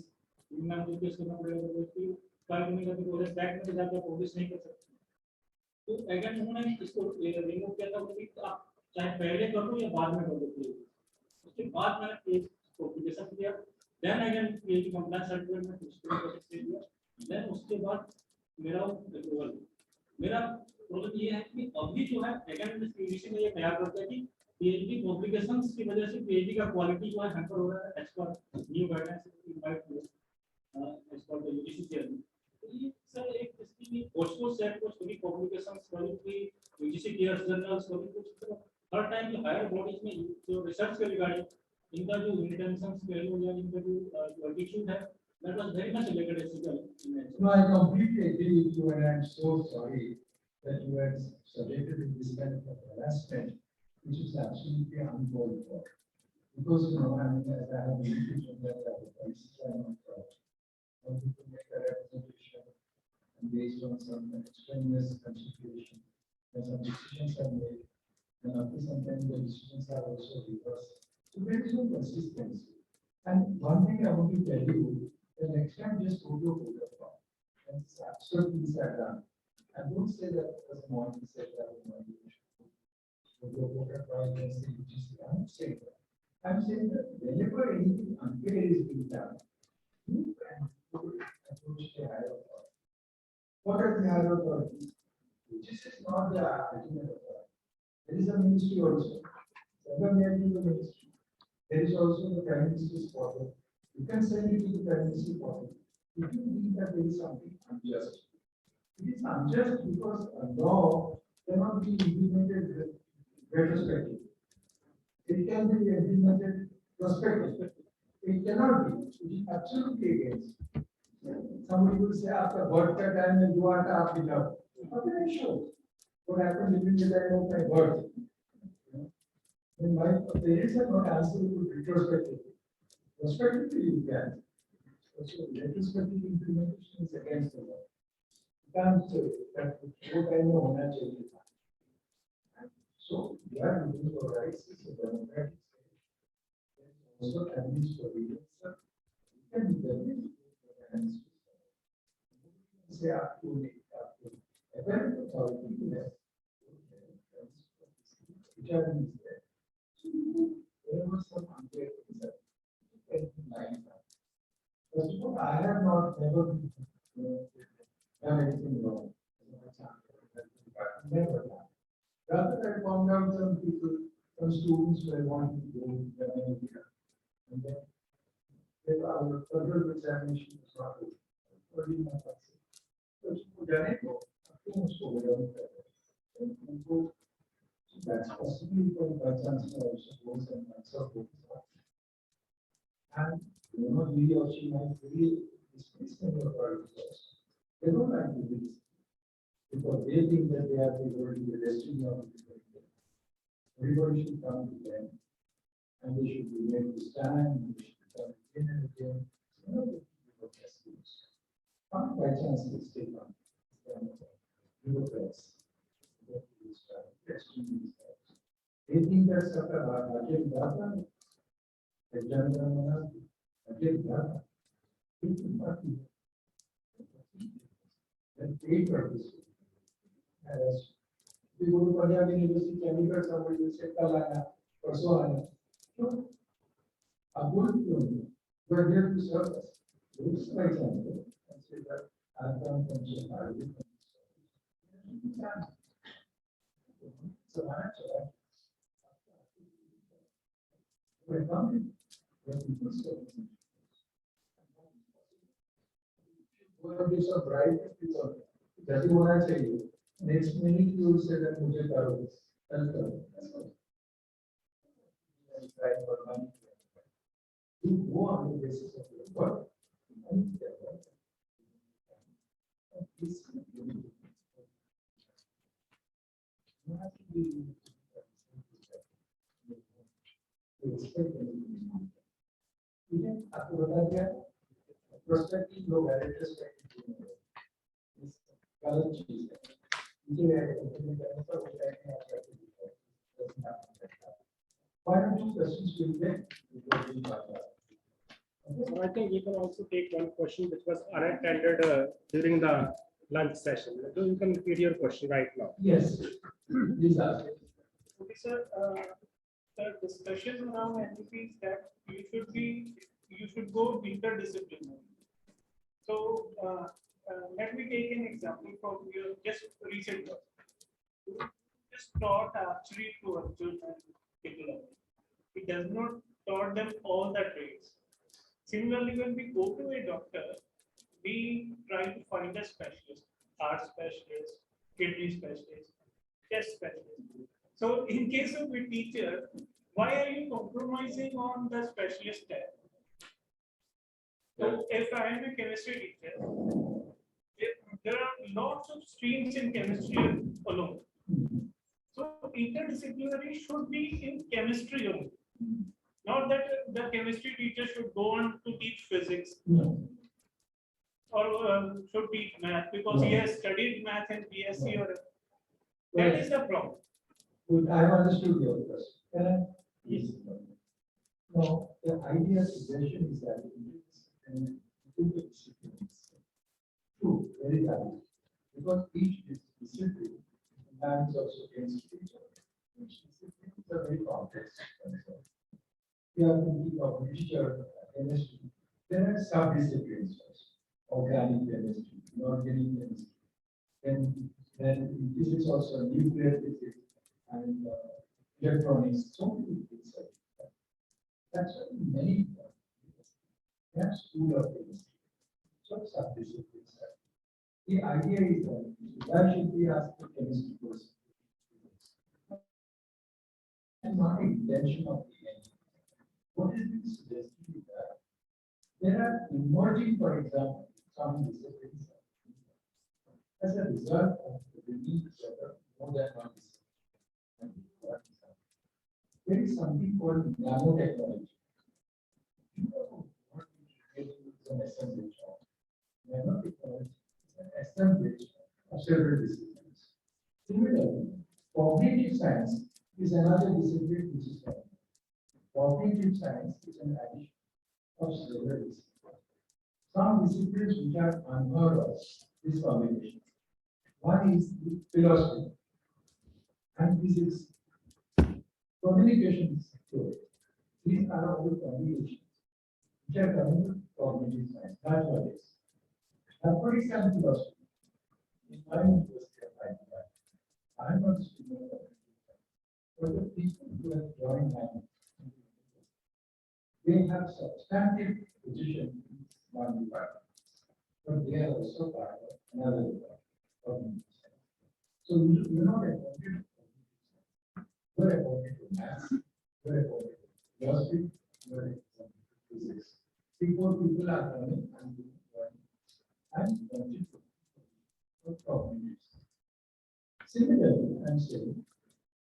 मैं जो केस करना पड़ेगा तो उसकी फाइल करने का तो बैक में जाकर पब्लिश नहीं कर सकते तो अगर उन्होंने इसको रिमूव किया था कि आप चाहे पहले कर दो या बाद में कर दो उसके बाद मैंने केस को एप्लीकेशन किया then I can PhD compliance certificate में प्रोसेस कर दिया देन उसके बाद मेरा अप्रूवल मेरा प्रॉब्लम ये है कि अभी जो है एकेडमिक यूजीसी में ये तैयार करते हैं कि पीएचडी पब्लिकेशंस की वजह से पीएचडी का क्वालिटी जो है हैम्पर हो रहा है as per new guidelines invite as per the UGC chairman sir एक इसकी पोस्टपोज सेट को सभी पब्लिकेशंस कभी यूजीसी केयर्स जर्नल्स कभी कुछ हर टाइम जो हायर बॉडीज में जो रिसर्च के रिगार्डिंग इनका जो इंटेंशंस कह लो या इनका जो एटीट्यूड है that was very much related ethical. No, I completely agree with you, and I'm so sorry that you are subjected to this kind of harassment, which is absolutely uncalled for. Because I mean, as I have mentioned from that, I am not proud. Some people make a representation and based on some extraneous consideration, and some decisions are made, and after some time the decisions are also reversed. So there is no consistency. And one thing I want to tell you, the next time just go to a voter form. And it's absolutely sad. I don't say that because I want to say that go to a voter form and say UGC. I'm not saying that. I'm saying that whenever anything unfair is being done, you can approach the higher authority. What are the higher authorities? UGC is not the ultimate authority. There is a ministry also. There ministry. There is also the Prime Minister's portal. You can send it to the Prime Minister's portal. If you think that there is something unjust, it is unjust because a law cannot be implemented retrospectively. It can be implemented prospectively. It cannot be. It is absolutely against. Somebody will say after birth time you are the love. How can I show what happened during the time of my birth? When my parents are not answerable retrospectively. Prospectively you can. So retrospective implementation is against the law. You can't say that what I know on a change. So we are looking for rights as a democratic state. Also avenues for readers. You can be the say up to apparent authority has which are in there. There was some unfair things. First of all, I have not never done anything wrong. Never done. Rather, I found out some people, some students were wanting to go and then our further examination was not good. That possibly for the vice chancellor also goes and answers. And he or she might really dismiss many of our results. They don't like to do this because they think that they are the destiny of the people. Everybody should come to them and they should be made to stand, they should come again and again. Not by chance they stay on. Bureaucrats. They think that's a budget data. The general budget data. It is not. And pay for this. As we go to Punjab University, chemical, somebody will say, Kalana, or so on. So, a good thing, we're here to serve us. This is my example. I say that I've done from Japan. So, we're coming. We're people service. Of right, that you want to say. Next minute you will say that मुझे करो this. Try for money. You go on the basis of your work. आपको बता दिया prospective लोग है retrospective गलत चीज है मुझे करने पर होता है कि why don't you questions will get So I think we can also take one question which was unattended during the lunch session. So you can read your question right now. Yes, please ask. Okay, sir. The discussion around NDP is that you should go interdisciplinary. So let me take an example from your just recent work. You just taught archery to Arjun and Hitler. It does not taught them all the trades. Similarly, when we go to a doctor, we try to find a specialist, heart specialist, kidney specialist, chest specialist. So in case of a teacher, why are you compromising on the specialist tab? So if I am a chemistry teacher, there are lots of streams in chemistry alone. So interdisciplinary should be in chemistry only. Not that the chemistry teacher should go on to teach physics. No. Or should teach math because he has studied math in BSc or that is the problem. Good, I have understood your question. Can I? Yes. No, the idea suggestion is that true, very valid. Because each discipline is also against each other. Each discipline is a very complex concept. We are thinking of literature, chemistry. There are sub-disciplines also. Organic chemistry, inorganic chemistry. Then this is also nuclear physics and electronics. So many things. That's why many have school of chemistry. So sub-disciplines. The idea is that why should we ask the chemistry person? And not the intention of the end. What is being suggested is that there are emerging, for example, some disciplines as a result of the belief that more than one discipline. There is something called nanotechnology. You know what is an assembly job. Nanotechnology is an assembly of several disciplines. Similarly, cognitive science is another discipline which is cognitive science is an addition of several disciplines. Some disciplines which are unheard of this combination. One is the philosophy and physics, communication theory. These are all combinations which are coming to cognitive science. That's what it is. Mathematics and philosophy. In my university of Hyderabad, I'm not speaking about it, but the people who have joined my they have substantive position in one department, but they are also part of another department. So you know that you are appointed to maths, you are appointed to philosophy, you are appointed to physics. 3-4 people are coming and doing one and wanting to problem. Similarly, I'm saying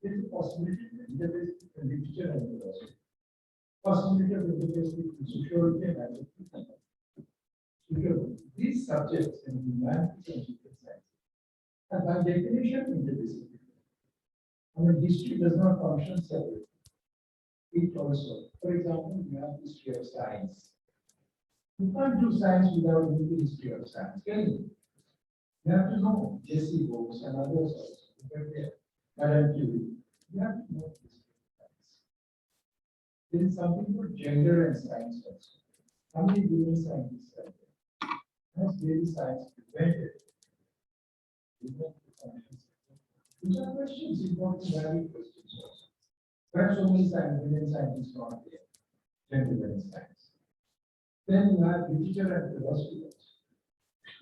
there is a possibility to interface between literature and philosophy. Possibility of interface between sociology and anthropology. These subjects in humanities and social science are by definition interdisciplinary. I mean, history does not function separately. It also, for example, you have history of science. You can't do science without knowing the history of science, can you? You have to know Jesse Books and others also. Madame Curie. You have to know the history of science. There is something called gender and science also. How many women scientists are there? Has daily science prevented? These are questions, important value questions also. Perhaps only women scientists are not there. Gender and science. Then you have literature and philosophy also.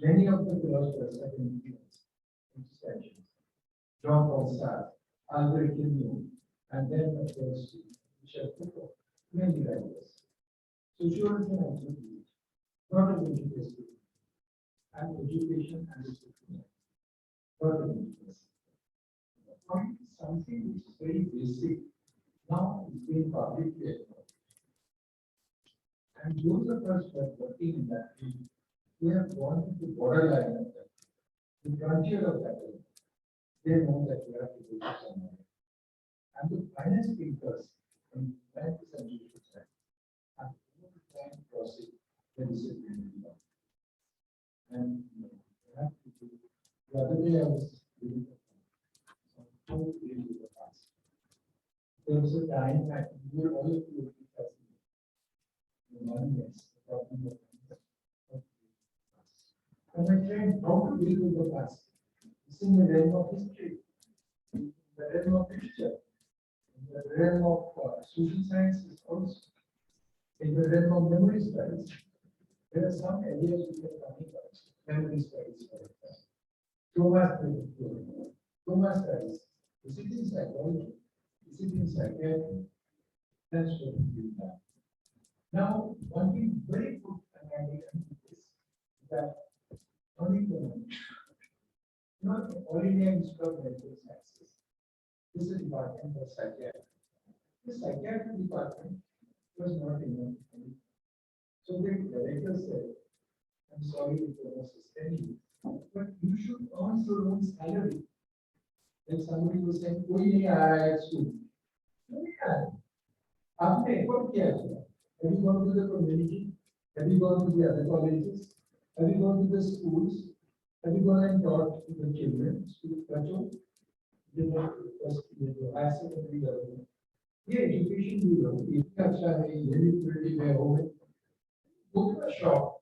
Many of the philosophers have been influenced into science. Jean-Paul Sartre, Albert Camus, and then of course Michel Foucault, many writers. Sociology and anthropology, not of education, and education and discipline, not of education. The point is something which is very basic, now is being publicly acknowledged. And those of us who are working in that field, we have gone to the borderline of that, the frontier of that. They know that we have to do somewhere. And the finance thinkers in sciences and social science have try and cross it the disciplinary law. And we have to do. The other day I was reading how to deal with the past. There was a time that we were all of you would be fascinated. The monuments, the problem of the past. And my friend, how to deal with the past? It's in the realm of history, in the realm of literature, in the realm of social sciences also, in the realm of memory studies. There are some areas which are coming out, memory studies, for example. Trauma studies, is it in psychology? Is it in psychiatry? That's what we do now. Now, one thing very good and I will is that only the not all India Institute of Medical Sciences. This is a department for psychiatry. The psychiatry department was not in. So the director said, I'm sorry if I was suspending you, but you should earn your own salary. Then somebody was saying, oh yeah, it's good. After effort, have you gone to the community? Have you gone to the other colleges? Have you gone to the schools? Have you gone and taught to the children? School bachon? Higher secondary level. Yeah, education bureau. If अच्छा है, ये भी pretty में हो गए. Go to a shop.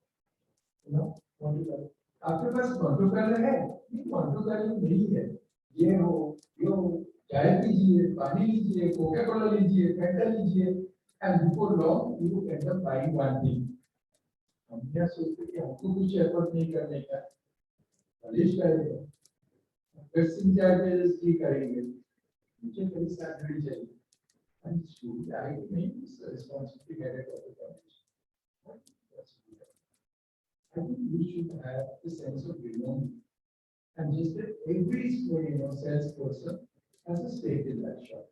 You know, want to go. आपके पास कॉन्ट्रोकलर है? ये कॉन्ट्रोकलर नहीं है. ये हो, चाय पीजिए, पानी लीजिए, कोका कोला लीजिए, फैंटा लीजिए, and before long you end up buying one thing. हम क्या सोचते हैं कि हमको कुछ एफर्ट नहीं करने का. पॉलिश करेंगे, ड्रेसिंग चार्जेस की करेंगे, मुझे कभी सैलरी चाहिए, and school I think is responsibility headed of the college. I think we should have the sense of belonging, and just that every salesperson has a stake in that shop.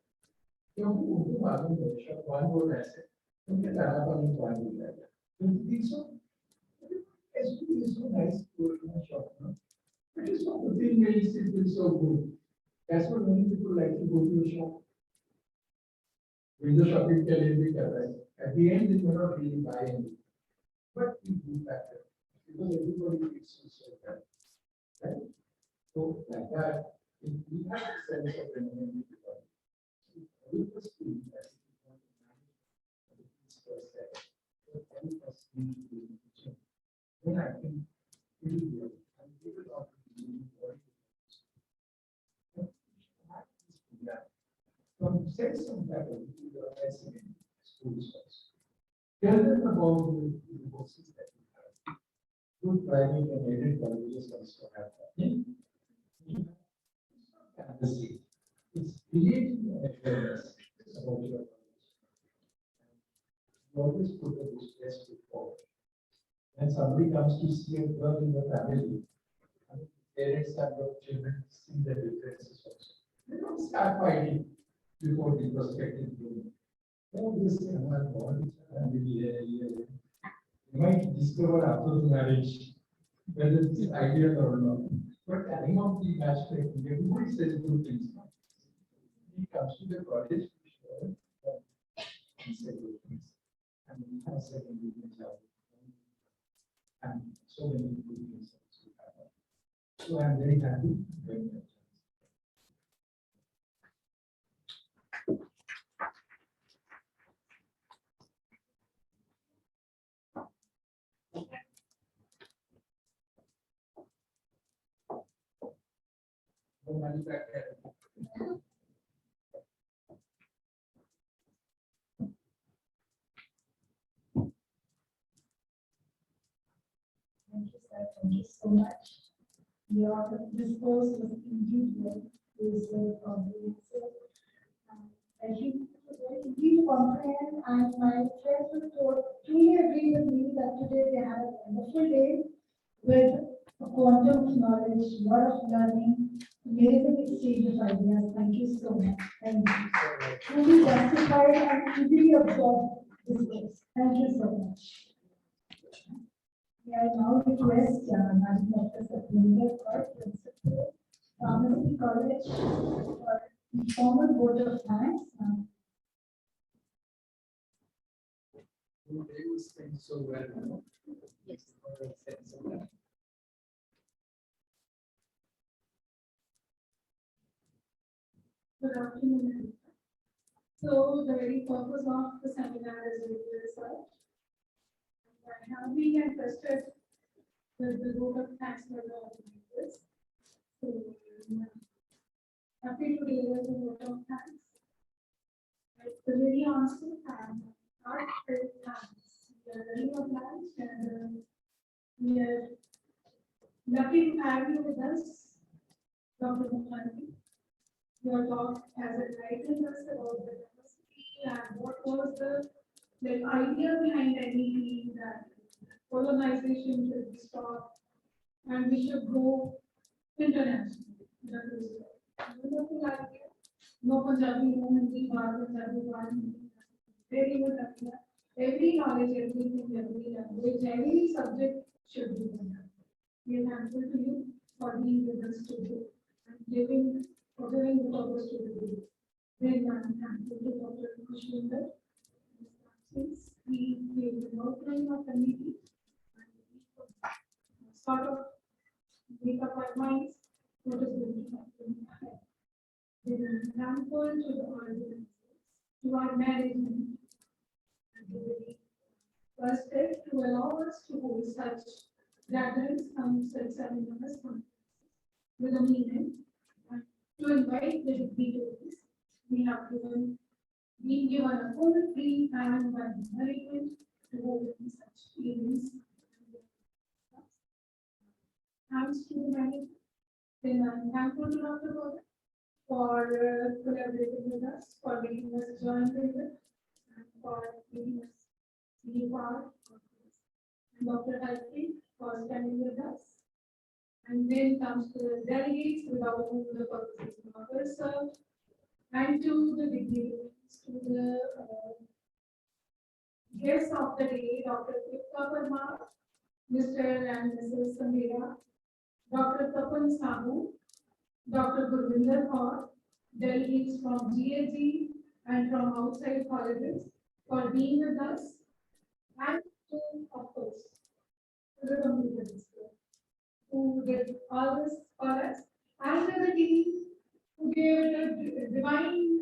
क्योंकि उनको मालूम है shop one बोल रहा है, उनके दाना पानी one बोल रहा है. Don't you think so? It's so nice to go to a shop, no? It is not the thing where you sit with so good. That's what many people like to go to a shop. Window shopping can be right. At the end, they cannot really buy anything. But we do that because everybody is so bad. Right? So, like that, if we have a sense of belonging, we must be as then I think it will be and people are from sense of faculty to the resident schools first. Tell them about the courses that we have. Good private and aided colleges also have that. Fantasy. It's creating awareness about your knowledge. You always put the best foot forward. When somebody comes to see a girl in the family, and the parents and the children see the differences also. They don't start fighting before the prospective groom. Oh, this is my body, you might discover after the marriage whether this is ideal or not. But time of the matchmaking, everybody says good things. He comes to the college, he said good things. And he has second good things out. And so many good things also happen. So I'm very happy when that. No money back there. Thank you, sir. Thank you so much. Your discourse was indeed very comprehensive. I think it was very easy to comprehend, and my friends will truly agree with me that today they had a wonderful day with a quantum of knowledge, a lot of learning, amazing exchange of ideas. Thank you so much. Thank you. Truly justified and easily absorbed discourse. Thank you so much. I now request Madam Dr. Satwinder Kaur, Principal, Pharmacy College, for the formal vote of thanks. They will spend so well. Yes. Good afternoon. So the very purpose of the seminar is research. I have been interested with the vote of thanks for the organizers. So happy to deliver the vote of thanks. It's really awesome and heartfelt thanks. We are very obliged and we are lucky to have you with us, Dr. Mukherjee. Your talk has enlightened us about the diversity and what was the idea behind any that colonization should be stopped and we should go international. That is wonderful idea. No Punjabi, no Hindi, Punjabi, very good idea. Every knowledge, everything, every language, every subject should be done. We are thankful to you for being with us today and giving the purpose to the group. Then I'm thankful to Dr. Kushwinder. Since we gave the outline of the meeting, sort of make up our minds what is going to happen ahead. Then I'm thankful to the organizers, to our management, and to the first step to allow us to hold such gatherings, such seminars, with a meaning, and to invite the dignitaries. We have been given a full free and management to hold such events. Thanks to the management. Then I'm thankful to Dr. Boda for collaborating with us, for making us join with it, and for making us be part of this. And Dr. Halpri for standing with us. And then comes to the delegates without whom the purpose is not served. And to the dignitaries, to the guests of the day, Dr. Tripta Parmar, Mr. and Mrs. Samira, Dr. Tapan Sahu, Dr. Gurvinder Kaur, delegates from G.H.G. and from outside colleges for being with us, and to, of course, to the communities who did all this for us, and to the team who gave it a divine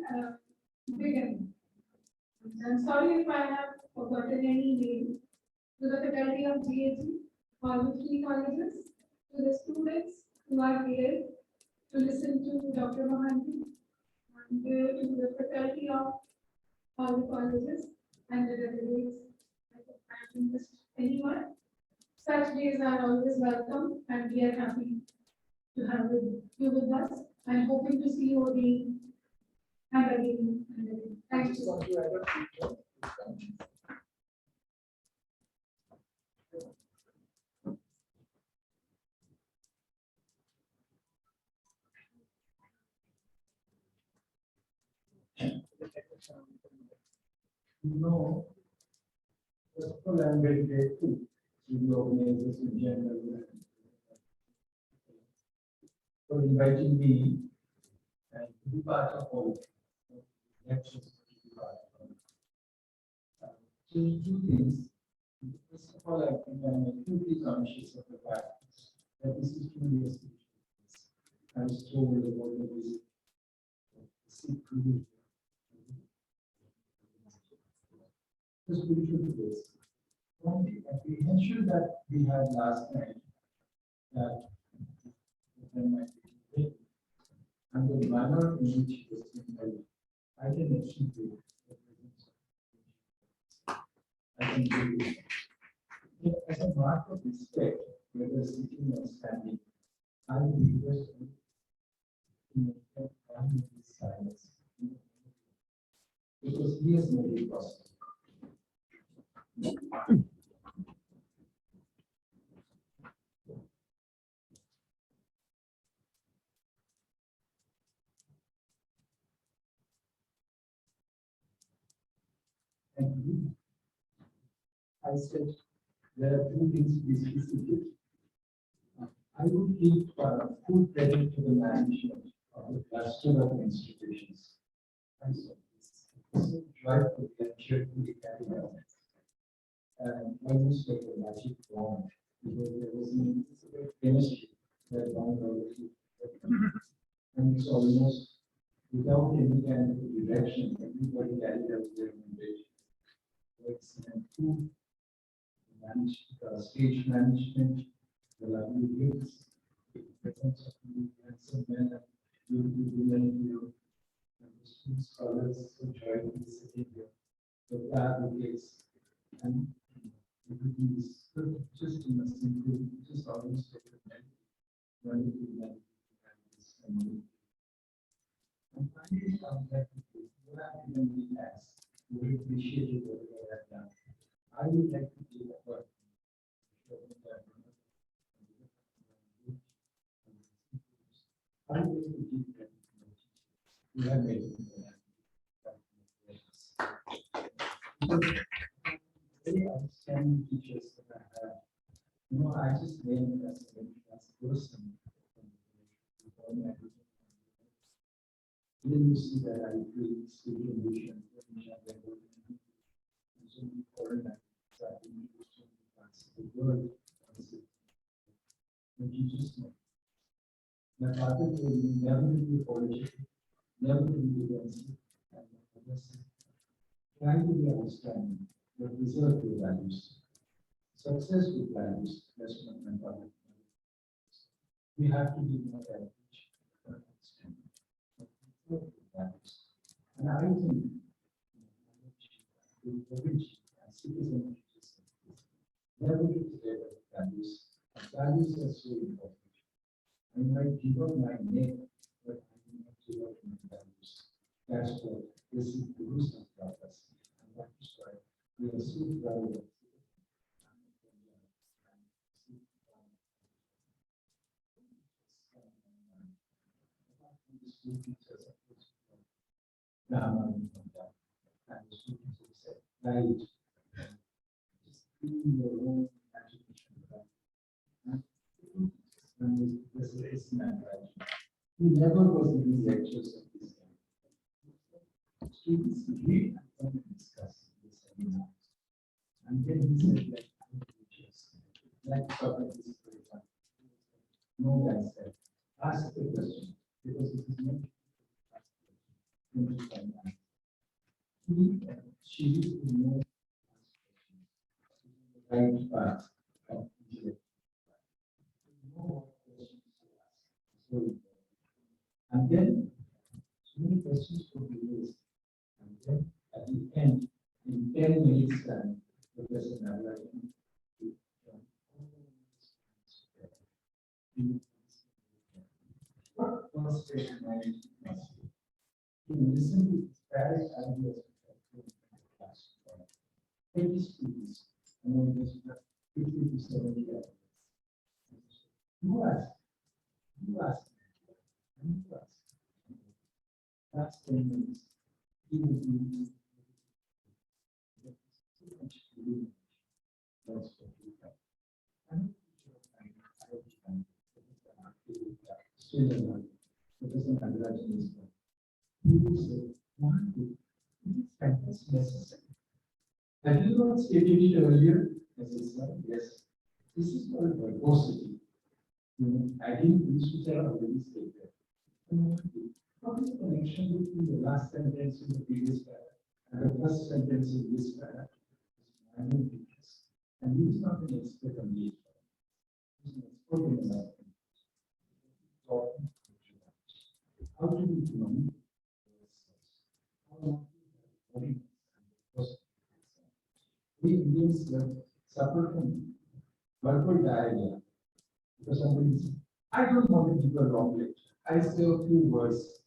beginning. I'm sorry if I have forgotten any name. To the faculty of G.H.G., all the three colleges, to the students who are here to listen to Dr. Mohanty, and to the faculty of all the colleges and the delegates. I haven't missed anyone. Such days are always welcome, and we are happy to have you with us and hoping to see you again I'm ready. Thank you. No, first of all, I'm very grateful to the organizers in general for inviting me and to be part of all lectures. To be part of. Two things. First of all, I think I'm acutely conscious of the fact that this is 2 years. I was told about the visit. The spiritual place. One apprehension that we had last night that and the manner in which it was being held, I can achieve it. I can do it. As a mark of respect, whether sitting or standing, I request you to make that 1 minute silence. Because he has made it possible. Thank you. I said there are 2 things to be specific. I would give full credit to the management of the cluster of institutions. I said this is joyful and cheerfully carried out. And almost like a magic wand, because there was an chemistry that bound all of you. And it's almost without any kind of direction, everybody carried out their mandate. Excellent food, stage management, the lovely gifts, the presence of the handsome men and beautiful women here, and the school scholars so joyfully sitting here, the advocates, and everything is good, just in a simple, just almost like a wonderful man. And finally, I'm glad to say, what I really ask, we appreciate what you have done. I would like to do that work. I would like to give that. We have made it. Very outstanding teachers that I have. You know, I just named as a person. Then you see that I create spiritual vision. So many foreign the world. And you just know. My father told me never to be political, never to be defensive, and try to be understanding, but preserve your values. Success with values, that's what my father told me. We have to be more average, but understanding. And I think the rich and citizen never get together with values. Values are so important. I might give up my name, but I will not give up my values. That's what this is the Gurusar Sadhar. And that is why we are so proud of it. Right. Just keeping your own education. This is man, right? He never was in these lectures of this kind. Students read and discuss this seminar. And then he said, like, like Socrates, for example. No guy said, ask the question, because it is not she will know the right path of intellect. No questions to ask. So, and then so many questions could be raised. And then at the end, in 10 minutes time, Professor Nagarajan what was special mind must be? He listen to various ideas. 20 students, and then just 50 to 70 others. You ask, you ask, and you ask. That's 10 minutes. You will be. That's what we have. And still alive. Professor Nagaraj is one. He will say, one, two, this is necessary. Have you not stated it earlier? As I said, yes. This is called verbosity. Adding things which are already stated. What is the connection between the last sentence in the previous paragraph and the first sentence in this paragraph? And he is not an expert on the he is an expert in the how do we know? We Indians suffer from verbal diarrhea because somebody says, I don't want to give a wrong lecture. I say a few words.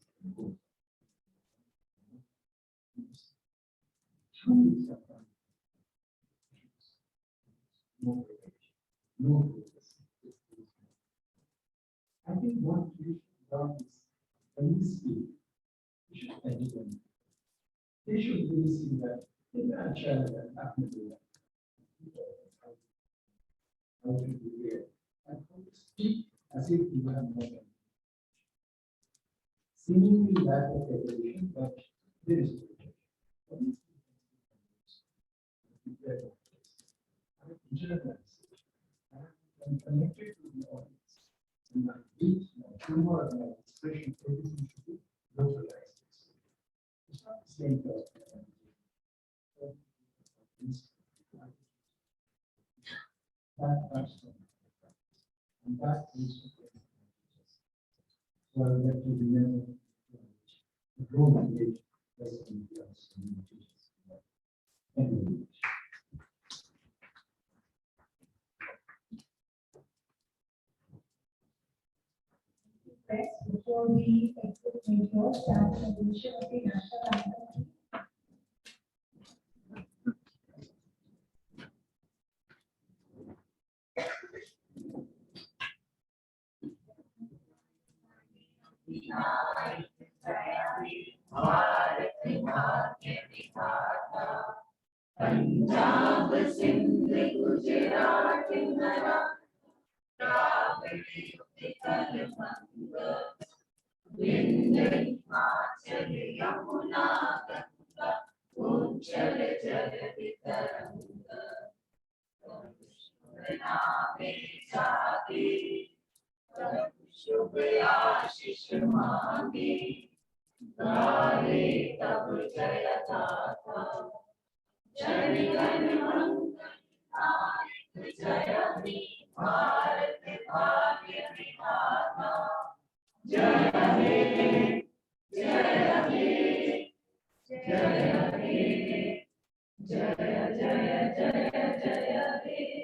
No protection. No protection. I think what we should learn is when we speak, we should educate. They should really see that in that child that happened to them. How to be there and how to speak as if you have no them. Seemingly lack of education, but there is protection. I'm connected to the audience. And my beat, my humor, my expression, everything should be localized. It's not the same person. That comes from and that is so I would like to remember the role of the lesson class teachers. Thank you very much. Before we exit into stand the mission of the national anthem. Punjab Sindh Gujarat द्राविड़ी Utkal बंग विंध्य हिमाचल यमुना गंगा उज्जल जलधि तरंग नामे जागे शुभ आशीष मांगे गाए तब जय गाथा जन गण मंगल जय हे भारत भाग्य विधाता जय हे जय हे जय हे जय जय जय जय हे